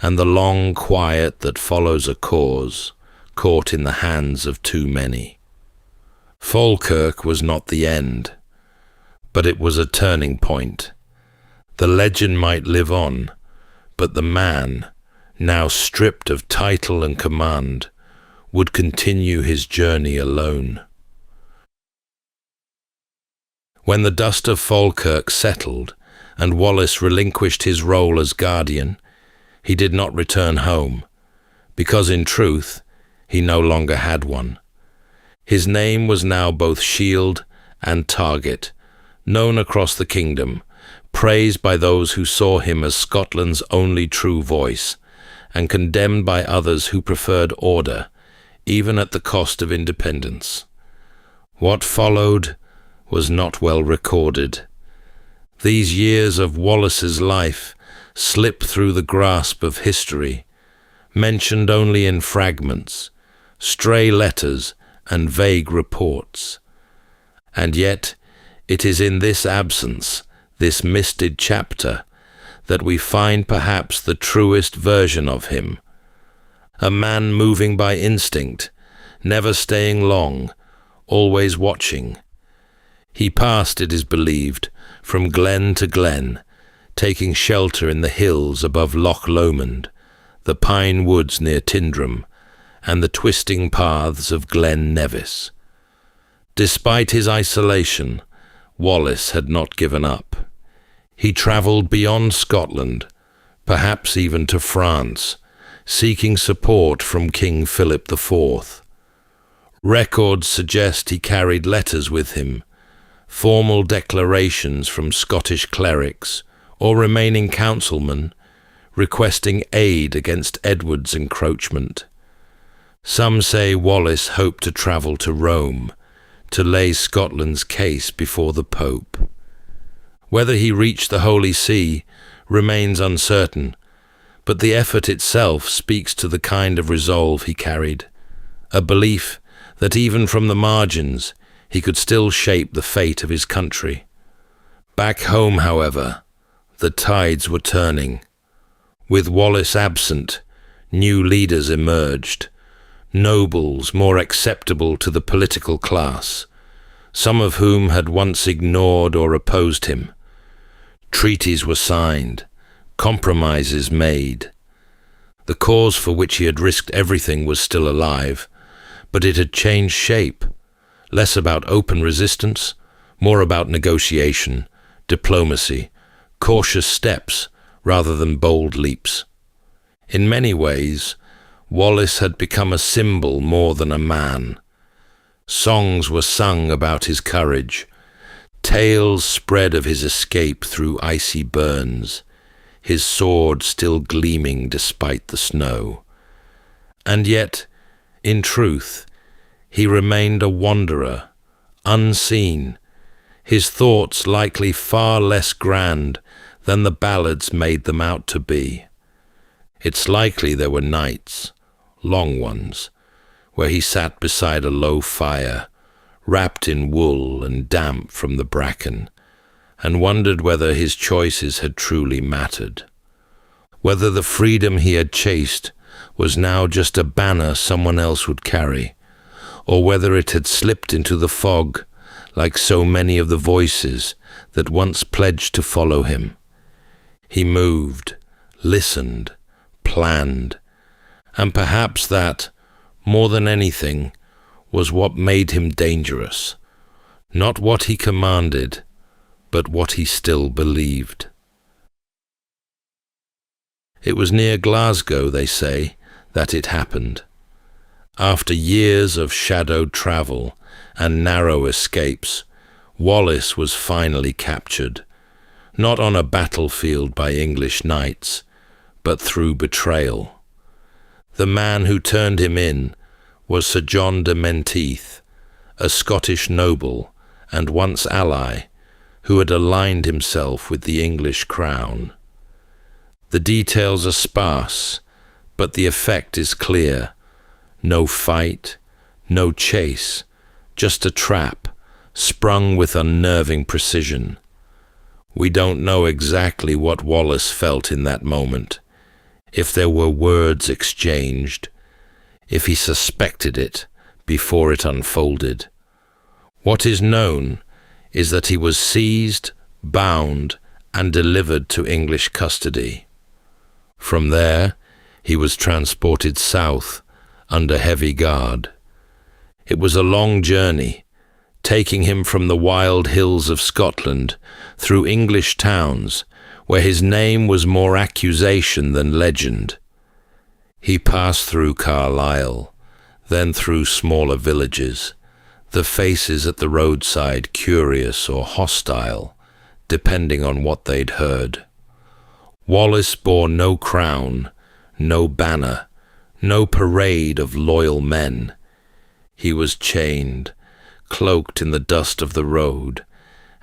and the long quiet that follows a cause, caught in the hands of too many. Falkirk was not the end, but it was a turning point. The legend might live on, but the man, now stripped of title and command, would continue his journey alone. When the dust of Falkirk settled and Wallace relinquished his role as guardian, he did not return home, because in truth, he no longer had one. His name was now both shield and target, known across the kingdom, praised by those who saw him as Scotland's only true voice, and condemned by others who preferred order, even at the cost of independence. What followed was not well recorded. These years of Wallace's life slip through the grasp of history, mentioned only in fragments, stray letters and vague reports. And yet, It is in this absence, this misted chapter, that we find perhaps the truest version of him. A man moving by instinct, never staying long, always watching. He passed, it is believed, from glen to glen, taking shelter in the hills above Loch Lomond, the pine woods near Tindrum, and the twisting paths of Glen Nevis. Despite his isolation, Wallace had not given up. He travelled beyond Scotland, perhaps even to France, seeking support from King Philip IV. Records suggest he carried letters with him, formal declarations from Scottish clerics or remaining councilmen requesting aid against Edward's encroachment. Some say Wallace hoped to travel to Rome to lay Scotland's case before the Pope. Whether he reached the Holy See remains uncertain, but the effort itself speaks to the kind of resolve he carried, a belief that even from the margins he could still shape the fate of his country. Back home, however, the tides were turning. With Wallace absent, new leaders emerged, nobles more acceptable to the political class, some of whom had once ignored or opposed him. Treaties were signed, compromises made. The cause for which he had risked everything was still alive, but it had changed shape, less about open resistance, more about negotiation, diplomacy, cautious steps rather than bold leaps. In many ways, Wallace had become a symbol more than a man. Songs were sung about his courage, tales spread of his escape through icy burns, his sword still gleaming despite the snow. And yet, in truth, he remained a wanderer, unseen, his thoughts likely far less grand than the ballads made them out to be. It's likely there were nights, long ones, where he sat beside a low fire, wrapped in wool and damp from the bracken, and wondered whether his choices had truly mattered, whether the freedom he had chased was now just a banner someone else would carry, or whether it had slipped into the fog like so many of the voices that once pledged to follow him. He moved, listened, planned, and perhaps that, more than anything, was what made him dangerous. Not what he commanded, but what he still believed. It was near Glasgow, they say, that it happened. After years of shadowed travel and narrow escapes, Wallace was finally captured, not on a battlefield by English knights, but through betrayal. The man who turned him in was Sir John de Menteith, a Scottish noble and once ally, who had aligned himself with the English crown. The details are sparse, but the effect is clear. No fight, no chase, just a trap, sprung with unnerving precision. We don't know exactly what Wallace felt in that moment, if there were words exchanged, if he suspected it before it unfolded. What is known is that he was seized, bound, and delivered to English custody. From there, he was transported south under heavy guard. It was a long journey, taking him from the wild hills of Scotland through English towns where his name was more accusation than legend. He passed through Carlisle, then through smaller villages, the faces at the roadside curious or hostile, depending on what they'd heard. Wallace bore no crown, no banner, no parade of loyal men. He was chained, cloaked in the dust of the road,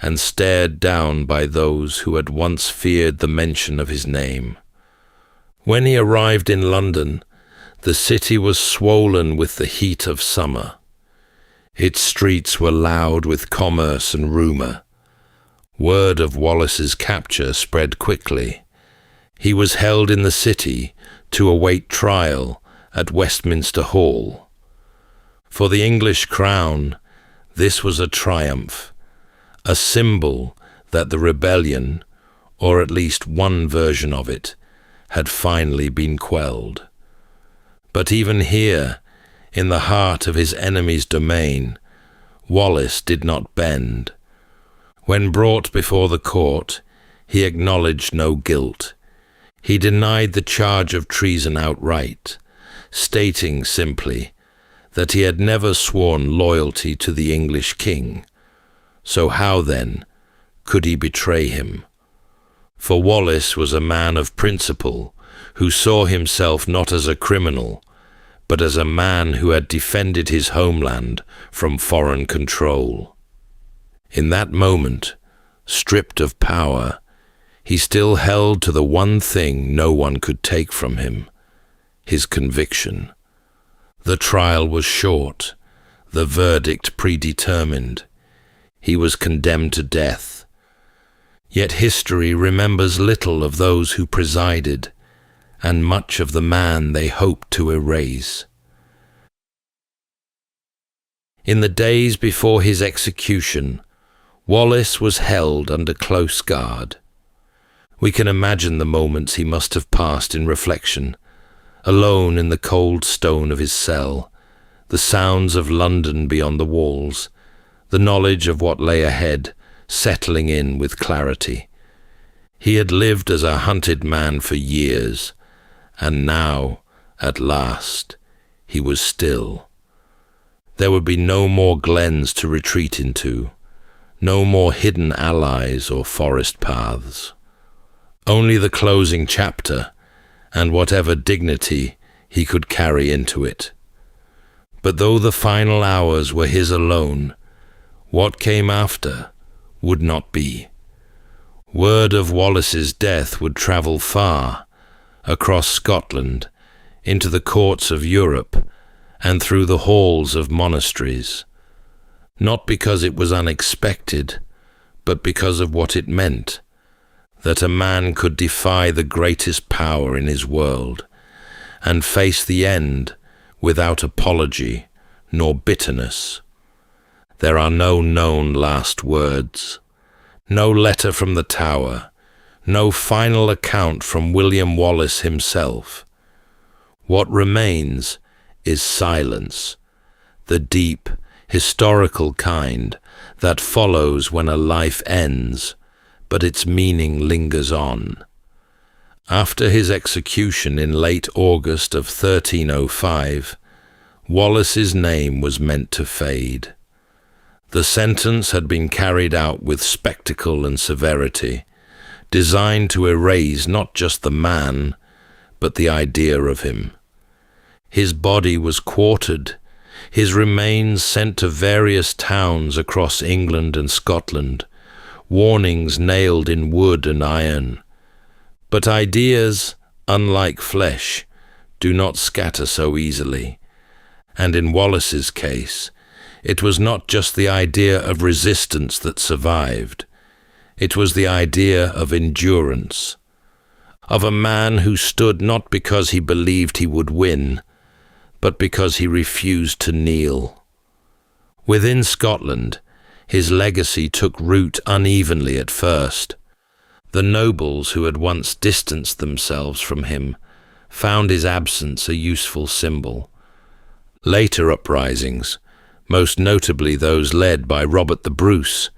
and stared down by those who had once feared the mention of his name. When he arrived in London, the city was swollen with the heat of summer. Its streets were loud with commerce and rumour, Word of Wallace's capture spread quickly. He was held in the city to await trial at Westminster Hall. For the English crown, this was a triumph, a symbol that the rebellion, or at least one version of it, had finally been quelled. But even here, in the heart of his enemy's domain, Wallace did not bend. When brought before the court, he acknowledged no guilt. He denied the charge of treason outright, stating simply that he had never sworn loyalty to the English king. So how, then, could he betray him? For Wallace was a man of principle, who saw himself not as a criminal, but as a man who had defended his homeland from foreign control. In that moment, stripped of power, he still held to the one thing no one could take from him, his conviction. The trial was short, the verdict predetermined. He was condemned to death. Yet history remembers little of those who presided, and much of the man they hoped to erase. In the days before his execution, Wallace was held under close guard. We can imagine the moments he must have passed in reflection, alone in the cold stone of his cell, the sounds of London beyond the walls, the knowledge of what lay ahead settling in with clarity. He had lived as a hunted man for years, and now, at last, he was still. There would be no more glens to retreat into, no more hidden allies or forest paths. Only the closing chapter, and whatever dignity he could carry into it. But though the final hours were his alone, what came after would not be. Word of Wallace's death would travel far, across Scotland, into the courts of Europe, and through the halls of monasteries, not because it was unexpected, but because of what it meant, that a man could defy the greatest power in his world, and face the end without apology nor bitterness. There are no known last words, no letter from the Tower, no final account from William Wallace himself. What remains is silence, the deep, historical kind that follows when a life ends, but its meaning lingers on. After his execution in late August of 1305, Wallace's name was meant to fade. The sentence had been carried out with spectacle and severity, designed to erase not just the man, but the idea of him. His body was quartered, his remains sent to various towns across England and Scotland, warnings nailed in wood and iron. But ideas, unlike flesh, do not scatter so easily. And in Wallace's case, it was not just the idea of resistance that survived. It was the idea of endurance, of a man who stood not because he believed he would win, but because he refused to kneel. Within Scotland, his legacy took root unevenly at first. The nobles who had once distanced themselves from him found his absence a useful symbol. Later uprisings, most notably those led by Robert the Bruce,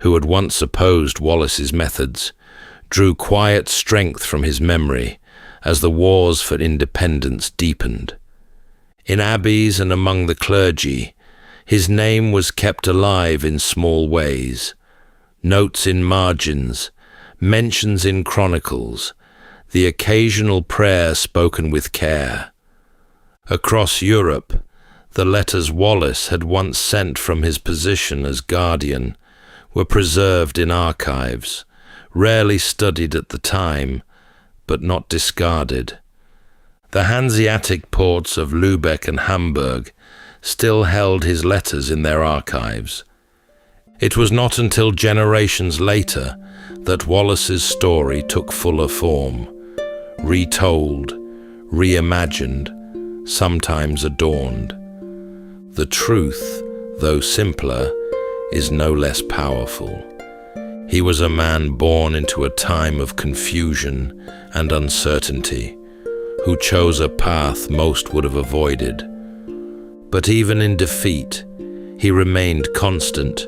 who had once opposed Wallace's methods, drew quiet strength from his memory as the wars for independence deepened. In abbeys and among the clergy, his name was kept alive in small ways. Notes in margins, mentions in chronicles, the occasional prayer spoken with care. Across Europe, the letters Wallace had once sent from his position as guardian were preserved in archives, rarely studied at the time, but not discarded. The Hanseatic ports of Lübeck and Hamburg still held his letters in their archives. It was not until generations later that Wallace's story took fuller form, retold, reimagined, sometimes adorned. The truth, though simpler, is no less powerful. He was a man born into a time of confusion and uncertainty, who chose a path most would have avoided. But even in defeat, he remained constant,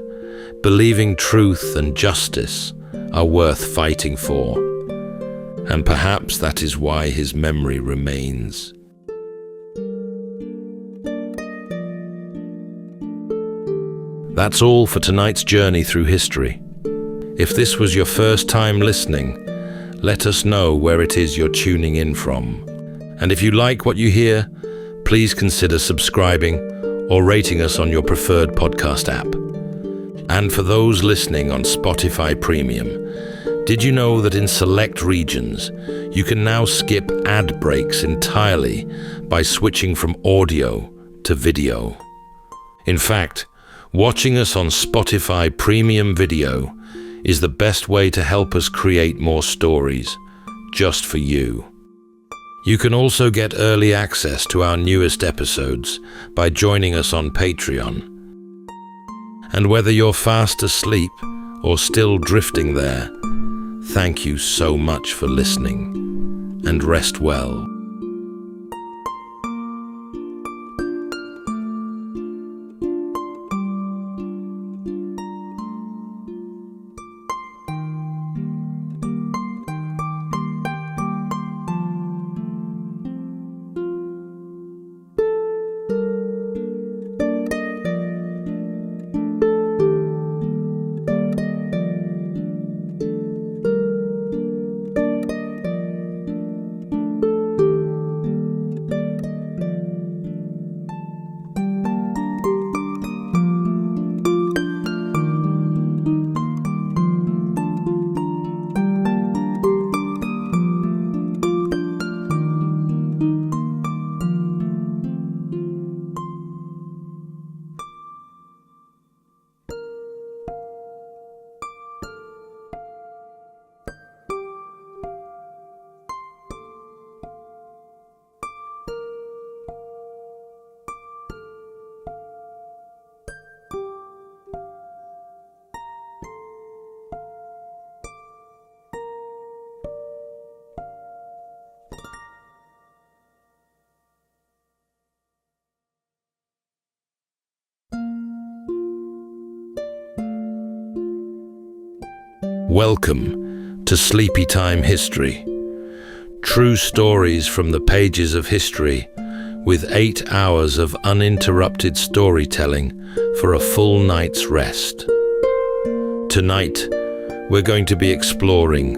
believing truth and justice are worth fighting for. And perhaps that is why his memory remains. That's all for tonight's journey through history. If this was your first time listening, let us know where it is you're tuning in from. And if you like what you hear, please consider subscribing or rating us on your preferred podcast app. And for those listening on Spotify Premium, did you know that in select regions, you can now skip ad breaks entirely by switching from audio to video? In fact, watching us on Spotify Premium Video is the best way to help us create more stories, just for you. You can also get early access to our newest episodes by joining us on Patreon. And whether you're fast asleep or still drifting there, thank you so much for listening, and rest well. Welcome to Sleepytime History. True stories from the pages of history, with 8 hours of uninterrupted storytelling for a full night's rest. Tonight, we're going to be exploring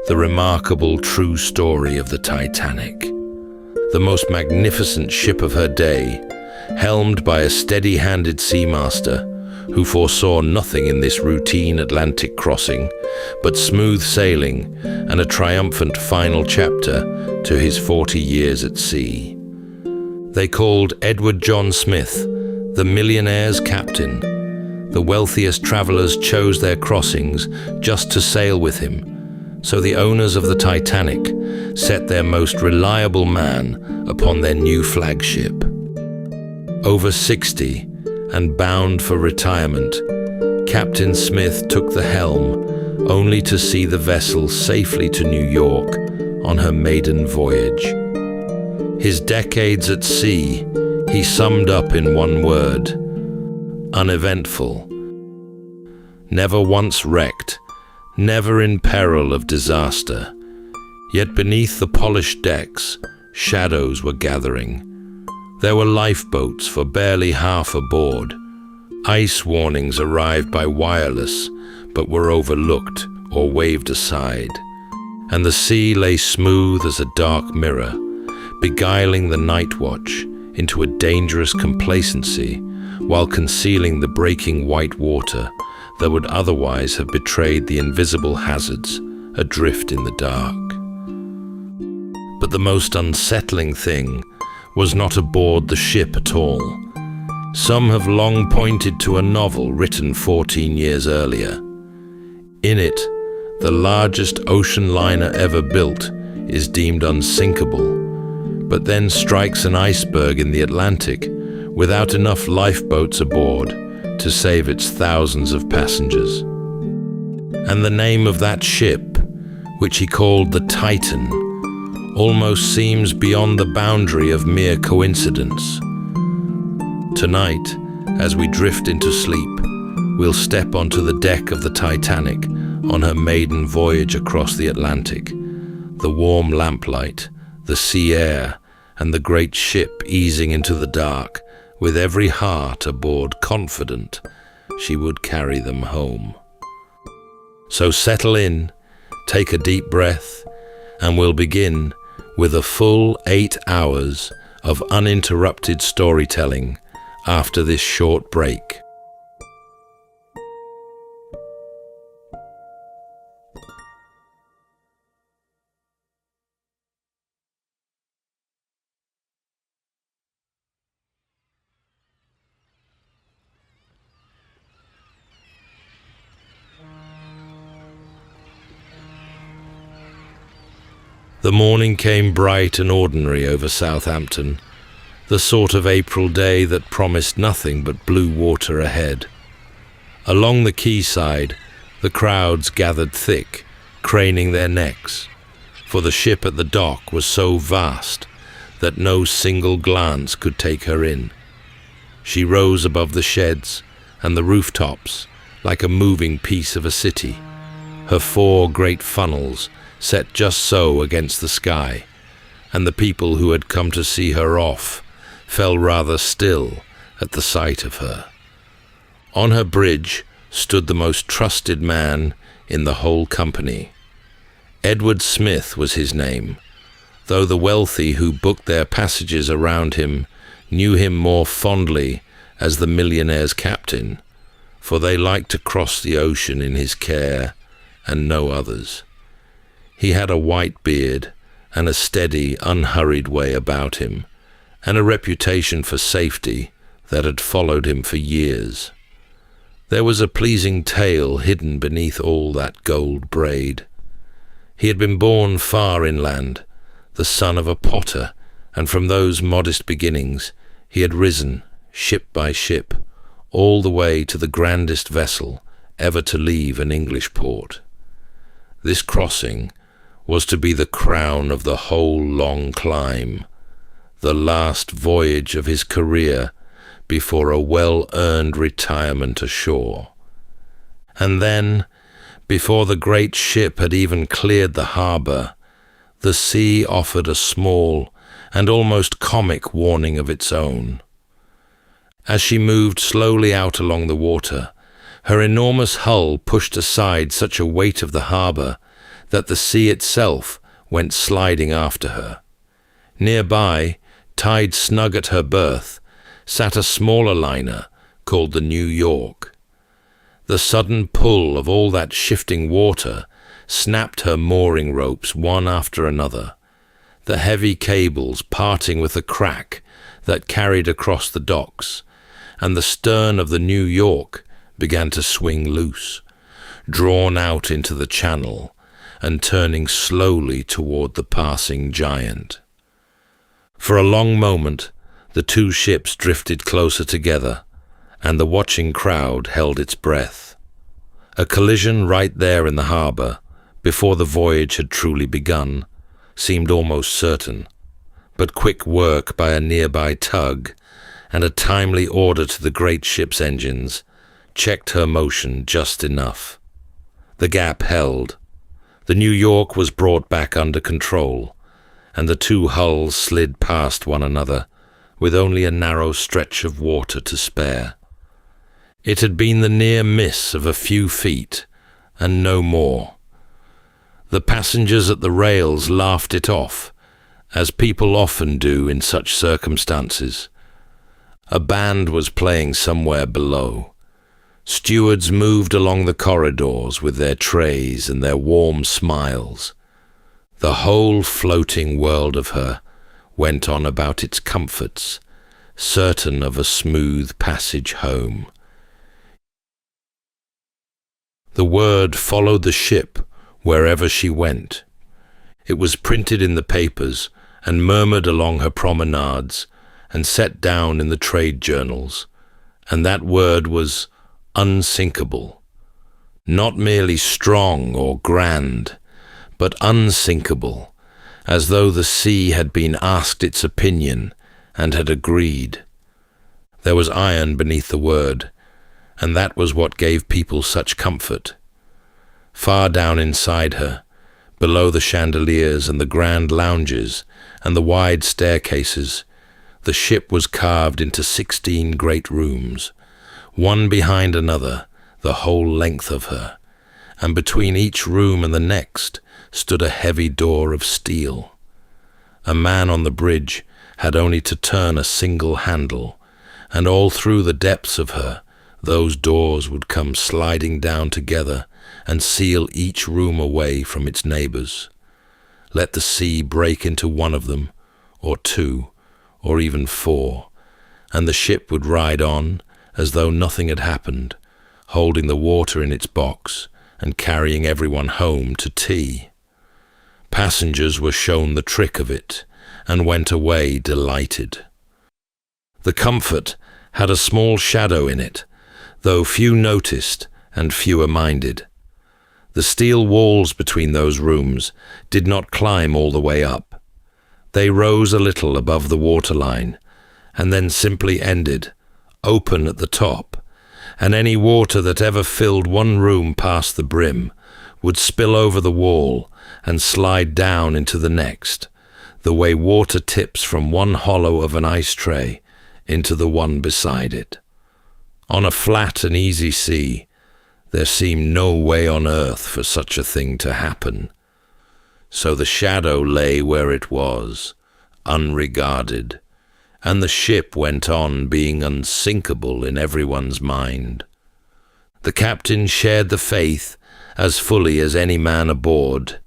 the remarkable true story of the Titanic, the most magnificent ship of her day, helmed by a steady-handed seamaster who foresaw nothing in this routine Atlantic crossing but smooth sailing and a triumphant final chapter to his 40 years at sea. They called Edward John Smith the millionaire's captain. The wealthiest travelers chose their crossings just to sail with him, so the owners of the Titanic set their most reliable man upon their new flagship. Over 60 and bound for retirement, Captain Smith took the helm, only to see the vessel safely to New York on her maiden voyage. His decades at sea he summed up in one word: uneventful. Never once wrecked, never in peril of disaster. Yet beneath the polished decks, shadows were gathering. There were lifeboats for barely half aboard. Ice warnings arrived by wireless, but were overlooked or waved aside. And the sea lay smooth as a dark mirror, beguiling the night watch into a dangerous complacency while concealing the breaking white water that would otherwise have betrayed the invisible hazards adrift in the dark. But the most unsettling thing was not aboard the ship at all. Some have long pointed to a novel written 14 years earlier. In it, the largest ocean liner ever built is deemed unsinkable, but then strikes an iceberg in the Atlantic without enough lifeboats aboard to save its thousands of passengers. And the name of that ship, which he called the Titan, almost seems beyond the boundary of mere coincidence. Tonight, as we drift into sleep, we'll step onto the deck of the Titanic on her maiden voyage across the Atlantic. The warm lamplight, the sea air, and the great ship easing into the dark, with every heart aboard confident she would carry them home. So settle in, take a deep breath, and we'll begin with a full 8 hours of uninterrupted storytelling after this short break. The morning came bright and ordinary over Southampton, the sort of April day that promised nothing but blue water ahead. Along the quayside, the crowds gathered thick, craning their necks, for the ship at the dock was so vast that no single glance could take her in. She rose above the sheds and the rooftops like a moving piece of a city, her 4 great funnels set just so against the sky, and the people who had come to see her off fell rather still at the sight of her. On her bridge stood the most trusted man in the whole company. Edward Smith was his name, though the wealthy who booked their passages around him knew him more fondly as the millionaire's captain, for they liked to cross the ocean in his care and no others. He had a white beard and a steady, unhurried way about him, and a reputation for safety that had followed him for years. There was a pleasing tale hidden beneath all that gold braid. He had been born far inland, the son of a potter, and from those modest beginnings he had risen, ship by ship, all the way to the grandest vessel ever to leave an English port. This crossing was to be the crown of the whole long climb, the last voyage of his career before a well-earned retirement ashore. And then, before the great ship had even cleared the harbour, the sea offered a small and almost comic warning of its own. As she moved slowly out along the water, her enormous hull pushed aside such a weight of the harbour that the sea itself went sliding after her. Nearby, tied snug at her berth, sat a smaller liner called the New York. The sudden pull of all that shifting water snapped her mooring ropes one after another, the heavy cables parting with a crack that carried across the docks, and the stern of the New York began to swing loose, drawn out into the channel and turning slowly toward the passing giant. For a long moment, the two ships drifted closer together, and the watching crowd held its breath. A collision right there in the harbour, before the voyage had truly begun, seemed almost certain, but quick work by a nearby tug and a timely order to the great ship's engines checked her motion just enough. The gap held. The New York was brought back under control, and the two hulls slid past one another, with only a narrow stretch of water to spare. It had been the near miss of a few feet, and no more. The passengers at the rails laughed it off, as people often do in such circumstances. A band was playing somewhere below. Stewards moved along the corridors with their trays and their warm smiles. The whole floating world of her went on about its comforts, certain of a smooth passage home. The word followed the ship wherever she went. It was printed in the papers and murmured along her promenades and set down in the trade journals, and that word was unsinkable. Not merely strong or grand, but unsinkable, as though the sea had been asked its opinion and had agreed. There was iron beneath the word, and that was what gave people such comfort. Far down inside her, below the chandeliers and the grand lounges and the wide staircases, the ship was carved into 16 great rooms, one behind another, the whole length of her, and between each room and the next stood a heavy door of steel. A man on the bridge had only to turn a single handle, and all through the depths of her, those doors would come sliding down together and seal each room away from its neighbors. Let the sea break into one of them, or two, or even four, and the ship would ride on as though nothing had happened, holding the water in its box and carrying everyone home to tea. Passengers were shown the trick of it and went away delighted. The comfort had a small shadow in it, though few noticed and fewer minded. The steel walls between those rooms did not climb all the way up. They rose a little above the waterline and then simply ended, open at the top, and any water that ever filled one room past the brim would spill over the wall and slide down into the next, the way water tips from one hollow of an ice tray into the one beside it. On a flat and easy sea, there seemed no way on earth for such a thing to happen. So the shadow lay where it was, unregarded, and the ship went on being unsinkable in everyone's mind. The captain shared the faith as fully as any man aboard.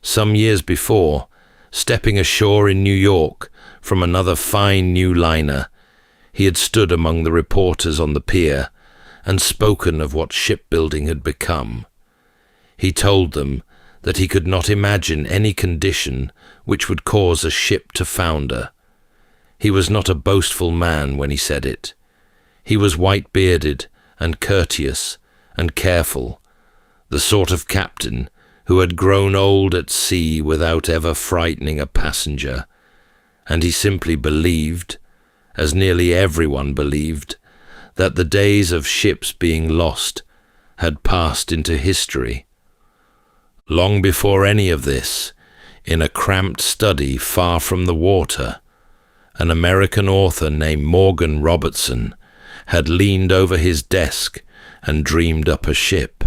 Some years before, stepping ashore in New York from another fine new liner, he had stood among the reporters on the pier and spoken of what shipbuilding had become. He told them that he could not imagine any condition which would cause a ship to founder. He was not a boastful man when he said it. He was white-bearded and courteous and careful, the sort of captain who had grown old at sea without ever frightening a passenger, and he simply believed, as nearly everyone believed, that the days of ships being lost had passed into history. Long before any of this, in a cramped study far from the water, an American author named Morgan Robertson had leaned over his desk and dreamed up a ship.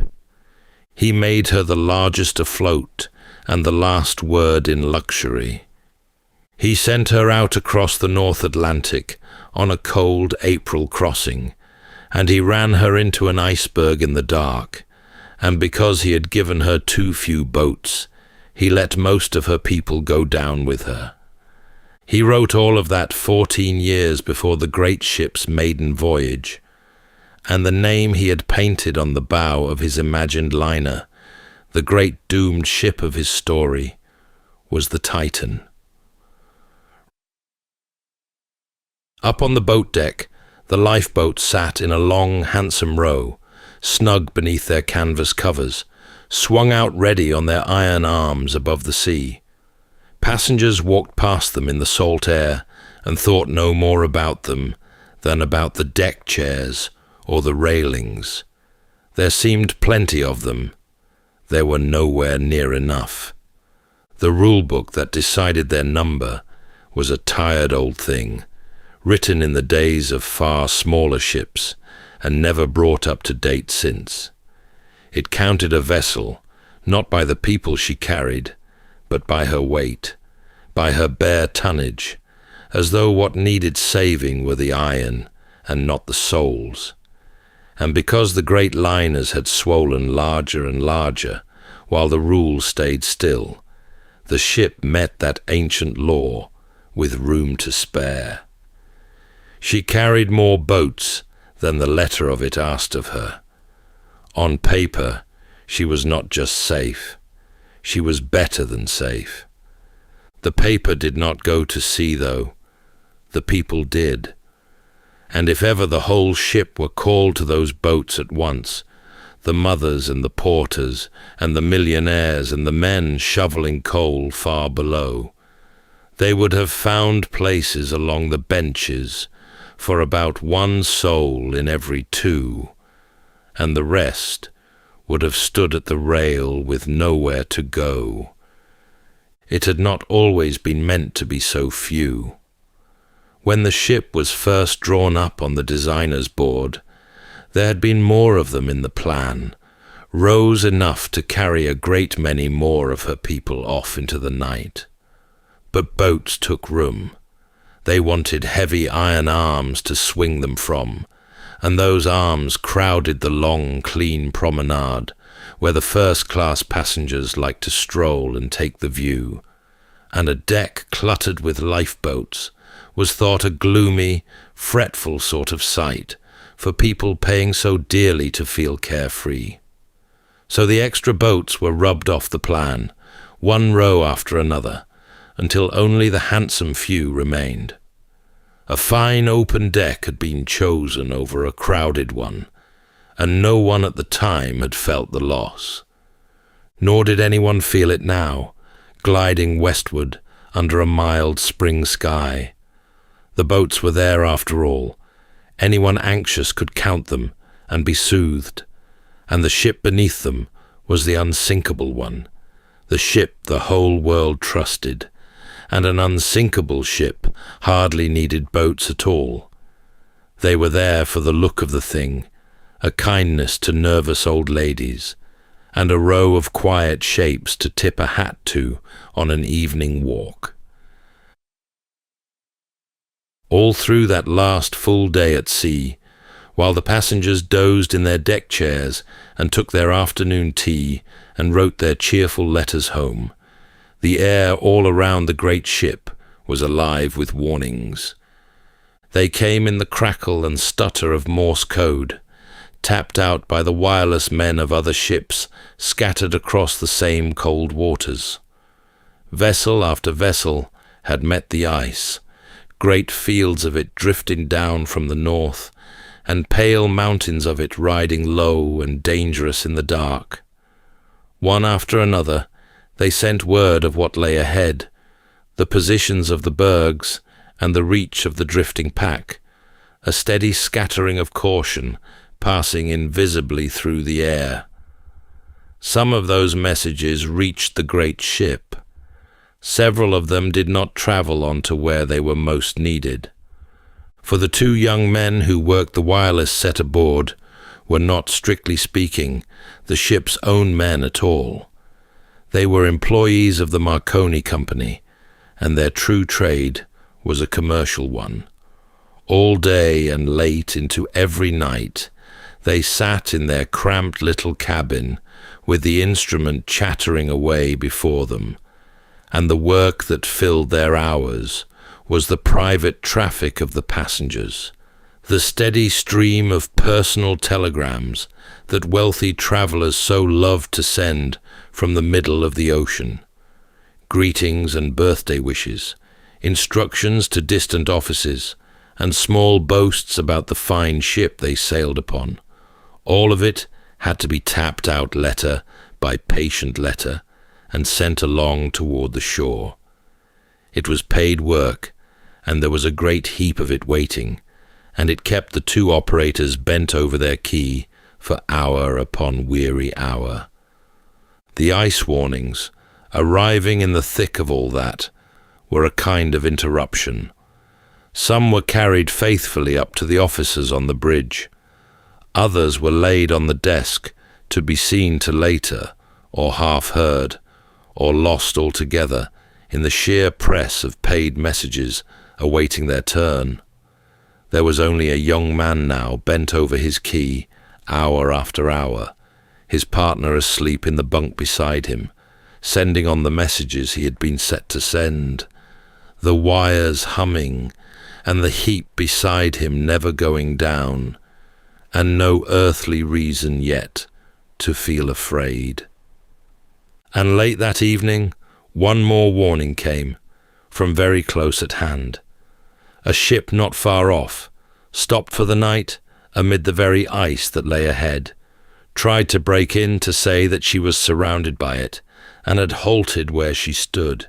He made her the largest afloat and the last word in luxury. He sent her out across the North Atlantic on a cold April crossing, and he ran her into an iceberg in the dark, and because he had given her too few boats, he let most of her people go down with her. He wrote all of that 14 years before the great ship's maiden voyage, and the name he had painted on the bow of his imagined liner, the great doomed ship of his story, was the Titan. Up on the boat deck, the lifeboats sat in a long, handsome row, snug beneath their canvas covers, swung out ready on their iron arms above the sea. Passengers walked past them in the salt air and thought no more about them than about the deck chairs or the railings. There seemed plenty of them. There were nowhere near enough. The rule book that decided their number was a tired old thing, written in the days of far smaller ships and never brought up to date since. It counted a vessel, not by the people she carried, but by her weight, by her bare tonnage, as though what needed saving were the iron and not the souls. And because the great liners had swollen larger and larger, while the rule stayed still, the ship met that ancient law with room to spare. She carried more boats than the letter of it asked of her. On paper, she was not just safe, she was better than safe. The paper did not go to sea, though. The people did. And if ever the whole ship were called to those boats at once, the mothers and the porters and the millionaires and the men shoveling coal far below, they would have found places along the benches for about one soul in every two, and the rest would have stood at the rail with nowhere to go. It had not always been meant to be so few. When the ship was first drawn up on the designer's board, there had been more of them in the plan, rows enough to carry a great many more of her people off into the night. But boats took room. They wanted heavy iron arms to swing them from, and those arms crowded the long, clean promenade where the first-class passengers liked to stroll and take the view, and a deck cluttered with lifeboats was thought a gloomy, fretful sort of sight for people paying so dearly to feel carefree. So the extra boats were rubbed off the plan, one row after another, until only the handsome few remained. A fine open deck had been chosen over a crowded one, and no one at the time had felt the loss. Nor did anyone feel it now, gliding westward under a mild spring sky. The boats were there after all. Anyone anxious could count them and be soothed, and the ship beneath them was the unsinkable one, the ship the whole world trusted, and an unsinkable ship hardly needed boats at all. They were there for the look of the thing, a kindness to nervous old ladies, and a row of quiet shapes to tip a hat to on an evening walk. All through that last full day at sea, while the passengers dozed in their deck chairs and took their afternoon tea and wrote their cheerful letters home, the air all around the great ship was alive with warnings. They came in the crackle and stutter of Morse code, tapped out by the wireless men of other ships scattered across the same cold waters. Vessel after vessel had met the ice, great fields of it drifting down from the north, and pale mountains of it riding low and dangerous in the dark. One after another, they sent word of what lay ahead, the positions of the bergs and the reach of the drifting pack, a steady scattering of caution passing invisibly through the air. Some of those messages reached the great ship. Several of them did not travel on to where they were most needed. For the two young men who worked the wireless set aboard were not, strictly speaking, the ship's own men at all. They were employees of the Marconi Company, and their true trade was a commercial one. All day and late into every night, they sat in their cramped little cabin with the instrument chattering away before them, and the work that filled their hours was the private traffic of the passengers, the steady stream of personal telegrams that wealthy travelers so loved to send from the middle of the ocean. Greetings and birthday wishes, instructions to distant offices, and small boasts about the fine ship they sailed upon. All of it had to be tapped out letter by patient letter and sent along toward the shore. It was paid work, and there was a great heap of it waiting, and it kept the two operators bent over their key for hour upon weary hour. The ice warnings, arriving in the thick of all that, were a kind of interruption. Some were carried faithfully up to the officers on the bridge. Others were laid on the desk to be seen to later, or half heard, or lost altogether in the sheer press of paid messages awaiting their turn. There was only a young man now bent over his key, hour after hour, his partner asleep in the bunk beside him, sending on the messages he had been set to send, the wires humming and the heap beside him never going down, and no earthly reason yet to feel afraid. And late that evening, one more warning came, from very close at hand. A ship not far off, stopped for the night amid the very ice that lay ahead, tried to break in to say that she was surrounded by it, and had halted where she stood.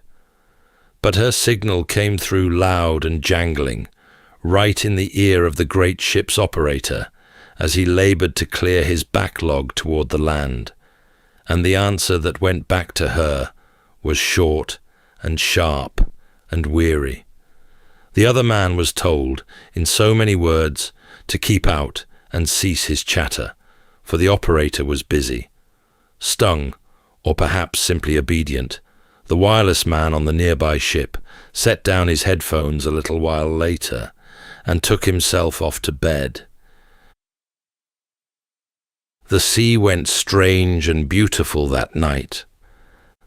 But her signal came through loud and jangling, right in the ear of the great ship's operator, as he laboured to clear his backlog toward the land, and the answer that went back to her was short and sharp and weary. The other man was told, in so many words, to keep out and cease his chatter, for the operator was busy. Stung, or perhaps simply obedient, the wireless man on the nearby ship set down his headphones a little while later and took himself off to bed. The sea went strange and beautiful that night.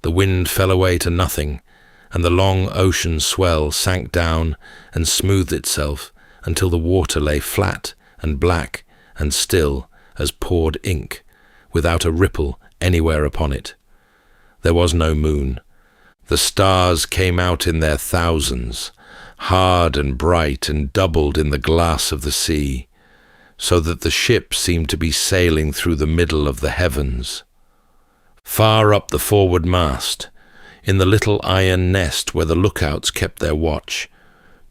The wind fell away to nothing, and the long ocean swell sank down and smoothed itself until the water lay flat and black and still as poured ink, without a ripple anywhere upon it. There was no moon. The stars came out in their thousands, hard and bright and doubled in the glass of the sea, so that the ship seemed to be sailing through the middle of the heavens. Far up the forward mast, in the little iron nest where the lookouts kept their watch,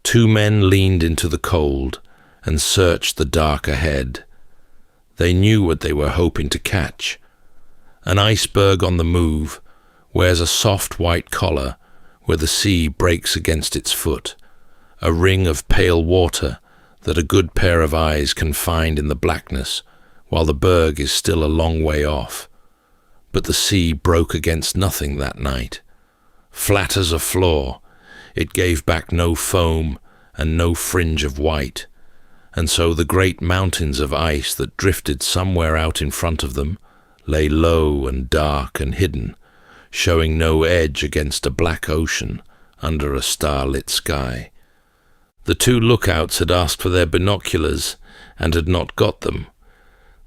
two men leaned into the cold and searched the dark ahead. They knew what they were hoping to catch. An iceberg on the move wears a soft white collar where the sea breaks against its foot, a ring of pale water that a good pair of eyes can find in the blackness while the berg is still a long way off. But the sea broke against nothing that night. Flat as a floor, it gave back no foam and no fringe of white, and so the great mountains of ice that drifted somewhere out in front of them lay low and dark and hidden, showing no edge against a black ocean under a star-lit sky. The two lookouts had asked for their binoculars and had not got them.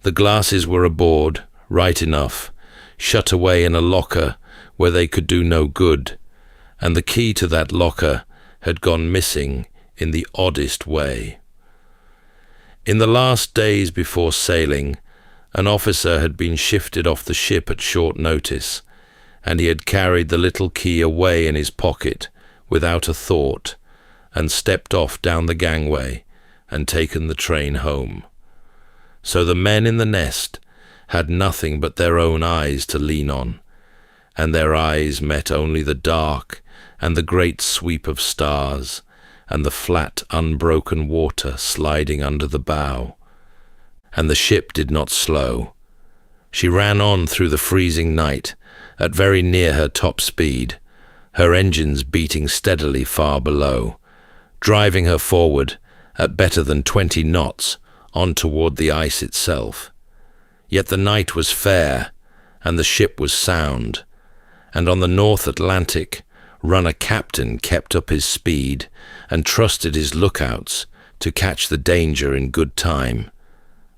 The glasses were aboard, right enough, shut away in a locker where they could do no good, and the key to that locker had gone missing in the oddest way. In the last days before sailing, an officer had been shifted off the ship at short notice, and he had carried the little key away in his pocket without a thought, and stepped off down the gangway and taken the train home. So the men in the nest had nothing but their own eyes to lean on, and their eyes met only the dark and the great sweep of stars and the flat, unbroken water sliding under the bow. And the ship did not slow. She ran on through the freezing night at very near her top speed, her engines beating steadily far below, driving her forward at better than 20 knots on toward the ice itself. Yet the night was fair, and the ship was sound, and on the North Atlantic, runner-captain kept up his speed and trusted his lookouts to catch the danger in good time,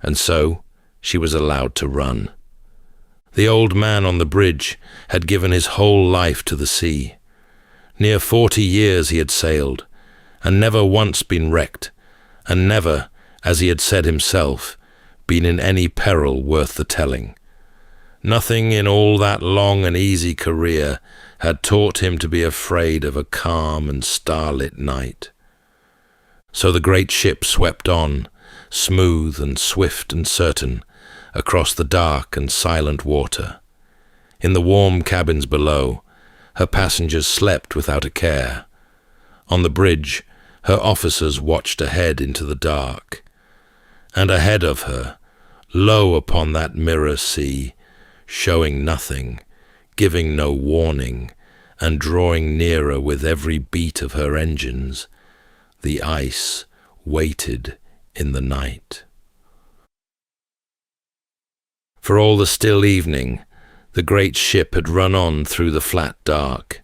and so she was allowed to run. The old man on the bridge had given his whole life to the sea. Near 40 years he had sailed, and never once been wrecked, and never, as he had said himself, been in any peril worth the telling. Nothing in all that long and easy career had taught him to be afraid of a calm and starlit night. So the great ship swept on, smooth and swift and certain, across the dark and silent water. In the warm cabins below, her passengers slept without a care. On the bridge, her officers watched ahead into the dark. And ahead of her, low upon that mirror sea, showing nothing, giving no warning, and drawing nearer with every beat of her engines, the ice waited in the night. For all the still evening, the great ship had run on through the flat dark.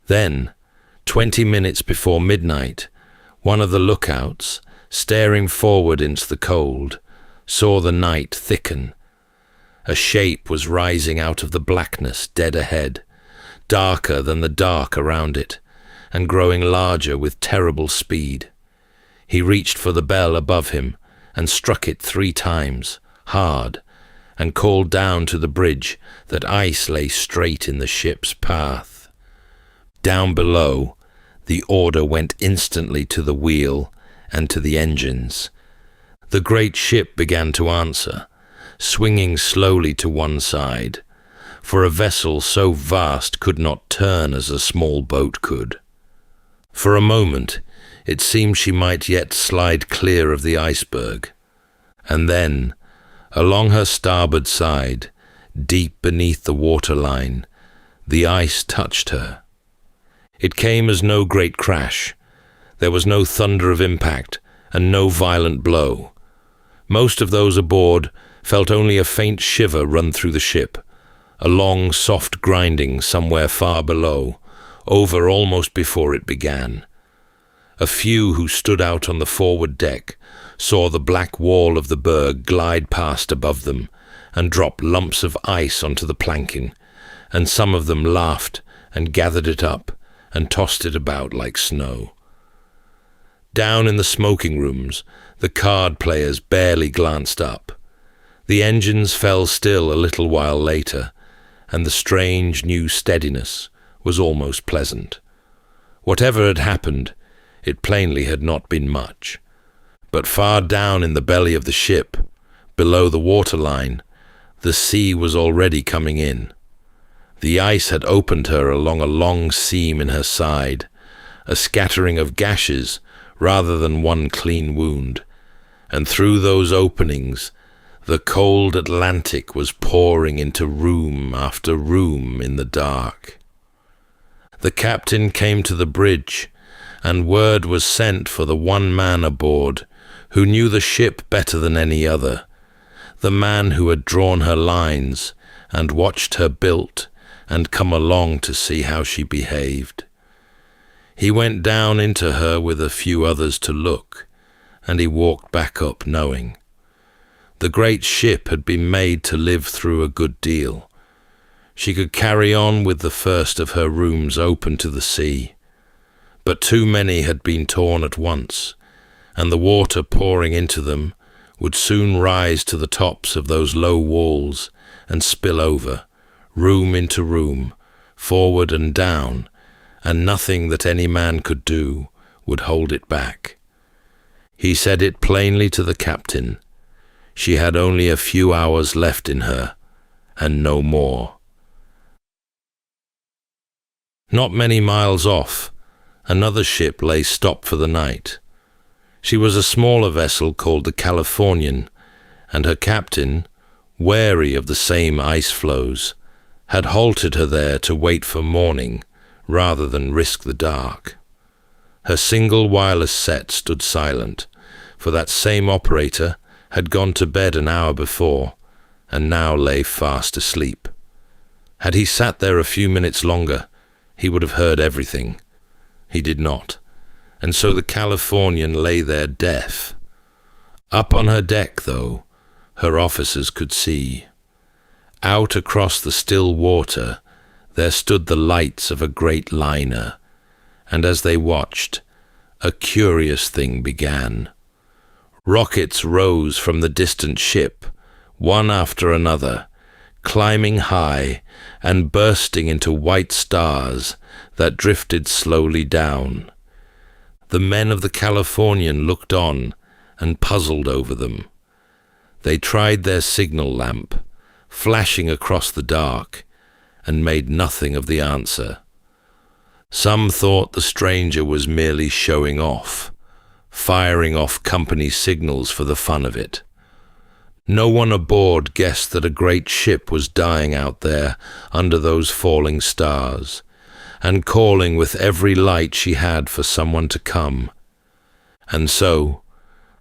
Then, 20 minutes before midnight, One of the lookouts, staring forward into the cold, saw the night thicken. A shape was rising out of the blackness dead ahead, darker than the dark around it, and growing larger with terrible speed. He reached for the bell above him and struck it 3 times, hard, and called down to the bridge that ice lay straight in the ship's path. Down below, the order went instantly to the wheel and to the engines. The great ship began to answer, swinging slowly to one side, for a vessel so vast could not turn as a small boat could. For a moment, it seemed she might yet slide clear of the iceberg, and then, along her starboard side, deep beneath the waterline, the ice touched her. It came as no great crash. There was no thunder of impact and no violent blow. Most of those aboard felt only a faint shiver run through the ship, a long, soft grinding somewhere far below, over almost before it began. A few who stood out on the forward deck saw the black wall of the berg glide past above them and drop lumps of ice onto the planking, and some of them laughed and gathered it up and tossed it about like snow. Down in the smoking rooms, the card players barely glanced up. The engines fell still a little while later, and the strange new steadiness was almost pleasant. Whatever had happened, it plainly had not been much. But far down in the belly of the ship, below the waterline, the sea was already coming in. The ice had opened her along a long seam in her side, a scattering of gashes rather than one clean wound, and through those openings the cold Atlantic was pouring into room after room in the dark. The captain came to the bridge, and word was sent for the one man aboard who knew the ship better than any other, the man who had drawn her lines and watched her built and come along to see how she behaved. He went down into her with a few others to look, and he walked back up knowing. The great ship had been made to live through a good deal. She could carry on with the first of her rooms open to the sea, but too many had been torn at once, and the water pouring into them would soon rise to the tops of those low walls and spill over, room into room, forward and down, and nothing that any man could do would hold it back. He said it plainly to the captain. She had only a few hours left in her, and no more. Not many miles off, another ship lay stopped for the night. She was a smaller vessel called the Californian, and her captain, wary of the same ice floes, had halted her there to wait for morning rather than risk the dark. Her single wireless set stood silent, for that same operator had gone to bed an hour before and now lay fast asleep. Had he sat there a few minutes longer, he would have heard everything. He did not, and so the Californian lay there deaf. Up on her deck, though, her officers could see. Out across the still water, there stood the lights of a great liner, and as they watched, a curious thing began. Rockets rose from the distant ship, one after another, climbing high and bursting into white stars that drifted slowly down. The men of the Californian looked on and puzzled over them. They tried their signal lamp, flashing across the dark, and made nothing of the answer. Some thought the stranger was merely showing off, firing off company signals for the fun of it. No one aboard guessed that a great ship was dying out there under those falling stars, and calling with every light she had for someone to come. And so,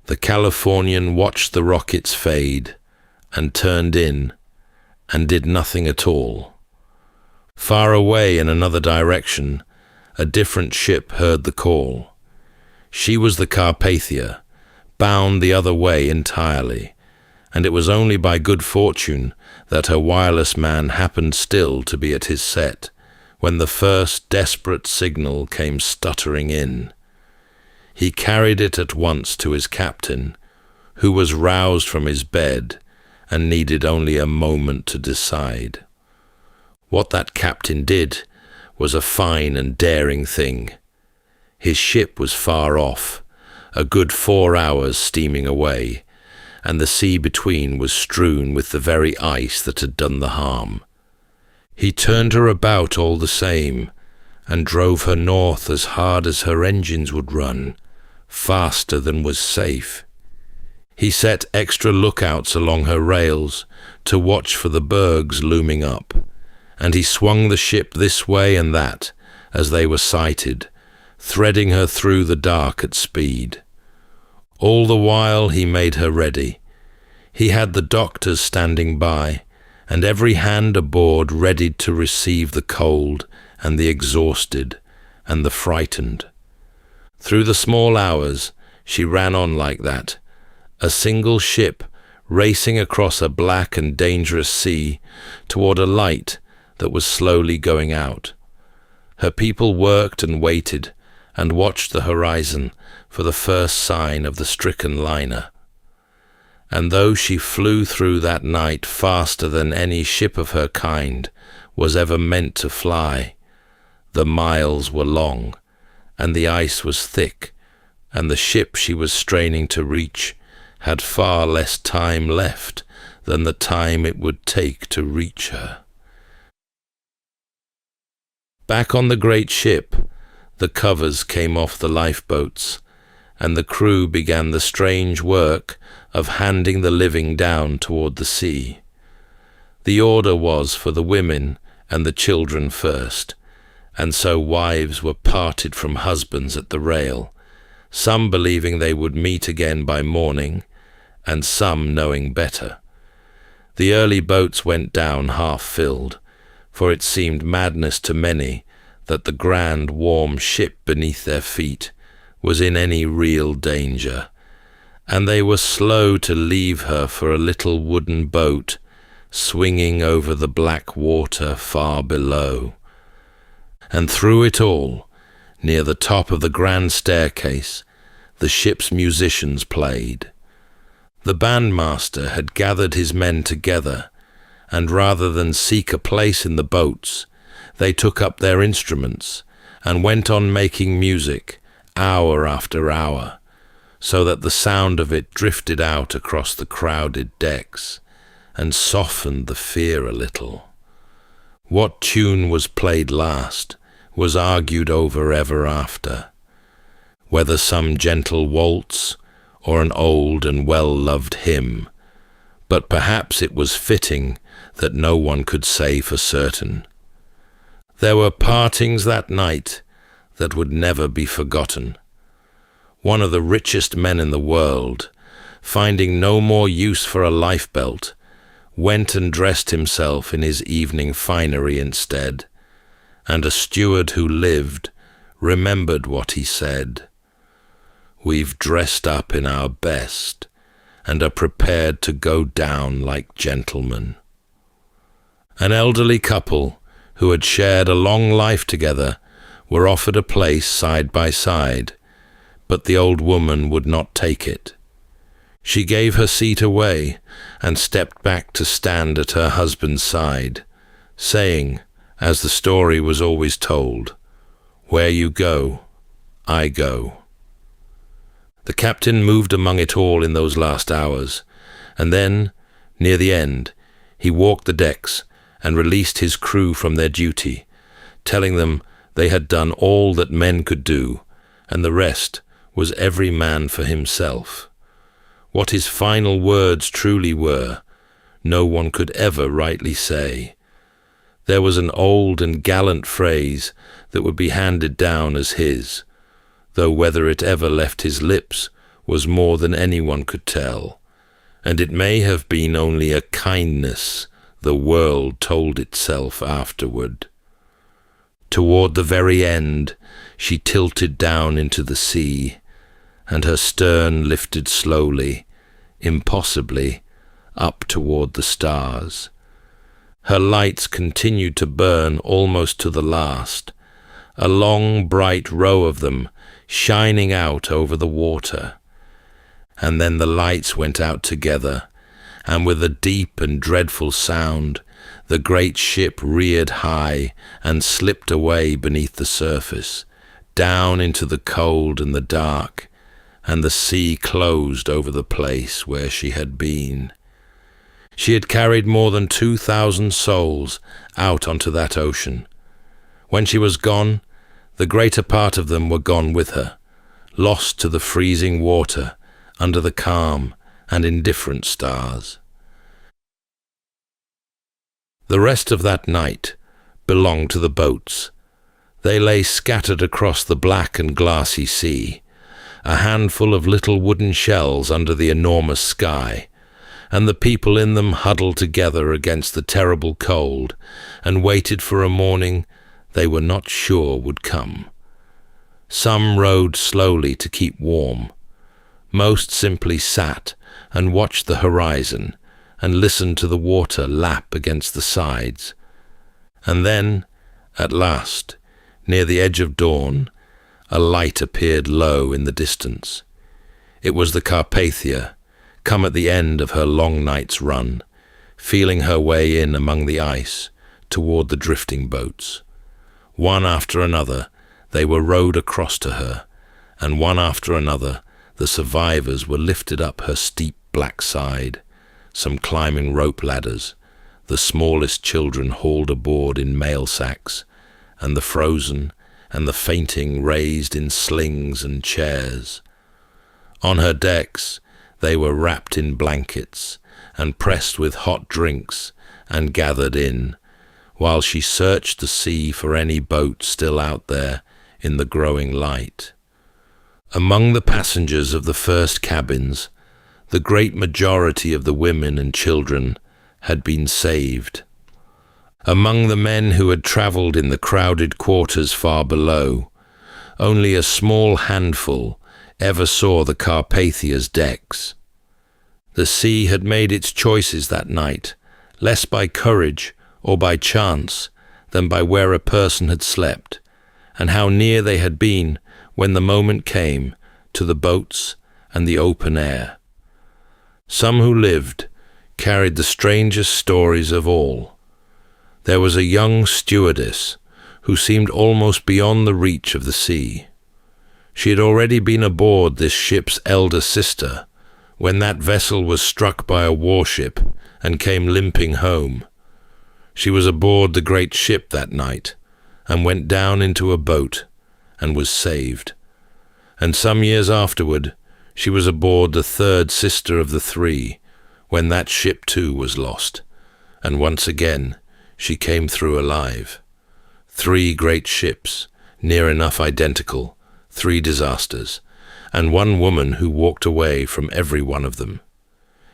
the Californian watched the rockets fade, and turned in, and did nothing at all. Far away in another direction, a different ship heard the call. She was the Carpathia, bound the other way entirely, and it was only by good fortune that her wireless man happened still to be at his set, when the first desperate signal came stuttering in. He carried it at once to his captain, who was roused from his bed and needed only a moment to decide. What that captain did was a fine and daring thing. His ship was far off, a good 4 hours steaming away, and the sea between was strewn with the very ice that had done the harm. He turned her about all the same, and drove her north as hard as her engines would run, faster than was safe. He set extra lookouts along her rails to watch for the bergs looming up, and he swung the ship this way and that as they were sighted, threading her through the dark at speed. All the while he made her ready. He had the doctors standing by, and every hand aboard readied to receive the cold and the exhausted and the frightened. Through the small hours she ran on like that, a single ship racing across a black and dangerous sea toward a light that was slowly going out. Her people worked and waited and watched the horizon for the first sign of the stricken liner. And though she flew through that night faster than any ship of her kind was ever meant to fly, the miles were long, and the ice was thick, and the ship she was straining to reach had far less time left than the time it would take to reach her. Back on the great ship, the covers came off the lifeboats, and the crew began the strange work of handing the living down toward the sea. The order was for the women and the children first, and so wives were parted from husbands at the rail, some believing they would meet again by morning, and some knowing better. The early boats went down half-filled, for it seemed madness to many that the grand, warm ship beneath their feet was in any real danger, and they were slow to leave her for a little wooden boat swinging over the black water far below. And through it all, near the top of the grand staircase, the ship's musicians played. The bandmaster had gathered his men together, and rather than seek a place in the boats, they took up their instruments and went on making music hour after hour, so that the sound of it drifted out across the crowded decks and softened the fear a little. What tune was played last was argued over ever after, whether some gentle waltz or an old and well-loved hymn, but perhaps it was fitting that no one could say for certain. There were partings that night that would never be forgotten. One of the richest men in the world, finding no more use for a lifebelt, went and dressed himself in his evening finery instead, and a steward who lived remembered what he said. "We've dressed up in our best and are prepared to go down like gentlemen." An elderly couple who had shared a long life together were offered a place side by side, but the old woman would not take it. She gave her seat away and stepped back to stand at her husband's side, saying, as the story was always told, "Where you go, I go." The captain moved among it all in those last hours, and then, near the end, he walked the decks and released his crew from their duty, telling them they had done all that men could do, and the rest was every man for himself. What his final words truly were, no one could ever rightly say. There was an old and gallant phrase that would be handed down as his, though whether it ever left his lips was more than anyone could tell, and it may have been only a kindness the world told itself afterward. Toward the very end, she tilted down into the sea, and her stern lifted slowly, impossibly, up toward the stars. Her lights continued to burn almost to the last, a long bright row of them shining out over the water. And then the lights went out together, and with a deep and dreadful sound, the great ship reared high and slipped away beneath the surface, down into the cold and the dark, and the sea closed over the place where she had been. She had carried more than 2,000 souls out onto that ocean. When she was gone, the greater part of them were gone with her, lost to the freezing water under the calm and indifferent stars. The rest of that night belonged to the boats. They lay scattered across the black and glassy sea, a handful of little wooden shells under the enormous sky, and the people in them huddled together against the terrible cold and waited for a morning they were not sure would come. Some rowed slowly to keep warm. Most simply sat and watched the horizon and listened to the water lap against the sides. And then, at last, near the edge of dawn, a light appeared low in the distance. It was the Carpathia, come at the end of her long night's run, feeling her way in among the ice toward the drifting boats. One after another, they were rowed across to her, and one after another, the survivors were lifted up her steep black side, some climbing rope ladders, the smallest children hauled aboard in mail sacks, and the frozen and the fainting raised in slings and chairs. On her decks, they were wrapped in blankets and pressed with hot drinks and gathered in, while she searched the sea for any boat still out there in the growing light. Among the passengers of the first cabins, the great majority of the women and children had been saved. Among the men who had travelled in the crowded quarters far below, only a small handful ever saw the Carpathia's decks. The sea had made its choices that night, less by courage or by chance than by where a person had slept, and how near they had been when the moment came to the boats and the open air. Some who lived carried the strangest stories of all. There was a young stewardess who seemed almost beyond the reach of the sea. She had already been aboard this ship's elder sister when that vessel was struck by a warship and came limping home. She was aboard the great ship that night and went down into a boat and was saved. And some years afterward, she was aboard the third sister of the three when that ship too was lost, and once again she came through alive. 3 great ships, near enough identical, 3 disasters, and one woman who walked away from every one of them.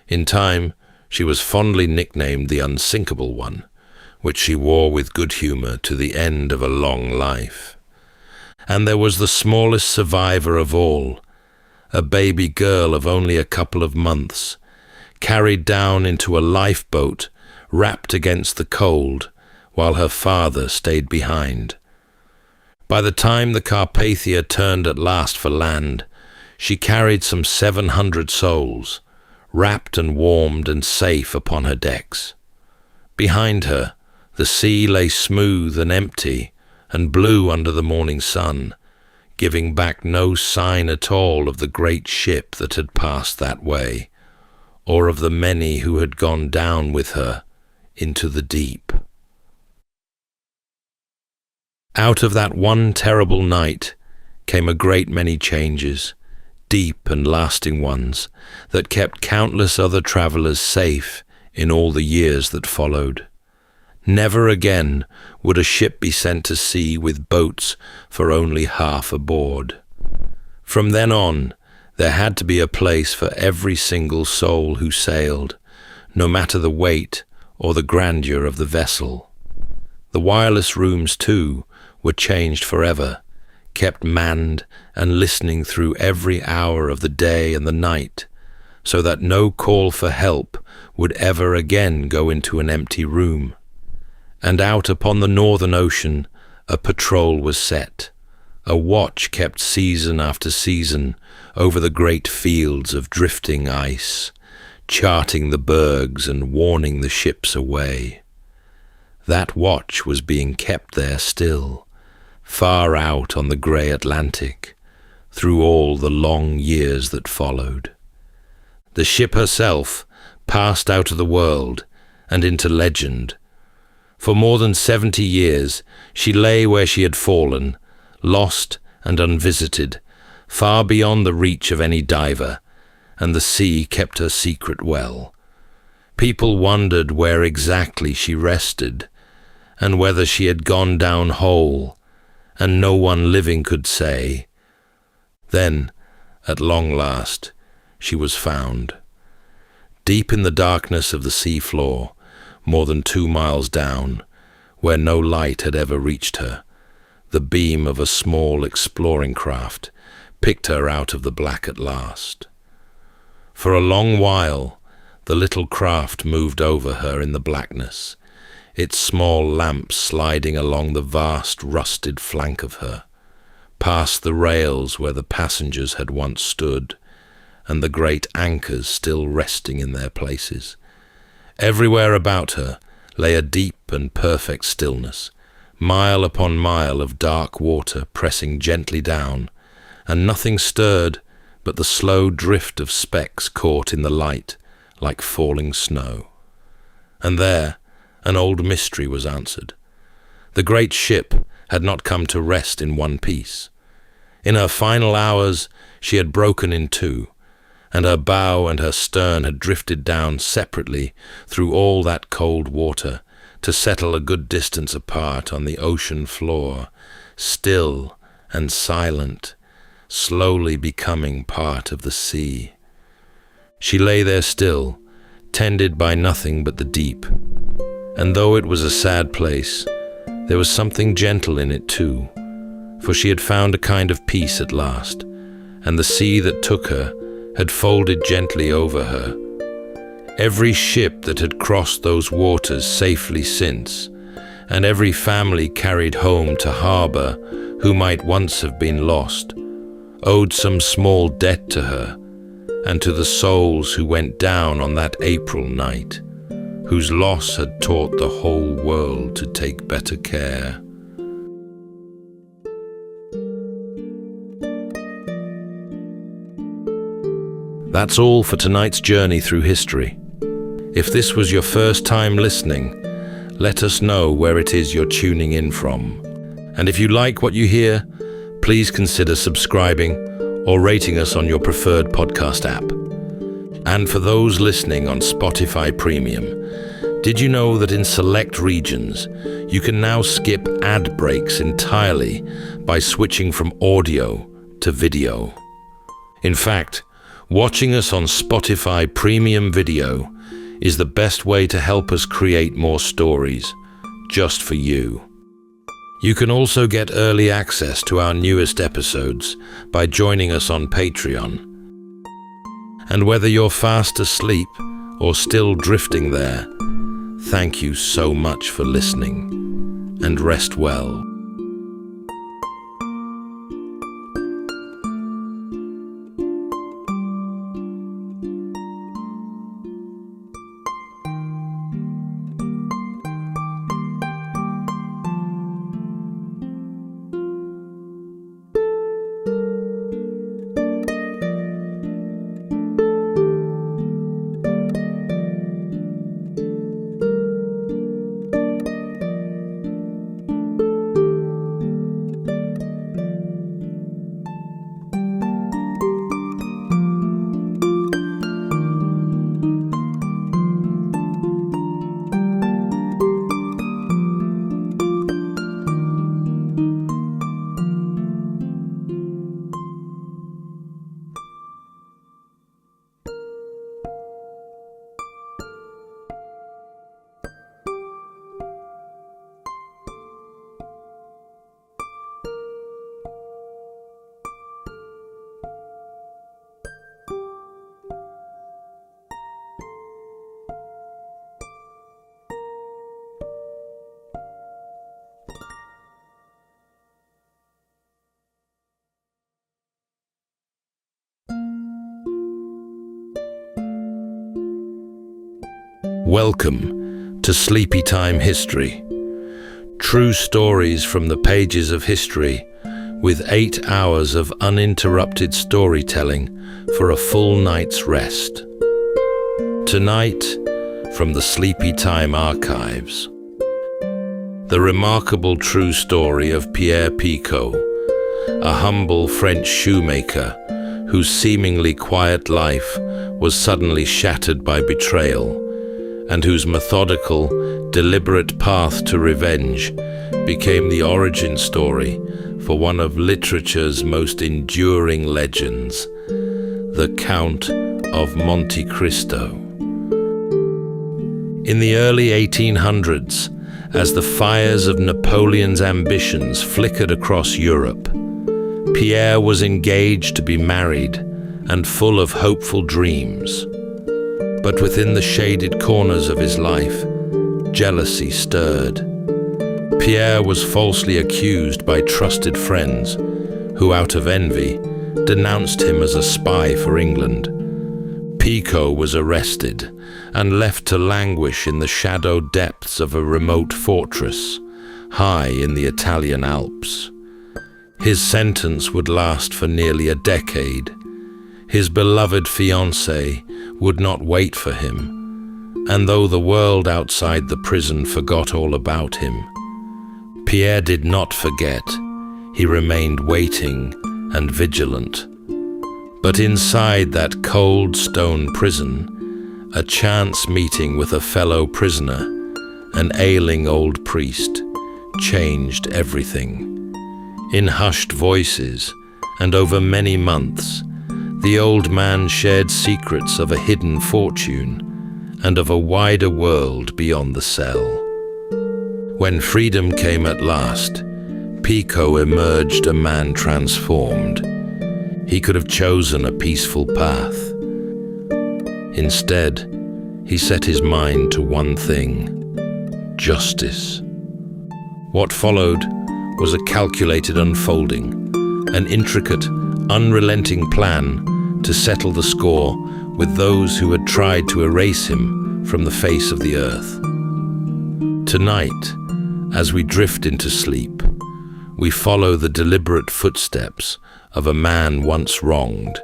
In time, she was fondly nicknamed the Unsinkable One, which she wore with good humour to the end of a long life. And there was the smallest survivor of all, a baby girl of only a couple of months, carried down into a lifeboat, wrapped against the cold, while her father stayed behind. By the time the Carpathia turned at last for land, she carried some 700 souls, wrapped and warmed and safe upon her decks. Behind her, the sea lay smooth and empty and blue under the morning sun, giving back no sign at all of the great ship that had passed that way, or of the many who had gone down with her into the deep. Out of that one terrible night came a great many changes, deep and lasting ones, that kept countless other travellers safe in all the years that followed. Never again would a ship be sent to sea with boats for only half aboard. From then on, there had to be a place for every single soul who sailed, no matter the weight or the grandeur of the vessel. The wireless rooms, too, were changed forever, kept manned and listening through every hour of the day and the night, so that no call for help would ever again go into an empty room. And out upon the northern ocean a patrol was set, a watch kept season after season over the great fields of drifting ice, charting the bergs and warning the ships away. That watch was being kept there still, far out on the grey Atlantic, through all the long years that followed. The ship herself passed out of the world and into legend. For more than 70 years she lay where she had fallen, lost and unvisited, far beyond the reach of any diver, and the sea kept her secret well. People wondered where exactly she rested, and whether she had gone down whole, and no one living could say. Then, at long last, she was found. Deep in the darkness of the sea floor, more than 2 miles down, where no light had ever reached her, the beam of a small exploring craft picked her out of the black at last. For a long while, the little craft moved over her in the blackness, its small lamp sliding along the vast rusted flank of her, past the rails where the passengers had once stood, and the great anchors still resting in their places. Everywhere about her lay a deep and perfect stillness, mile upon mile of dark water pressing gently down, and nothing stirred but the slow drift of specks caught in the light like falling snow. And there an old mystery was answered. The great ship had not come to rest in one piece. In her final hours she had broken in two, and her bow and her stern had drifted down separately through all that cold water to settle a good distance apart on the ocean floor, still and silent, slowly becoming part of the sea. She lay there still, tended by nothing but the deep, and though it was a sad place, there was something gentle in it too, for she had found a kind of peace at last, and the sea that took her had folded gently over her. Every ship that had crossed those waters safely since, and every family carried home to harbour who might once have been lost, owed some small debt to her, and to the souls who went down on that April night, whose loss had taught the whole world to take better care. That's all for tonight's journey through history. If this was your first time listening, let us know where it is you're tuning in from. And if you like what you hear, please consider subscribing or rating us on your preferred podcast app. And for those listening on Spotify Premium, did you know that in select regions, you can now skip ad breaks entirely by switching from audio to video? In fact, watching us on Spotify Premium Video is the best way to help us create more stories, just for you. You can also get early access to our newest episodes by joining us on Patreon. And whether you're fast asleep or still drifting there, thank you so much for listening, and rest well. Welcome to Sleepytime History. True stories from the pages of history, with 8 hours of uninterrupted storytelling for a full night's rest. Tonight, from the Sleepytime archives, the remarkable true story of Pierre Picaud, a humble French shoemaker whose seemingly quiet life was suddenly shattered by betrayal, and whose methodical, deliberate path to revenge became the origin story for one of literature's most enduring legends, the Count of Monte Cristo. In the early 1800s, as the fires of Napoleon's ambitions flickered across Europe, Pierre was engaged to be married and full of hopeful dreams. But within the shaded corners of his life, jealousy stirred. Pierre was falsely accused by trusted friends who, out of envy, denounced him as a spy for England. Picaud was arrested and left to languish in the shadow depths of a remote fortress, high in the Italian Alps. His sentence would last for nearly a decade. His beloved fiancée would not wait for him, and though the world outside the prison forgot all about him, Pierre did not forget. He remained waiting and vigilant. But inside that cold stone prison, a chance meeting with a fellow prisoner, an ailing old priest, changed everything. In hushed voices, and over many months, the old man shared secrets of a hidden fortune and of a wider world beyond the cell. When freedom came at last, Picaud emerged a man transformed. He could have chosen a peaceful path. Instead, he set his mind to one thing: justice. What followed was a calculated unfolding, an intricate, unrelenting plan to settle the score with those who had tried to erase him from the face of the earth. Tonight, as we drift into sleep, we follow the deliberate footsteps of a man once wronged,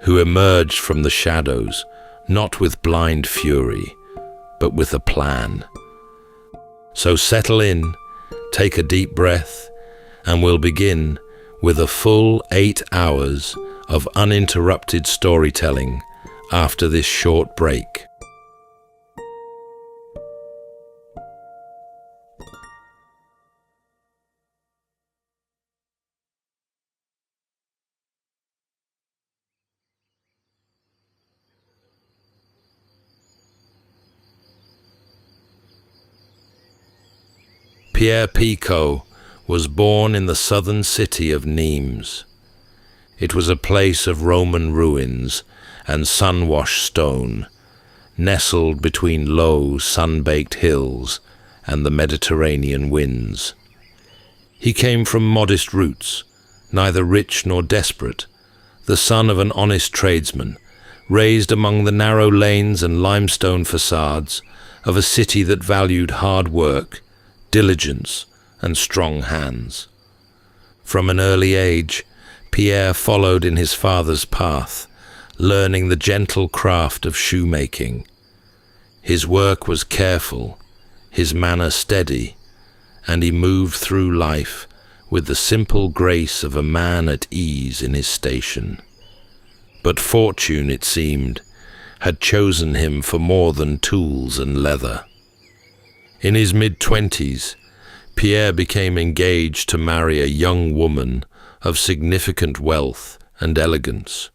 who emerged from the shadows not with blind fury, but with a plan. So settle in, take a deep breath, and we'll begin with a full 8 hours of uninterrupted storytelling after this short break. Pierre Picaud was born in the southern city of Nîmes. It was a place of Roman ruins and sun-washed stone, nestled between low, sun-baked hills and the Mediterranean winds. He came from modest roots, neither rich nor desperate, the son of an honest tradesman, raised among the narrow lanes and limestone facades of a city that valued hard work, diligence, and strong hands. From an early age, Pierre followed in his father's path, learning the gentle craft of shoemaking. His work was careful, his manner steady, and he moved through life with the simple grace of a man at ease in his station. But fortune, it seemed, had chosen him for more than tools and leather. In his mid-20s, Pierre became engaged to marry a young woman of significant wealth and elegance.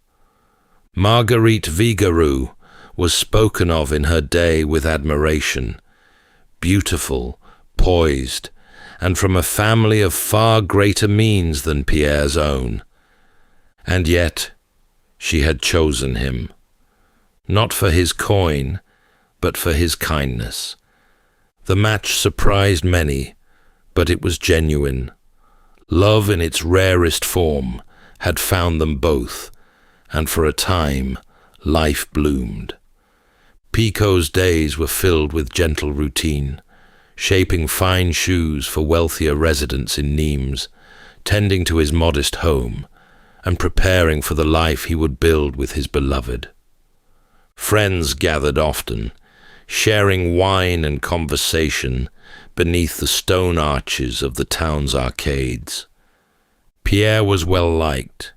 Marguerite Vigarou was spoken of in her day with admiration, beautiful, poised, and from a family of far greater means than Pierre's own. And yet, she had chosen him, not for his coin, but for his kindness. The match surprised many, but it was genuine. Love in its rarest form had found them both, and for a time, life bloomed. Picot's days were filled with gentle routine, shaping fine shoes for wealthier residents in Nîmes, tending to his modest home, and preparing for the life he would build with his beloved. Friends gathered often, sharing wine and conversation beneath the stone arches of the town's arcades. Pierre was well liked,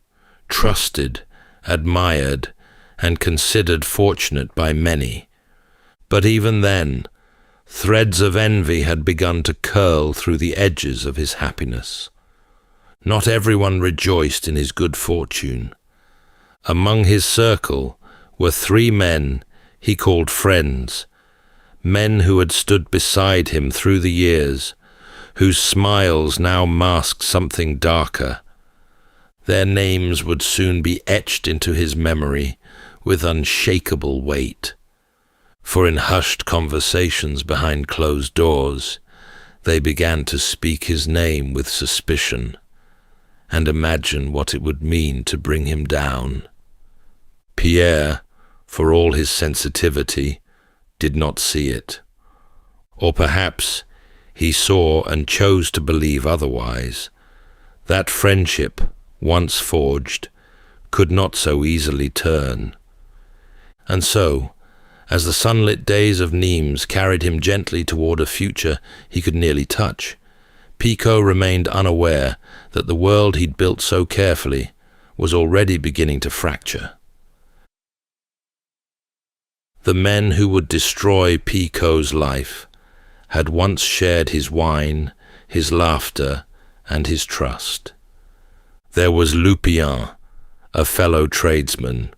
trusted, admired, and considered fortunate by many. But even then, threads of envy had begun to curl through the edges of his happiness. Not everyone rejoiced in his good fortune. Among his circle were 3 men he called friends, men who had stood beside him through the years, whose smiles now masked something darker. Their names would soon be etched into his memory with unshakable weight, for in hushed conversations behind closed doors, they began to speak his name with suspicion and imagine what it would mean to bring him down. Pierre, for all his sensitivity, did not see it. Or perhaps he saw and chose to believe otherwise. That friendship, once forged, could not so easily turn. And so, as the sunlit days of Nîmes carried him gently toward a future he could nearly touch, Picaud remained unaware that the world he'd built so carefully was already beginning to fracture. The men who would destroy Picot's life had once shared his wine, his laughter, and his trust. There was Lupien, a fellow tradesman,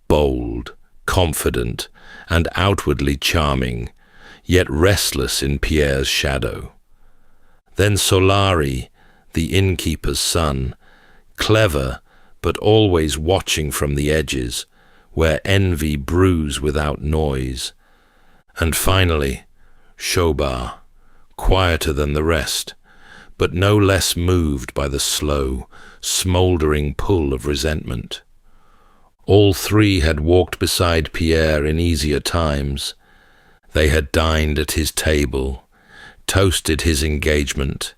bold, confident, and outwardly charming, yet restless in Pierre's shadow. Then Solari, the innkeeper's son, clever but always watching from the edges, where envy brews without noise. And finally, Chaubard, quieter than the rest, but no less moved by the slow, smouldering pull of resentment. All 3 had walked beside Pierre in easier times. They had dined at his table, toasted his engagement,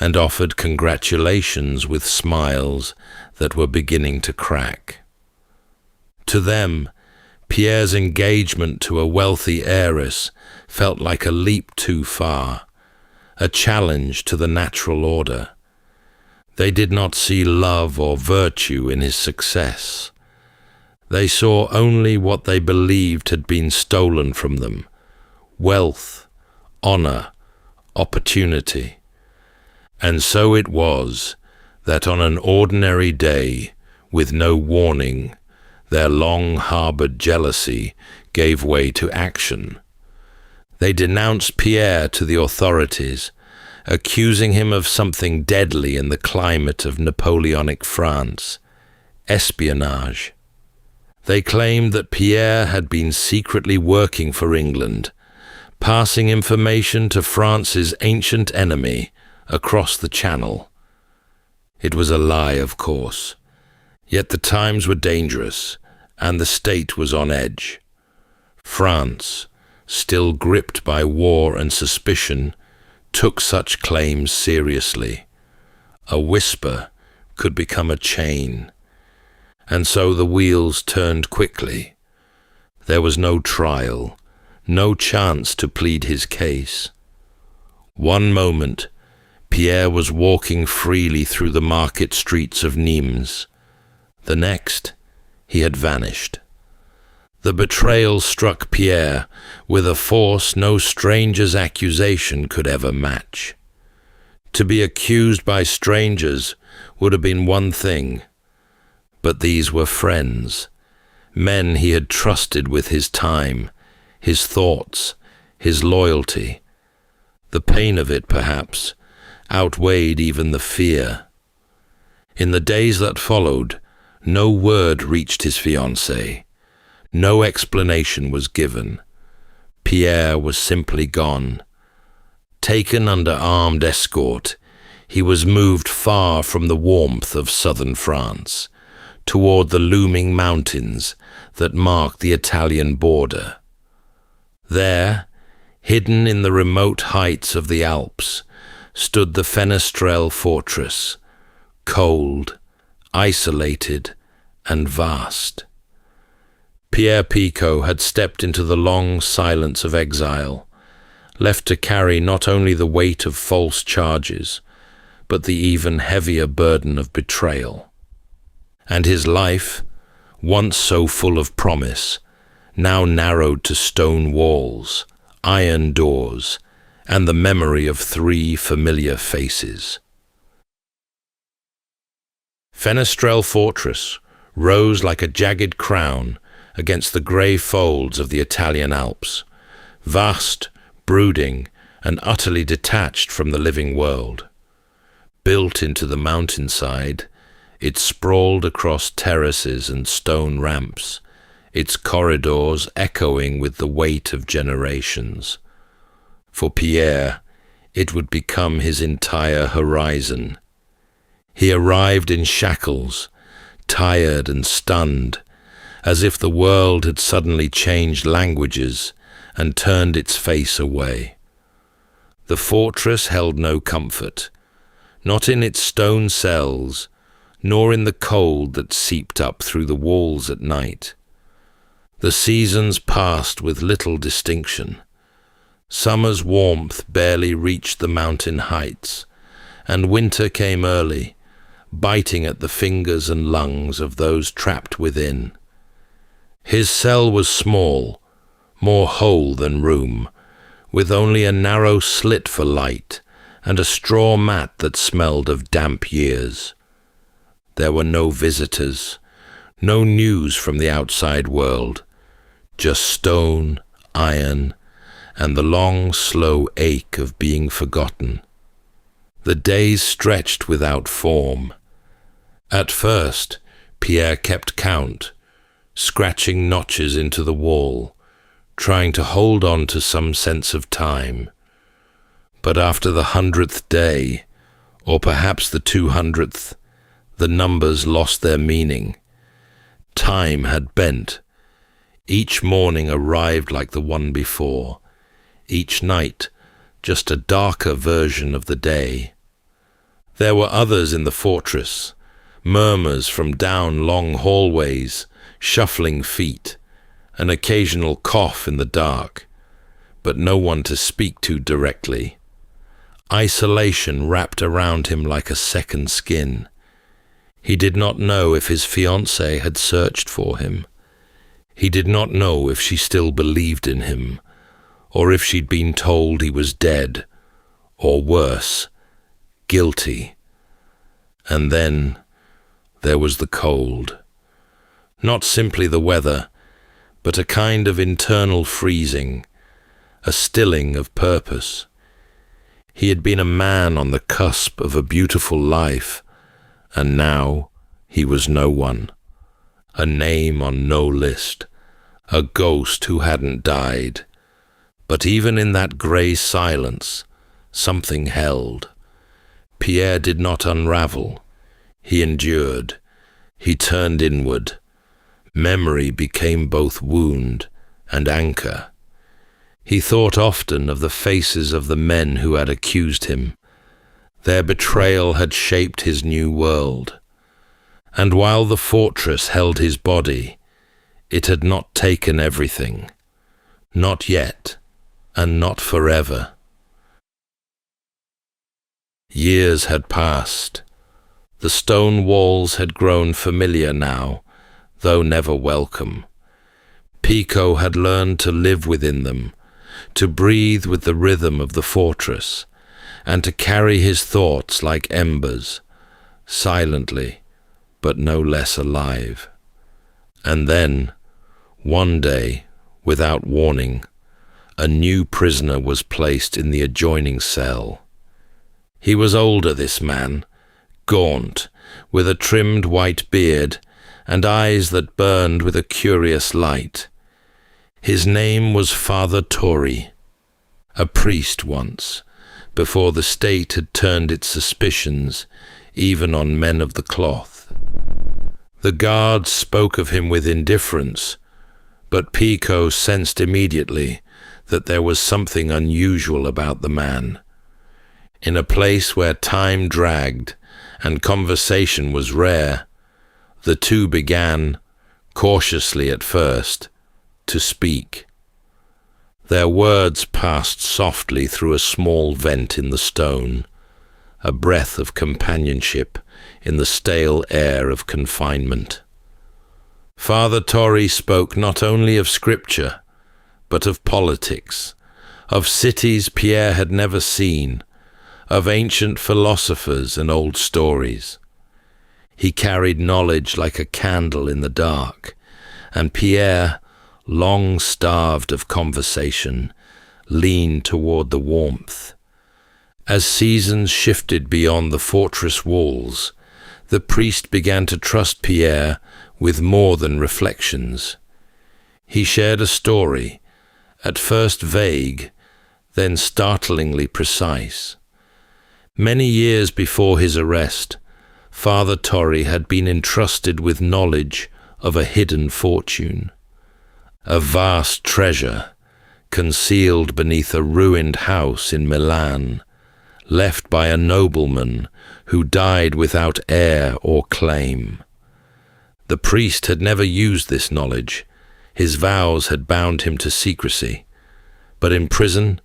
and offered congratulations with smiles that were beginning to crack. To them, Pierre's engagement to a wealthy heiress felt like a leap too far, a challenge to the natural order. They did not see love or virtue in his success. They saw only what they believed had been stolen from them: wealth, honor, opportunity. And so it was that on an ordinary day, with no warning, their long-harbored jealousy gave way to action. They denounced Pierre to the authorities, accusing him of something deadly in the climate of Napoleonic France: espionage. They claimed that Pierre had been secretly working for England, passing information to France's ancient enemy across the Channel. It was a lie, of course, yet the times were dangerous, and the state was on edge. France, still gripped by war and suspicion, took such claims seriously. A whisper could become a chain, and so the wheels turned quickly. There was no trial, no chance to plead his case. One moment, Pierre was walking freely through the market streets of Nîmes. The next, he had vanished. The betrayal struck Pierre with a force no stranger's accusation could ever match. To be accused by strangers would have been one thing, but these were friends, men he had trusted with his time, his thoughts, his loyalty. The pain of it, perhaps, outweighed even the fear. In the days that followed, no word reached his fiancée. No explanation was given. Pierre was simply gone. Taken under armed escort, he was moved far from the warmth of southern France, toward the looming mountains that marked the Italian border. There, hidden in the remote heights of the Alps, stood the Fenestrel fortress, cold, isolated, and vast. Pierre Picaud had stepped into the long silence of exile, left to carry not only the weight of false charges, but the even heavier burden of betrayal. And his life, once so full of promise, now narrowed to stone walls, iron doors, and the memory of 3 familiar faces. Fenestrel Fortress rose like a jagged crown against the grey folds of the Italian Alps, vast, brooding, and utterly detached from the living world. Built into the mountainside, it sprawled across terraces and stone ramps, its corridors echoing with the weight of generations. For Pierre, it would become his entire horizon. He arrived in shackles, tired and stunned, as if the world had suddenly changed languages and turned its face away. The fortress held no comfort, not in its stone cells, nor in the cold that seeped up through the walls at night. The seasons passed with little distinction. Summer's warmth barely reached the mountain heights, and winter came early, biting at the fingers and lungs of those trapped within. His cell was small, more hole than room, with only a narrow slit for light and a straw mat that smelled of damp years. There were no visitors, no news from the outside world, just stone, iron, and the long, slow ache of being forgotten. The days stretched without form. At first, Pierre kept count, scratching notches into the wall, trying to hold on to some sense of time. But after the 100th day, or perhaps the 200th, the numbers lost their meaning. Time had bent. Each morning arrived like the one before, each night just a darker version of the day. There were others in the fortress, murmurs from down long hallways, shuffling feet, an occasional cough in the dark, but no one to speak to directly. Isolation wrapped around him like a second skin. He did not know if his fiancée had searched for him. He did not know if she still believed in him, or if she'd been told he was dead, or worse, guilty. And then there was the cold. Not simply the weather, but a kind of internal freezing, a stilling of purpose. He had been a man on the cusp of a beautiful life, and now he was no one. A name on no list, a ghost who hadn't died. But even in that grey silence, something held. Pierre did not unravel. He endured. He turned inward. Memory became both wound and anchor. He thought often of the faces of the men who had accused him. Their betrayal had shaped his new world. And while the fortress held his body, it had not taken everything. Not yet, and not forever. Years had passed. The stone walls had grown familiar now, though never welcome. Picaud had learned to live within them, to breathe with the rhythm of the fortress, and to carry his thoughts like embers, silently, but no less alive. And then, one day, without warning, a new prisoner was placed in the adjoining cell. He was older, this man, gaunt, with a trimmed white beard and eyes that burned with a curious light. His name was Father Tori, a priest once, before the state had turned its suspicions even on men of the cloth. The guards spoke of him with indifference, but Picaud sensed immediately that there was something unusual about the man. In a place where time dragged and conversation was rare, the two began, cautiously at first, to speak. Their words passed softly through a small vent in the stone, a breath of companionship in the stale air of confinement. Father Torre spoke not only of scripture, but of politics, of cities Pierre had never seen, of ancient philosophers and old stories. He carried knowledge like a candle in the dark, and Pierre, long starved of conversation, leaned toward the warmth. As seasons shifted beyond the fortress walls, the priest began to trust Pierre with more than reflections. He shared a story, at first vague, then startlingly precise. Many years before his arrest, Father Torre had been entrusted with knowledge of a hidden fortune, a vast treasure concealed beneath a ruined house in Milan, left by a nobleman who died without heir or claim. The priest had never used this knowledge. His vows had bound him to secrecy. But in prison,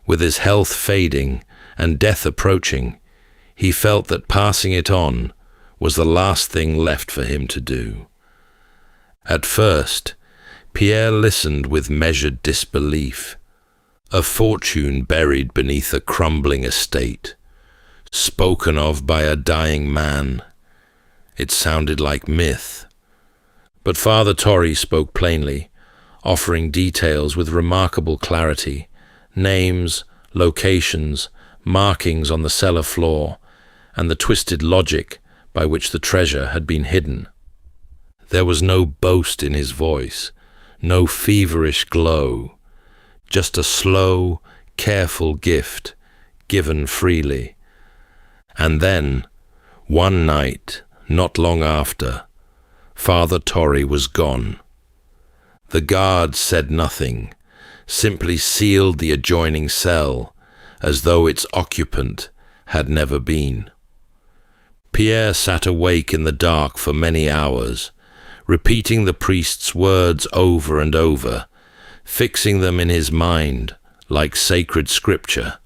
with his health fading and death approaching, he felt that passing it on was the last thing left for him to do. At first, Pierre listened with measured disbelief. A fortune buried beneath a crumbling estate, spoken of by a dying man. It sounded like myth. But Father Torre spoke plainly, offering details with remarkable clarity, names, locations, markings on the cellar floor, and the twisted logic by which the treasure had been hidden. There was no boast in his voice, no feverish glow, just a slow, careful gift, given freely. And then, one night, not long after, Father Torre was gone. The guards said nothing, simply sealed the adjoining cell, as though its occupant had never been. Pierre sat awake in the dark for many hours, repeating the priest's words over and over, fixing them in his mind like sacred scripture.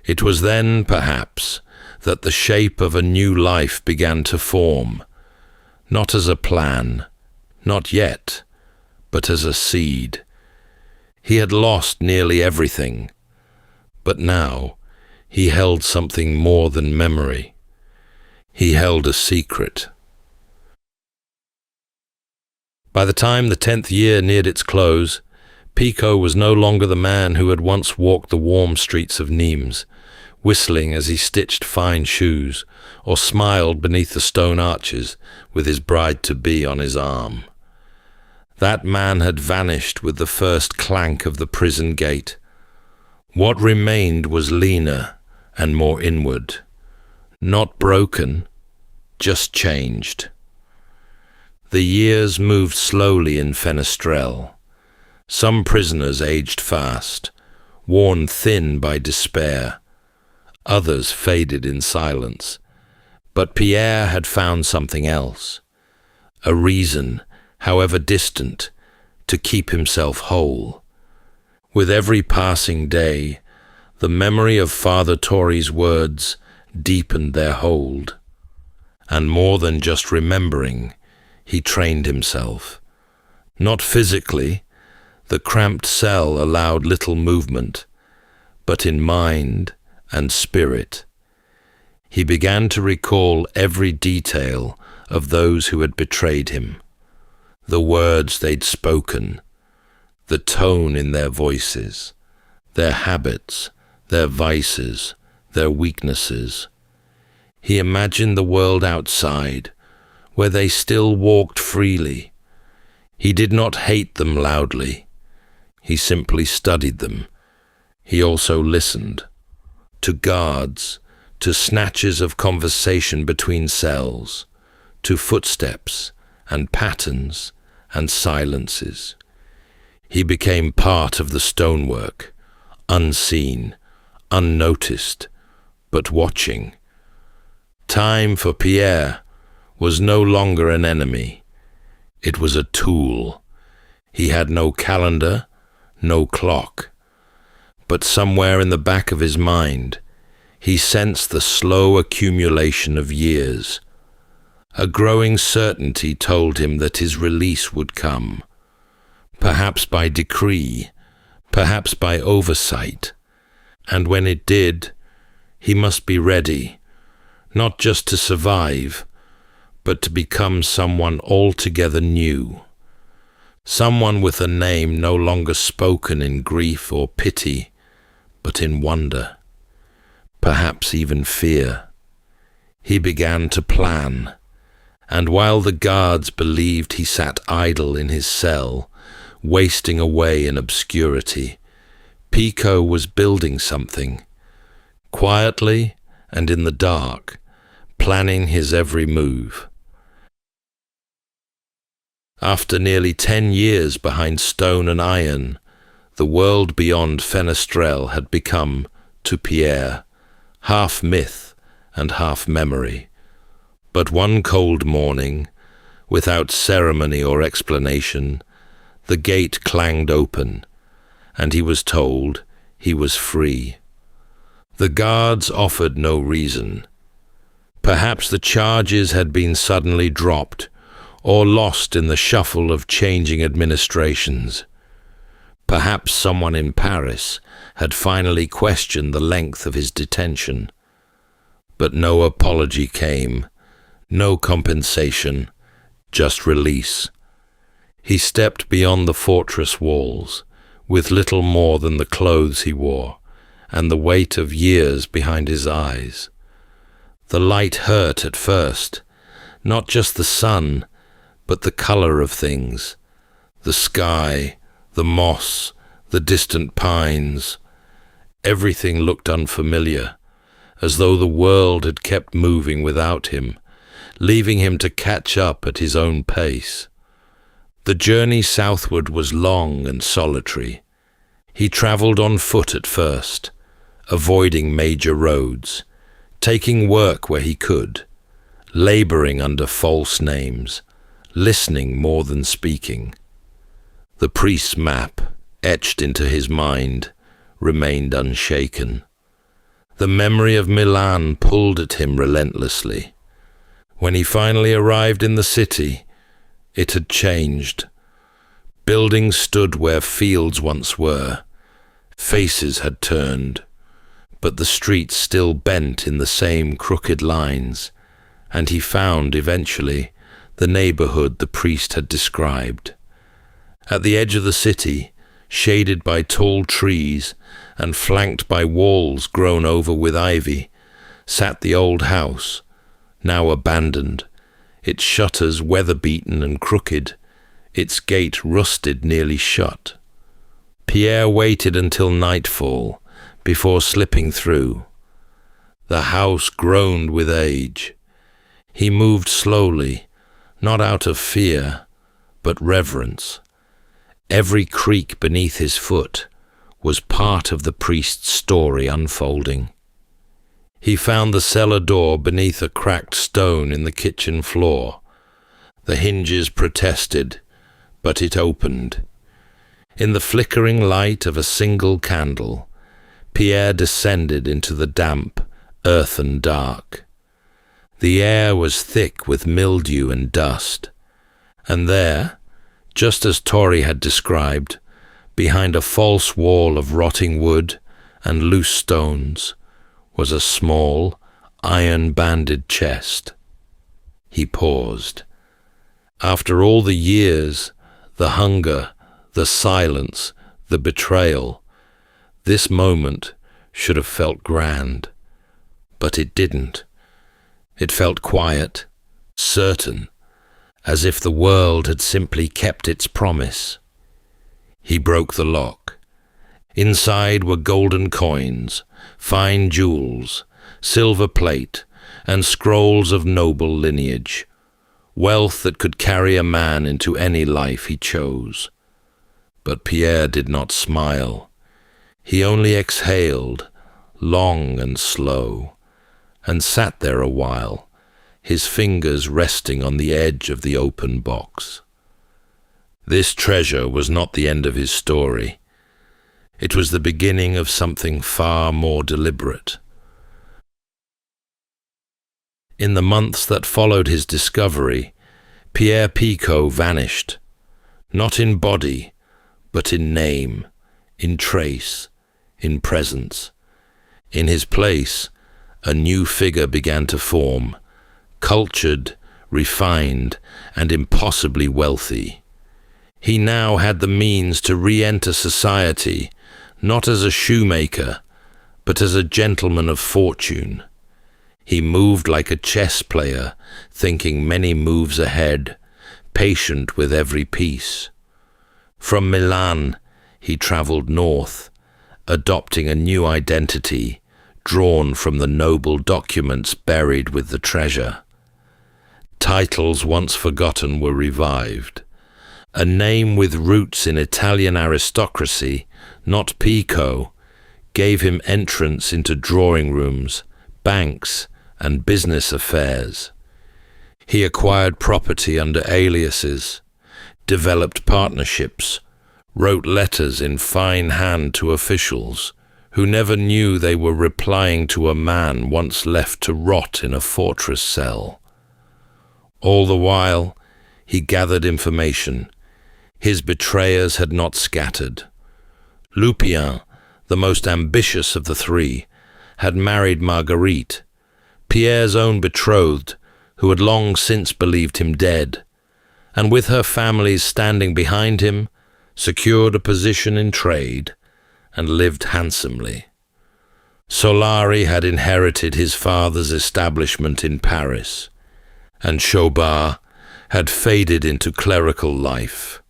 It was then, perhaps, that the shape of a new life began to form, not as a plan, not yet, but as a seed. He had lost nearly everything, but now he held something more than memory. He held a secret. By the time the 10th year neared its close, Picaud was no longer the man who had once walked the warm streets of Nîmes, whistling as he stitched fine shoes, or smiled beneath the stone arches with his bride-to-be on his arm. That man had vanished with the first clank of the prison gate. What remained was leaner and more inward. Not broken, just changed. The years moved slowly in Fenestrelle. Some prisoners aged fast, worn thin by despair. Others faded in silence. But Pierre had found something else. A reason, however distant, to keep himself whole. With every passing day, the memory of Father Torre's words deepened their hold. And more than just remembering, he trained himself. Not physically, the cramped cell allowed little movement, but in mind and spirit. He began to recall every detail of those who had betrayed him, the words they'd spoken, the tone in their voices, their habits, their vices, their weaknesses. He imagined the world outside, where they still walked freely. He did not hate them loudly. He simply studied them. He also listened to guards, to snatches of conversation between cells, to footsteps and patterns and silences. He became part of the stonework, unseen, unnoticed, but watching. Time for Pierre was no longer an enemy. It was a tool. He had no calendar, no clock. But somewhere in the back of his mind, he sensed the slow accumulation of years. A growing certainty told him that his release would come. Perhaps by decree, perhaps by oversight. And when it did, he must be ready, not just to survive, but to become someone altogether new. Someone with a name no longer spoken in grief or pity, but in wonder, perhaps even fear. He began to plan, and while the guards believed he sat idle in his cell, wasting away in obscurity, Picaud was building something, quietly and in the dark, planning his every move. After nearly 10 years behind stone and iron, the world beyond Fenestrelle had become, to Pierre, half myth and half memory. But one cold morning, without ceremony or explanation, the gate clanged open, and he was told he was free. The guards offered no reason. Perhaps the charges had been suddenly dropped, or lost in the shuffle of changing administrations. Perhaps someone in Paris had finally questioned the length of his detention. But no apology came, no compensation, just release. He stepped beyond the fortress walls, with little more than the clothes he wore, and the weight of years behind his eyes. The light hurt at first, not just the sun, but the color of things, the sky, the moss, the distant pines. Everything looked unfamiliar, as though the world had kept moving without him, leaving him to catch up at his own pace. The journey southward was long and solitary. He traveled on foot at first, avoiding major roads, taking work where he could, laboring under false names, listening more than speaking. The priest's map, etched into his mind, remained unshaken. The memory of Milan pulled at him relentlessly. When he finally arrived in the city, it had changed. Buildings stood where fields once were. Faces had turned, but the streets still bent in the same crooked lines, and he found, eventually, the neighborhood the priest had described. At the edge of the city, shaded by tall trees and flanked by walls grown over with ivy, sat the old house, now abandoned, its shutters weather-beaten and crooked, its gate rusted nearly shut. Pierre waited until nightfall before slipping through. The house groaned with age. He moved slowly, not out of fear, but reverence. Every creak beneath his foot was part of the priest's story unfolding. He found the cellar door beneath a cracked stone in the kitchen floor. The hinges protested, but it opened. In the flickering light of a single candle, Pierre descended into the damp, earthen dark. The air was thick with mildew and dust, and there, just as Tori had described, behind a false wall of rotting wood and loose stones, was a small, iron-banded chest. He paused. After all the years, the hunger, the silence, the betrayal, this moment should have felt grand. But it didn't. It felt quiet, certain, as if the world had simply kept its promise. He broke the lock. Inside were golden coins, fine jewels, silver plate, and scrolls of noble lineage, wealth that could carry a man into any life he chose. But Pierre did not smile. He only exhaled, long and slow, and sat there a while, his fingers resting on the edge of the open box. This treasure was not the end of his story. It was the beginning of something far more deliberate. In the months that followed his discovery, Pierre Picaud vanished, not in body, but in name, in trace, in presence. In his place, a new figure began to form, cultured, refined, and impossibly wealthy. He now had the means to re-enter society, not as a shoemaker, but as a gentleman of fortune. He moved like a chess player, thinking many moves ahead, patient with every piece. From Milan, he traveled north, adopting a new identity, drawn from the noble documents buried with the treasure. Titles once forgotten were revived. A name with roots in Italian aristocracy, not Picaud, gave him entrance into drawing rooms, banks, and business affairs. He acquired property under aliases, developed partnerships, wrote letters in fine hand to officials who never knew they were replying to a man once left to rot in a fortress cell. All the while, he gathered information. His betrayers had not scattered. Lupien, the most ambitious of the three, had married Marguerite, Pierre's own betrothed, who had long since believed him dead, and with her families standing behind him, secured a position in trade and lived handsomely. Solari had inherited his father's establishment in Paris, and Chaubard had faded into clerical life,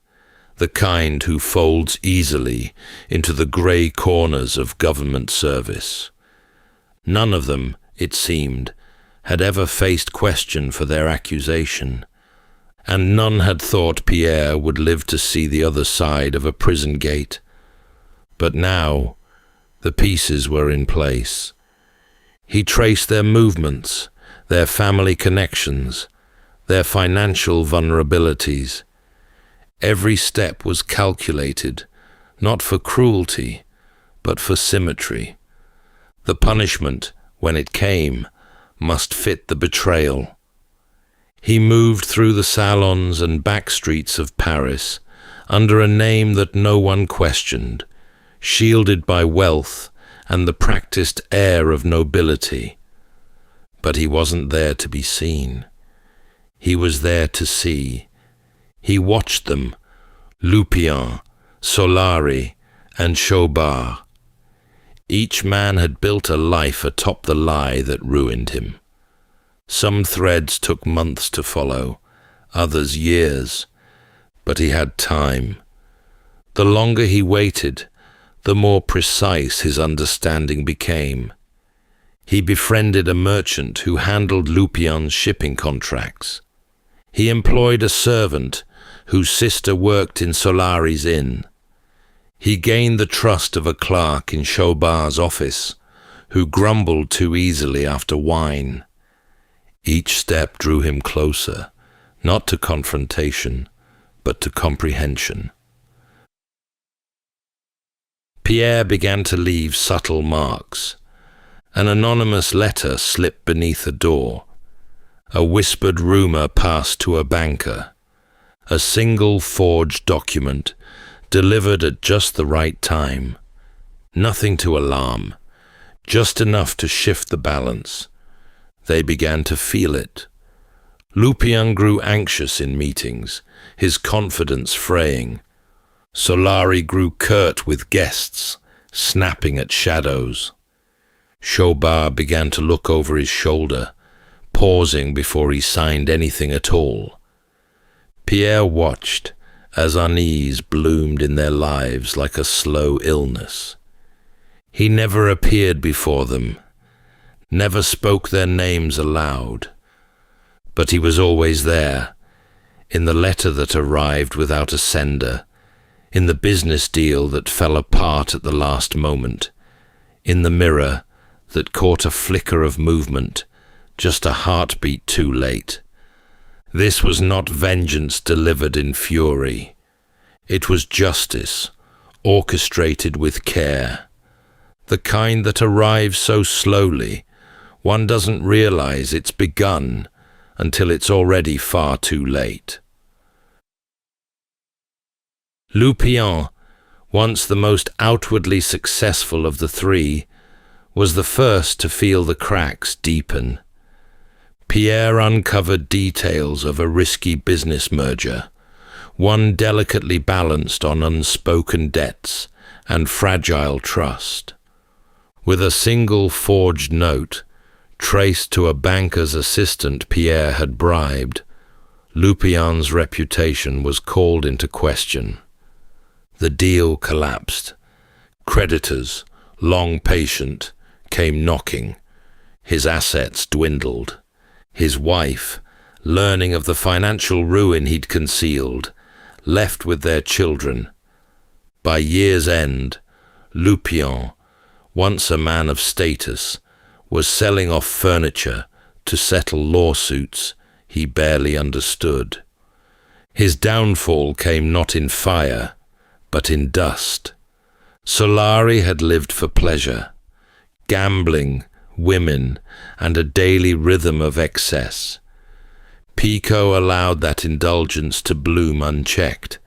the kind who folds easily into the grey corners of government service. None of them, it seemed, had ever faced question for their accusation, and none had thought Pierre would live to see the other side of a prison gate. But now, the pieces were in place. He traced their movements, their family connections, their financial vulnerabilities. Every step was calculated, not for cruelty, but for symmetry. The punishment, when it came, must fit the betrayal. He moved through the salons and back streets of Paris under a name that no one questioned, shielded by wealth and the practiced air of nobility. But he wasn't there to be seen. He was there to see. He watched them, Lupien, Solari, and Chaubard. Each man had built a life atop the lie that ruined him. Some threads took months to follow, others years, but he had time. The longer he waited, the more precise his understanding became. He befriended a merchant who handled Lupien's shipping contracts. He employed a servant whose sister worked in Solari's inn. He gained the trust of a clerk in Chaubard's office, who grumbled too easily after wine. Each step drew him closer, not to confrontation, but to comprehension. Pierre began to leave subtle marks. An anonymous letter slipped beneath a door. A whispered rumor passed to a banker. A single forged document, delivered at just the right time. Nothing to alarm, just enough to shift the balance. They began to feel it. Lupien grew anxious in meetings, his confidence fraying. Solari grew curt with guests, snapping at shadows. Chaubard began to look over his shoulder, pausing before he signed anything at all. Pierre watched as unease bloomed in their lives like a slow illness. He never appeared before them, never spoke their names aloud, but he was always there, in the letter that arrived without a sender, in the business deal that fell apart at the last moment, in the mirror that caught a flicker of movement, just a heartbeat too late. This was not vengeance delivered in fury. It was justice, orchestrated with care. The kind that arrives so slowly, one doesn't realize it's begun until it's already far too late. Lupien, once the most outwardly successful of the three, was the first to feel the cracks deepen. Pierre uncovered details of a risky business merger, one delicately balanced on unspoken debts and fragile trust. With a single forged note, traced to a banker's assistant Pierre had bribed, Lupien's reputation was called into question. The deal collapsed. Creditors, long patient, came knocking. His assets dwindled. His wife, learning of the financial ruin he'd concealed, left with their children. By year's end, Lupien, once a man of status, was selling off furniture to settle lawsuits he barely understood. His downfall came not in fire, but in dust. Solari had lived for pleasure, gambling, women, and a daily rhythm of excess. Picaud allowed that indulgence to bloom unchecked,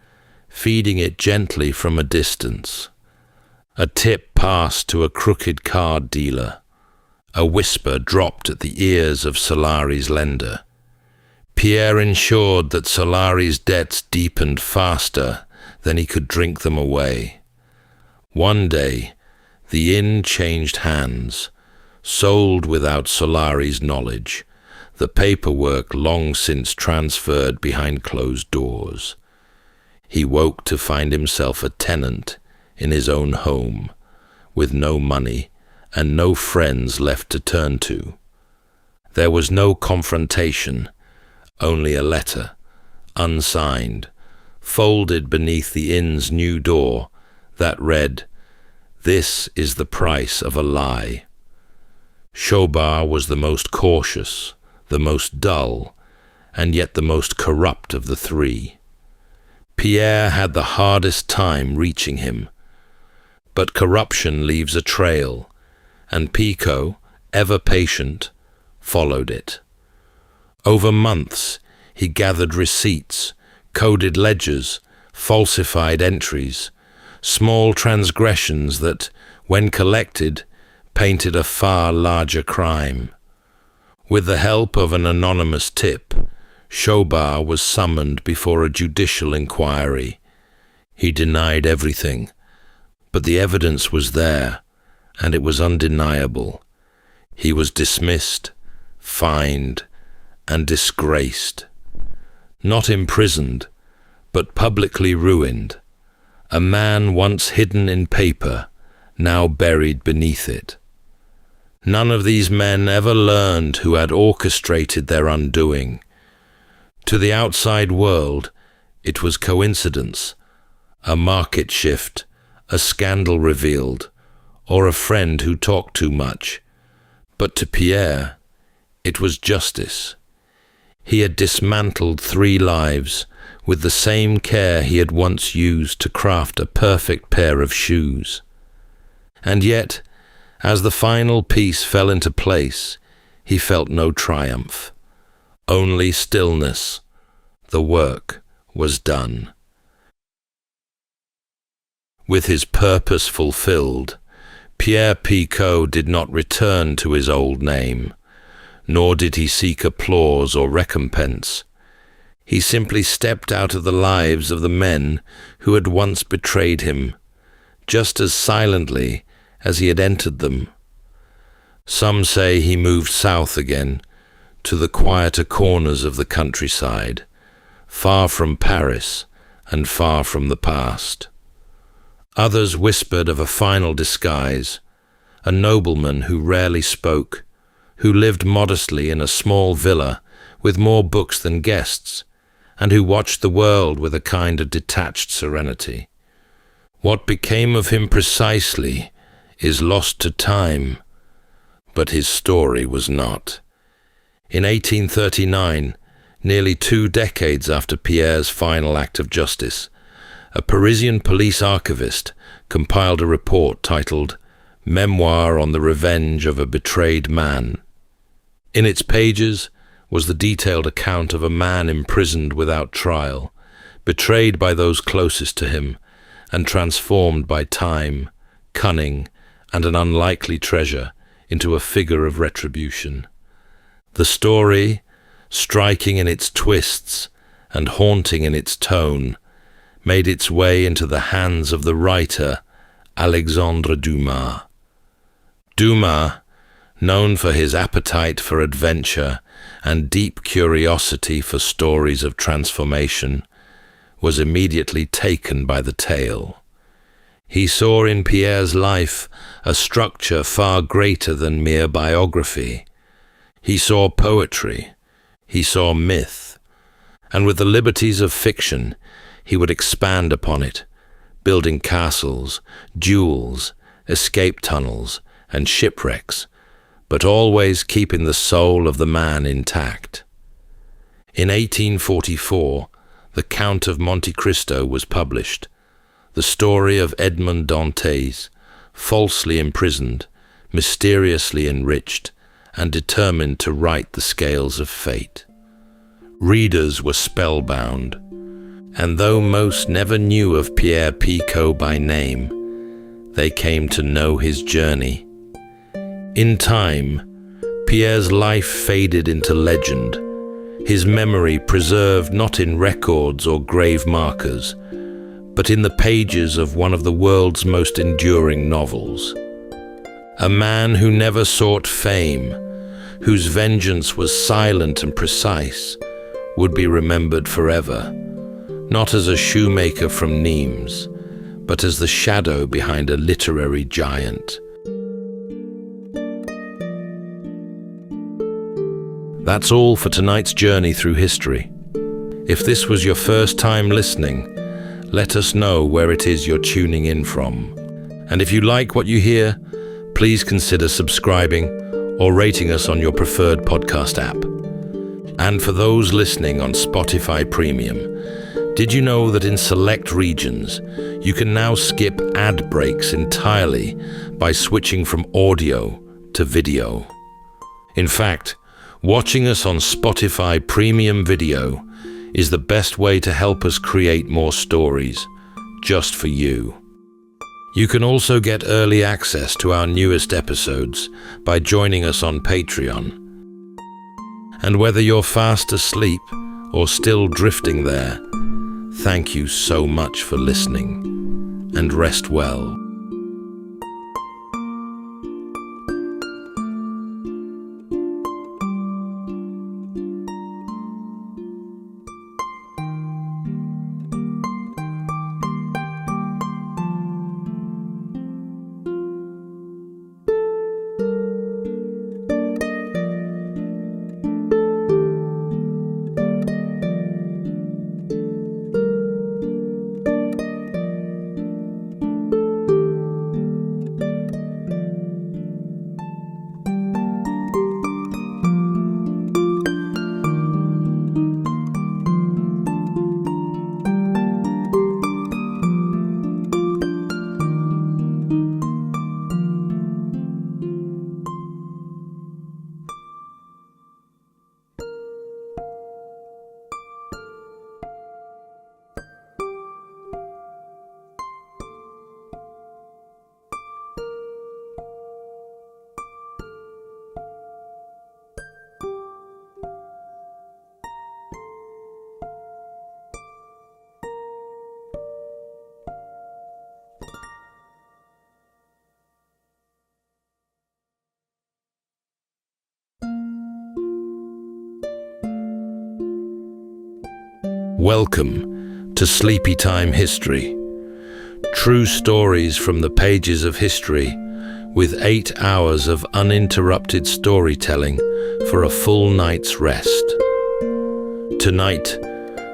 feeding it gently from a distance. A tip passed to a crooked card dealer. A whisper dropped at the ears of Solari's lender. Pierre ensured that Solari's debts deepened faster than he could drink them away. One day, the inn changed hands, sold without Solari's knowledge, the paperwork long since transferred behind closed doors. He woke to find himself a tenant in his own home, with no money and no friends left to turn to. There was no confrontation, only a letter, unsigned, folded beneath the inn's new door, that read, "This is the price of a lie." Chaubard was the most cautious, the most dull, and yet the most corrupt of the three. Pierre had the hardest time reaching him. But corruption leaves a trail, and Picaud, ever patient, followed it. Over months, he gathered receipts, coded ledgers, falsified entries, small transgressions that, when collected, painted a far larger crime. With the help of an anonymous tip, Chaubard was summoned before a judicial inquiry. He denied everything, but the evidence was there, and it was undeniable. He was dismissed, fined, and disgraced. Not imprisoned, but publicly ruined. A man once hidden in paper, now buried beneath it. None of these men ever learned who had orchestrated their undoing. To the outside world, it was coincidence, a market shift, a scandal revealed, or a friend who talked too much. But to Pierre, it was justice. He had dismantled 3 lives with the same care he had once used to craft a perfect pair of shoes. And yet, as the final piece fell into place, he felt no triumph, only stillness. The work was done. With his purpose fulfilled, Pierre Picaud did not return to his old name, nor did he seek applause or recompense. He simply stepped out of the lives of the men who had once betrayed him, just as silently as he had entered them. Some say he moved south again, to the quieter corners of the countryside, far from Paris and far from the past. Others whispered of a final disguise, a nobleman who rarely spoke, who lived modestly in a small villa with more books than guests, and who watched the world with a kind of detached serenity. What became of him precisely is lost to time, but his story was not. In 1839, nearly 2 decades after Pierre's final act of justice, a Parisian police archivist compiled a report titled Memoir on the Revenge of a Betrayed Man. In its pages was the detailed account of a man imprisoned without trial, betrayed by those closest to him, and transformed by time, cunning, and an unlikely treasure into a figure of retribution. The story, striking in its twists and haunting in its tone, made its way into the hands of the writer Alexandre Dumas. Dumas, known for his appetite for adventure and deep curiosity for stories of transformation, was immediately taken by the tale. He saw in Pierre's life a structure far greater than mere biography. He saw poetry, he saw myth, and with the liberties of fiction, he would expand upon it, building castles, duels, escape tunnels, and shipwrecks, but always keeping the soul of the man intact. In 1844, The Count of Monte Cristo was published, the story of Edmond Dantes, falsely imprisoned, mysteriously enriched, and determined to right the scales of fate. Readers were spellbound, and though most never knew of Pierre Picaud by name, they came to know his journey. In time, Pierre's life faded into legend, his memory preserved not in records or grave markers, but in the pages of one of the world's most enduring novels. A man who never sought fame, whose vengeance was silent and precise, would be remembered forever, not as a shoemaker from Nîmes, but as the shadow behind a literary giant. That's all for tonight's journey through history. If this was your first time listening, let us know where it is you're tuning in from. And if you like what you hear, please consider subscribing or rating us on your preferred podcast app. And for those listening on Spotify Premium, did you know that in select regions, you can now skip ad breaks entirely by switching from audio to video? In fact, watching us on Spotify Premium Video is the best way to help us create more stories, just for you. You can also get early access to our newest episodes by joining us on Patreon. And whether you're fast asleep or still drifting there, thank you so much for listening, and rest well. Welcome to Sleepytime History. True stories from the pages of history, with 8 hours of uninterrupted storytelling for a full night's rest. Tonight,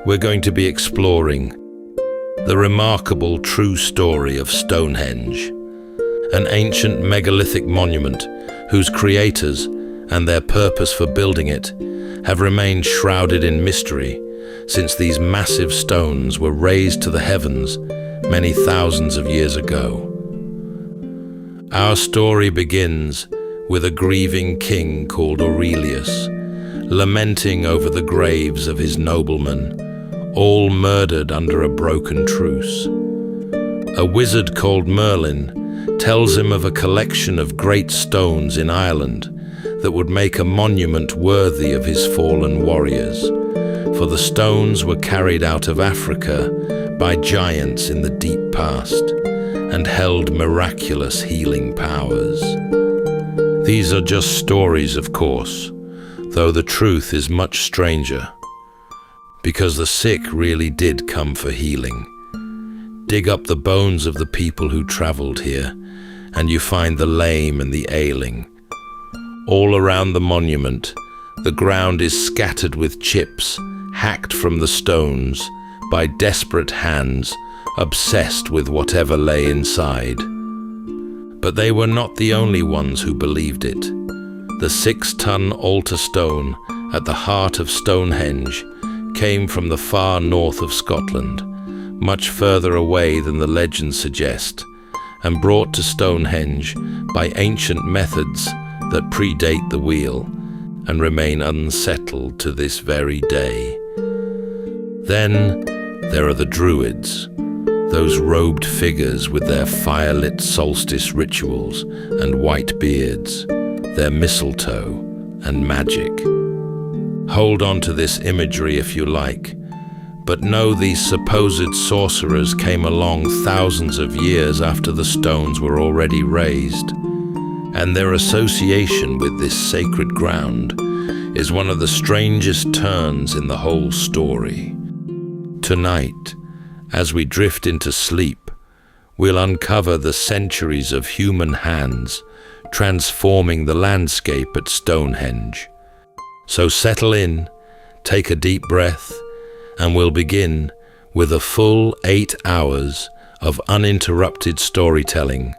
we're going to be exploring the remarkable true story of Stonehenge, an ancient megalithic monument whose creators and their purpose for building it have remained shrouded in mystery since these massive stones were raised to the heavens many thousands of years ago. Our story begins with a grieving king called Aurelius, lamenting over the graves of his noblemen, all murdered under a broken truce. A wizard called Merlin tells him of a collection of great stones in Ireland that would make a monument worthy of his fallen warriors, for the stones were carried out of Africa by giants in the deep past and held miraculous healing powers. These are just stories, of course, though the truth is much stranger, because the sick really did come for healing. Dig up the bones of the people who traveled here, and you find the lame and the ailing. All around the monument, the ground is scattered with chips, hacked from the stones by desperate hands obsessed with whatever lay inside. But they were not the only ones who believed it. The 6-ton altar stone at the heart of Stonehenge came from the far north of Scotland, much further away than the legends suggest, and brought to Stonehenge by ancient methods that predate the wheel and remain unsettled to this very day. Then there are the Druids, those robed figures with their fire-lit solstice rituals and white beards, their mistletoe and magic. Hold on to this imagery if you like, but know these supposed sorcerers came along thousands of years after the stones were already raised, and their association with this sacred ground is one of the strangest turns in the whole story. Tonight, as we drift into sleep, we'll uncover the centuries of human hands transforming the landscape at Stonehenge. So settle in, take a deep breath, and we'll begin with a full 8 hours of uninterrupted storytelling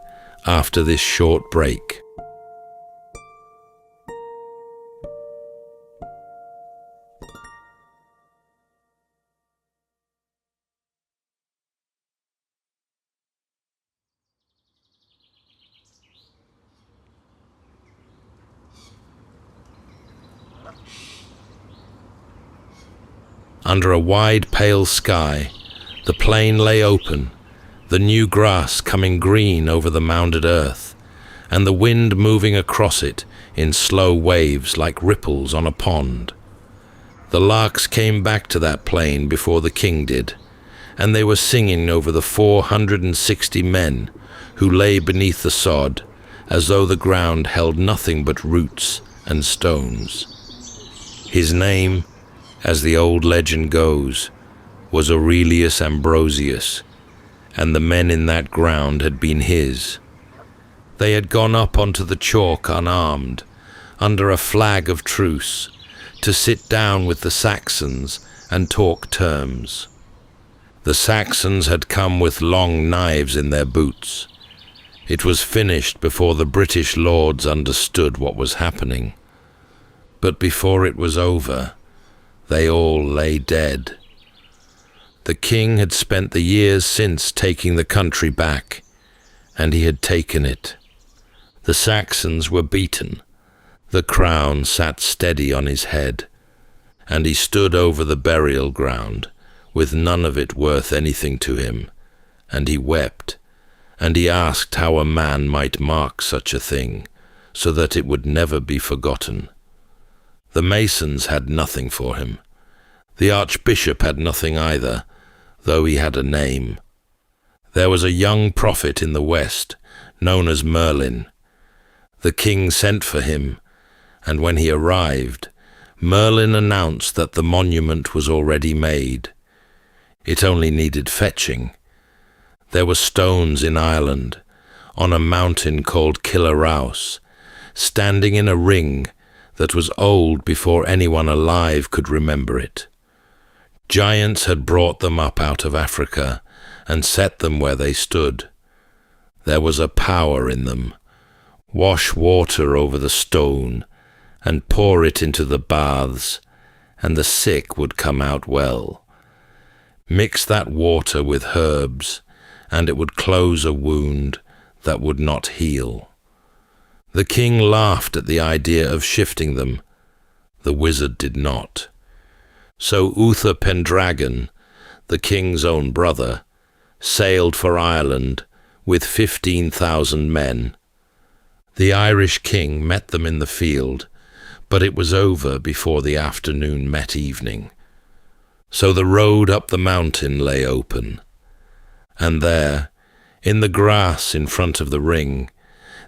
after this short break. Under a wide, pale sky, the plain lay open, the new grass coming green over the mounded earth, and the wind moving across it in slow waves like ripples on a pond. The larks came back to that plain before the king did, and they were singing over the 460 men who lay beneath the sod, as though the ground held nothing but roots and stones. His name, as the old legend goes, was Aurelius Ambrosius, and the men in that ground had been his. They had gone up onto the chalk unarmed, under a flag of truce, to sit down with the Saxons and talk terms. The Saxons had come with long knives in their boots. It was finished before the British lords understood what was happening. But before it was over, they all lay dead. The king had spent the years since taking the country back, and he had taken it. The Saxons were beaten. The crown sat steady on his head, and he stood over the burial ground, with none of it worth anything to him, and he wept, and he asked how a man might mark such a thing, so that it would never be forgotten. The masons had nothing for him. The archbishop had nothing either, though he had a name. There was a young prophet in the west, known as Merlin. The king sent for him, and when he arrived, Merlin announced that the monument was already made. It only needed fetching. There were stones in Ireland, on a mountain called Kilaraus, standing in a ring that was old before anyone alive could remember it. Giants had brought them up out of Africa and set them where they stood. There was a power in them. Wash water over the stone, and pour it into the baths, and the sick would come out well. Mix that water with herbs, and it would close a wound that would not heal. The king laughed at the idea of shifting them. The wizard did not. So Uther Pendragon, the king's own brother, sailed for Ireland with 15,000 men. The Irish king met them in the field, but it was over before the afternoon met evening. So the road up the mountain lay open, and there, in the grass in front of the ring,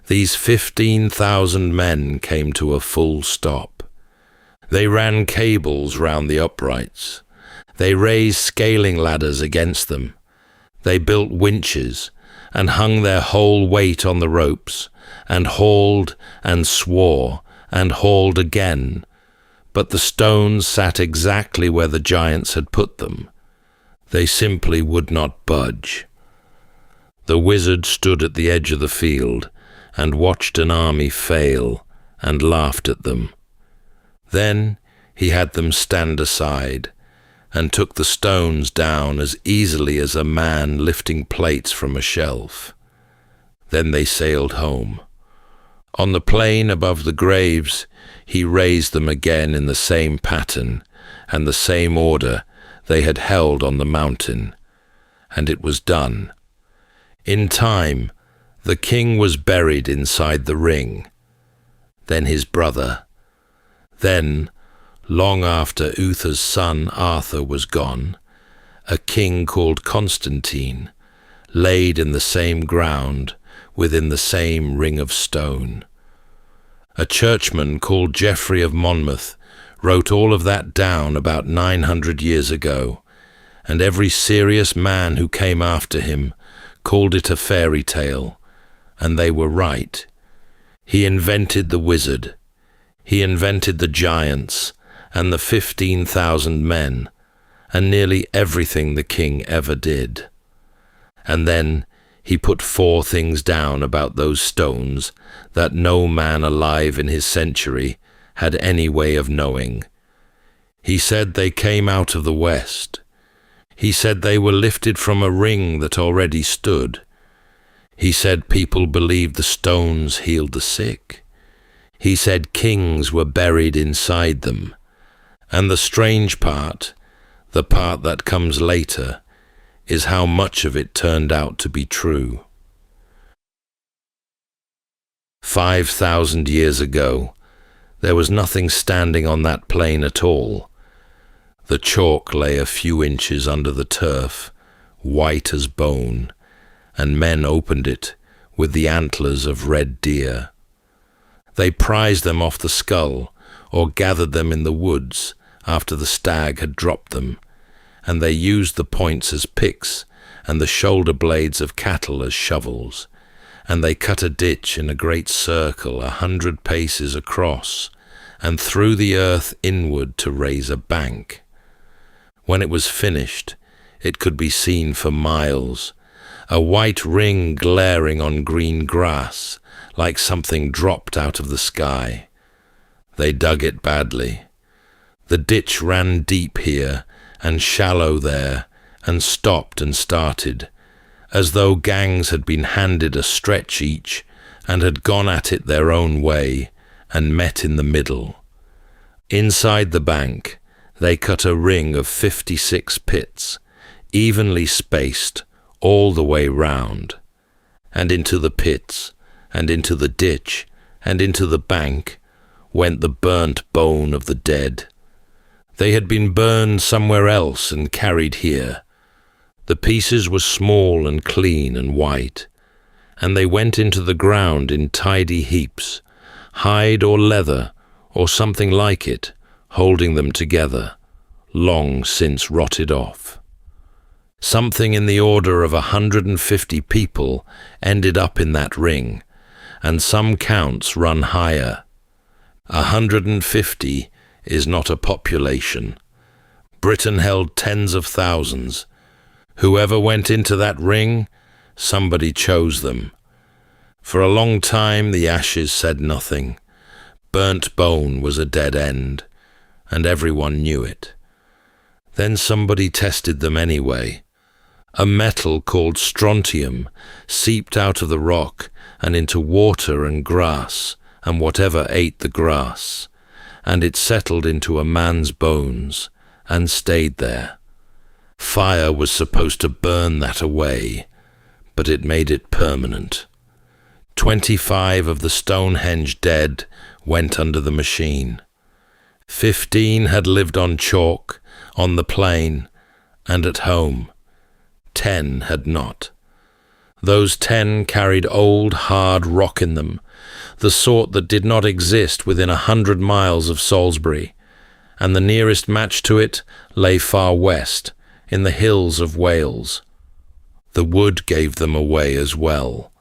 these 15,000 men came to a full stop. They ran cables round the uprights. They raised scaling ladders against them. They built winches and hung their whole weight on the ropes, and hauled and swore and hauled again, but the stones sat exactly where the giants had put them. They simply would not budge. The wizard stood at the edge of the field and watched an army fail and laughed at them. Then he had them stand aside and took the stones down as easily as a man lifting plates from a shelf. Then they sailed home. On the plain above the graves, he raised them again in the same pattern and the same order they had held on the mountain, and it was done. In time, the king was buried inside the ring, then his brother. Then, long after Uther's son Arthur was gone, a king called Constantine, laid in the same ground within the same ring of stone. A churchman called Geoffrey of Monmouth wrote all of that down about 900 years ago, and every serious man who came after him called it a fairy tale, and they were right. He invented the wizard. He invented the giants and the 15,000 men, and nearly everything the king ever did. And then he put 4 things down about those stones that no man alive in his century had any way of knowing. He said they came out of the west. He said they were lifted from a ring that already stood. He said people believed the stones healed the sick. He said kings were buried inside them. And the strange part, the part that comes later, is how much of it turned out to be true. 5,000 years ago, there was nothing standing on that plain at all. The chalk lay a few inches under the turf, white as bone, and men opened it with the antlers of red deer. They prized them off the skull or gathered them in the woods after the stag had dropped them, and they used the points as picks and the shoulder blades of cattle as shovels, and they cut a ditch in a great circle 100 paces across and threw the earth inward to raise a bank. When it was finished, it could be seen for miles, a white ring glaring on green grass like something dropped out of the sky. They dug it badly. The ditch ran deep here and shallow there, and stopped and started, as though gangs had been handed a stretch each and had gone at it their own way and met in the middle. Inside the bank, they cut a ring of 56 pits, evenly spaced all the way round, and into the pits, and into the ditch, and into the bank went the burnt bone of the dead. They had been burned somewhere else and carried here. The pieces were small and clean and white, and they went into the ground in tidy heaps, hide or leather or something like it, holding them together, long since rotted off. Something in the order of 150 people ended up in that ring, and some counts run higher. 150 is not a population. Britain held tens of thousands. Whoever went into that ring, somebody chose them. For a long time the ashes said nothing. Burnt bone was a dead end, and everyone knew it. Then somebody tested them anyway. A metal called strontium seeped out of the rock and into water and grass and whatever ate the grass, and it settled into a man's bones and stayed there. Fire was supposed to burn that away, but it made it permanent. 25 of the Stonehenge dead went under the machine. 15 had lived on chalk, on the plain, and at home. 10 had not. Those 10 carried old, hard rock in them, the sort that did not exist within 100 miles of Salisbury, and the nearest match to it lay far west, in the hills of Wales. The wood gave them away as well.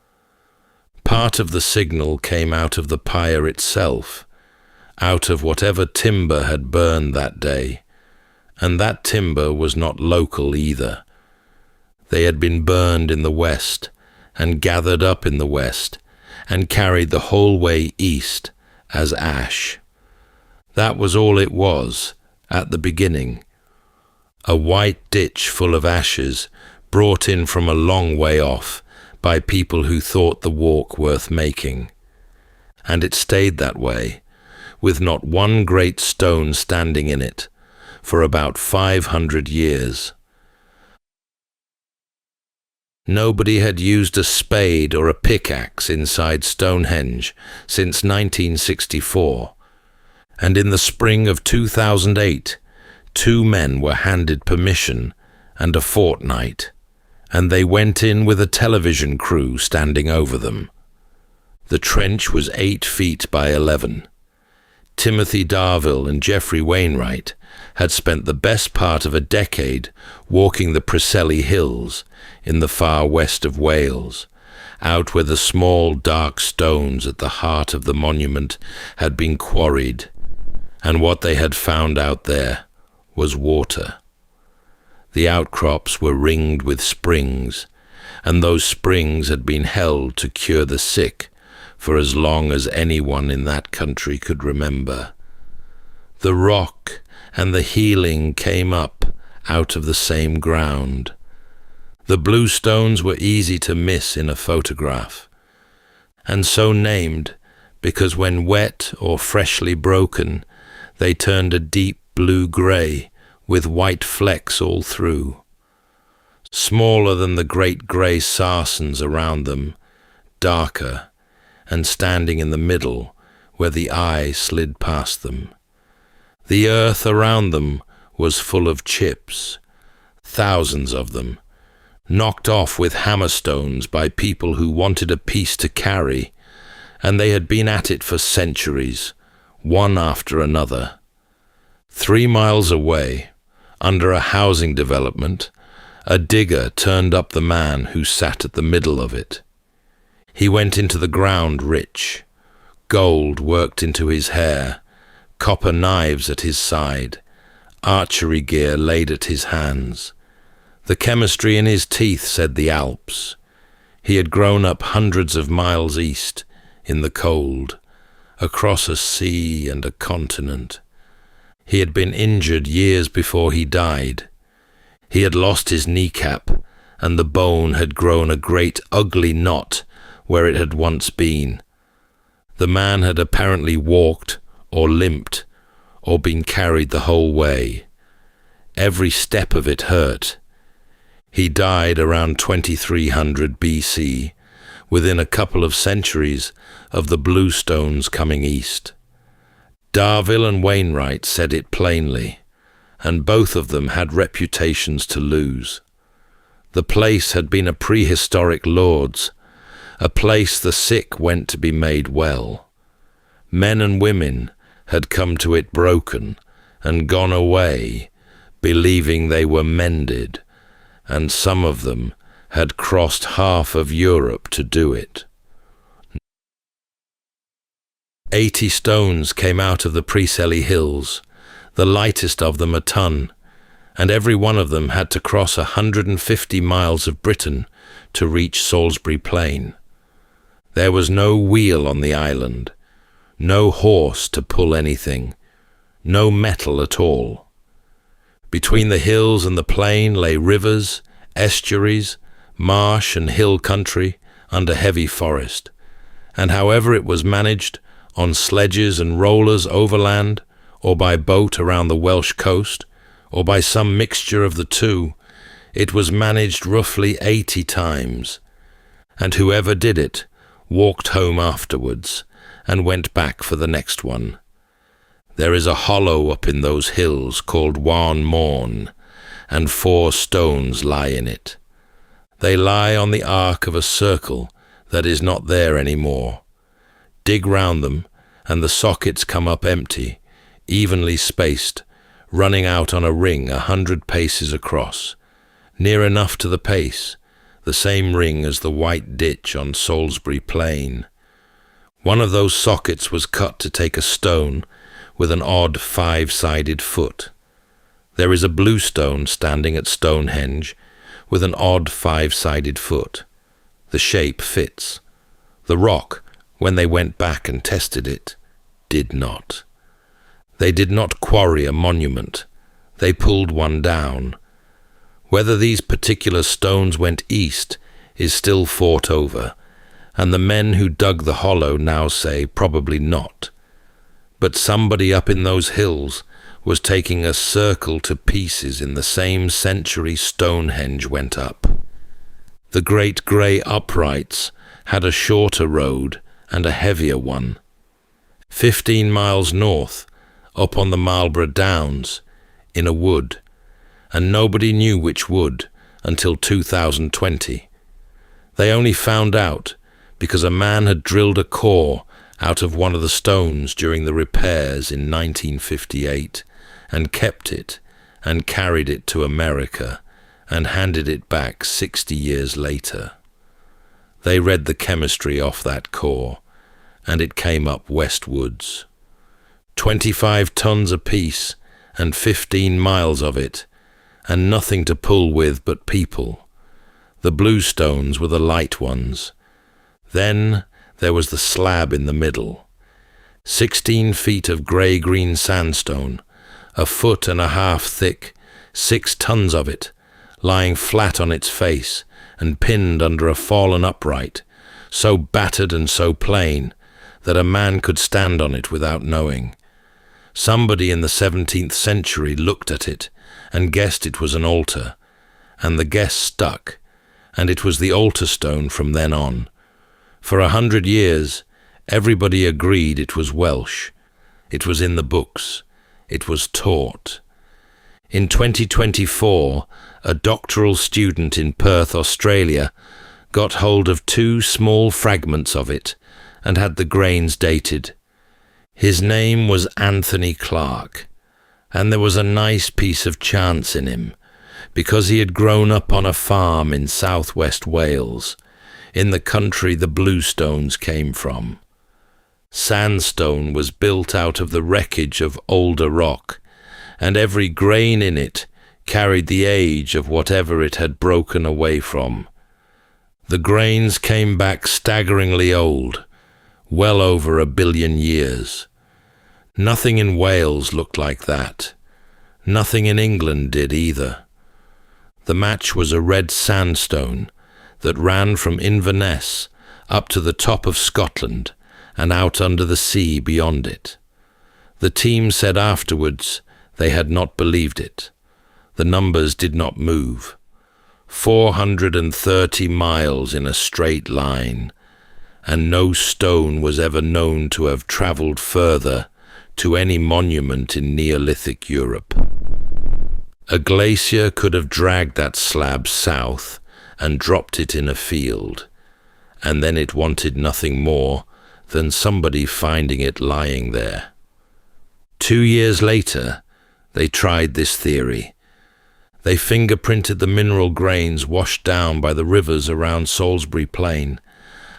Part of the signal came out of the pyre itself, out of whatever timber had burned that day, and that timber was not local either. They had been burned in the west, and gathered up in the west, and carried the whole way east as ash. That was all it was, at the beginning. A white ditch full of ashes, brought in from a long way off, by people who thought the walk worth making. And it stayed that way, with not one great stone standing in it, for about 500 years. Nobody had used a spade or a pickaxe inside Stonehenge since 1964, and in the spring of 2008, 2 men were handed permission and a fortnight, and they went in with a television crew standing over them. The trench was 8 feet by 11. Timothy Darville and Geoffrey Wainwright had spent the best part of a decade walking the Preseli Hills in the far west of Wales, out where the small dark stones at the heart of the monument had been quarried, and what they had found out there was water. The outcrops were ringed with springs, and those springs had been held to cure the sick for as long as anyone in that country could remember. The rock and the healing came up out of the same ground. The blue stones were easy to miss in a photograph, and so named because when wet or freshly broken, they turned a deep blue-grey with white flecks all through. Smaller than the great grey sarsens around them, darker, and standing in the middle where the eye slid past them. The earth around them was full of chips, thousands of them, knocked off with hammerstones by people who wanted a piece to carry, and they had been at it for centuries, one after another. 3 miles away, under a housing development, a digger turned up the man who sat at the middle of it. He went into the ground rich. Gold worked into his hair, copper knives at his side, archery gear laid at his hands. The chemistry in his teeth said the Alps. He had grown up hundreds of miles east, in the cold, across a sea and a continent. He had been injured years before he died. He had lost his kneecap, and the bone had grown a great ugly knot where it had once been. The man had apparently walked or limped or been carried the whole way. Every step of it hurt. He died around 2300 BC, within a couple of centuries of the bluestones coming east. Darville and Wainwright said it plainly, and both of them had reputations to lose. The place had been a prehistoric lord's, a place the sick went to be made well. Men and women had come to it broken and gone away, believing they were mended, and some of them had crossed half of Europe to do it. 80 stones came out of the Preseli Hills, the lightest of them a ton, and every one of them had to cross 150 miles of Britain to reach Salisbury Plain. There was no wheel on the island, no horse to pull anything, no metal at all. Between the hills and the plain lay rivers, estuaries, marsh and hill country under heavy forest, and however it was managed, on sledges and rollers overland, or by boat around the Welsh coast, or by some mixture of the two, it was managed roughly 80 times, and whoever did it walked home afterwards and went back for the next one. There is a hollow up in those hills called Wan Morn, and 4 stones lie in it. They lie on the arc of a circle that is not there any more. Dig round them, and the sockets come up empty, evenly spaced, running out on a ring 100 paces across, near enough to the pace, the same ring as the white ditch on Salisbury Plain. One of those sockets was cut to take a stone with an odd 5-sided foot. There is a blue stone standing at Stonehenge with an odd 5-sided foot. The shape fits. The rock, when they went back and tested it, did not. They did not quarry a monument. They pulled one down. Whether these particular stones went east is still fought over, and the men who dug the hollow now say probably not. But somebody up in those hills was taking a circle to pieces in the same century Stonehenge went up. The great grey uprights had a shorter road and a heavier one. 15 miles north, up on the Marlborough Downs, in a wood, and nobody knew which wood until 2020. They only found out because a man had drilled a core out of one of the stones during the repairs in 1958 and kept it and carried it to America and handed it back 60 years later. They read the chemistry off that core, and it came up westwards. 25 tons apiece and 15 miles of it, and nothing to pull with but people. The blue stones were the light ones. Then there was the slab in the middle. 16 feet of grey-green sandstone, 1.5 feet thick, 6 tons of it, lying flat on its face and pinned under a fallen upright, so battered and so plain that a man could stand on it without knowing. Somebody in the 17th century looked at it and guessed it was an altar, and the guess stuck, and it was the altar stone from then on. For 100 years, everybody agreed it was Welsh. It was in the books. It was taught. In 2024, a doctoral student in Perth, Australia, got hold of 2 small fragments of it and had the grains dated. His name was Anthony Clark, and there was a nice piece of chance in him, because he had grown up on a farm in southwest Wales, in the country the bluestones came from. Sandstone was built out of the wreckage of older rock, and every grain in it carried the age of whatever it had broken away from. The grains came back staggeringly old, well over 1 billion years. Nothing in Wales looked like that. Nothing in England did either. The match was a red sandstone that ran from Inverness up to the top of Scotland and out under the sea beyond it. The team said afterwards they had not believed it. The numbers did not move. 430 miles in a straight line, and no stone was ever known to have travelled further to any monument in Neolithic Europe. A glacier could have dragged that slab south and dropped it in a field, and then it wanted nothing more than somebody finding it lying there. 2 years later, they tried this theory. They fingerprinted the mineral grains washed down by the rivers around Salisbury Plain,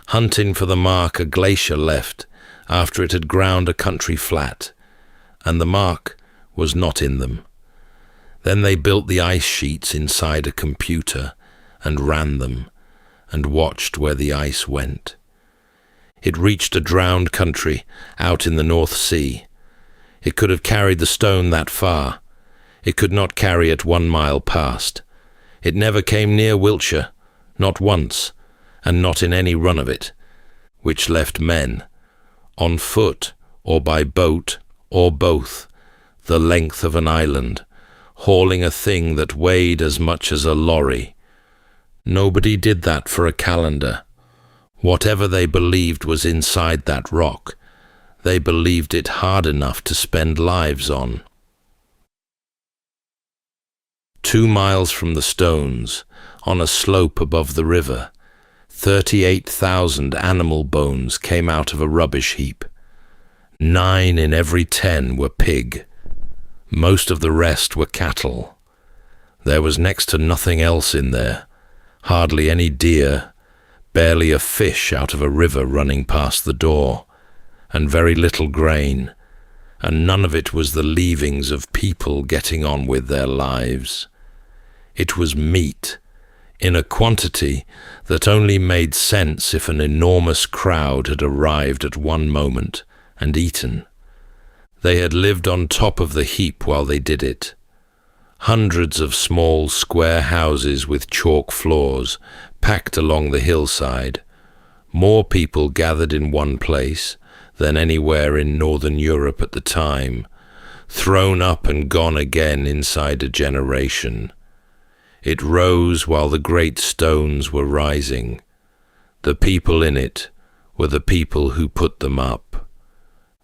hunting for the mark a glacier left after it had ground a country flat, and the mark was not in them. Then they built the ice sheets inside a computer and ran them and watched where the ice went. It reached a drowned country out in the North Sea. It could have carried the stone that far. It could not carry it 1 mile past. It never came near Wiltshire, not once, and not in any run of it, which left men, on foot or by boat or both, the length of an island, hauling a thing that weighed as much as a lorry. Nobody did that for a calendar. Whatever they believed was inside that rock, they believed it hard enough to spend lives on. 2 miles from the stones, on a slope above the river, 38,000 animal bones came out of a rubbish heap. 9 in every 10 were pig. Most of the rest were cattle. There was next to nothing else in there, hardly any deer, barely a fish out of a river running past the door, and very little grain, and none of it was the leavings of people getting on with their lives. It was meat, in a quantity that only made sense if an enormous crowd had arrived at one moment and eaten. They had lived on top of the heap while they did it. Hundreds of small square houses with chalk floors packed along the hillside. More people gathered in one place than anywhere in Northern Europe at the time, thrown up and gone again inside a generation. It rose while the great stones were rising. The people in it were the people who put them up.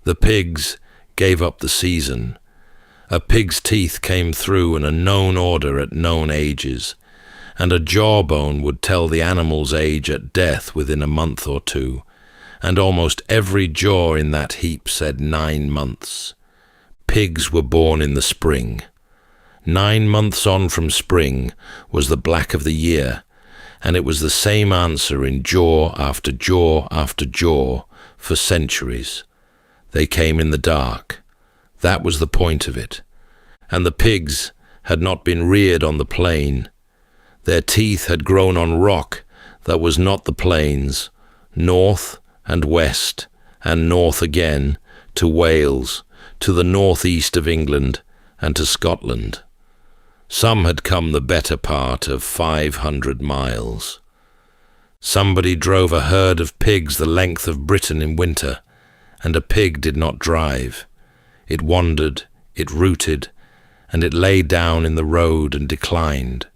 The pigs gave up the season. A pig's teeth came through in a known order at known ages, and a jawbone would tell the animal's age at death within a month or two, and almost every jaw in that heap said 9 months. Pigs were born in the spring. 9 months on from spring was the black of the year, and it was the same answer in jaw after jaw after jaw for centuries. They came in the dark. That was the point of it. And the pigs had not been reared on the plain. Their teeth had grown on rock that was not the plains, north and west and north again, to Wales, to the northeast of England and to Scotland. Some had come the better part of 500 miles. Somebody drove a herd of pigs the length of Britain in winter, and a pig did not drive. It wandered, it rooted, and it lay down in the road and declined.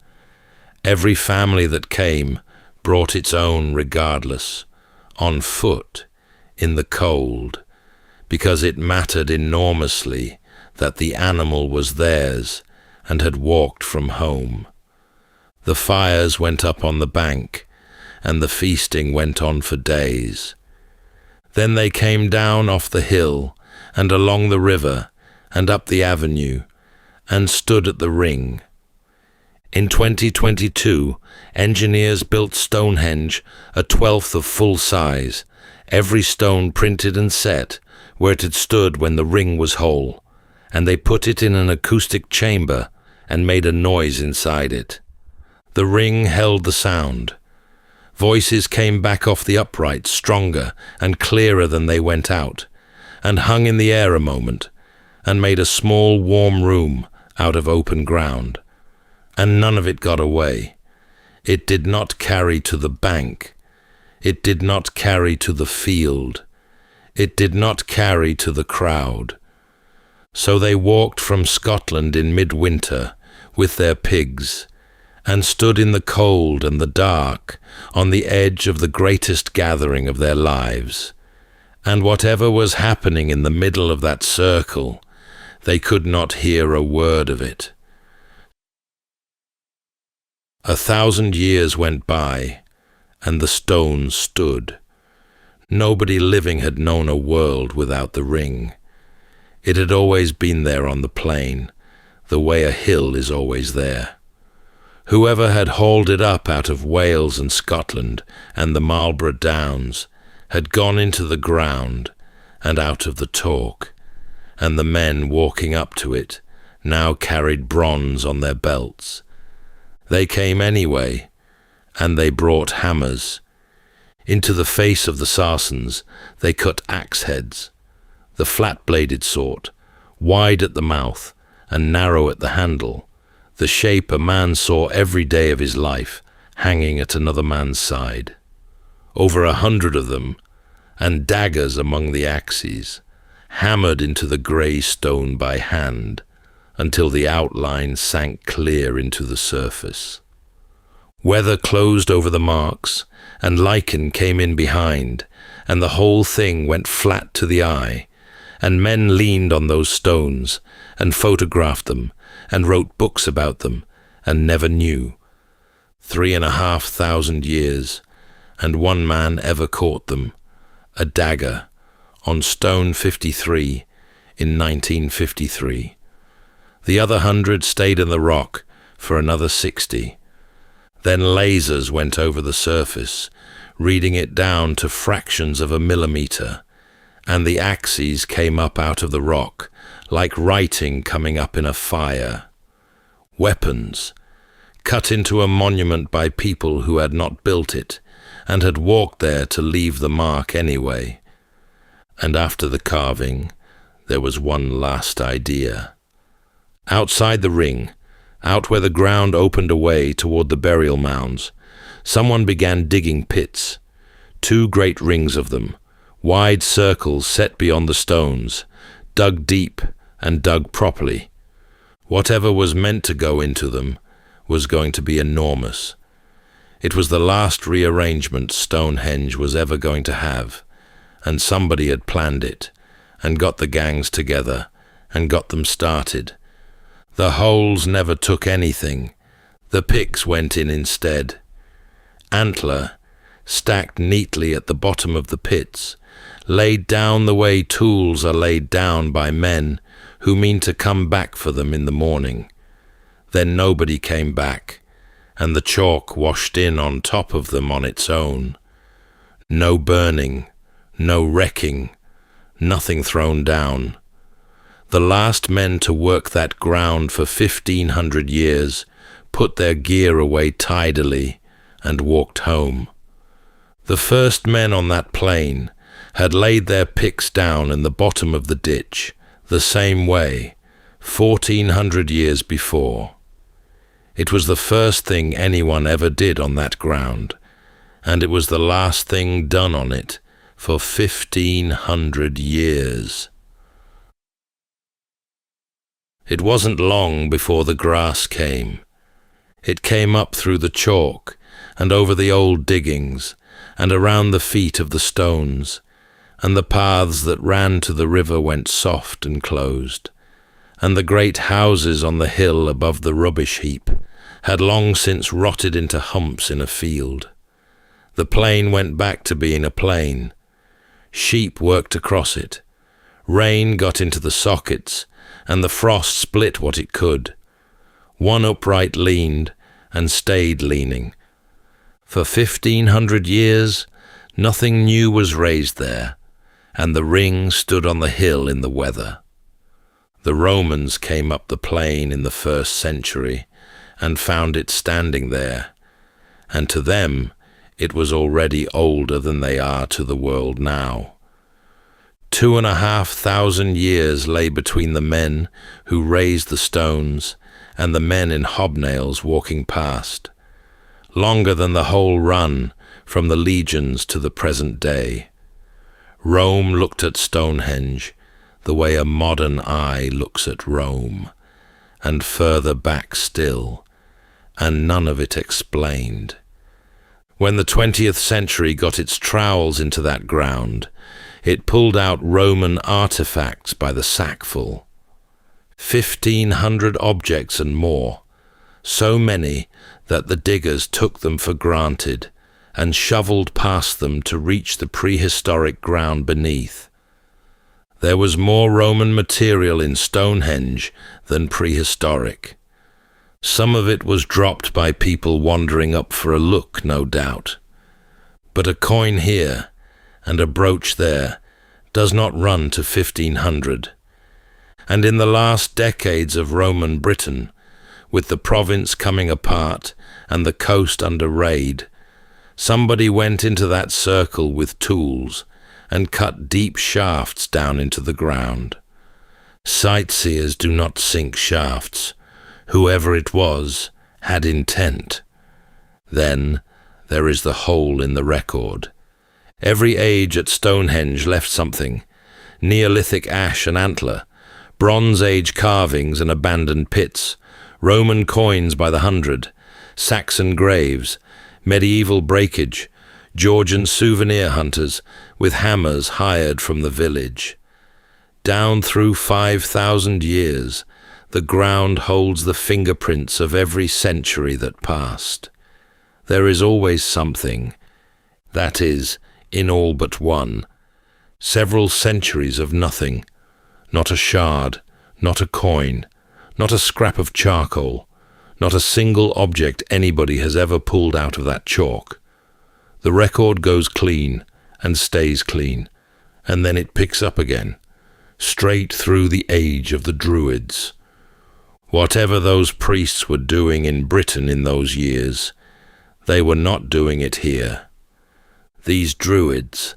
Every family that came brought its own regardless, on foot, in the cold, because it mattered enormously that the animal was theirs and had walked from home. The fires went up on the bank, and the feasting went on for days. Then they came down off the hill and along the river and up the avenue and stood at the ring. In 2022, engineers built Stonehenge a 1/12 of full size, every stone printed and set where it had stood when the ring was whole, and they put it in an acoustic chamber and made a noise inside it. The ring held the sound. Voices came back off the uprights stronger and clearer than they went out, and hung in the air a moment, and made a small warm room out of open ground. And none of it got away. It did not carry to the bank. It did not carry to the field. It did not carry to the crowd. So they walked from Scotland in midwinter with their pigs, and stood in the cold and the dark on the edge of the greatest gathering of their lives. And whatever was happening in the middle of that circle, they could not hear a word of it. 1,000 years went by, and the stones stood. Nobody living had known a world without the ring. It had always been there on the plain, the way a hill is always there. Whoever had hauled it up out of Wales and Scotland and the Marlborough Downs had gone into the ground and out of the talk, and the men walking up to it now carried bronze on their belts. They came anyway, and they brought hammers. Into the face of the Sarsens they cut axe heads, the flat-bladed sort, wide at the mouth and narrow at the handle, the shape a man saw every day of his life, hanging at another man's side. Over 100 of them, and daggers among the axes, hammered into the grey stone by hand, until the outline sank clear into the surface. Weather closed over the marks, and lichen came in behind, and the whole thing went flat to the eye, and men leaned on those stones, and photographed them, and wrote books about them, and never knew. 3,500 years, and one man ever caught them, a dagger, on stone 53 in 1953. The other 100 stayed in the rock for another 60. Then lasers went over the surface, reading it down to fractions of a millimeter, and the axes came up out of the rock, like writing coming up in a fire. Weapons, cut into a monument by people who had not built it, and had walked there to leave the mark anyway. And after the carving, there was one last idea. Outside the ring, out where the ground opened away toward the burial mounds, someone began digging pits, 2 great rings of them, wide circles set beyond the stones, dug deep and dug properly. Whatever was meant to go into them was going to be enormous. It was the last rearrangement Stonehenge was ever going to have, and somebody had planned it, and got the gangs together, and got them started. The holes never took anything. The picks went in instead. Antler, stacked neatly at the bottom of the pits, laid down the way tools are laid down by men who mean to come back for them in the morning. Then nobody came back, and the chalk washed in on top of them on its own. No burning, no wrecking, nothing thrown down. The last men to work that ground for 1,500 years put their gear away tidily and walked home. The first men on that plain had laid their picks down in the bottom of the ditch, the same way, 1,400 years before. It was the first thing anyone ever did on that ground, and it was the last thing done on it for 1,500 years. It wasn't long before the grass came. It came up through the chalk and over the old diggings and around the feet of the stones, and the paths that ran to the river went soft and closed, and the great houses on the hill above the rubbish heap had long since rotted into humps in a field. The plain went back to being a plain. Sheep worked across it. Rain got into the sockets, and the frost split what it could. One upright leaned and stayed leaning. For 1,500 years, nothing new was raised there, and the ring stood on the hill in the weather. The Romans came up the plain in the 1st century and found it standing there, and to them it was already older than they are to the world now. 2,500 years lay between the men who raised the stones and the men in hobnails walking past, longer than the whole run from the legions to the present day. Rome looked at Stonehenge the way a modern eye looks at Rome, and further back still, and none of it explained. When the 20th century got its trowels into that ground, it pulled out Roman artifacts by the sackful. 1,500 objects and more, so many that the diggers took them for granted and shoveled past them to reach the prehistoric ground beneath. There was more Roman material in Stonehenge than prehistoric. Some of it was dropped by people wandering up for a look, no doubt. But a coin here and a brooch there does not run to 1,500. And in the last decades of Roman Britain, with the province coming apart and the coast under raid, somebody went into that circle with tools and cut deep shafts down into the ground. Sightseers do not sink shafts. Whoever it was had intent. Then there is the hole in the record. Every age at Stonehenge left something: Neolithic ash and antler, Bronze Age carvings and abandoned pits, Roman coins by the hundred, Saxon graves, medieval breakage, Georgian souvenir hunters with hammers hired from the village. Down through 5,000 years, the ground holds the fingerprints of every century that passed. There is always something, that is, in all but one. Several centuries of nothing, not a shard, not a coin, not a scrap of charcoal, not a single object anybody has ever pulled out of that chalk. The record goes clean and stays clean, and then it picks up again, straight through the age of the Druids. Whatever those priests were doing in Britain in those years, they were not doing it here. These Druids,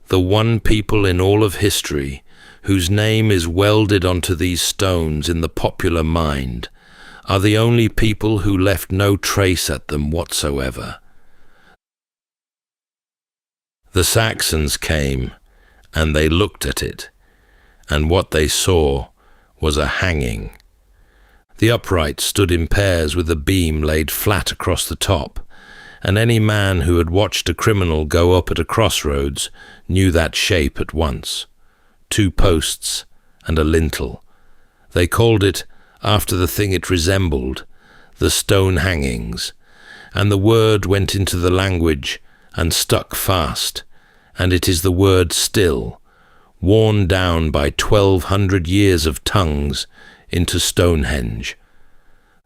the one people in all of history whose name is welded onto these stones in the popular mind, are the only people who left no trace at them whatsoever. The Saxons came, and they looked at it, and what they saw was a hanging. The upright stood in pairs with a beam laid flat across the top, and any man who had watched a criminal go up at a crossroads knew that shape at once. 2 posts and a lintel. They called it, after the thing it resembled, the stone hangings, and the word went into the language and stuck fast, and it is the word still, worn down by 1,200 years of tongues into Stonehenge.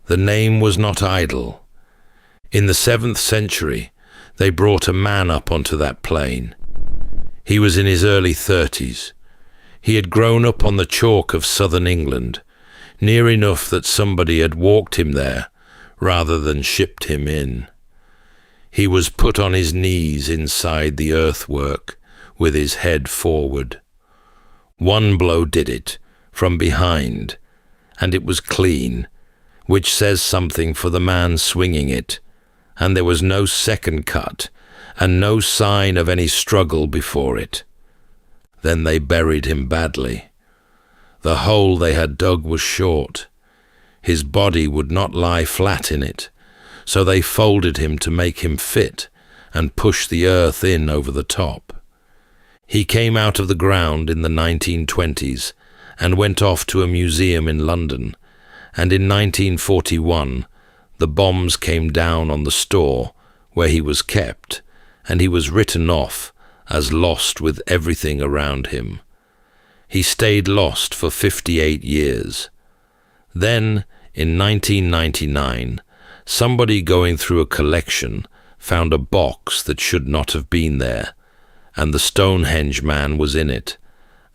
The name was not idle. In the 7th century, they brought a man up onto that plain. He was in his early 30s. He had grown up on the chalk of southern England, near enough that somebody had walked him there rather than shipped him in. He was put on his knees inside the earthwork, with his head forward. One blow did it, from behind, and it was clean, which says something for the man swinging it, and there was no second cut, and no sign of any struggle before it. Then they buried him badly. The hole they had dug was short. His body would not lie flat in it, so they folded him to make him fit and push the earth in over the top. He came out of the ground in the 1920s and went off to a museum in London, and in 1941 the bombs came down on the store where he was kept, and he was written off as lost with everything around him. He stayed lost for 58 years. Then, in 1999, somebody going through a collection found a box that should not have been there, and the Stonehenge man was in it,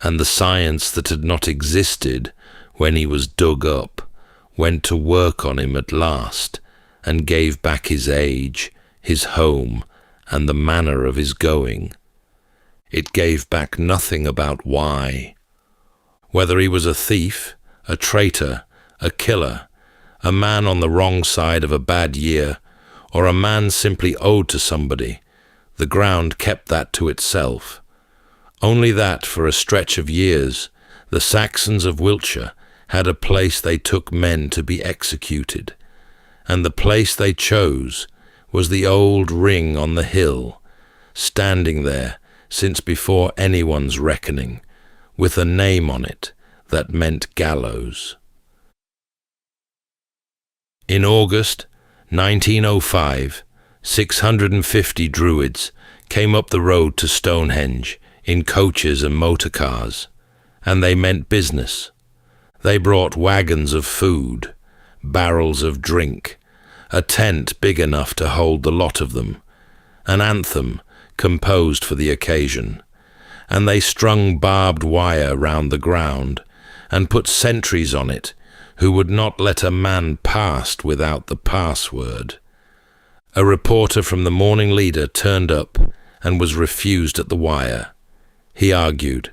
and the science that had not existed when he was dug up went to work on him at last, and gave back his age, his home, and the manner of his going. It gave back nothing about why. Whether he was a thief, a traitor, a killer, a man on the wrong side of a bad year, or a man simply owed to somebody, the ground kept that to itself. Only that, for a stretch of years, the Saxons of Wiltshire had a place they took men to be executed, and the place they chose was the old ring on the hill, standing there since before anyone's reckoning, with a name on it that meant gallows. In August 1905, 650 Druids came up the road to Stonehenge in coaches and motor cars, and they meant business. They brought wagons of food, barrels of drink, a tent big enough to hold the lot of them, an anthem composed for the occasion, and they strung barbed wire round the ground and put sentries on it who would not let a man pass without the password. A reporter from the Morning Leader turned up and was refused at the wire. He argued.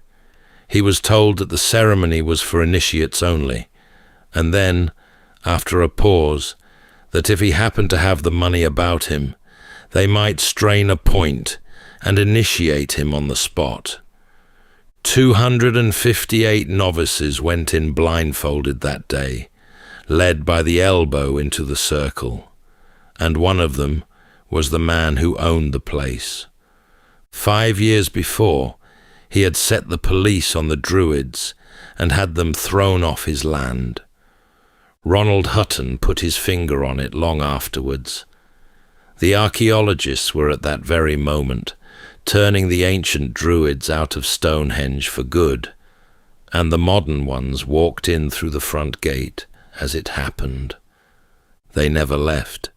He was told that the ceremony was for initiates only, and then, after a pause, that if he happened to have the money about him, they might strain a point and initiate him on the spot. 258 novices went in blindfolded that day, led by the elbow into the circle, and one of them was the man who owned the place. 5 years before, he had set the police on the Druids and had them thrown off his land. Ronald Hutton put his finger on it long afterwards. The archaeologists were at that very moment turning the ancient Druids out of Stonehenge for good, and the modern ones walked in through the front gate as it happened. They never left,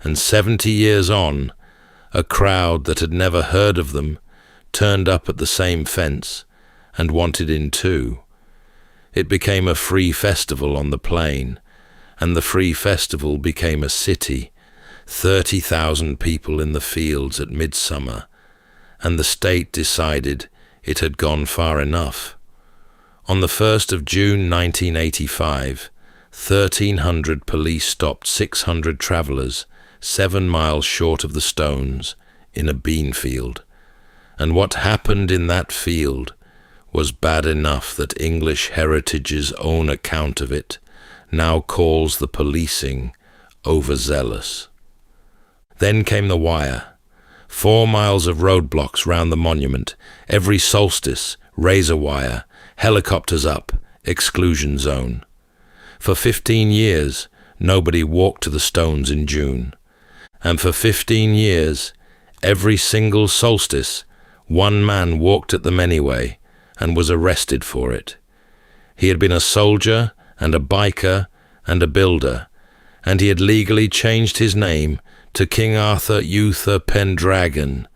and 70 years on, a crowd that had never heard of them turned up at the same fence and wanted in too. It became a free festival on the plain, and the free festival became a city, 30,000 people in the fields at midsummer, and the state decided it had gone far enough. On the 1st of June 1985, 1,300 police stopped 600 travellers 7 miles short of the stones in a bean field, and what happened in that field was bad enough that English Heritage's own account of it now calls the policing overzealous. Then came the wire. 4 miles of roadblocks round the monument, every solstice, razor wire, helicopters up, exclusion zone. For 15 years, nobody walked to the stones in June. And for 15 years, every single solstice, one man walked at them anyway and was arrested for it. He had been a soldier and a biker and a builder, and he had legally changed his name to King Arthur Uther Pendragon,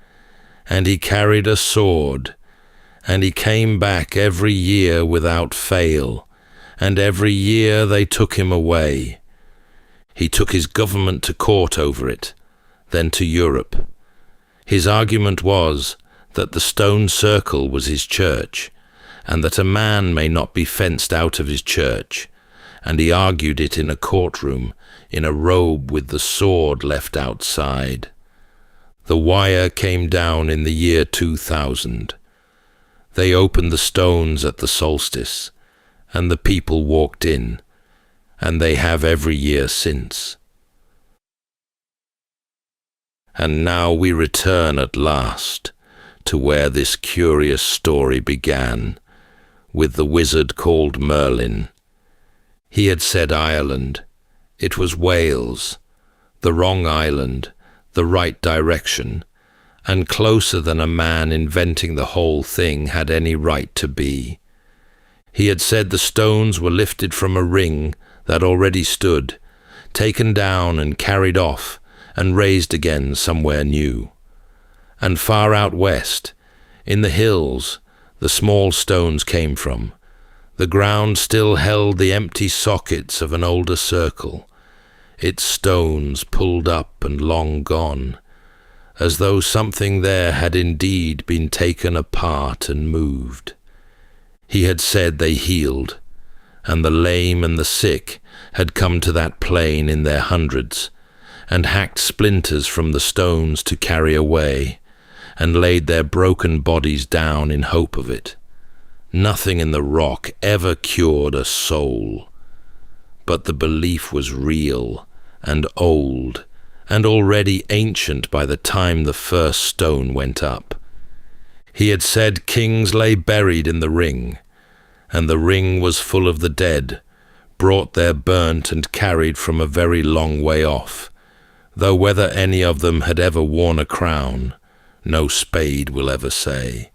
and he carried a sword, and he came back every year without fail, and every year they took him away. He took his government to court over it, then to Europe. His argument was that the stone circle was his church, and that a man may not be fenced out of his church, and he argued it in a courtroom in a robe with the sword left outside. The wire came down in the year 2000. They opened the stones at the solstice, and the people walked in, and they have every year since. And now we return at last to where this curious story began, with the wizard called Merlin. He had said Ireland. It was Wales, the wrong island, the right direction, and closer than a man inventing the whole thing had any right to be. He had said the stones were lifted from a ring that already stood, taken down and carried off, and raised again somewhere new. And far out west, in the hills, the small stones came from. The ground still held the empty sockets of an older circle, its stones pulled up and long gone, as though something there had indeed been taken apart and moved. He had said they healed, and the lame and the sick had come to that plain in their hundreds, and hacked splinters from the stones to carry away, and laid their broken bodies down in hope of it. Nothing in the rock ever cured a soul, but the belief was real and old, and already ancient by the time the first stone went up. He had said kings lay buried in the ring, and the ring was full of the dead, brought there burnt and carried from a very long way off, though whether any of them had ever worn a crown, no spade will ever say.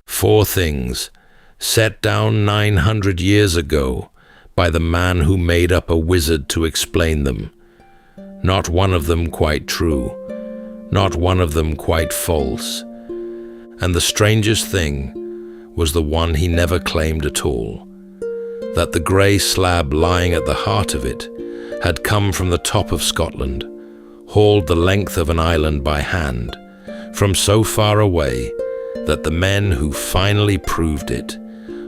4 things, set down 900 years ago by the man who made up a wizard to explain them. Not one of them quite true, not one of them quite false. And the strangest thing was the one he never claimed at all. that the grey slab lying at the heart of it had come from the top of Scotland, hauled the length of an island by hand, from so far away that the men who finally proved it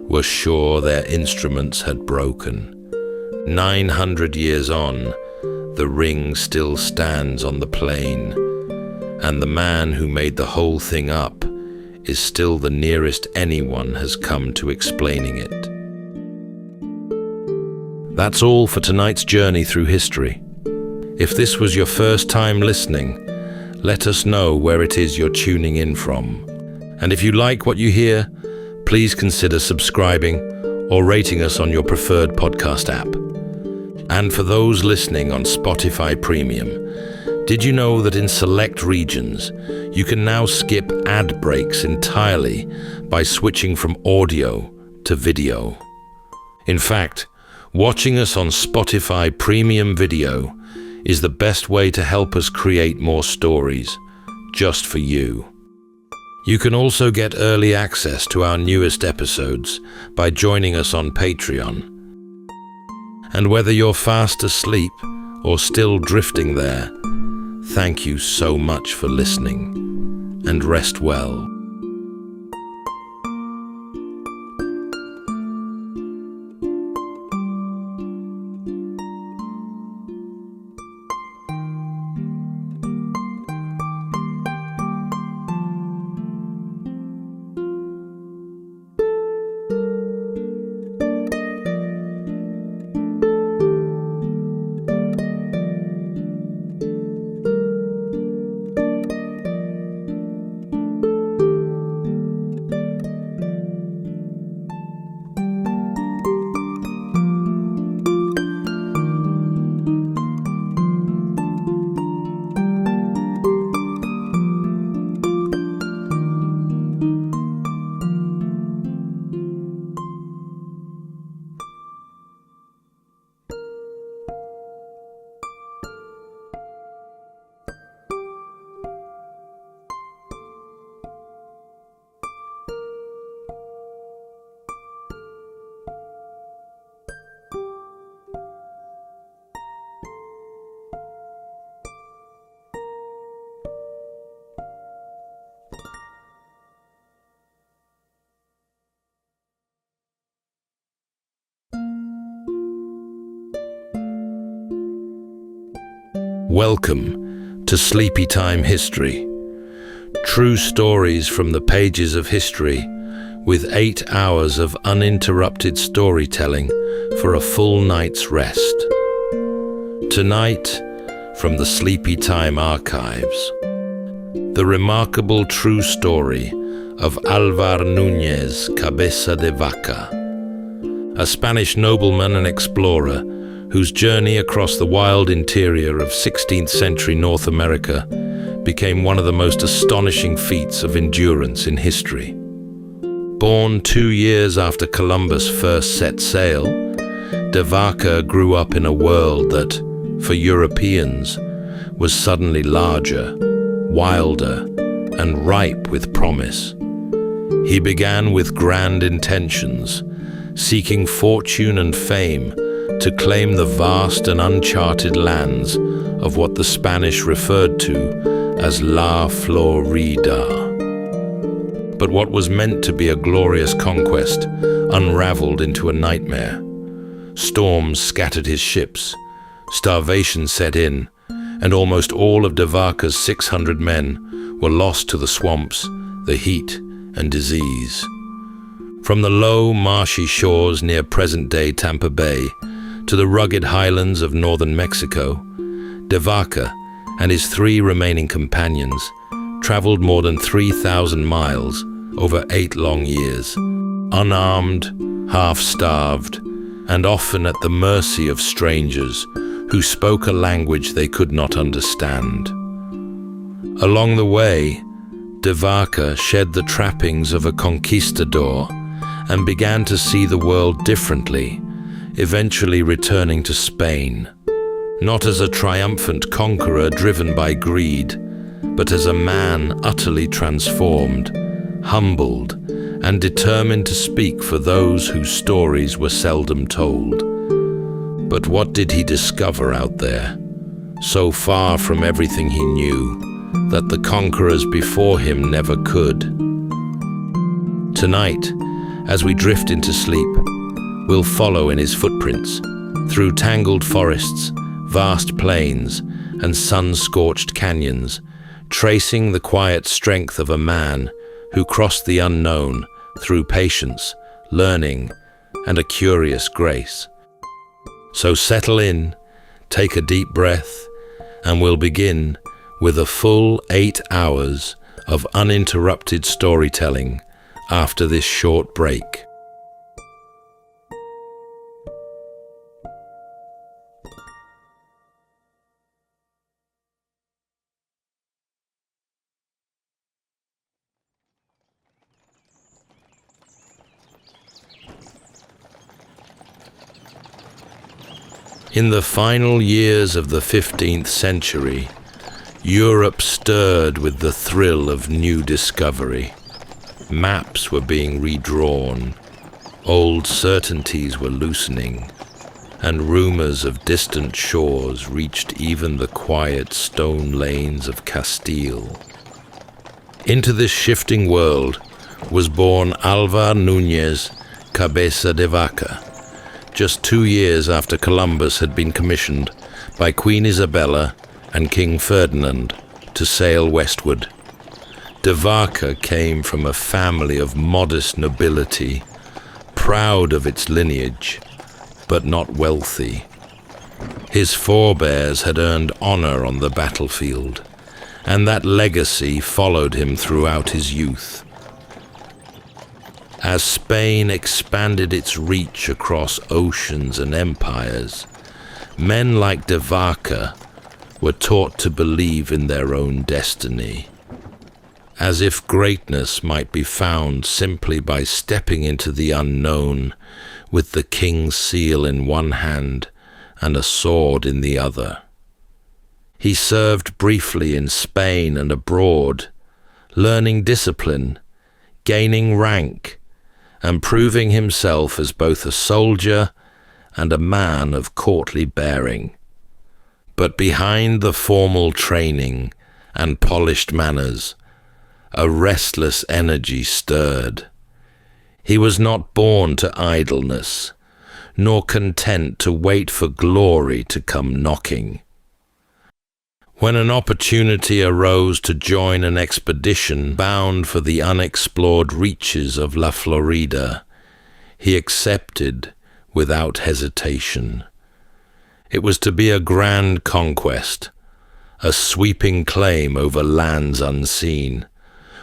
were sure their instruments had broken. 900 years on, the ring still stands on the plain, and the man who made the whole thing up is still the nearest anyone has come to explaining it. That's all for tonight's journey through history. If this was your first time listening, let us know where it is you're tuning in from. And if you like what you hear, please consider subscribing or rating us on your preferred podcast app. And for those listening on Spotify Premium, did you know that in select regions, you can now skip ad breaks entirely by switching from audio to video? In fact, watching us on Spotify Premium Video is the best way to help us create more stories, just for you. You can also get early access to our newest episodes by joining us on Patreon. And whether you're fast asleep or still drifting there, thank you so much for listening, and rest well. Welcome to Sleepytime History. True stories from the pages of history, with 8 hours of uninterrupted storytelling for a full night's rest. Tonight, from the Sleepytime archives, the remarkable true story of Álvar Núñez, Cabeza de Vaca, a Spanish nobleman and explorer whose journey across the wild interior of 16th century North America became one of the most astonishing feats of endurance in history. Born 2 years after Columbus first set sail, de Vaca grew up in a world that, for Europeans, was suddenly larger, wilder, and ripe with promise. He began with grand intentions, seeking fortune and fame to claim the vast and uncharted lands of what the Spanish referred to as La Florida. But what was meant to be a glorious conquest unraveled into a nightmare. Storms scattered his ships, starvation set in, and almost all of de Vaca's 600 men were lost to the swamps, the heat, and disease. From the low, marshy shores near present-day Tampa Bay to the rugged highlands of northern Mexico, de Vaca and his 3 remaining companions traveled more than 3,000 miles over 8 long years, unarmed, half-starved, and often at the mercy of strangers who spoke a language they could not understand. Along the way, de Vaca shed the trappings of a conquistador and began to see the world differently, eventually returning to Spain, not as a triumphant conqueror driven by greed, but as a man utterly transformed, humbled, and determined to speak for those whose stories were seldom told. But what did he discover out there, so far from everything he knew, that the conquerors before him never could? Tonight, as we drift into sleep, we'll follow in his footprints, through tangled forests, vast plains, and sun-scorched canyons, tracing the quiet strength of a man who crossed the unknown through patience, learning, and a curious grace. So settle in, take a deep breath, and we'll begin with a full 8 hours of uninterrupted storytelling after this short break. In the final years of the 15th century, Europe stirred with the thrill of new discovery. Maps were being redrawn, old certainties were loosening, and rumors of distant shores reached even the quiet stone lanes of Castile. Into this shifting world was born Álvar Núñez, Cabeza de Vaca, just 2 years after Columbus had been commissioned by Queen Isabella and King Ferdinand to sail westward. De Vaca came from a family of modest nobility, proud of its lineage, but not wealthy. His forebears had earned honor on the battlefield, and that legacy followed him throughout his youth. As Spain expanded its reach across oceans and empires, men like De Vaca were taught to believe in their own destiny, as if greatness might be found simply by stepping into the unknown with the king's seal in one hand and a sword in the other. He served briefly in Spain and abroad, learning discipline, gaining rank, and proving himself as both a soldier and a man of courtly bearing. But behind the formal training and polished manners, a restless energy stirred. He was not born to idleness, nor content to wait for glory to come knocking. When an opportunity arose to join an expedition bound for the unexplored reaches of La Florida, he accepted without hesitation. It was to be a grand conquest, a sweeping claim over lands unseen,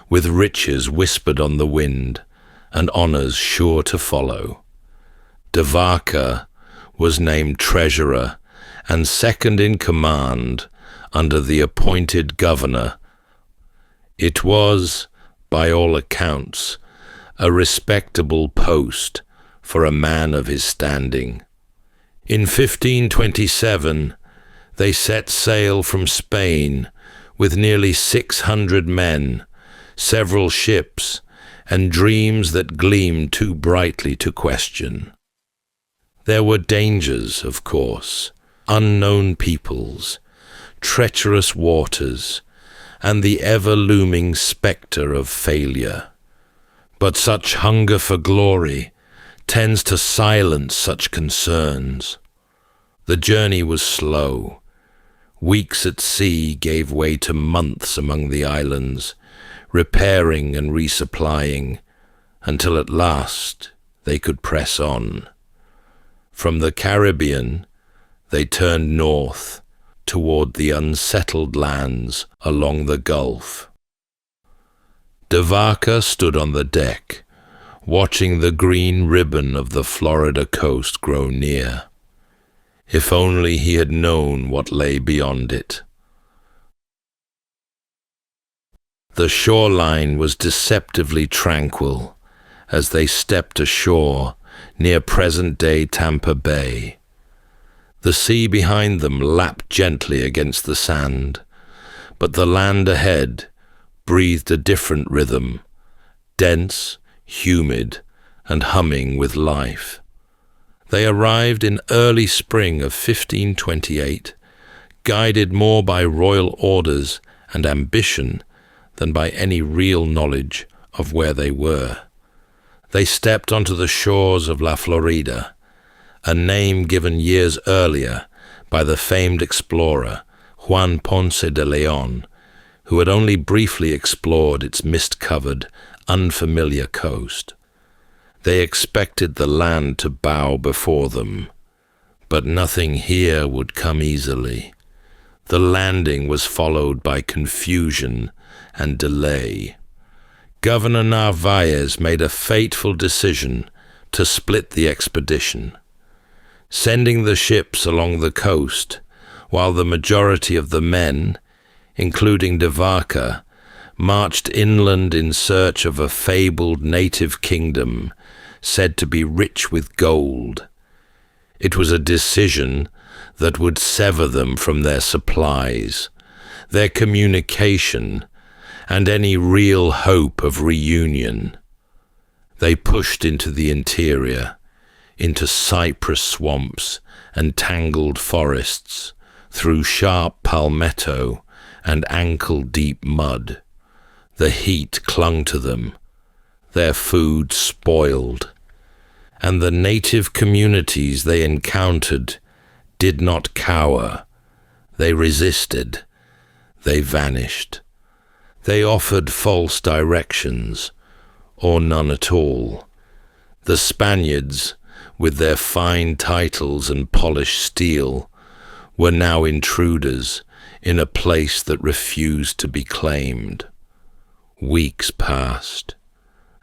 with riches whispered on the wind and honors sure to follow. De Vaca was named treasurer and second in command under the appointed governor. It was, by all accounts, a respectable post for a man of his standing. In 1527, they set sail from Spain with nearly 600 men, several ships, and dreams that gleamed too brightly to question. There were dangers, of course, unknown peoples, treacherous waters, and the ever-looming spectre of failure. But such hunger for glory tends to silence such concerns. The journey was slow. Weeks at sea gave way to months among the islands, repairing and resupplying, until at last they could press on. From the Caribbean, they turned north, toward the unsettled lands along the Gulf. De Vaca stood on the deck, watching the green ribbon of the Florida coast grow near. If only he had known what lay beyond it. The shoreline was deceptively tranquil as they stepped ashore near present-day Tampa Bay. The sea behind them lapped gently against the sand, but the land ahead breathed a different rhythm, dense humid and humming with life. They arrived in early spring of 1528, guided more by royal orders and ambition than by any real knowledge of where they were. They stepped onto the shores of La Florida, a name given years earlier by the famed explorer Juan Ponce de Leon, who had only briefly explored its mist-covered, unfamiliar coast. They expected the land to bow before them, but nothing here would come easily. The landing was followed by confusion and delay. Governor Narvaez made a fateful decision to split the expedition, sending the ships along the coast, while the majority of the men, including de Vaca, marched inland in search of a fabled native kingdom said to be rich with gold. It was a decision that would sever them from their supplies, their communication, and any real hope of reunion. They pushed into the interior, into cypress swamps and tangled forests, through sharp palmetto and ankle-deep mud. The heat clung to them, their food spoiled, and the native communities they encountered did not cower. They resisted. They vanished. They offered false directions, or none at all. The Spaniards, with their fine titles and polished steel, were now intruders in a place that refused to be claimed. Weeks passed.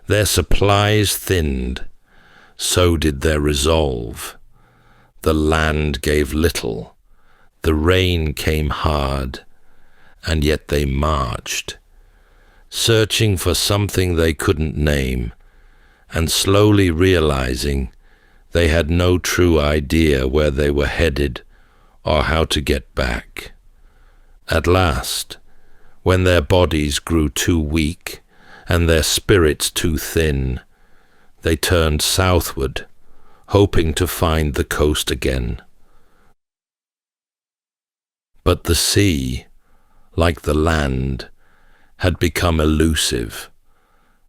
Their supplies thinned. So did their resolve. The land gave little. The rain came hard, and yet they marched, searching for something they couldn't name, and slowly realizing they had no true idea where they were headed or how to get back. At last, when their bodies grew too weak and their spirits too thin, they turned southward, hoping to find the coast again. But the sea, like the land, had become elusive.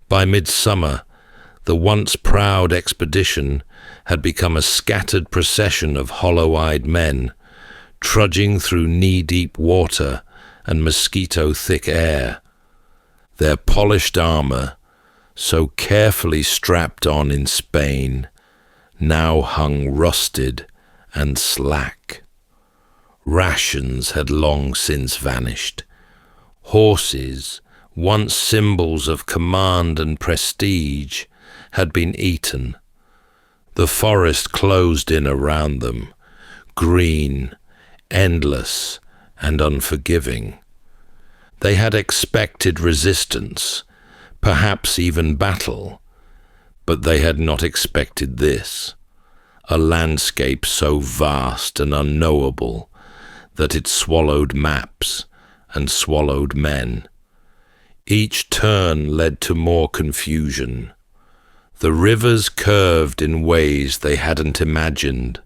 By midsummer, the once proud expedition had become a scattered procession of hollow-eyed men, trudging through knee-deep water and mosquito-thick air. Their polished armor, so carefully strapped on in Spain, now hung rusted and slack. Rations had long since vanished. Horses, once symbols of command and prestige, had been eaten. The forest closed in around them, green, endless, and unforgiving. They had expected resistance, perhaps even battle, but they had not expected this, a landscape so vast and unknowable that it swallowed maps and swallowed men. Each turn led to more confusion. The rivers curved in ways they hadn't imagined,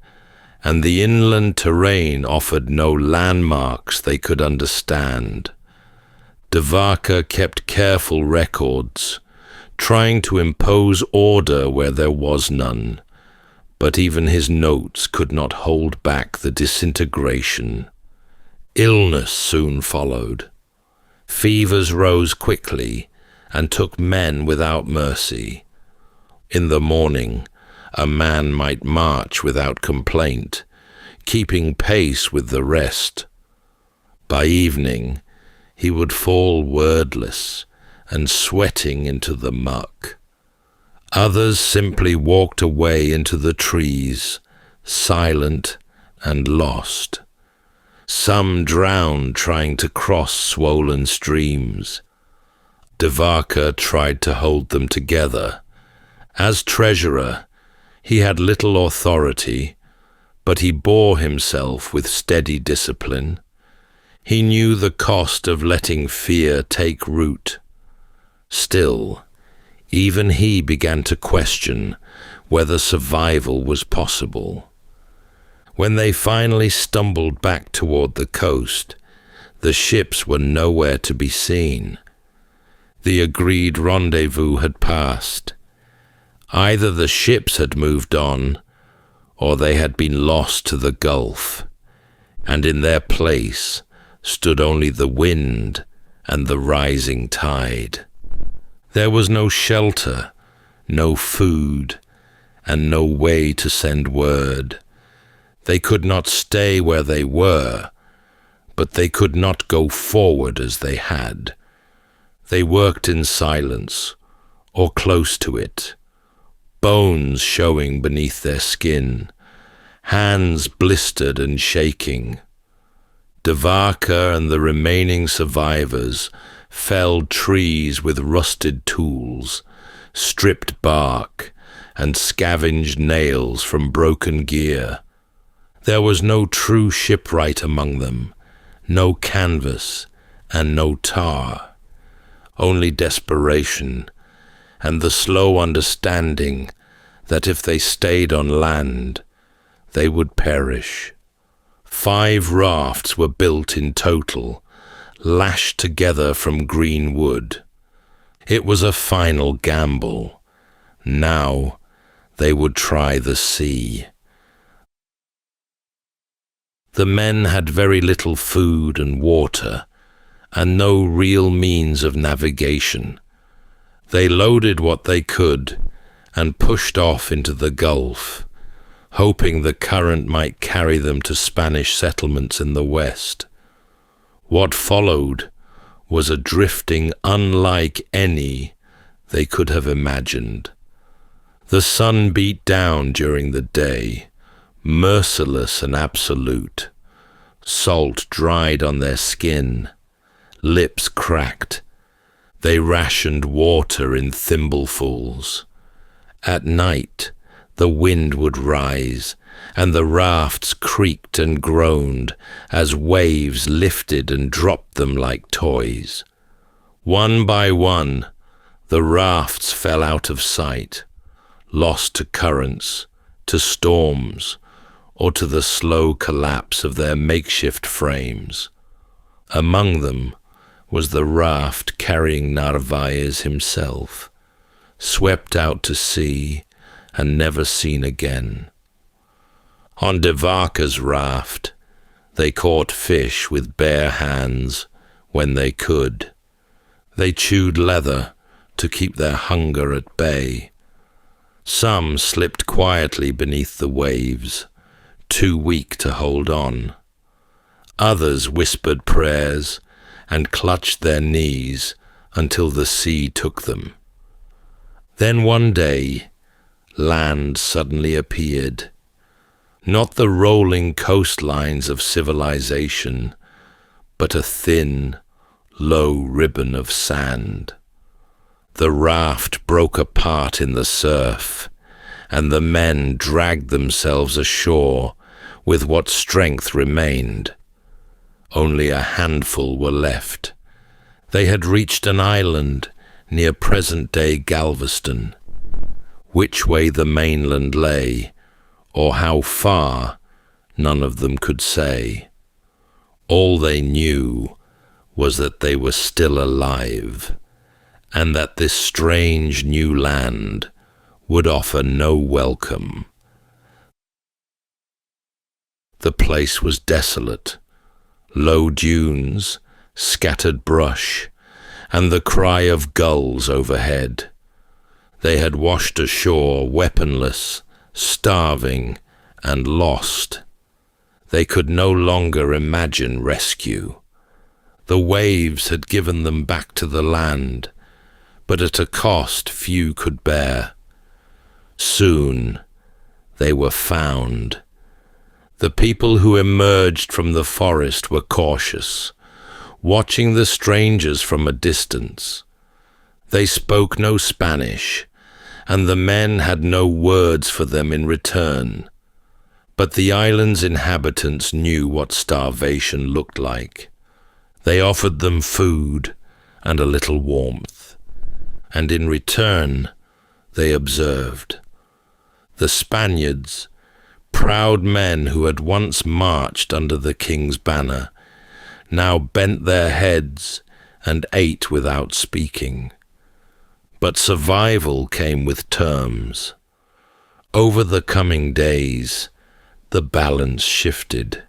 and the inland terrain offered no landmarks they could understand. De Vaca kept careful records, trying to impose order where there was none, but even his notes could not hold back the disintegration. Illness soon followed. Fevers rose quickly and took men without mercy. In the morning, a man might march without complaint, keeping pace with the rest. By evening, he would fall wordless and sweating into the muck. Others simply walked away into the trees, silent and lost. Some drowned trying to cross swollen streams. De Vaca tried to hold them together. As treasurer, he had little authority, but he bore himself with steady discipline. He knew the cost of letting fear take root. Still, Even he began to question whether survival was possible. When they finally stumbled back toward the coast, the ships were nowhere to be seen. The agreed rendezvous had passed. Either the ships had moved on, or they had been lost to the Gulf, and in their place stood only the wind and the rising tide. There was no shelter, no food, and no way to send word. They could not stay where they were, but they could not go forward as they had. They worked in silence, or close to it, bones showing beneath their skin, hands blistered and shaking. Vaca and the remaining survivors felled trees with rusted tools, stripped bark, and scavenged nails from broken gear. There was no true shipwright among them, no canvas and no tar, only desperation and the slow understanding that if they stayed on land, they would perish. 5 rafts were built in total, lashed together from green wood. It was a final gamble. Now they would try the sea. The men had very little food and water, and no real means of navigation. They loaded what they could and pushed off into the Gulf, hoping the current might carry them to Spanish settlements in the west. What followed was a drifting unlike any they could have imagined. The sun beat down during the day, merciless and absolute. Salt dried on their skin, lips cracked. They rationed water in thimblefuls. At night, the wind would rise, and the rafts creaked and groaned as waves lifted and dropped them like toys. One by one, the rafts fell out of sight, lost to currents, to storms, or to the slow collapse of their makeshift frames. Among them was the raft carrying Narvaez himself, swept out to sea and never seen again. On Vaca's raft, they caught fish with bare hands when they could. They chewed leather to keep their hunger at bay. Some slipped quietly beneath the waves, too weak to hold on. Others whispered prayers and clutched their knees until the sea took them. Then one day, land suddenly appeared. Not the rolling coastlines of civilization, but a thin, low ribbon of sand. The raft broke apart in the surf, and the men dragged themselves ashore with what strength remained. Only a handful were left. They had reached an island near present-day Galveston. Which way the mainland lay, or how far, none of them could say. All they knew was that they were still alive, and that this strange new land would offer no welcome. The place was desolate. Low dunes, scattered brush, and the cry of gulls overhead. They had washed ashore weaponless, starving, and lost. They could no longer imagine rescue. The waves had given them back to the land, but at a cost few could bear. Soon they were found. The people who emerged from the forest were cautious, watching the strangers from a distance. They spoke no Spanish, and the men had no words for them in return. But the island's inhabitants knew what starvation looked like. They offered them food and a little warmth. and in return they observed. The Spaniards, proud men who had once marched under the king's banner, now bent their heads and ate without speaking. But survival came with terms. Over the coming days, the balance shifted.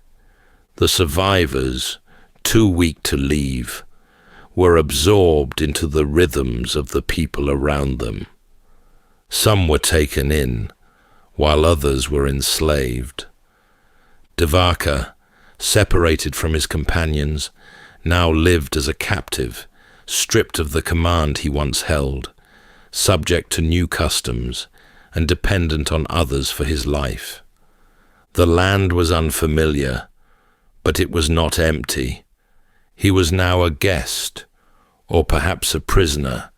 The survivors, too weak to leave, were absorbed into the rhythms of the people around them. Some were taken in, while others were enslaved. Vaca, separated from his companions, now lived as a captive, stripped of the command he once held, subject to new customs, and dependent on others for his life. The land was unfamiliar, but it was not empty. He was now a guest, or perhaps a prisoner,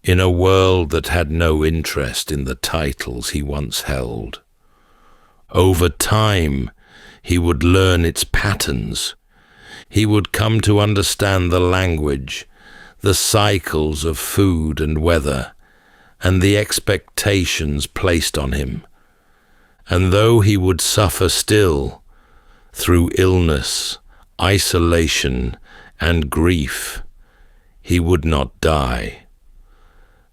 in a world that had no interest in the titles he once held. Over time, he would learn its patterns. He would come to understand the language, the cycles of food and weather, and the expectations placed on him. And though he would suffer still, through illness, isolation, and grief, he would not die.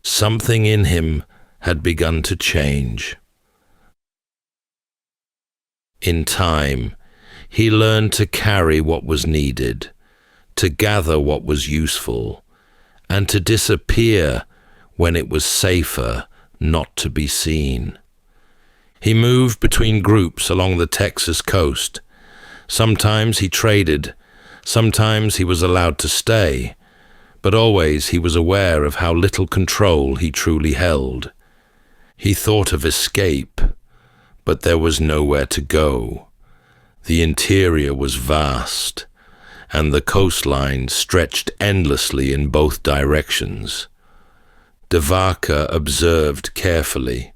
Something in him had begun to change. In time, he learned to carry what was needed, to gather what was useful, and to disappear when it was safer not to be seen. He moved between groups along the Texas coast. Sometimes he traded, sometimes he was allowed to stay, but always he was aware of how little control he truly held. He thought of escape, but there was nowhere to go. The interior was vast, and the coastline stretched endlessly in both directions. Vaca observed carefully.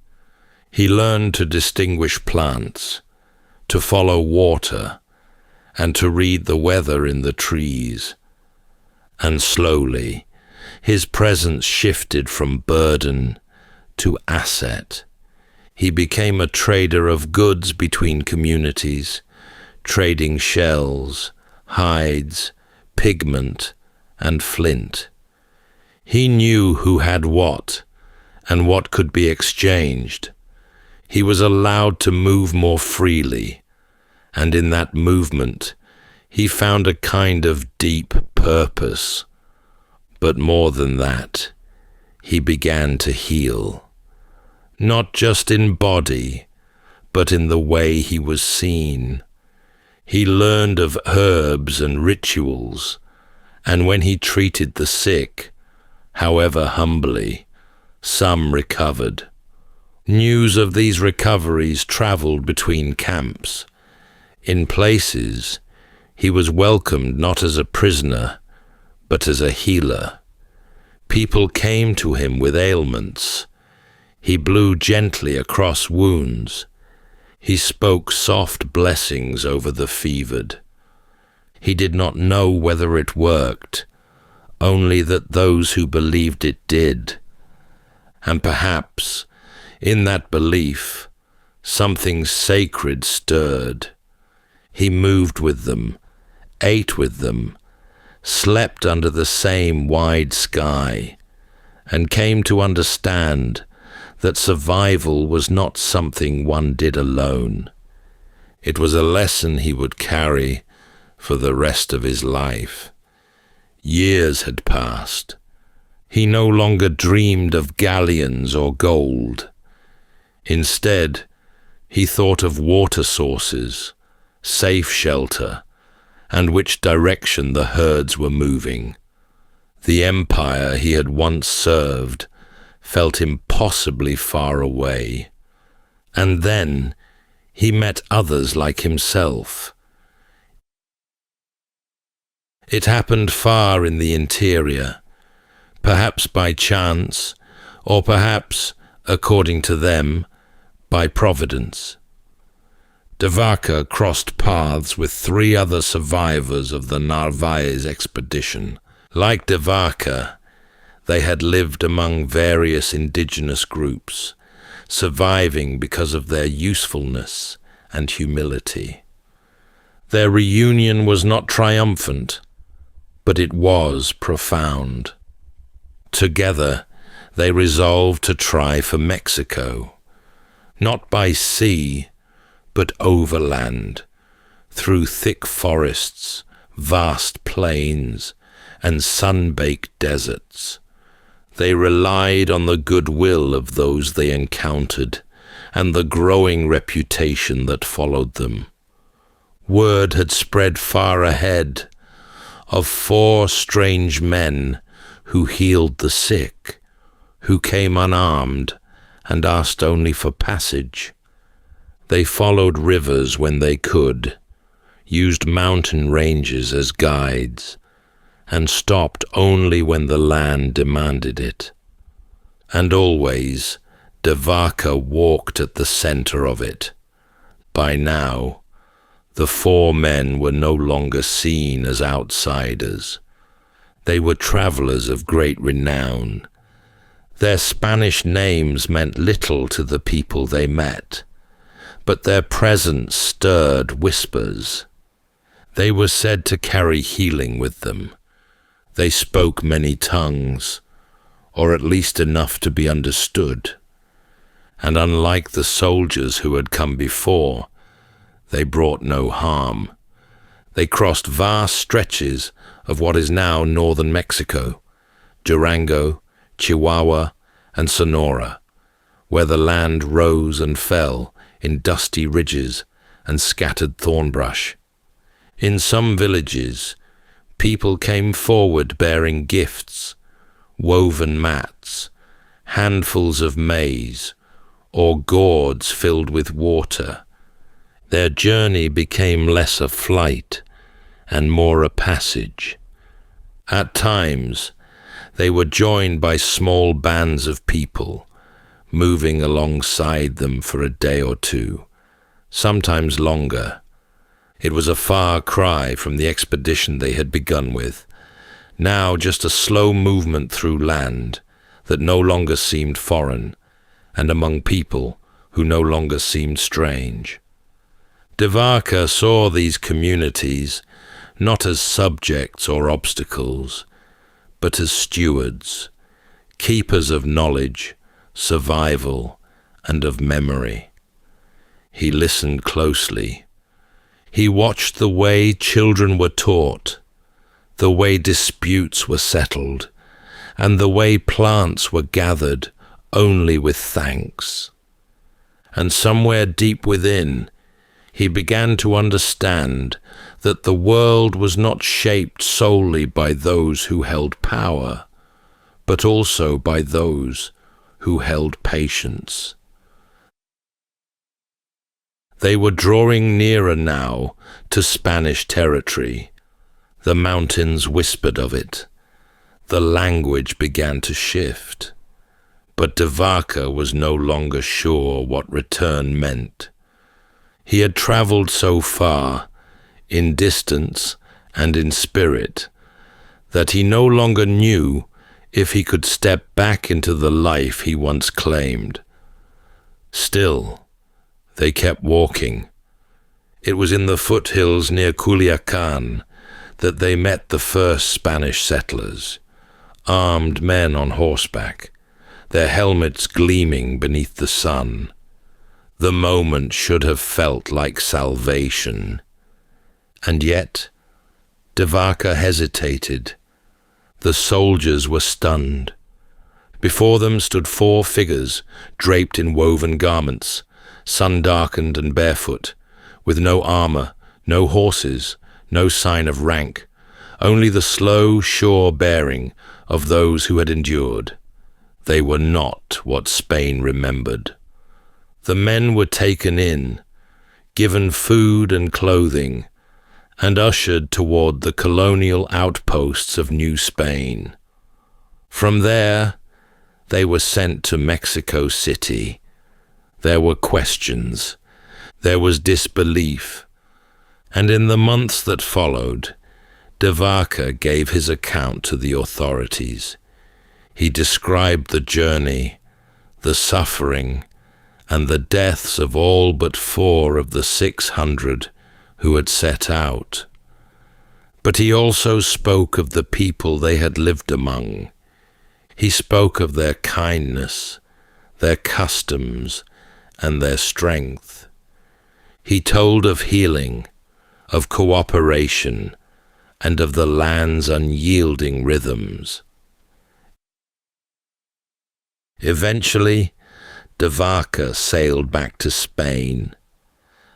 He learned to distinguish plants, to follow water, and to read the weather in the trees. And slowly, his presence shifted from burden to asset. He became a trader of goods between communities, trading shells, hides, pigment, and flint. He knew who had what, and what could be exchanged. He was allowed to move more freely, and in that movement, he found a kind of deep purpose. But more than that, he began to heal. Not just in body, but in the way he was seen. He learned of herbs and rituals, and when he treated the sick, however humbly, some recovered. News of these recoveries traveled between camps. In places, he was welcomed not as a prisoner, but as a healer. People came to him with ailments. He blew gently across wounds. He spoke soft blessings over the fevered. He did not know whether it worked, only that those who believed it did. And perhaps, in that belief, something sacred stirred. He moved with them, ate with them, slept under the same wide sky, and came to understand that survival was not something one did alone. It was a lesson he would carry for the rest of his life. Years had passed. He no longer dreamed of galleons or gold. Instead, he thought of water sources, safe shelter, and which direction the herds were moving. The empire he had once served felt impossibly far away. And then he met others like himself. It happened far in the interior, perhaps by chance, or perhaps, according to them, by providence. Vaca crossed paths with 3 other survivors of the Narvaez expedition. Like Vaca, They had lived among various indigenous groups, surviving because of their usefulness and humility. Their reunion was not triumphant, but it was profound. Together, they resolved to try for Mexico, not by sea, but overland, through thick forests, vast plains, and sun-baked deserts. They relied on the goodwill of those they encountered and the growing reputation that followed them. Word had spread far ahead of 4 strange men who healed the sick, who came unarmed and asked only for passage. They followed rivers when they could, used mountain ranges as guides, and stopped only when the land demanded it. And always, Vaca walked at the center of it. By now, the 4 men were no longer seen as outsiders. They were travelers of great renown. Their Spanish names meant little to the people they met, but their presence stirred whispers. They were said to carry healing with them. They spoke many tongues, or at least enough to be understood. And unlike the soldiers who had come before, they brought no harm. They crossed vast stretches of what is now northern Mexico, Durango, Chihuahua, and Sonora, where the land rose and fell in dusty ridges and scattered thorn brush. In some villages, people came forward bearing gifts, woven mats, handfuls of maize, or gourds filled with water. Their journey became less a flight and more a passage. At times, they were joined by small bands of people, moving alongside them for a day or two, sometimes longer. It was a far cry from the expedition they had begun with, now just a slow movement through land that no longer seemed foreign, and among people who no longer seemed strange. Vaca saw these communities not as subjects or obstacles, but as stewards, keepers of knowledge, survival, and of memory. He listened closely. He watched the way children were taught, the way disputes were settled, and the way plants were gathered only with thanks. And somewhere deep within, he began to understand that the world was not shaped solely by those who held power, but also by those who held patience. They were drawing nearer now to Spanish territory. The mountains whispered of it. The language began to shift. But Vaca was no longer sure what return meant. He had traveled so far, in distance and in spirit, that he no longer knew if he could step back into the life he once claimed. Still, they kept walking. It was in the foothills near Culiacan that they met the first Spanish settlers, armed men on horseback, their helmets gleaming beneath the sun. The moment should have felt like salvation. And yet, Vaca hesitated. The soldiers were stunned. Before them stood 4 figures, draped in woven garments, sun-darkened and barefoot, with no armor, no horses, no sign of rank, only the slow, sure bearing of those who had endured. They were not what Spain remembered. The men were taken in, given food and clothing, and ushered toward the colonial outposts of New Spain. From there, they were sent to Mexico City. There were questions, there was disbelief, and in the months that followed, Vaca gave his account to the authorities. He described the journey, the suffering, and the deaths of all but 4 of the 600 who had set out. But he also spoke of the people they had lived among. He spoke of their kindness, their customs, and their strength. He told of healing, of cooperation, and of the land's unyielding rhythms. Eventually, de Vaca sailed back to Spain.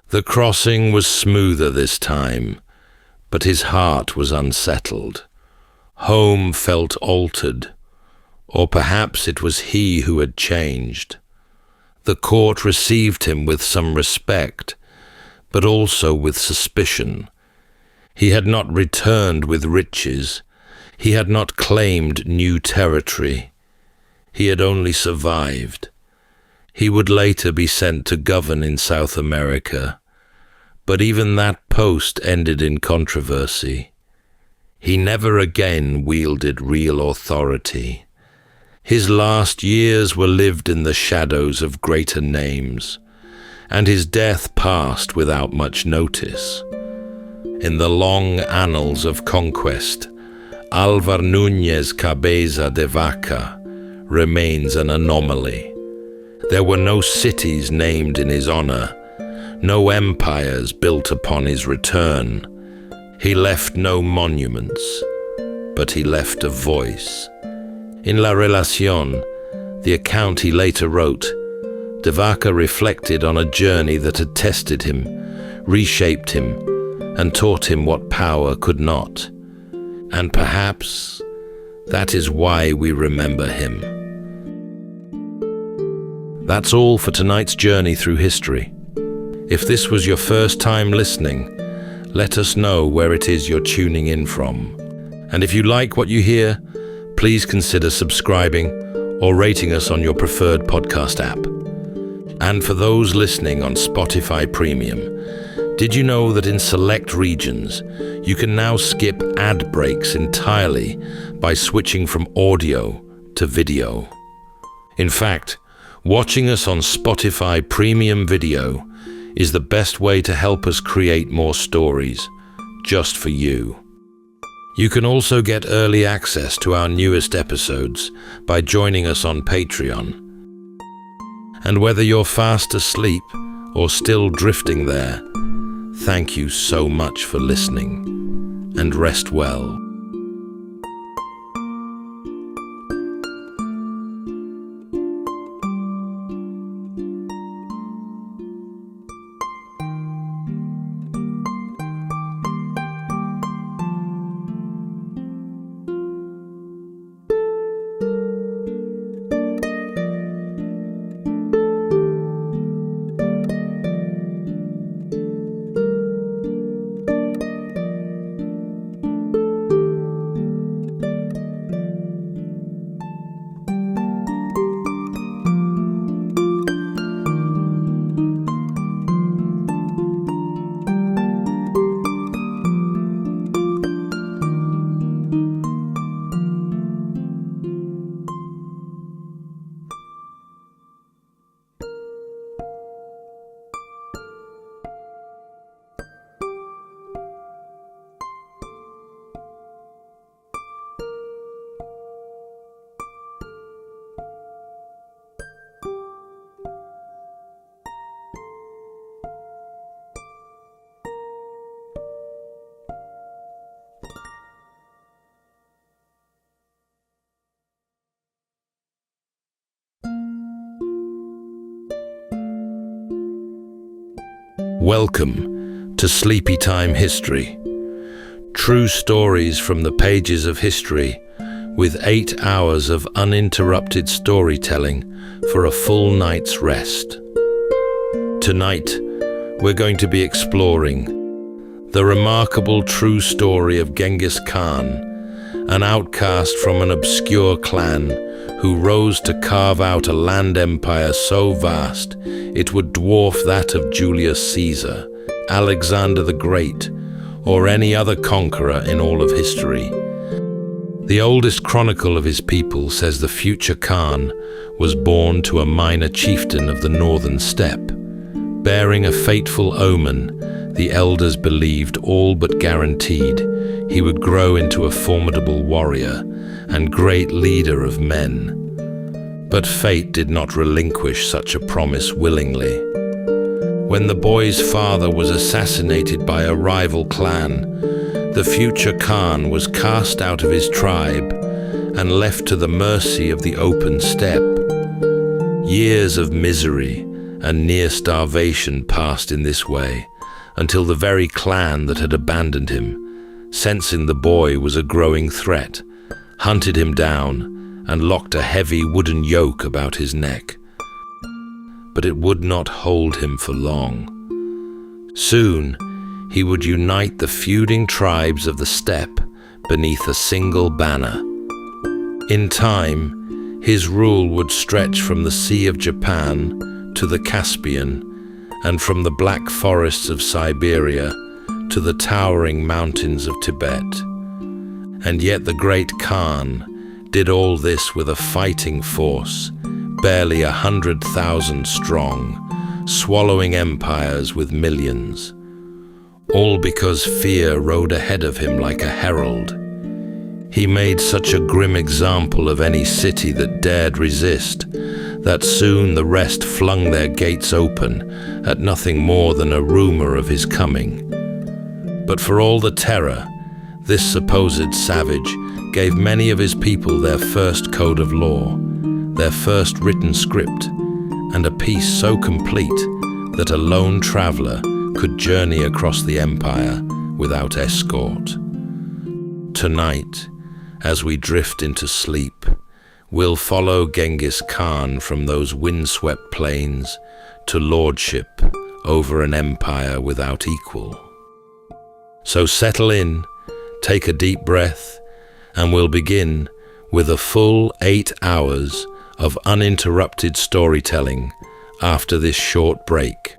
The crossing was smoother this time, but his heart was unsettled. Home felt altered, or perhaps it was he who had changed. The court received him with some respect, but also with suspicion. He had not returned with riches. He had not claimed new territory. He had only survived. He would later be sent to govern in South America, but even that post ended in controversy. He never again wielded real authority. His last years were lived in the shadows of greater names, and his death passed without much notice. In the long annals of conquest, Álvar Núñez Cabeza de Vaca remains an anomaly. There were no cities named in his honor, no empires built upon his return. He left no monuments, but he left a voice. In La Relación, the account he later wrote, de Vaca reflected on a journey that had tested him, reshaped him, and taught him what power could not. And perhaps that is why we remember him. That's all for tonight's journey through history. If this was your first time listening, let us know where it is you're tuning in from. And if you like what you hear, please consider subscribing or rating us on your preferred podcast app. And for those listening on Spotify Premium, did you know that in select regions, you can now skip ad breaks entirely by switching from audio to video? In fact, watching us on Spotify Premium Video is the best way to help us create more stories, just for you. You can also get early access to our newest episodes by joining us on Patreon. And whether you're fast asleep or still drifting there, thank you so much for listening, and rest well. Welcome to Sleepytime History. True stories from the pages of history, with 8 hours of uninterrupted storytelling for a full night's rest. Tonight, we're going to be exploring the remarkable true story of Genghis Khan, an outcast from an obscure clan who rose to carve out a land empire so vast it would dwarf that of Julius Caesar, Alexander the Great, or any other conqueror in all of history. The oldest chronicle of his people says the future Khan was born to a minor chieftain of the northern steppe. Bearing a fateful omen, the elders believed all but guaranteed he would grow into a formidable warrior and great leader of men. But fate did not relinquish such a promise willingly. When the boy's father was assassinated by a rival clan, the future Khan was cast out of his tribe and left to the mercy of the open steppe. Years of misery and near starvation passed in this way, until the very clan that had abandoned him, sensing the boy was a growing threat, hunted him down and locked a heavy wooden yoke about his neck. But it would not hold him for long. Soon, he would unite the feuding tribes of the steppe beneath a single banner. In time, his rule would stretch from the Sea of Japan to the Caspian, and from the black forests of Siberia to the towering mountains of Tibet. And yet the great Khan did all this with a fighting force, barely 100,000 strong, swallowing empires with millions. All because fear rode ahead of him like a herald. He made such a grim example of any city that dared resist, that soon the rest flung their gates open at nothing more than a rumor of his coming. But for all the terror, this supposed savage gave many of his people their first code of law, their first written script, and a peace so complete that a lone traveler could journey across the empire without escort. Tonight, as we drift into sleep, we'll follow Genghis Khan from those windswept plains to lordship over an empire without equal. So settle in, take a deep breath, and we'll begin with a full 8 hours of uninterrupted storytelling after this short break.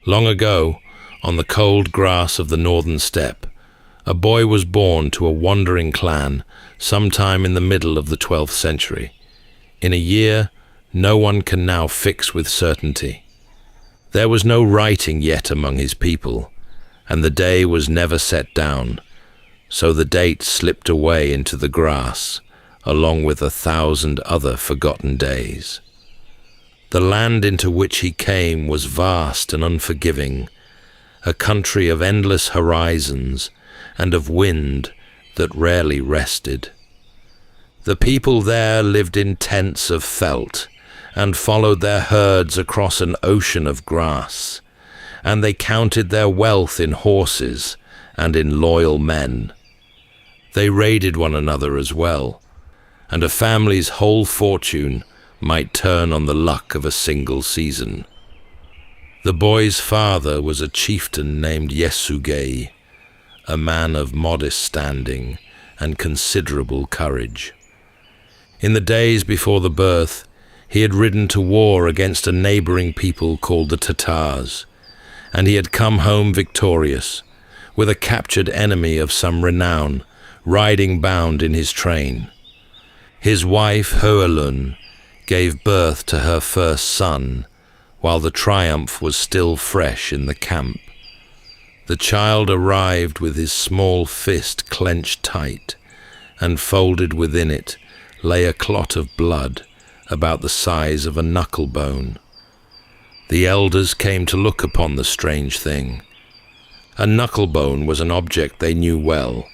Long ago, on the cold grass of the northern steppe, a boy was born to a wandering clan sometime in the middle of the 12th century. In a year no one can now fix with certainty. There was no writing yet among his people, and the day was never set down, so the date slipped away into the grass, along with 1,000 other forgotten days. The land into which he came was vast and unforgiving, a country of endless horizons and of wind that rarely rested. The people there lived in tents of felt and followed their herds across an ocean of grass, and they counted their wealth in horses and in loyal men. They raided one another as well, and a family's whole fortune might turn on the luck of a single season. The boy's father was a chieftain named Yesugei, a man of modest standing and considerable courage. In the days before the birth, he had ridden to war against a neighboring people called the Tatars, and he had come home victorious, with a captured enemy of some renown riding bound in his train. His wife, Hoelun, gave birth to her first son, while the triumph was still fresh in the camp. The child arrived with his small fist clenched tight, and folded within it lay a clot of blood about the size of a knuckle bone. The elders came to look upon the strange thing. A knuckle bone was an object they knew well,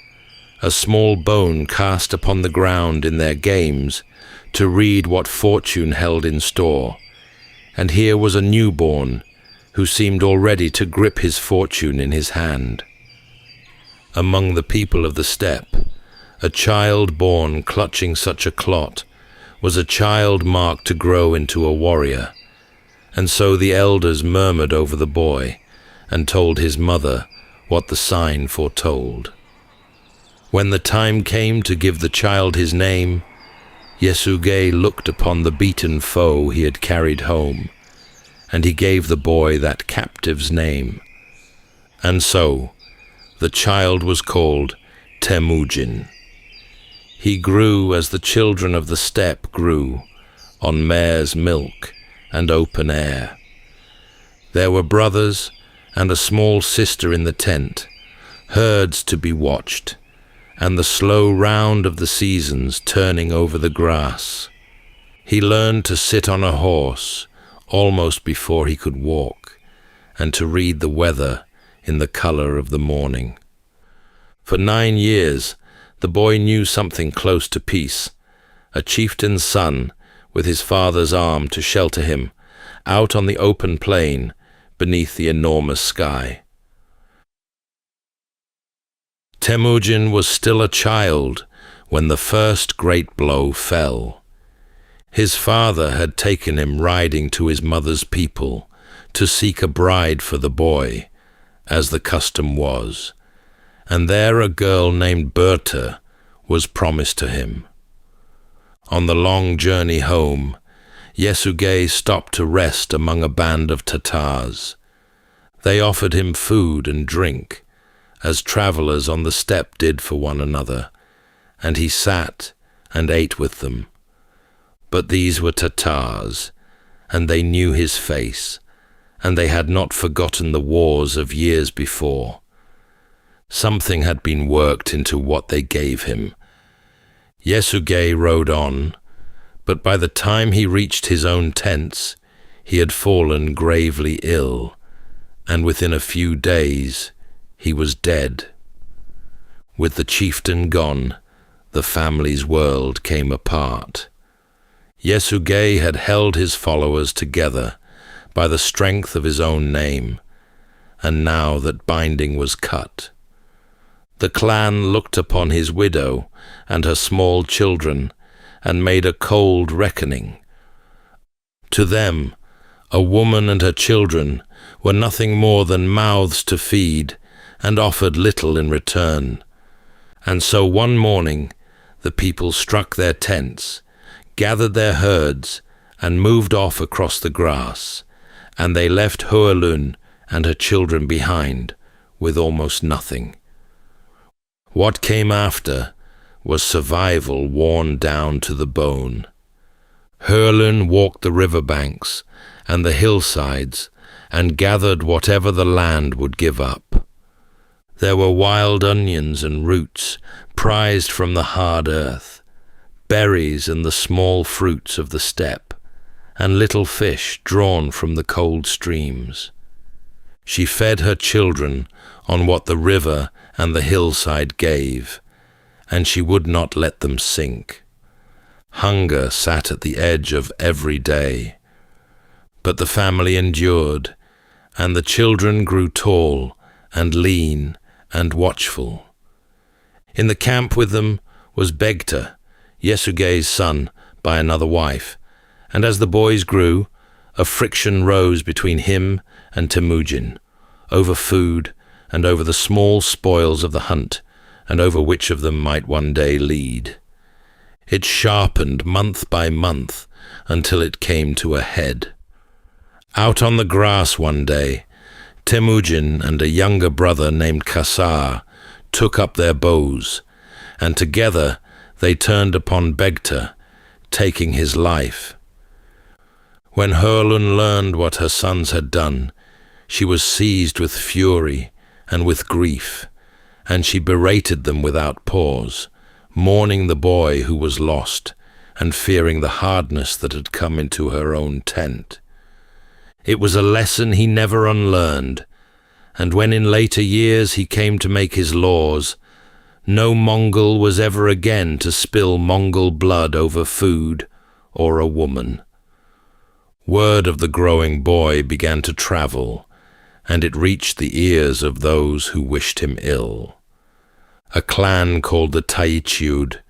a small bone cast upon the ground in their games to read what fortune held in store, and here was a newborn who seemed already to grip his fortune in his hand. Among the people of the steppe, a child born clutching such a clot was a child marked to grow into a warrior, and so the elders murmured over the boy and told his mother what the sign foretold. When the time came to give the child his name, Yasuge looked upon the beaten foe he had carried home, and he gave the boy that captive's name. And so, the child was called Temujin. He grew as the children of the steppe grew, on mare's milk and open air. There were brothers and a small sister in the tent, herds to be watched, and the slow round of the seasons turning over the grass. He learned to sit on a horse almost before he could walk, and to read the weather in the color of the morning. For 9 years, the boy knew something close to peace, a chieftain's son with his father's arm to shelter him, out on the open plain beneath the enormous sky. Temujin was still a child when the first great blow fell. His father had taken him riding to his mother's people to seek a bride for the boy, as the custom was, and there a girl named Berta was promised to him. On the long journey home, Yasuge stopped to rest among a band of Tatars. They offered him food and drink, as travelers on the steppe did for one another, and he sat and ate with them. But these were Tatars, and they knew his face, and they had not forgotten the wars of years before. Something had been worked into what they gave him. Yasuge rode on, but by the time he reached his own tents, he had fallen gravely ill, and within a few days he was dead. With the chieftain gone, the family's world came apart. Yasuge had held his followers together by the strength of his own name, and now that binding was cut, the clan looked upon his widow and her small children and made a cold reckoning. To them, a woman and her children were nothing more than mouths to feed and offered little in return. And so one morning, the people struck their tents, gathered their herds, and moved off across the grass, and they left Hualun and her children behind with almost nothing. What came after was survival worn down to the bone. Hualun walked the riverbanks and the hillsides and gathered whatever the land would give up. There were wild onions and roots prized from the hard earth, berries and the small fruits of the steppe, and little fish drawn from the cold streams. She fed her children on what the river and the hillside gave, and she would not let them sink. Hunger sat at the edge of every day. But the family endured, and the children grew tall and lean and watchful. In the camp with them was Begta, Yasuge's son by another wife, and as the boys grew, a friction rose between him and Temujin, over food and over the small spoils of the hunt, and over which of them might one day lead. It sharpened month by month until it came to a head. Out on the grass one day, Temujin and a younger brother named Kasar took up their bows, and together they turned upon Begta, taking his life. When Hualun learned what her sons had done, she was seized with fury and with grief, and she berated them without pause, mourning the boy who was lost and fearing the hardness that had come into her own tent. It was a lesson he never unlearned, and when in later years he came to make his laws, no Mongol was ever again to spill Mongol blood over food or a woman. Word of the growing boy began to travel, and it reached the ears of those who wished him ill. A clan called the Taichiud,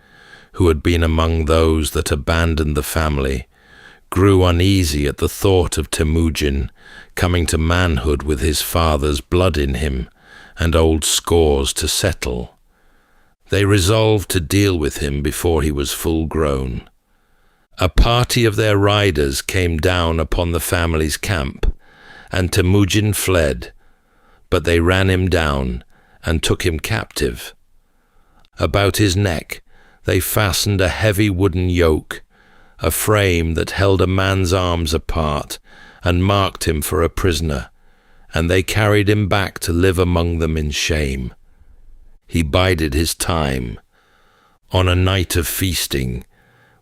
who had been among those that abandoned the family, grew uneasy at the thought of Temujin coming to manhood with his father's blood in him and old scores to settle. They resolved to deal with him before he was full grown. A party of their riders came down upon the family's camp, and Temujin fled, but they ran him down and took him captive. About his neck they fastened a heavy wooden yoke, a frame that held a man's arms apart, and marked him for a prisoner, and they carried him back to live among them in shame. He bided his time. On a night of feasting,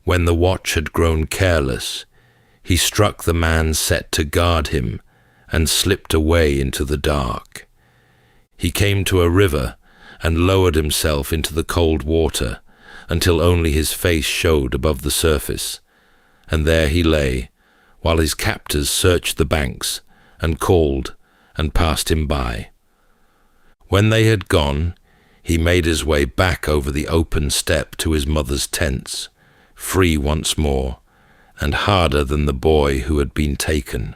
when the watch had grown careless, he struck the man set to guard him and slipped away into the dark. He came to a river and lowered himself into the cold water until only his face showed above the surface, and there he lay, while his captors searched the banks and called and passed him by. When they had gone, he made his way back over the open steppe to his mother's tents, free once more, and harder than the boy who had been taken.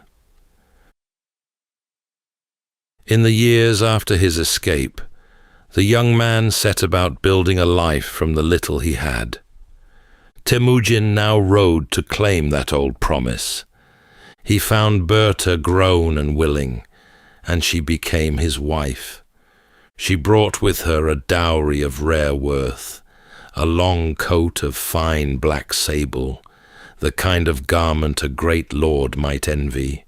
In the years after his escape, the young man set about building a life from the little he had. Temujin now rode to claim that old promise. He found Berta grown and willing, and she became his wife. She brought with her a dowry of rare worth, a long coat of fine black sable, the kind of garment a great lord might envy.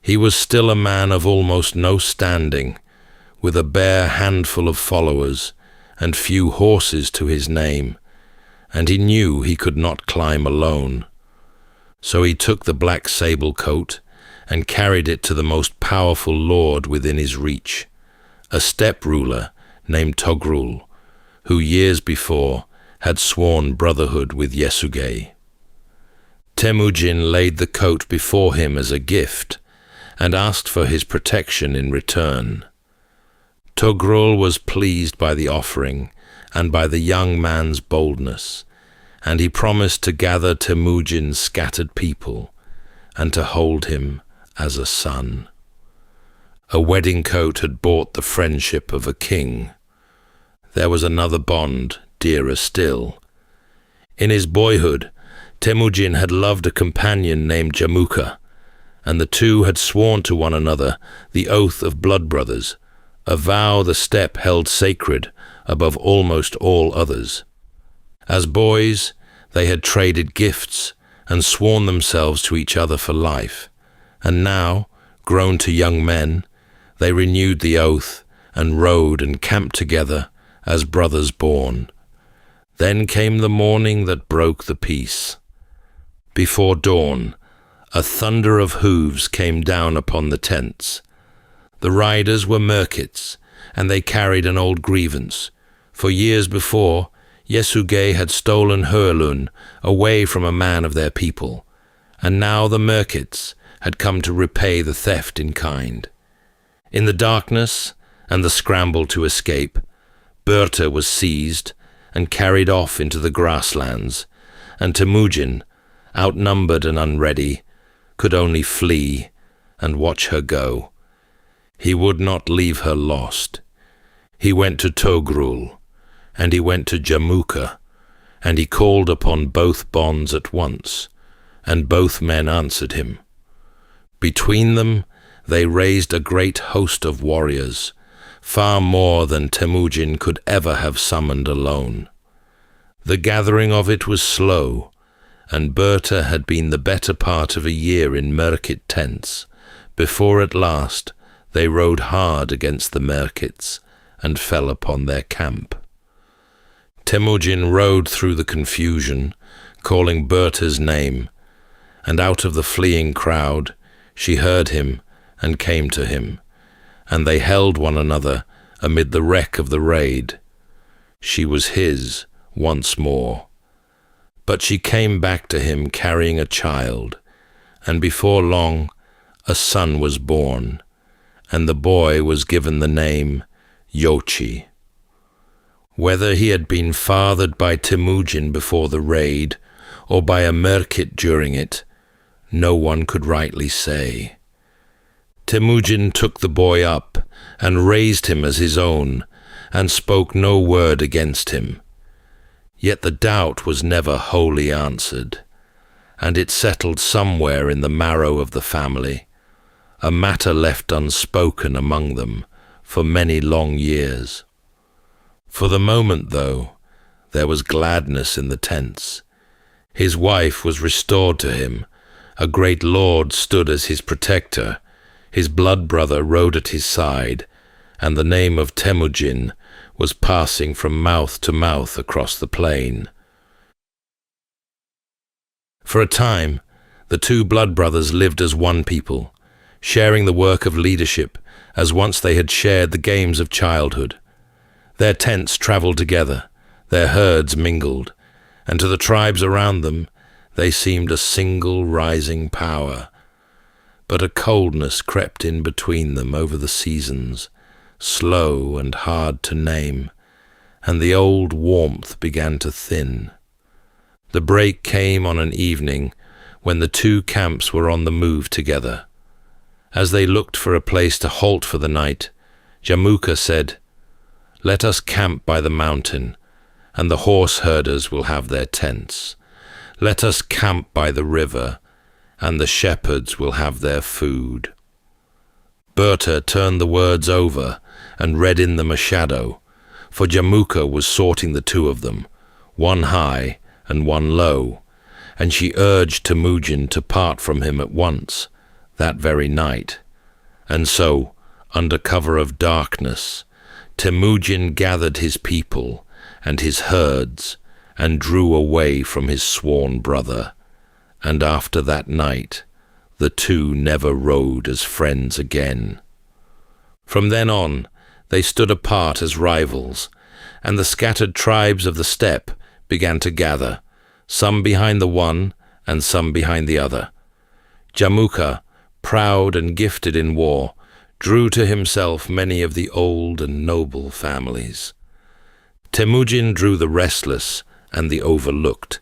He was still a man of almost no standing, with a bare handful of followers and few horses to his name, and he knew he could not climb alone. So he took the black sable coat and carried it to the most powerful lord within his reach, a steppe ruler named Togrul, who years before had sworn brotherhood with Yesugei. Temujin laid the coat before him as a gift and asked for his protection in return. Togrul was pleased by the offering and by the young man's boldness, and he promised to gather Temujin's scattered people and to hold him as a son. A wedding coat had bought the friendship of a king. There was another bond, dearer still. In his boyhood, Temujin had loved a companion named Jamuka, and the two had sworn to one another the oath of blood brothers, a vow the steppe held sacred above almost all others. As boys, they had traded gifts and sworn themselves to each other for life, and now, grown to young men, they renewed the oath and rode and camped together as brothers born. Then came the morning that broke the peace. Before dawn, a thunder of hooves came down upon the tents. The riders were merkits, and they carried an old grievance. For years before, Yesugei had stolen Hurlun away from a man of their people, and now the merkits had come to repay the theft in kind. In the darkness and the scramble to escape, Berta was seized and carried off into the grasslands, and Temujin, outnumbered and unready, could only flee and watch her go. He would not leave her lost. He went to Togrul, and he went to Jamuka, and he called upon both bonds at once, and both men answered him. Between them they raised a great host of warriors, far more than Temujin could ever have summoned alone. The gathering of it was slow, and Berta had been the better part of a year in merkit tents, before at last they rode hard against the merkits and fell upon their camp. Temujin rode through the confusion, calling Berta's name, and out of the fleeing crowd she heard him and came to him, and they held one another amid the wreck of the raid. She was his once more. But she came back to him carrying a child, and before long a son was born, and the boy was given the name Yochi. Whether he had been fathered by Temujin before the raid, or by a merkit during it, no one could rightly say. Temujin took the boy up and raised him as his own, and spoke no word against him. Yet the doubt was never wholly answered, and it settled somewhere in the marrow of the family, a matter left unspoken among them for many long years. For the moment, though, there was gladness in the tents. His wife was restored to him, a great lord stood as his protector, his blood brother rode at his side, and the name of Temujin was passing from mouth to mouth across the plain. For a time, the two blood brothers lived as one people, sharing the work of leadership as once they had shared the games of childhood. Their tents traveled together, their herds mingled, and to the tribes around them they seemed a single rising power. But a coldness crept in between them over the seasons, slow and hard to name, and the old warmth began to thin. The break came on an evening when the two camps were on the move together. As they looked for a place to halt for the night, Jamuka said, "Let us camp by the mountain, and the horse herders will have their tents. Let us camp by the river, and the shepherds will have their food." Berta turned the words over and read in them a shadow, for Jamuka was sorting the two of them, one high and one low, and she urged Temujin to part from him at once, that very night. And so, under cover of darkness, Temujin gathered his people and his herds and drew away from his sworn brother, and after that night the two never rode as friends again. From then on, they stood apart as rivals, and the scattered tribes of the steppe began to gather, some behind the one and some behind the other. Jamuka, proud and gifted in war, drew to himself many of the old and noble families. Temujin drew the restless and the overlooked,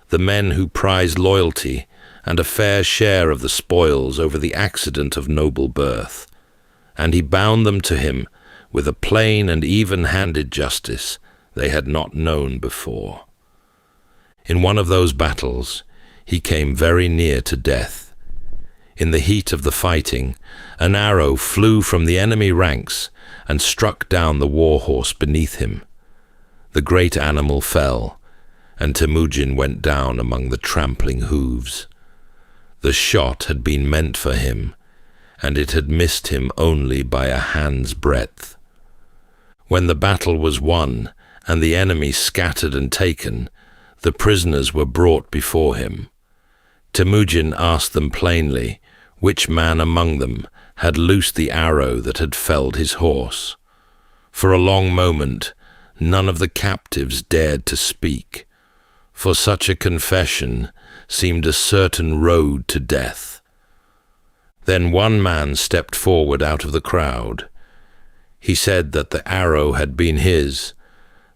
the men who prized loyalty and a fair share of the spoils over the accident of noble birth, and he bound them to him with a plain and even-handed justice they had not known before. In one of those battles, he came very near to death. In the heat of the fighting, an arrow flew from the enemy ranks and struck down the war horse beneath him. The great animal fell, and Temujin went down among the trampling hooves. The shot had been meant for him, and it had missed him only by a hand's breadth. When the battle was won and the enemy scattered and taken, the prisoners were brought before him. Temujin asked them plainly which man among them had loosed the arrow that had felled his horse. For a long moment, none of the captives dared to speak, for such a confession seemed a certain road to death. Then one man stepped forward out of the crowd. He said that the arrow had been his,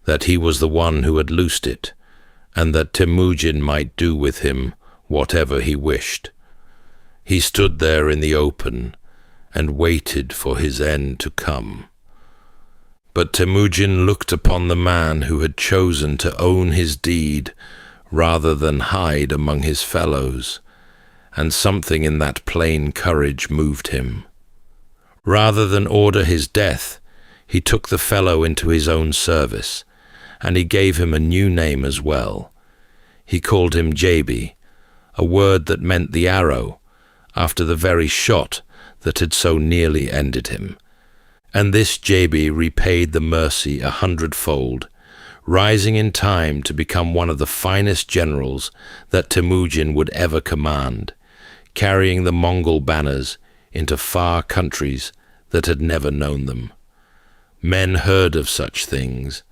that he was the one who had loosed it, and that Temujin might do with him whatever he wished. He stood there in the open and waited for his end to come. But Temujin looked upon the man who had chosen to own his deed rather than hide among his fellows, and something in that plain courage moved him. Rather than order his death, he took the fellow into his own service, and he gave him a new name as well. He called him Jabi, a word that meant the arrow, after the very shot that had so nearly ended him. And this Jabi repaid the mercy 100-fold, rising in time to become one of the finest generals that Temujin would ever command, carrying the Mongol banners into far countries that had never known them. Men heard of such things,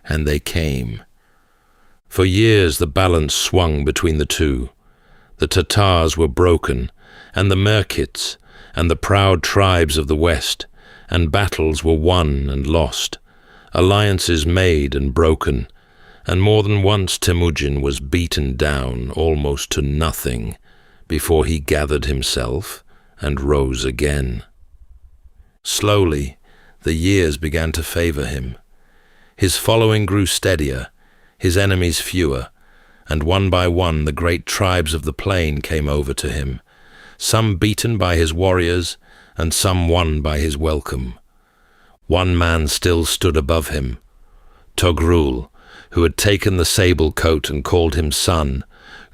and they came. For years the balance swung between the two. The Tatars were broken, and the Merkits, and the proud tribes of the West, and battles were won and lost, alliances made and broken, and more than once Temujin was beaten down almost to nothing before he gathered himself and rose again. Slowly, the years began to favor him. His following grew steadier, his enemies fewer, and one by one the great tribes of the plain came over to him, some beaten by his warriors, and some won by his welcome. One man still stood above him, Togrul, who had taken the sable coat and called him son,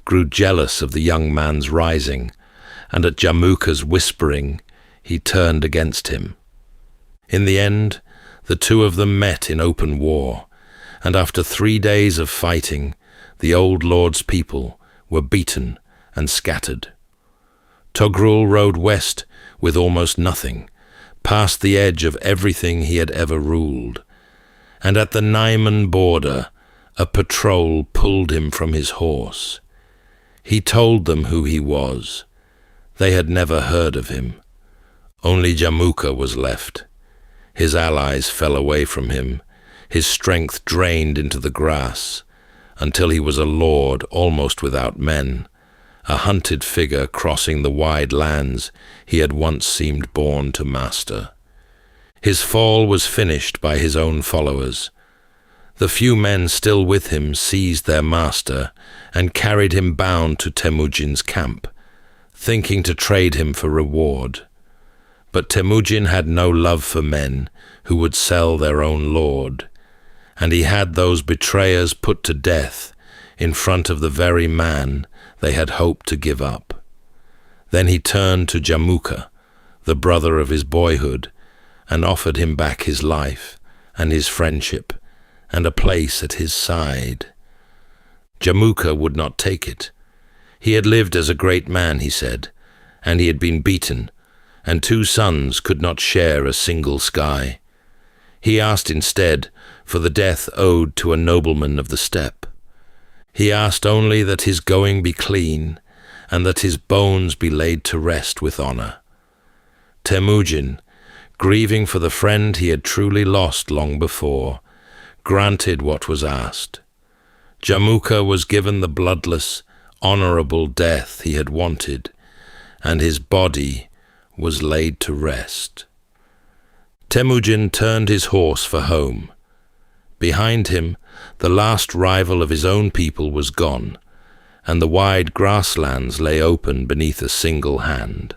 grew jealous of the young man's rising, and at Jamukha's whispering, he turned against him. In the end, the two of them met in open war, and after 3 days of fighting, the old lord's people were beaten and scattered. Togrul rode west with almost nothing, past the edge of everything he had ever ruled, and at the Naiman border, a patrol pulled him from his horse. He told them who he was. They had never heard of him. Only Jamukha was left. His allies fell away from him, his strength drained into the grass, until he was a lord almost without men, a hunted figure crossing the wide lands he had once seemed born to master. His fall was finished by his own followers. The few men still with him seized their master and carried him bound to Temujin's camp, thinking to trade him for reward. But Temujin had no love for men who would sell their own lord, and he had those betrayers put to death in front of the very man they had hoped to give up. Then he turned to Jamukha, the brother of his boyhood, and offered him back his life and his friendship and a place at his side. Jamukha would not take it. He had lived as a great man, he said, and he had been beaten, and 2 sons could not share a single sky. He asked instead for the death owed to a nobleman of the steppe. He asked only that his going be clean, and that his bones be laid to rest with honor. Temujin, grieving for the friend he had truly lost long before, granted what was asked. Jamukha was given the bloodless, honorable death he had wanted, and his body was laid to rest. Temujin turned his horse for home. Behind him, the last rival of his own people was gone, and the wide grasslands lay open beneath a single hand.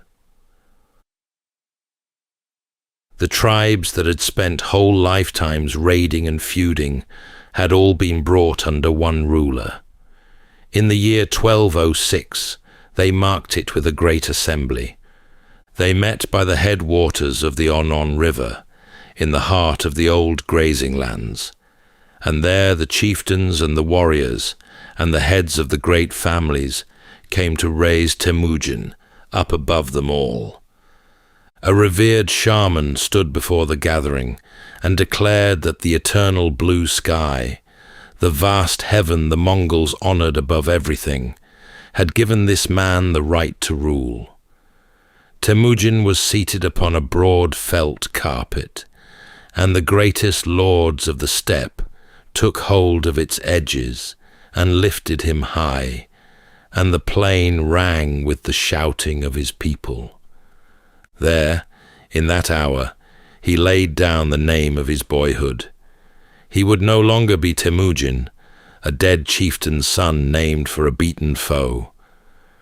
The tribes that had spent whole lifetimes raiding and feuding had all been brought under one ruler. In the year 1206, they marked it with a great assembly. They met by the headwaters of the Onon River, in the heart of the old grazing lands, and there the chieftains and the warriors and the heads of the great families came to raise Temujin up above them all. A revered shaman stood before the gathering and declared that the eternal blue sky, the vast heaven the Mongols honored above everything, had given this man the right to rule. Temujin was seated upon a broad felt carpet, and the greatest lords of the steppe took hold of its edges and lifted him high, and the plain rang with the shouting of his people. There, in that hour, he laid down the name of his boyhood. He would no longer be Temujin, a dead chieftain's son named for a beaten foe.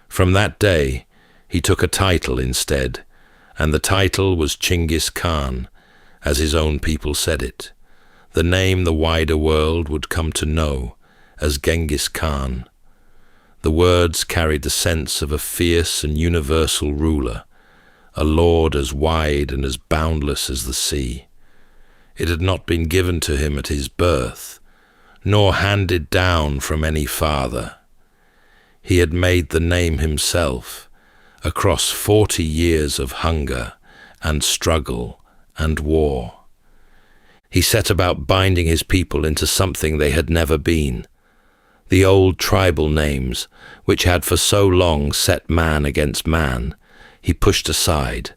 From that day, he took a title instead, and the title was Genghis Khan, as his own people said it, the name the wider world would come to know as Genghis Khan. The words carried the sense of a fierce and universal ruler, a lord as wide and as boundless as the sea. It had not been given to him at his birth, nor handed down from any father. He had made the name himself, across 40 years of hunger and struggle and war. He set about binding his people into something they had never been. The old tribal names, which had for so long set man against man, he pushed aside,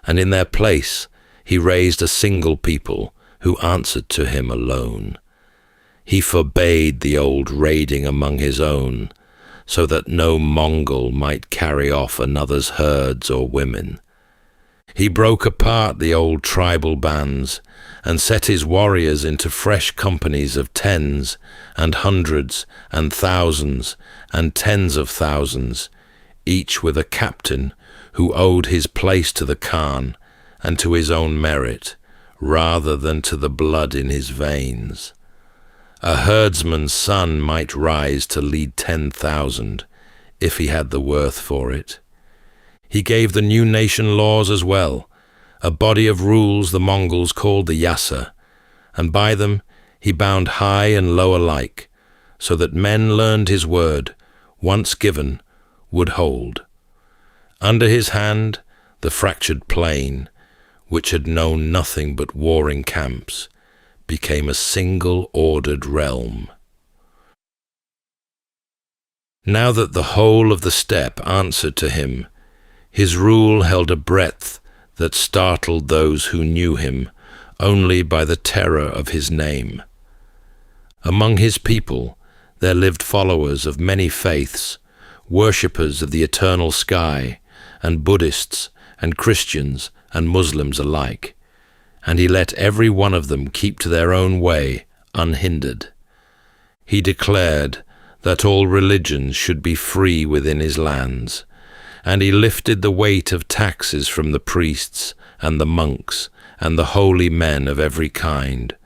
and in their place he raised a single people who answered to him alone. He forbade the old raiding among his own, so that no Mongol might carry off another's herds or women. He broke apart the old tribal bands and set his warriors into fresh companies of tens and hundreds and thousands and tens of thousands, each with a captain who owed his place to the Khan and to his own merit, rather than to the blood in his veins. A herdsman's son might rise to lead 10,000, if he had the worth for it. He gave the new nation laws as well, a body of rules the Mongols called the Yasa, and by them he bound high and low alike, so that men learned his word, once given, would hold. Under his hand, the fractured plain, which had known nothing but warring camps, became a single ordered realm. Now that the whole of the steppe answered to him, his rule held a breadth that startled those who knew him only by the terror of his name. Among his people there lived followers of many faiths, worshippers of the eternal sky, and Buddhists and Christians and Muslims alike, and he let every one of them keep to their own way unhindered. He declared that all religions should be free within his lands, and he lifted the weight of taxes from the priests and the monks and the holy men of every kind,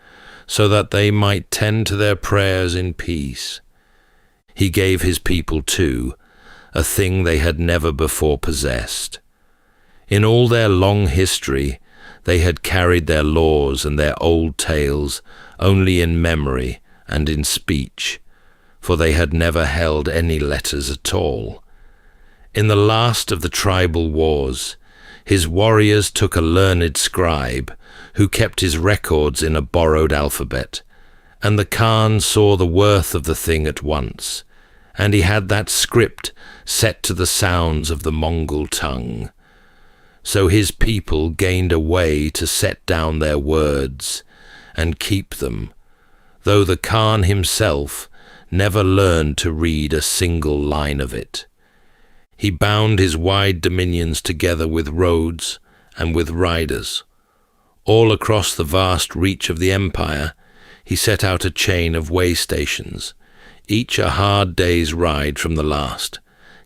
so that they might tend to their prayers in peace. He gave his people, too, a thing they had never before possessed. In all their long history, they had carried their laws and their old tales only in memory and in speech, for they had never held any letters at all. In the last of the tribal wars, his warriors took a learned scribe who kept his records in a borrowed alphabet, and the Khan saw the worth of the thing at once, and he had that script set to the sounds of the Mongol tongue. So his people gained a way to set down their words and keep them, though the Khan himself never learned to read a single line of it. He bound his wide dominions together with roads and with riders. All across the vast reach of the empire, he set out a chain of way stations, each a hard day's ride from the last,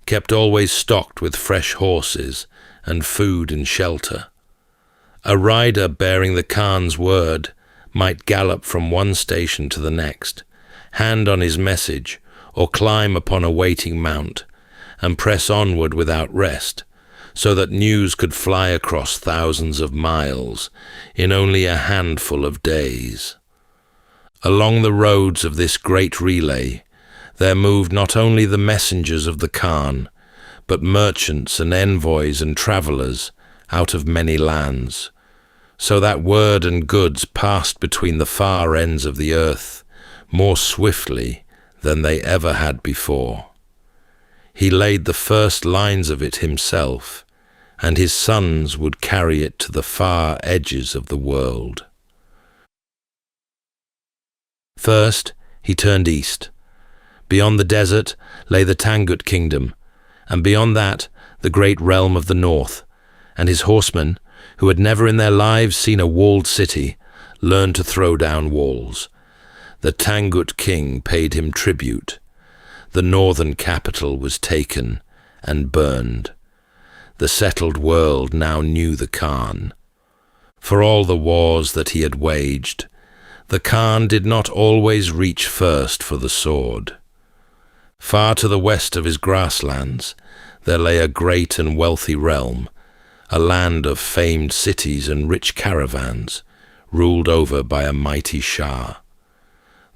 kept always stocked with fresh horses and food and shelter. A rider bearing the Khan's word might gallop from one station to the next, hand on his message, or climb upon a waiting mount, and press onward without rest, so that news could fly across thousands of miles in only a handful of days. Along the roads of this great relay, there moved not only the messengers of the Khan, but merchants and envoys and travellers out of many lands, so that word and goods passed between the far ends of the earth more swiftly than they ever had before. He laid the first lines of it himself, and his sons would carry it to the far edges of the world. First, he turned east. Beyond the desert lay the Tangut kingdom, and beyond that the great realm of the north, and his horsemen, who had never in their lives seen a walled city, learned to throw down walls. The Tangut king paid him tribute. The northern capital was taken and burned. The settled world now knew the Khan. For all the wars that he had waged, the Khan did not always reach first for the sword. Far to the west of his grasslands, there lay a great and wealthy realm, a land of famed cities and rich caravans, ruled over by a mighty Shah.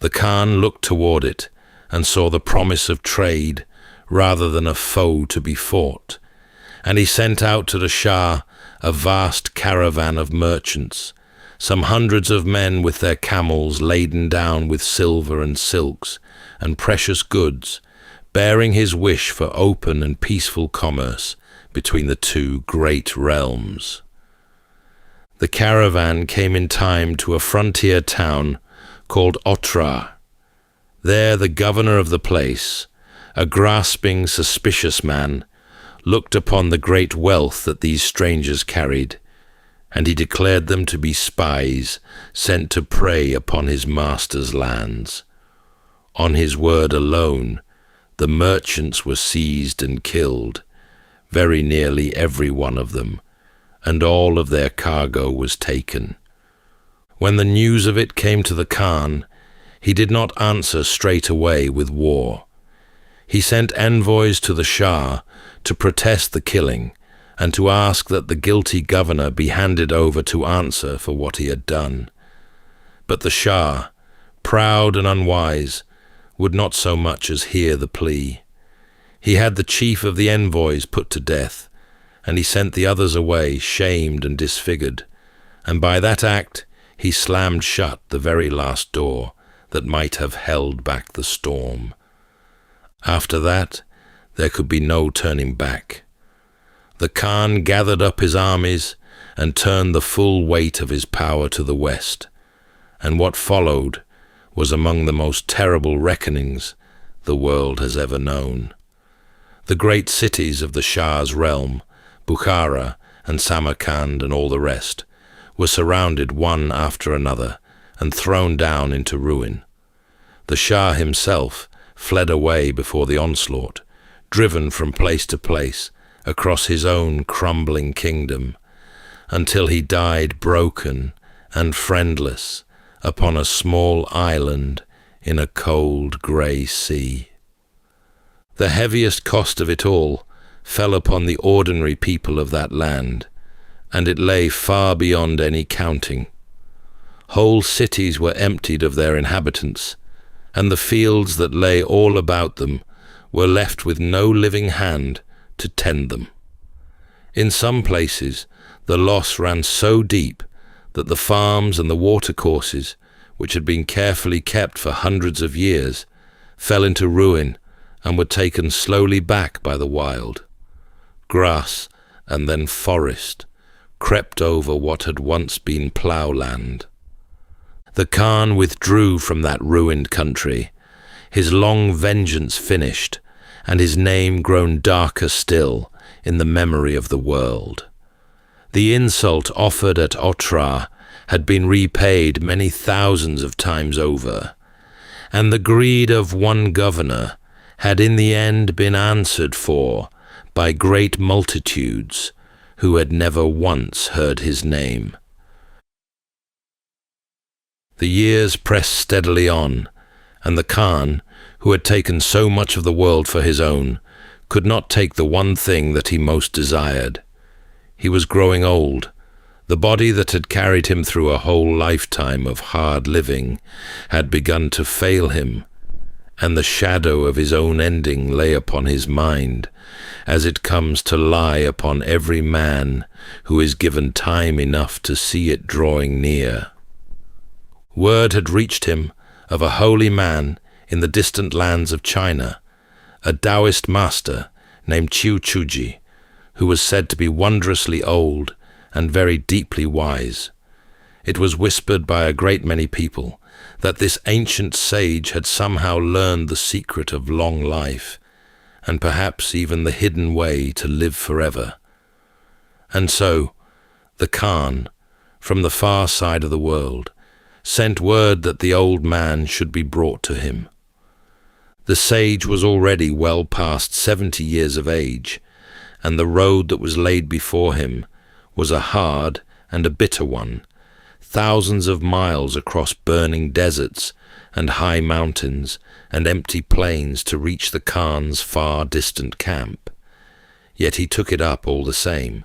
The Khan looked toward it and saw the promise of trade rather than a foe to be fought, and he sent out to the Shah a vast caravan of merchants, some hundreds of men with their camels laden down with silver and silks and precious goods, bearing his wish for open and peaceful commerce between the two great realms. The caravan came in time to a frontier town called Otrar. There the governor of the place, a grasping, suspicious man, looked upon the great wealth that these strangers carried, and he declared them to be spies sent to prey upon his master's lands. On his word alone, the merchants were seized and killed, very nearly every one of them, and all of their cargo was taken. When the news of it came to the Khan, he did not answer straight away with war. He sent envoys to the Shah to protest the killing and to ask that the guilty governor be handed over to answer for what he had done. But the Shah, proud and unwise, would not so much as hear the plea. He had the chief of the envoys put to death, and he sent the others away shamed and disfigured, and by that act he slammed shut the very last door that might have held back the storm. After that, there could be no turning back. The Khan gathered up his armies and turned the full weight of his power to the west, and what followed was among the most terrible reckonings the world has ever known. The great cities of the Shah's realm, Bukhara and Samarkand and all the rest, were surrounded one after another and thrown down into ruin. The Shah himself fled away before the onslaught, driven from place to place across his own crumbling kingdom, until he died broken and friendless upon a small island in a cold grey sea. The heaviest cost of it all fell upon the ordinary people of that land, and it lay far beyond any counting. Whole cities were emptied of their inhabitants, and the fields that lay all about them were left with no living hand to tend them. In some places, the loss ran so deep that the farms and the watercourses, which had been carefully kept for hundreds of years, fell into ruin and were taken slowly back by the wild. Grass and then forest crept over what had once been ploughland. The Khan withdrew from that ruined country, his long vengeance finished, and his name grown darker still in the memory of the world. The insult offered at Otrar had been repaid many thousands of times over, and the greed of one governor had in the end been answered for by great multitudes who had never once heard his name. The years pressed steadily on, and the Khan, who had taken so much of the world for his own, could not take the one thing that he most desired. He was growing old. The body that had carried him through a whole lifetime of hard living had begun to fail him, and the shadow of his own ending lay upon his mind, as it comes to lie upon every man who is given time enough to see it drawing near. Word had reached him of a holy man in the distant lands of China, a Taoist master named Chiu Chuji, who was said to be wondrously old and very deeply wise. It was whispered by a great many people that this ancient sage had somehow learned the secret of long life, and perhaps even the hidden way to live forever. And so, the Khan, from the far side of the world, sent word that the old man should be brought to him. The sage was already well past 70 years of age, and the road that was laid before him was a hard and a bitter one, thousands of miles across burning deserts and high mountains and empty plains to reach the Khan's far distant camp. Yet he took it up all the same.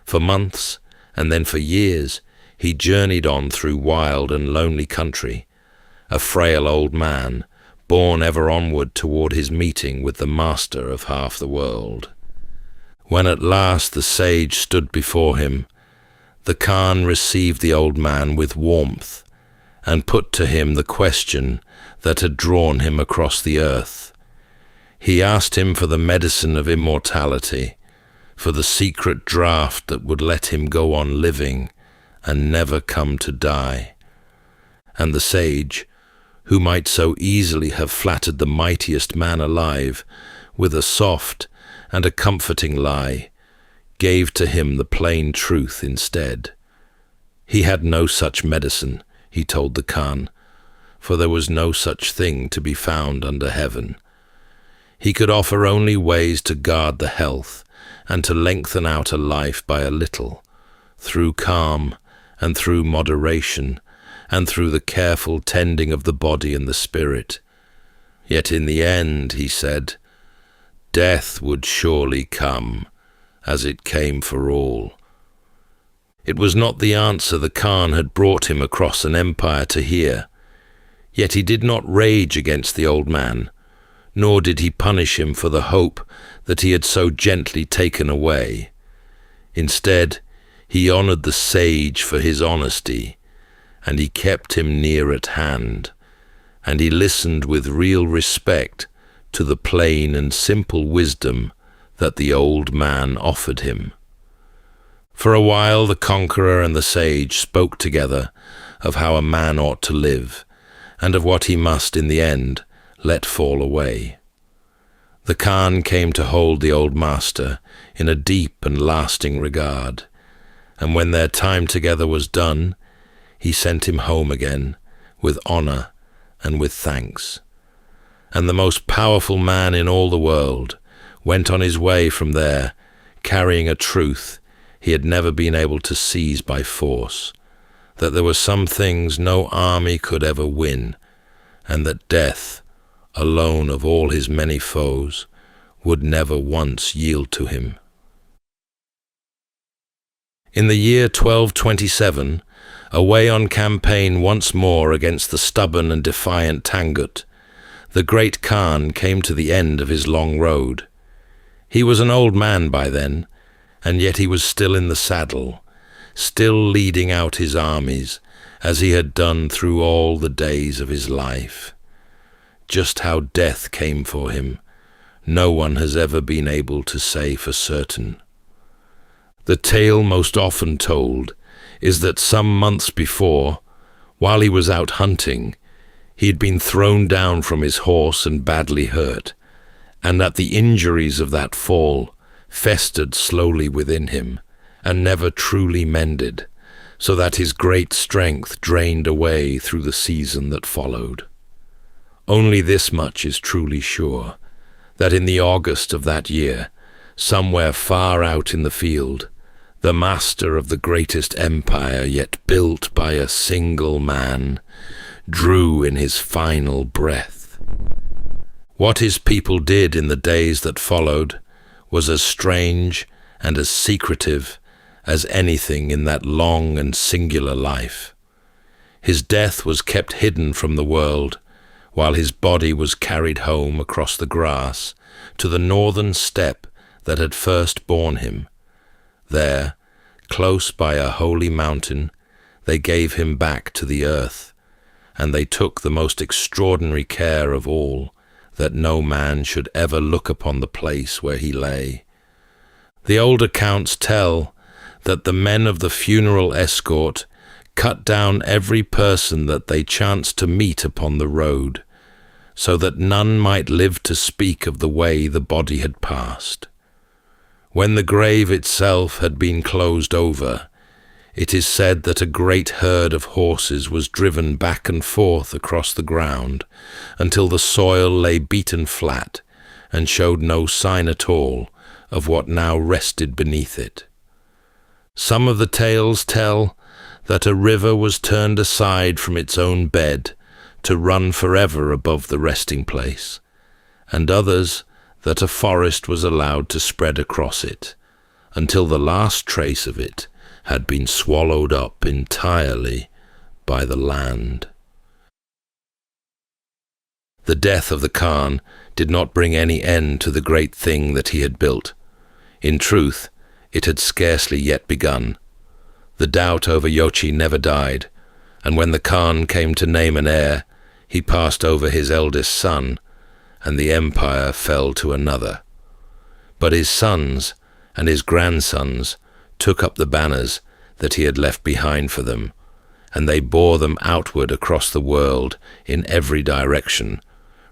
For months, and then for years, he journeyed on through wild and lonely country, a frail old man, borne ever onward toward his meeting with the master of half the world. When at last the sage stood before him, the Khan received the old man with warmth, and put to him the question that had drawn him across the earth. He asked him for the medicine of immortality, for the secret draught that would let him go on living and never come to die. And the sage, who might so easily have flattered the mightiest man alive with a soft and a comforting lie, gave to him the plain truth instead, He had no such medicine, he told the Khan, for there was no such thing to be found under heaven. He could offer only ways to guard the health and to lengthen out a life by a little, through calm and through moderation and through the careful tending of the body and the spirit. Yet in the end, he said, death would surely come, as it came for all. It was not the answer the Khan had brought him across an empire to hear, yet he did not rage against the old man, nor did he punish him for the hope that he had so gently taken away. Instead, he honored the sage for his honesty, and he kept him near at hand, and he listened with real respect to the plain and simple wisdom that the old man offered him. For a while the conqueror and the sage spoke together of how a man ought to live, and of what he must in the end let fall away. The Khan came to hold the old master in a deep and lasting regard, and when their time together was done, he sent him home again with honor and with thanks. And the most powerful man in all the world went on his way from there, carrying a truth he had never been able to seize by force, that there were some things no army could ever win, and that death, alone of all his many foes, would never once yield to him. In the year 1227, away on campaign once more against the stubborn and defiant Tangut, the great Khan came to the end of his long road. He was an old man by then, and yet he was still in the saddle, still leading out his armies, as he had done through all the days of his life. Just how death came for him, no one has ever been able to say for certain. The tale most often told is that some months before, while he was out hunting, he had been thrown down from his horse and badly hurt, and that the injuries of that fall festered slowly within him and never truly mended, so that his great strength drained away through the season that followed. Only this much is truly sure, that in the August of that year, somewhere far out in the field, the master of the greatest empire yet built by a single man drew in his final breath. What his people did in the days that followed was as strange and as secretive as anything in that long and singular life. His death was kept hidden from the world, while his body was carried home across the grass to the northern steppe that had first borne him. There, close by a holy mountain, they gave him back to the earth, and they took the most extraordinary care of all, that no man should ever look upon the place where he lay. The old accounts tell that the men of the funeral escort cut down every person that they chanced to meet upon the road, so that none might live to speak of the way the body had passed. When the grave itself had been closed over, it is said that a great herd of horses was driven back and forth across the ground until the soil lay beaten flat and showed no sign at all of what now rested beneath it. Some of the tales tell that a river was turned aside from its own bed to run forever above the resting place, and others that a forest was allowed to spread across it until the last trace of it had been swallowed up entirely by the land. The death of the Khan did not bring any end to the great thing that he had built. In truth, it had scarcely yet begun. The doubt over Yochi never died, and when the Khan came to name an heir, he passed over his eldest son, and the empire fell to another. But his sons and his grandsons took up the banners that he had left behind for them, and they bore them outward across the world in every direction,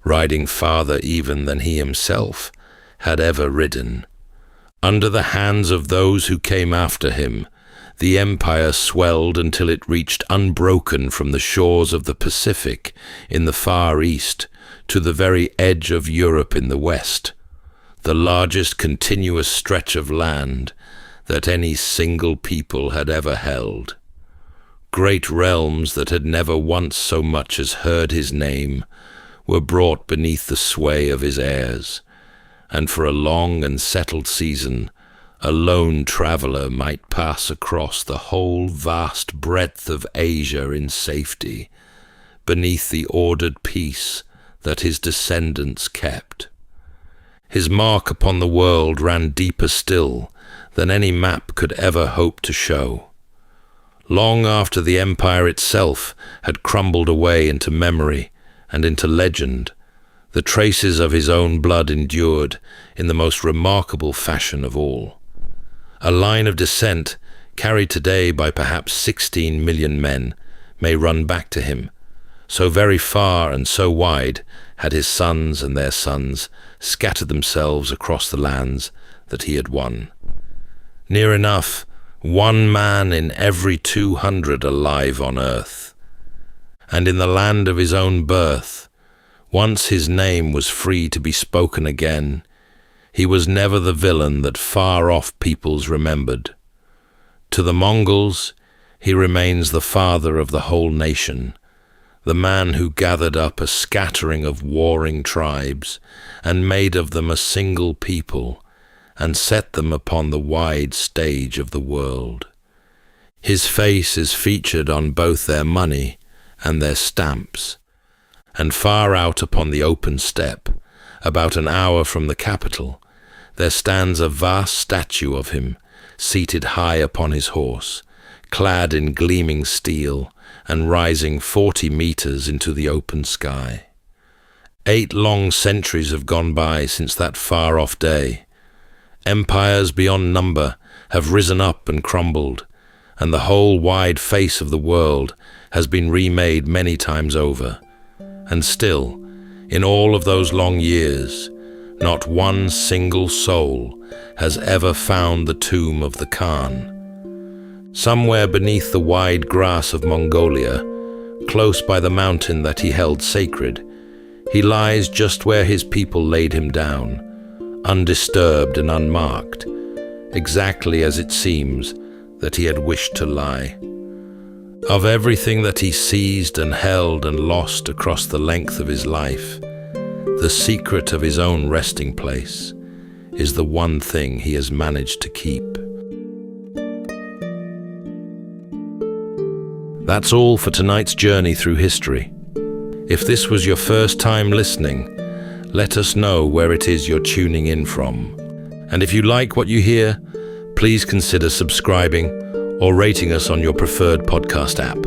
riding farther even than he himself had ever ridden. Under the hands of those who came after him, the empire swelled until it reached unbroken from the shores of the Pacific in the Far East to the very edge of Europe in the West, the largest continuous stretch of land that any single people had ever held. Great realms that had never once so much as heard his name were brought beneath the sway of his heirs, and for a long and settled season, a lone traveller might pass across the whole vast breadth of Asia in safety, beneath the ordered peace that his descendants kept. His mark upon the world ran deeper still than any map could ever hope to show. Long after the empire itself had crumbled away into memory and into legend, the traces of his own blood endured in the most remarkable fashion of all. A line of descent, carried today by perhaps 16 million men, may run back to him. So very far and so wide had his sons and their sons scattered themselves across the lands that he had won. Near enough, 1 man in every 200 alive on earth. And in the land of his own birth, once his name was free to be spoken again, he was never the villain that far-off peoples remembered. To the Mongols, he remains the father of the whole nation, the man who gathered up a scattering of warring tribes and made of them a single people and set them upon the wide stage of the world. His face is featured on both their money and their stamps, and far out upon the open steppe, about an hour from the capital, there stands a vast statue of him, seated high upon his horse, clad in gleaming steel and rising 40 meters into the open sky. 8 long centuries have gone by since that far-off day. Empires beyond number have risen up and crumbled, and the whole wide face of the world has been remade many times over. And still, in all of those long years, not one single soul has ever found the tomb of the Khan. Somewhere beneath the wide grass of Mongolia, close by the mountain that he held sacred, he lies just where his people laid him down, undisturbed and unmarked, exactly as it seems that he had wished to lie. Of everything that he seized and held and lost across the length of his life, the secret of his own resting place is the one thing he has managed to keep. That's all for tonight's journey through history. If this was your first time listening, let us know where it is you're tuning in from. And if you like what you hear, please consider subscribing or rating us on your preferred podcast app.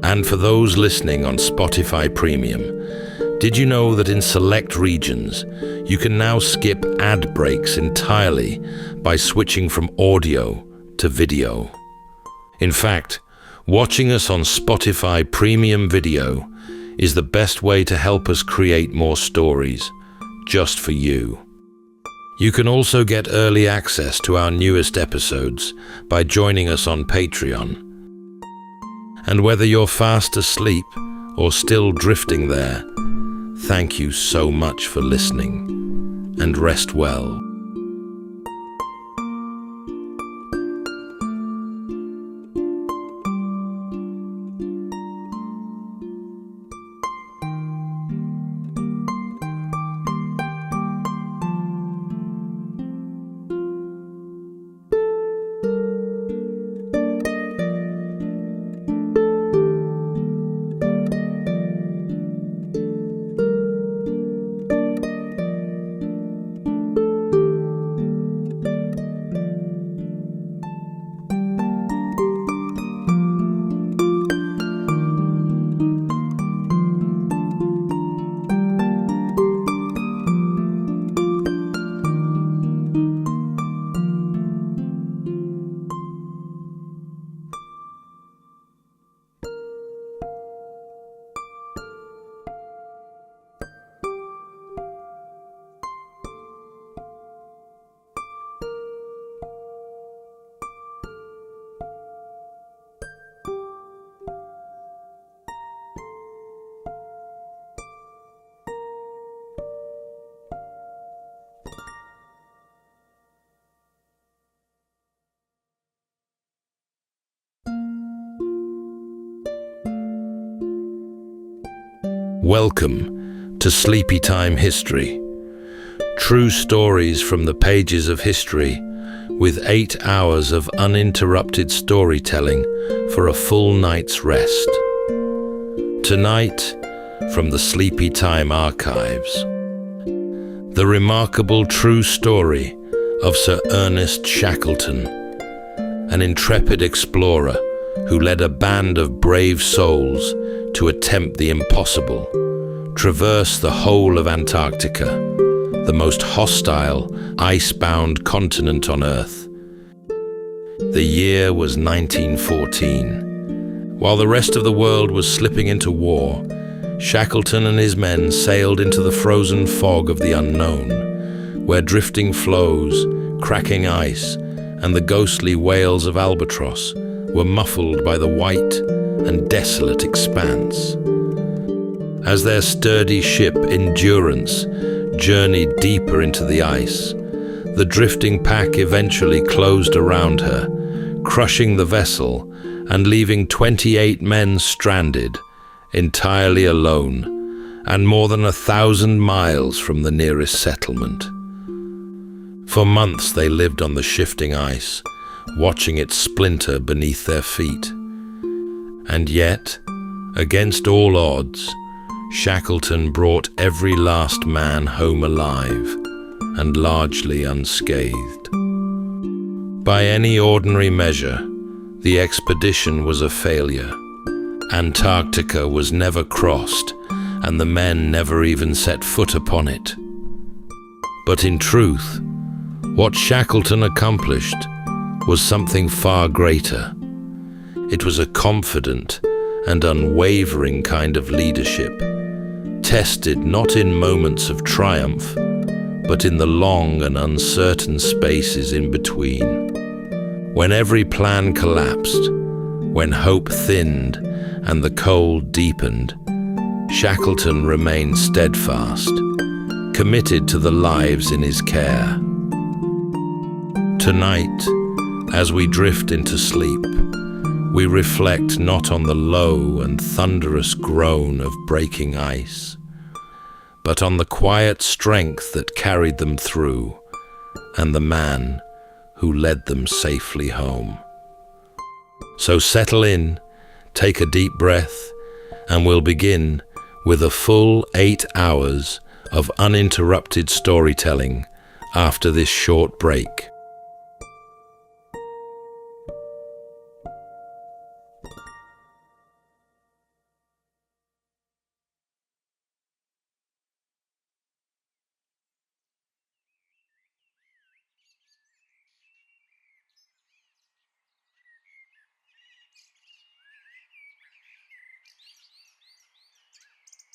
And for those listening on Spotify Premium, did you know that in select regions, you can now skip ad breaks entirely by switching from audio to video? In fact, watching us on Spotify Premium Video is the best way to help us create more stories, just for you. You can also get early access to our newest episodes by joining us on Patreon. And whether you're fast asleep or still drifting there, thank you so much for listening, and rest well. Welcome to Sleepytime History. True stories from the pages of history, with 8 hours of uninterrupted storytelling for a full night's rest. Tonight, from the Sleepytime archives, the remarkable true story of Sir Ernest Shackleton, an intrepid explorer who led a band of brave souls to attempt the impossible, traverse the whole of Antarctica, the most hostile, ice-bound continent on Earth. The year was 1914. While the rest of the world was slipping into war, Shackleton and his men sailed into the frozen fog of the unknown, where drifting floes, cracking ice, and the ghostly wails of albatross were muffled by the white and desolate expanse. As their sturdy ship Endurance journeyed deeper into the ice, the drifting pack eventually closed around her, crushing the vessel and leaving 28 men stranded, entirely alone, and more than 1,000 miles from the nearest settlement. For months they lived on the shifting ice, watching it splinter beneath their feet. And yet, against all odds, Shackleton brought every last man home alive and largely unscathed. By any ordinary measure, the expedition was a failure. Antarctica was never crossed, and the men never even set foot upon it. But in truth, what Shackleton accomplished was something far greater. It was a confident and unwavering kind of leadership, tested not in moments of triumph, but in the long and uncertain spaces in between. When every plan collapsed, when hope thinned and the cold deepened, Shackleton remained steadfast, committed to the lives in his care. Tonight, as we drift into sleep, we reflect not on the low and thunderous groan of breaking ice, but on the quiet strength that carried them through, and the man who led them safely home. So settle in, take a deep breath, and we'll begin with a full 8 hours of uninterrupted storytelling after this short break.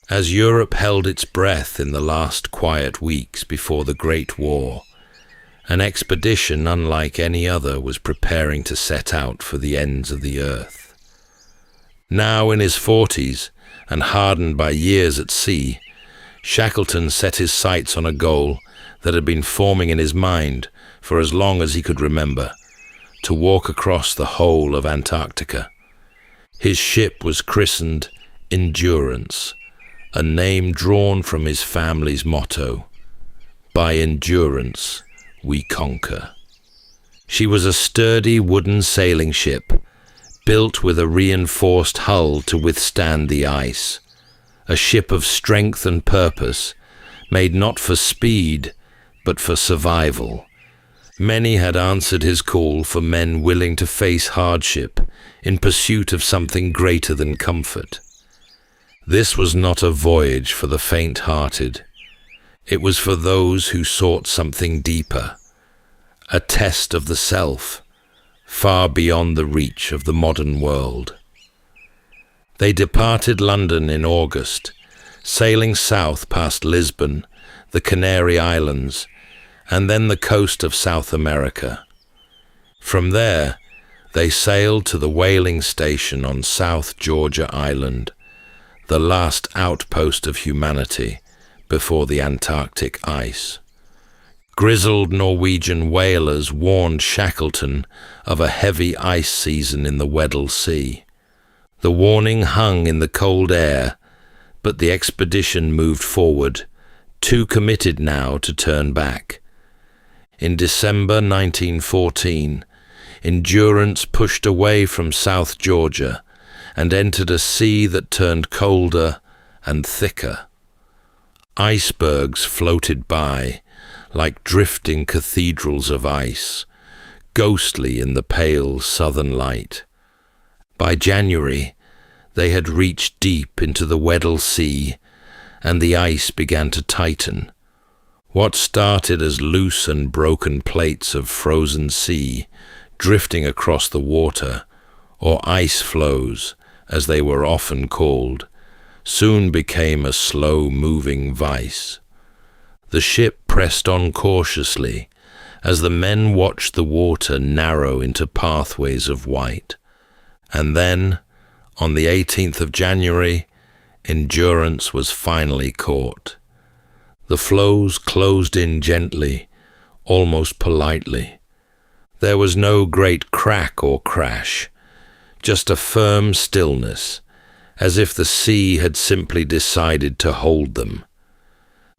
As Europe held its breath in the last quiet weeks before the Great War, an expedition unlike any other was preparing to set out for the ends of the earth. Now in his 40s, and hardened by years at sea, Shackleton set his sights on a goal that had been forming in his mind for as long as he could remember: to walk across the whole of Antarctica. His ship was christened Endurance, a name drawn from his family's motto: "By endurance we conquer." She was a sturdy wooden sailing ship, built with a reinforced hull to withstand the ice, a ship of strength and purpose, made not for speed, but for survival. Many had answered his call for men willing to face hardship in pursuit of something greater than comfort. This was not a voyage for the faint-hearted. It was for those who sought something deeper, a test of the self, far beyond the reach of the modern world. They departed London in August, sailing south past Lisbon, the Canary Islands, and then the coast of South America. From there, they sailed to the whaling station on South Georgia Island, the last outpost of humanity before the Antarctic ice. Grizzled Norwegian whalers warned Shackleton of a heavy ice season in the Weddell Sea. The warning hung in the cold air, But the expedition moved forward, too committed now to turn back. In December 1914, Endurance pushed away from South Georgia and entered a sea that turned colder and thicker. Icebergs floated by like drifting cathedrals of ice, ghostly in the pale southern light. By January, they had reached deep into the Weddell Sea, and the ice began to tighten. What started as loose and broken plates of frozen sea drifting across the water, or ice floes, as they were often called, soon became a slow-moving vice. The ship pressed on cautiously as the men watched the water narrow into pathways of white. And then, on the 18th of January, Endurance was finally caught. The floes closed in gently, almost politely. There was no great crack or crash, just a firm stillness, as if the sea had simply decided to hold them.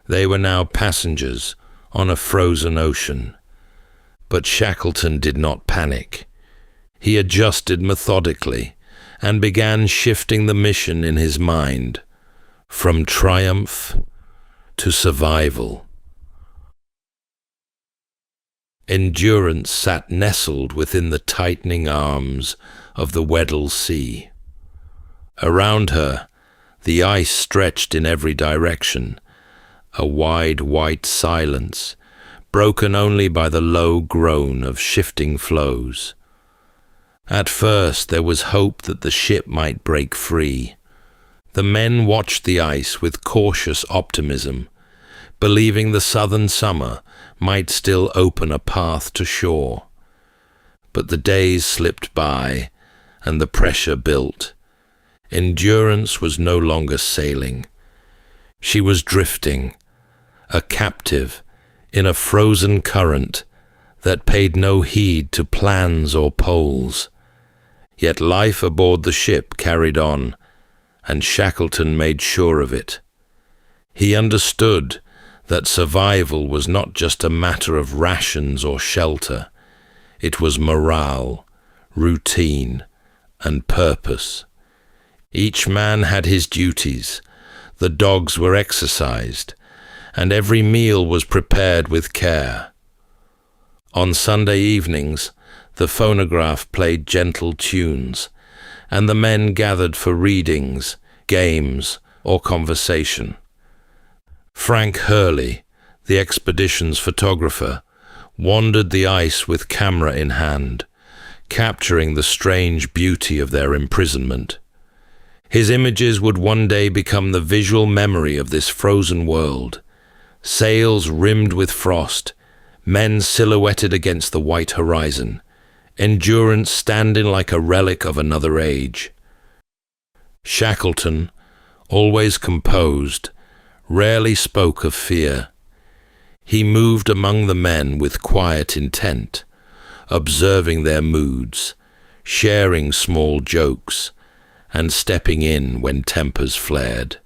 They were now passengers on a frozen ocean. But Shackleton did not panic. He adjusted methodically and began shifting the mission in his mind from triumph to survival. Endurance sat nestled within the tightening arms of the Weddell Sea. Around her, the ice stretched in every direction, a wide white silence, broken only by the low groan of shifting floes. At first there was hope that the ship might break free. The men watched the ice with cautious optimism, believing the southern summer might still open a path to shore. But the days slipped by, and the pressure built. Endurance was no longer sailing. She was drifting, a captive in a frozen current that paid no heed to plans or poles. Yet life aboard the ship carried on, and Shackleton made sure of it. He understood that survival was not just a matter of rations or shelter. It was morale, routine, and purpose. Each man had his duties, the dogs were exercised, and every meal was prepared with care. On Sunday evenings, the phonograph played gentle tunes, and the men gathered for readings, games, or conversation. Frank Hurley, the expedition's photographer, wandered the ice with camera in hand, capturing the strange beauty of their imprisonment. His images would one day become the visual memory of this frozen world. Sails rimmed with frost, men silhouetted against the white horizon, Endurance standing like a relic of another age. Shackleton, always composed, rarely spoke of fear. He moved among the men with quiet intent, observing their moods, sharing small jokes, and stepping in when tempers flared.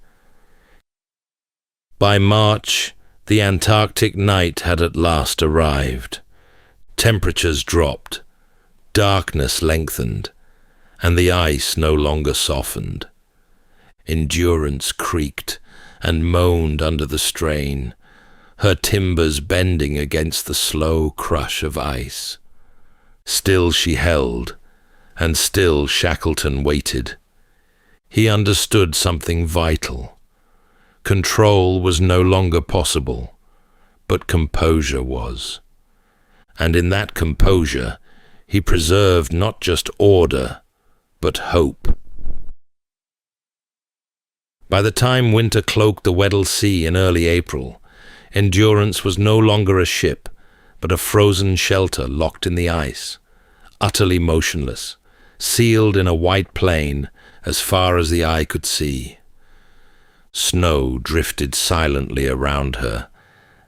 By March, the Antarctic night had at last arrived. Temperatures dropped, darkness lengthened, and the ice no longer softened. Endurance creaked and moaned under the strain, her timbers bending against the slow crush of ice. Still she held, and still Shackleton waited. He understood something vital. Control was no longer possible, but composure was. And in that composure, he preserved not just order, but hope. By the time winter cloaked the Weddell Sea in early April, Endurance was no longer a ship, but a frozen shelter locked in the ice, utterly motionless, sealed in a white plain as far as the eye could see. Snow drifted silently around her,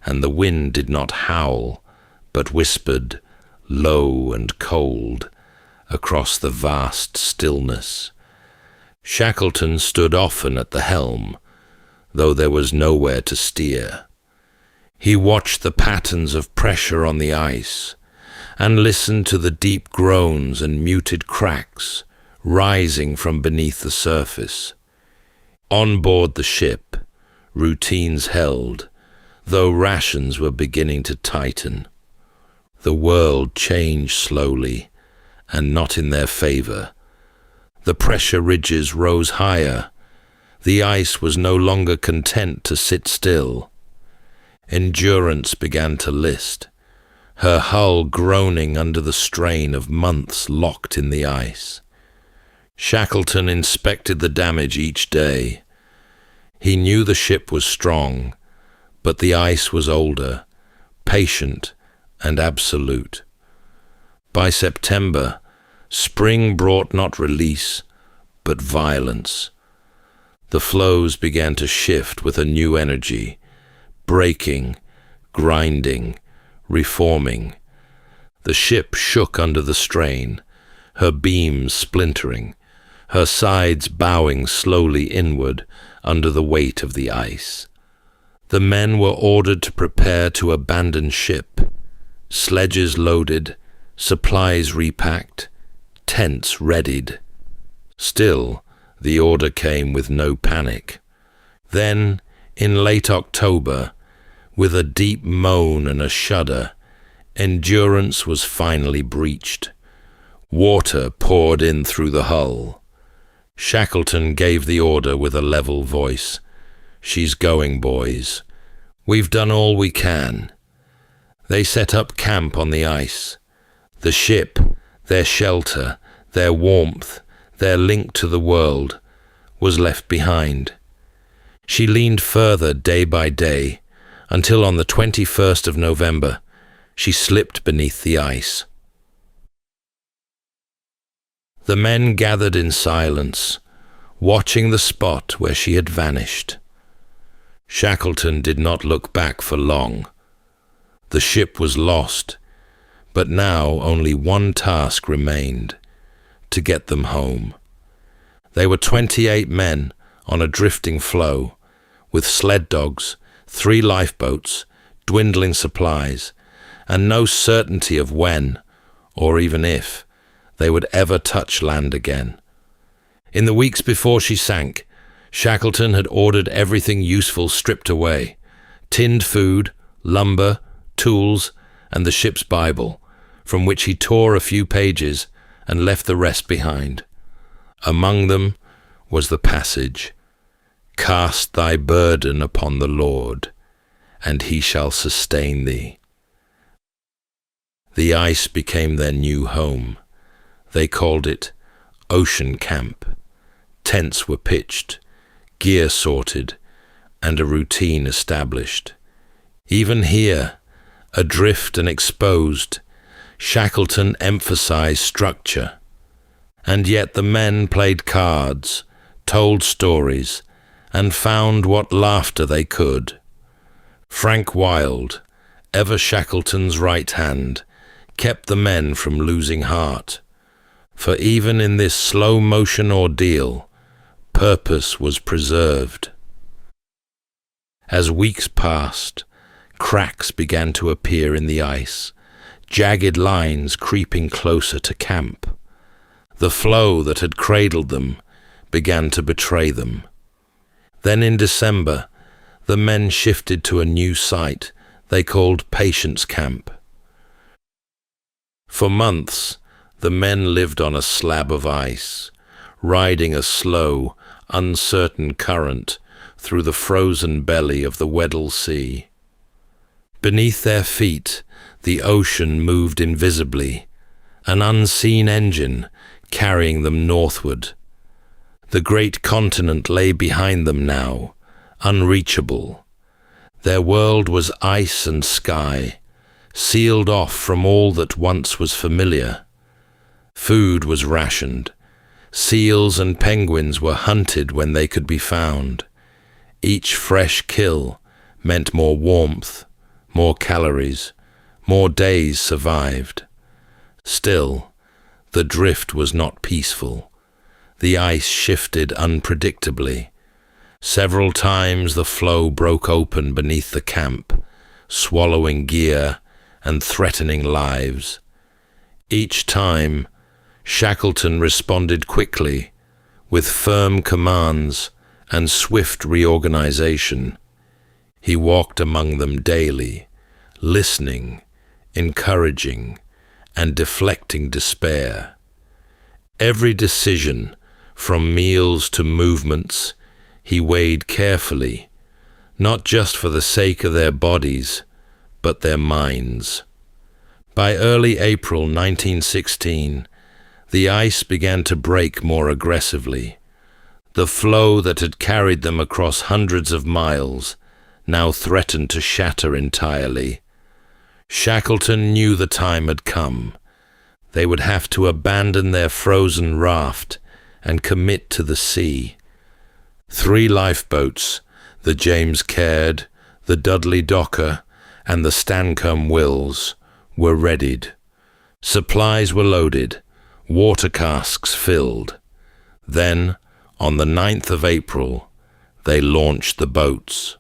and the wind did not howl, but whispered, low and cold, across the vast stillness. Shackleton stood often at the helm, though there was nowhere to steer. He watched the patterns of pressure on the ice and listened to the deep groans and muted cracks rising from beneath the surface. On board the ship, routines held, though rations were beginning to tighten. The world changed slowly, and not in their favor. The pressure ridges rose higher. The ice was no longer content to sit still. Endurance began to list, her hull groaning under the strain of months locked in the ice. Shackleton inspected the damage each day. He knew the ship was strong, but the ice was older, patient, and absolute. By September, spring brought not release, but violence. The floes began to shift with a new energy, breaking, grinding, reforming. The ship shook under the strain, her beams splintering, her sides bowing slowly inward under the weight of the ice. The men were ordered to prepare to abandon ship. Sledges loaded, supplies repacked, tents readied. Still, the order came with no panic. Then, in late October, with a deep moan and a shudder, endurance was finally breached. Water poured in through the hull. Shackleton gave the order with a level voice. "She's going, boys. We've done all we can." They set up camp on the ice. The ship, their shelter, their warmth, their link to the world, was left behind. She leaned further day by day, until on the 21st of November, she slipped beneath the ice. The men gathered in silence, watching the spot where she had vanished. Shackleton did not look back for long. The ship was lost, but now only one task remained: to get them home. They were 28 men on a drifting floe, with sled dogs, 3 lifeboats, dwindling supplies, and no certainty of when, or even if, they would ever touch land again. In the weeks before she sank, Shackleton had ordered everything useful stripped away: tinned food, lumber, tools, and the ship's Bible, from which he tore a few pages and left the rest behind. Among them was the passage, "Cast thy burden upon the Lord, and he shall sustain thee." The ice became their new home. They called it Ocean Camp. Tents were pitched, gear sorted, and a routine established. Even here, adrift and exposed, Shackleton emphasized structure. And yet the men played cards, told stories, and found what laughter they could. Frank Wild, ever Shackleton's right hand, kept the men from losing heart. For even in this slow-motion ordeal, purpose was preserved. As weeks passed, cracks began to appear in the ice, jagged lines creeping closer to camp. The floe that had cradled them began to betray them. Then in December, the men shifted to a new site they called Patience Camp. For months, the men lived on a slab of ice, riding a slow, uncertain current through the frozen belly of the Weddell Sea. Beneath their feet, the ocean moved invisibly, an unseen engine carrying them northward. The great continent lay behind them now, unreachable. Their world was ice and sky, sealed off from all that once was familiar. Food was rationed. Seals and penguins were hunted when they could be found. Each fresh kill meant more warmth, more calories, more days survived. Still, the drift was not peaceful. The ice shifted unpredictably. Several times the floe broke open beneath the camp, swallowing gear and threatening lives. Each time, Shackleton responded quickly, with firm commands and swift reorganization. He walked among them daily, listening, encouraging, and deflecting despair. Every decision, from meals to movements, he weighed carefully, not just for the sake of their bodies, but their minds. By early April 1916, the ice began to break more aggressively. The floe that had carried them across hundreds of miles now threatened to shatter entirely. Shackleton knew the time had come. They would have to abandon their frozen raft and commit to the sea. 3 lifeboats, the James Caird, the Dudley Docker, and the Stancomb Wills, were readied. Supplies were loaded, water casks filled. Then, on the 9th of April, they launched the boats.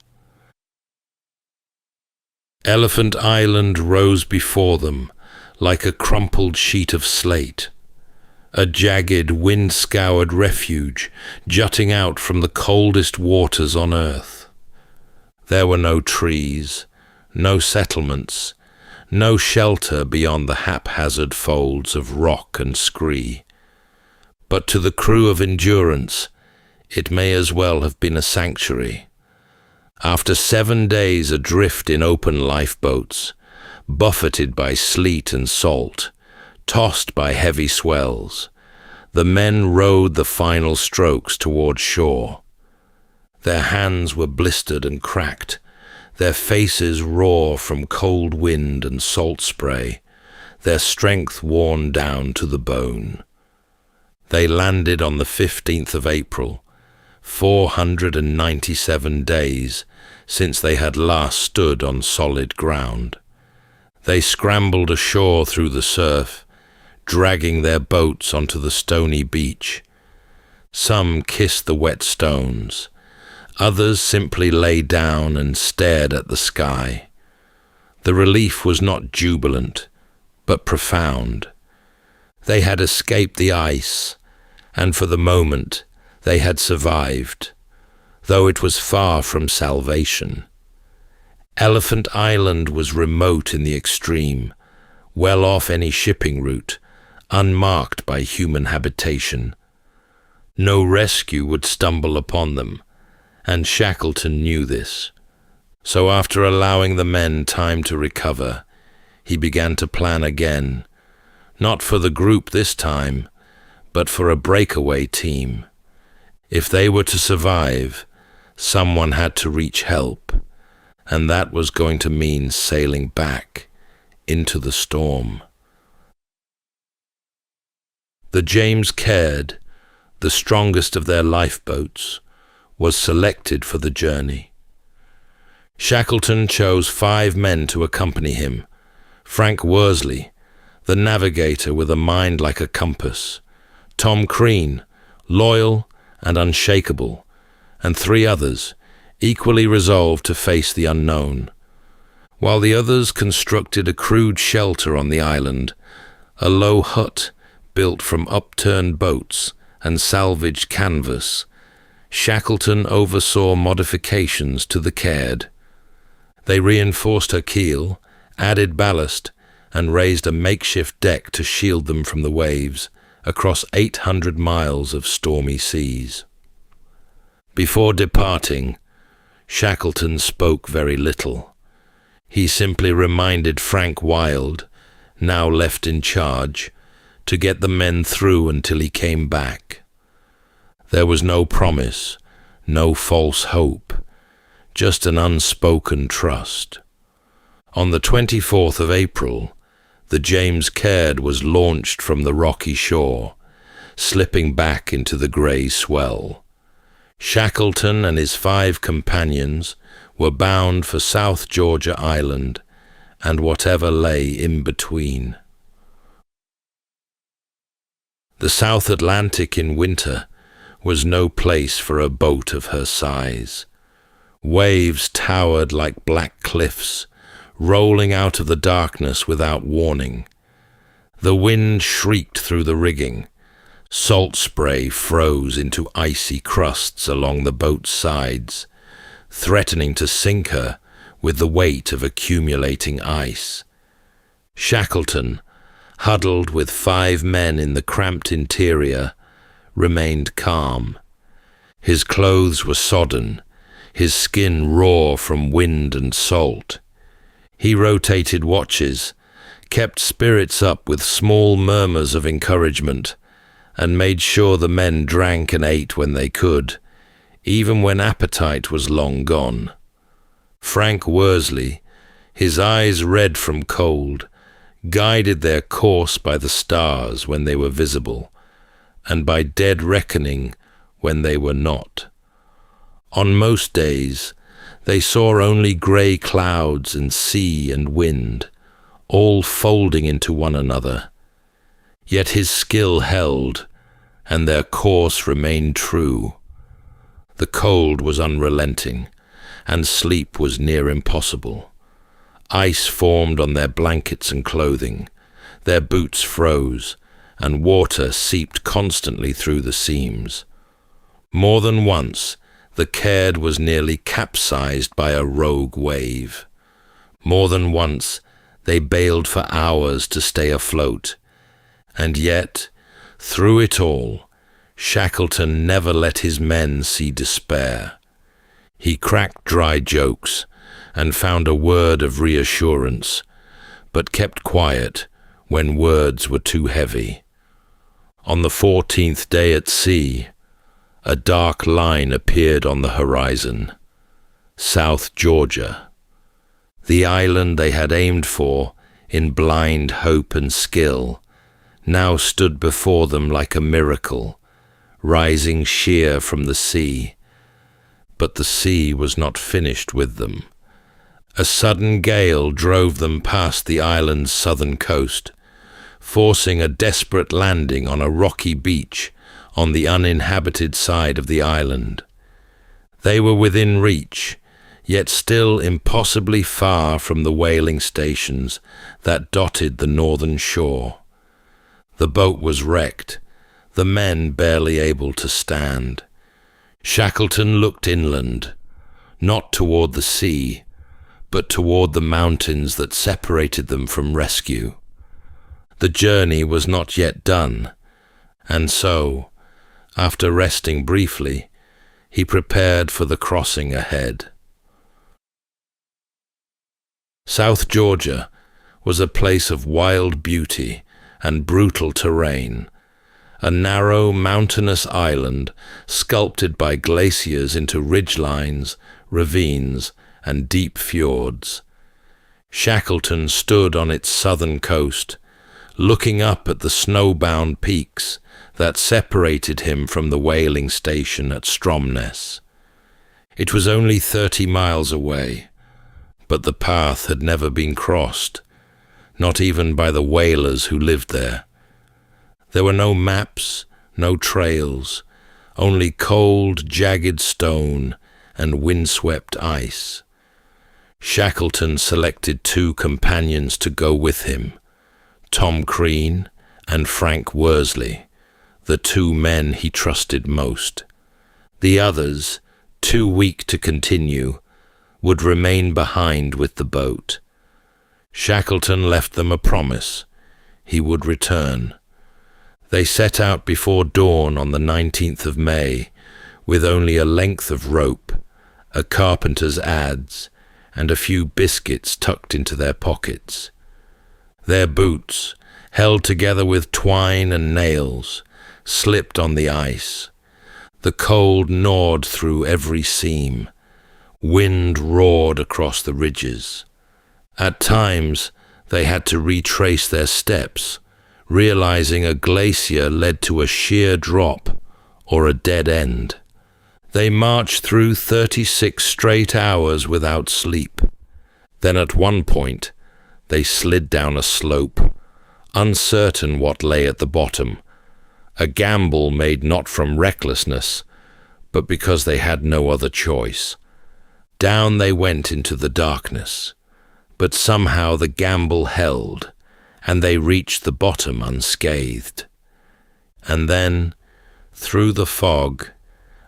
Elephant Island rose before them like a crumpled sheet of slate, a jagged, wind-scoured refuge jutting out from the coldest waters on earth. There were no trees, no settlements, no shelter beyond the haphazard folds of rock and scree. But to the crew of Endurance, it may as well have been a sanctuary. After 7 days adrift in open lifeboats, buffeted by sleet and salt, tossed by heavy swells, the men rowed the final strokes toward shore. Their hands were blistered and cracked, their faces raw from cold wind and salt spray, their strength worn down to the bone. They landed on the 15th of April, 497 days since they had last stood on solid ground. They scrambled ashore through the surf, dragging their boats onto the stony beach. Some kissed the wet stones. Others simply lay down and stared at the sky. The relief was not jubilant, but profound. They had escaped the ice, and for the moment they had survived, though it was far from salvation. Elephant Island was remote in the extreme, well off any shipping route, unmarked by human habitation. No rescue would stumble upon them, and Shackleton knew this. So after allowing the men time to recover, he began to plan again, not for the group this time, but for a breakaway team. If they were to survive, someone had to reach help, and that was going to mean sailing back into the storm. The James Caird, the strongest of their lifeboats, was selected for the journey. Shackleton chose 5 men to accompany him: Frank Worsley, the navigator with a mind like a compass; Tom Crean, loyal and unshakable; and 3 others, equally resolved to face the unknown. While the others constructed a crude shelter on the island, a low hut built from upturned boats and salvaged canvas, Shackleton oversaw modifications to the Caird. They reinforced her keel, added ballast, and raised a makeshift deck to shield them from the waves across 800 miles of stormy seas. Before departing, Shackleton spoke very little. He simply reminded Frank Wild, now left in charge, to get the men through until he came back. There was no promise, no false hope, just an unspoken trust. On the 24th of April, the James Caird was launched from the rocky shore, slipping back into the grey swell. Shackleton and his 5 companions were bound for South Georgia Island and whatever lay in between. The South Atlantic in winter was no place for a boat of her size. Waves towered like black cliffs, rolling out of the darkness without warning. The wind shrieked through the rigging. Salt spray froze into icy crusts along the boat's sides, threatening to sink her with the weight of accumulating ice. Shackleton, huddled with 5 men in the cramped interior, remained calm. His clothes were sodden, his skin raw from wind and salt. He rotated watches, kept spirits up with small murmurs of encouragement, and made sure the men drank and ate when they could, even when appetite was long gone. Frank Worsley, his eyes red from cold, guided their course by the stars when they were visible, and by dead reckoning when they were not. On most days, they saw only grey clouds and sea and wind, all folding into one another. Yet his skill held, and their course remained true. The cold was unrelenting, and sleep was near impossible. Ice formed on their blankets and clothing, their boots froze, and water seeped constantly through the seams. More than once, the Caird was nearly capsized by a rogue wave. More than once, they bailed for hours to stay afloat, and yet, through it all, Shackleton never let his men see despair. He cracked dry jokes and found a word of reassurance, but kept quiet when words were too heavy. On the 14th day at sea, a dark line appeared on the horizon. South Georgia. The island they had aimed for in blind hope and skill now stood before them like a miracle, rising sheer from the sea. But the sea was not finished with them. A sudden gale drove them past the island's southern coast, forcing a desperate landing on a rocky beach on the uninhabited side of the island. They were within reach, yet still impossibly far from the whaling stations that dotted the northern shore. The boat was wrecked, the men barely able to stand. Shackleton looked inland, not toward the sea, but toward the mountains that separated them from rescue. The journey was not yet done, and so, after resting briefly, he prepared for the crossing ahead. South Georgia was a place of wild beauty and brutal terrain, a narrow mountainous island sculpted by glaciers into ridgelines, ravines, and deep fjords. Shackleton stood on its southern coast, looking up at the snowbound peaks that separated him from the whaling station at Stromness. It was only 30 miles away, but the path had never been crossed, not even by the whalers who lived there. There were no maps, no trails, only cold, jagged stone and windswept ice. Shackleton selected 2 companions to go with him, Tom Crean and Frank Worsley, the 2 men he trusted most. The others, too weak to continue, would remain behind with the boat. Shackleton left them a promise. He would return. They set out before dawn on the 19th of May, with only a length of rope, a carpenter's adze, and a few biscuits tucked into their pockets. Their boots, held together with twine and nails, slipped on the ice. The cold gnawed through every seam. Wind roared across the ridges. At times, they had to retrace their steps, realizing a glacier led to a sheer drop or a dead end. They marched through 36 straight hours without sleep. Then at one point, they slid down a slope, uncertain what lay at the bottom, a gamble made not from recklessness, but because they had no other choice. Down they went into the darkness, but somehow the gamble held, and they reached the bottom unscathed. And then, through the fog,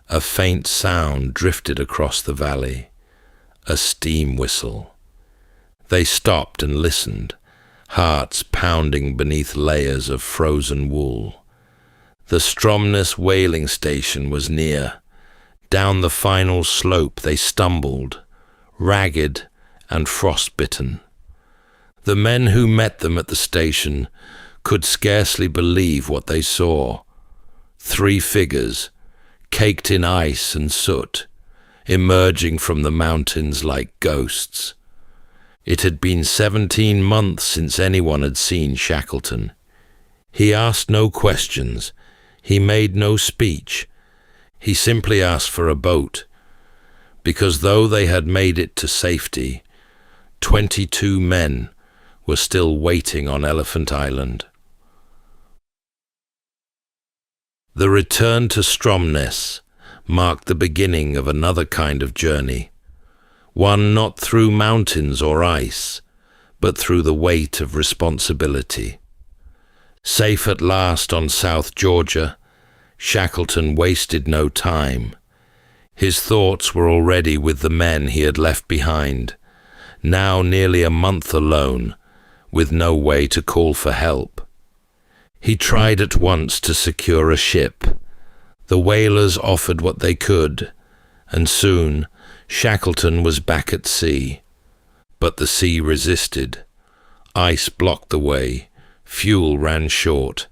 a faint sound drifted across the valley, a steam whistle. They stopped and listened, hearts pounding beneath layers of frozen wool. The Stromness whaling station was near. Down the final slope they stumbled, ragged and frostbitten. The men who met them at the station could scarcely believe what they saw. 3 figures, caked in ice and soot, emerging from the mountains like ghosts. It had been 17 months since anyone had seen Shackleton. He asked no questions. He made no speech. He simply asked for a boat, because though they had made it to safety, 22 men were still waiting on Elephant Island. The return to Stromness marked the beginning of another kind of journey, one not through mountains or ice, but through the weight of responsibility. Safe at last on South Georgia, Shackleton wasted no time. His thoughts were already with the men he had left behind, now nearly a month alone, with no way to call for help. He tried at once to secure a ship. The whalers offered what they could, and soon Shackleton was back at sea. But the sea resisted. Ice blocked the way, fuel ran short,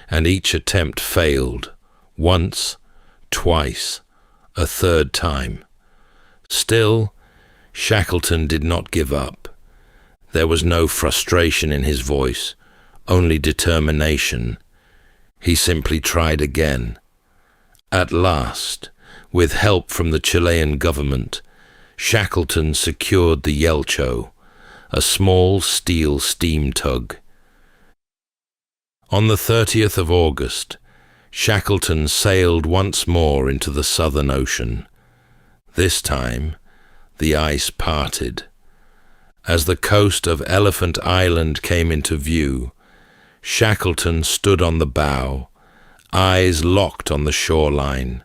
and each attempt failed. Once, twice, a third time. Still, Shackleton did not give up. There was no frustration in his voice, only determination. He simply tried again. At last, with help from the Chilean government, Shackleton secured the Yelcho, a small steel steam tug. On the 30th of August, Shackleton sailed once more into the Southern Ocean. This time, the ice parted. As the coast of Elephant Island came into view, Shackleton stood on the bow, eyes locked on the shoreline.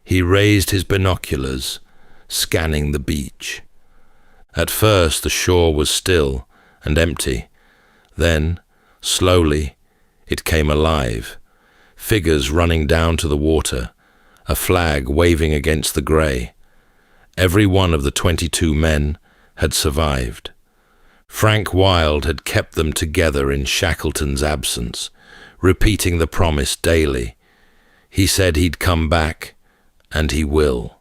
He raised his binoculars, scanning the beach. At first the shore was still and empty. Then, slowly, it came alive. Figures running down to the water, a flag waving against the grey. Every one of the 22 men had survived. Frank Wild had kept them together in Shackleton's absence, repeating the promise daily. He said he'd come back, and he will.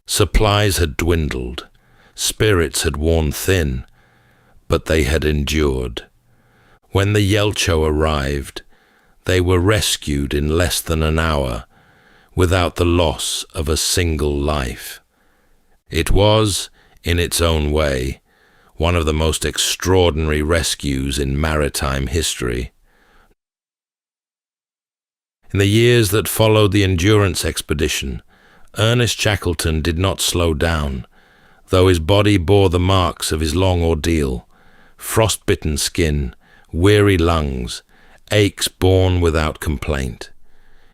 Supplies had dwindled, spirits had worn thin, but they had endured. When the Yelcho arrived, they were rescued in less than an hour, without the loss of a single life. It was, in its own way, one of the most extraordinary rescues in maritime history. In the years that followed the Endurance expedition, Ernest Shackleton did not slow down, though his body bore the marks of his long ordeal: frostbitten skin, weary lungs, aches borne without complaint.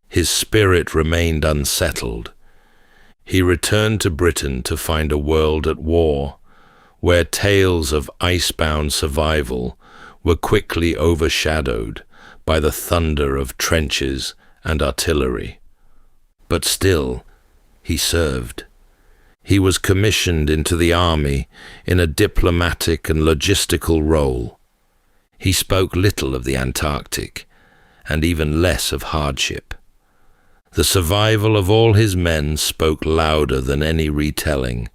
His spirit remained unsettled. He returned to Britain to find a world at war, where tales of icebound survival were quickly overshadowed by the thunder of trenches and artillery. But still, he served. He was commissioned into the army in a diplomatic and logistical role. He spoke little of the Antarctic, and even less of hardship. The survival of all his men spoke louder than any retelling,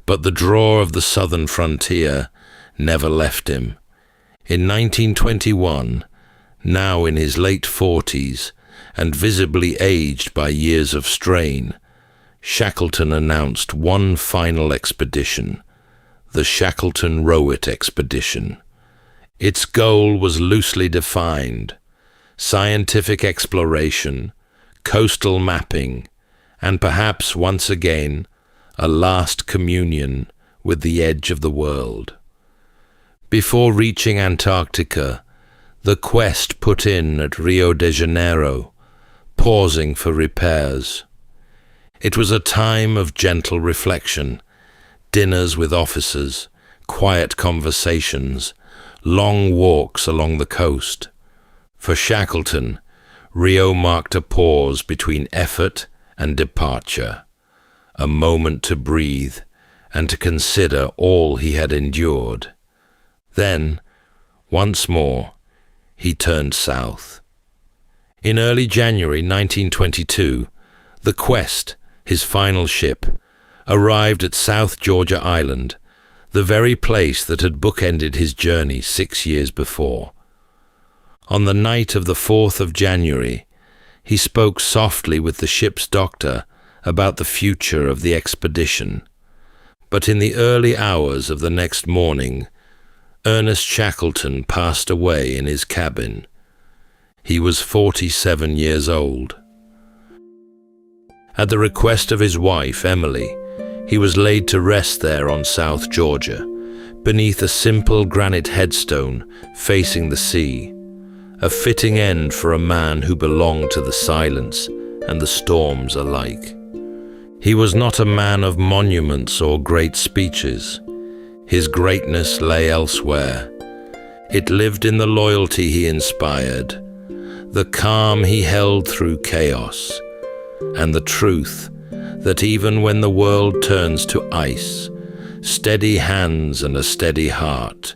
but the draw of the southern frontier never left him. In 1921, now in his late 40s and visibly aged by years of strain, Shackleton announced one final expedition, the Shackleton Rowett expedition. Its goal was loosely defined: scientific exploration, coastal mapping, and perhaps once again, a last communion with the edge of the world. Before reaching Antarctica, the quest put in at Rio de Janeiro, pausing for repairs. It was a time of gentle reflection, dinners with officers, quiet conversations, long walks along the coast. For Shackleton, Rio marked a pause between effort and departure, a moment to breathe and to consider all he had endured. Then, once more, he turned south. In early January 1922, the Quest, his final ship, arrived at South Georgia Island, the very place that had bookended his journey 6 years before. On the night of the 4th of January, he spoke softly with the ship's doctor about the future of the expedition. But in the early hours of the next morning, Ernest Shackleton passed away in his cabin. He was 47 years old. At the request of his wife, Emily, he was laid to rest there on South Georgia, beneath a simple granite headstone facing the sea, a fitting end for a man who belonged to the silence and the storms alike. He was not a man of monuments or great speeches. His greatness lay elsewhere. It lived in the loyalty he inspired, the calm he held through chaos, and the truth that even when the world turns to ice, steady hands and a steady heart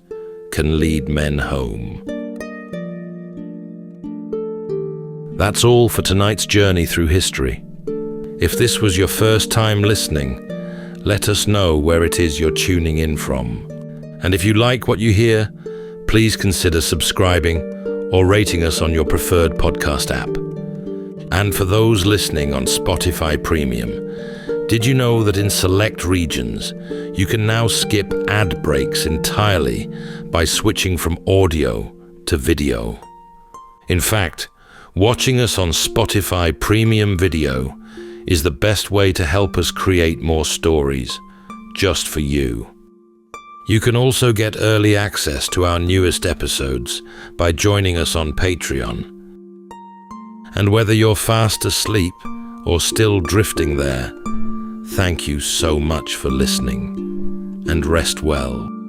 can lead men home. That's all for tonight's journey through history. If this was your first time listening, let us know where it is you're tuning in from. And if you like what you hear, please consider subscribing or rating us on your preferred podcast app. And for those listening on Spotify Premium, did you know that in select regions, you can now skip ad breaks entirely by switching from audio to video? In fact, watching us on Spotify Premium Video is the best way to help us create more stories, just for you. You can also get early access to our newest episodes by joining us on Patreon. And whether you're fast asleep or still drifting there, thank you so much for listening, and rest well.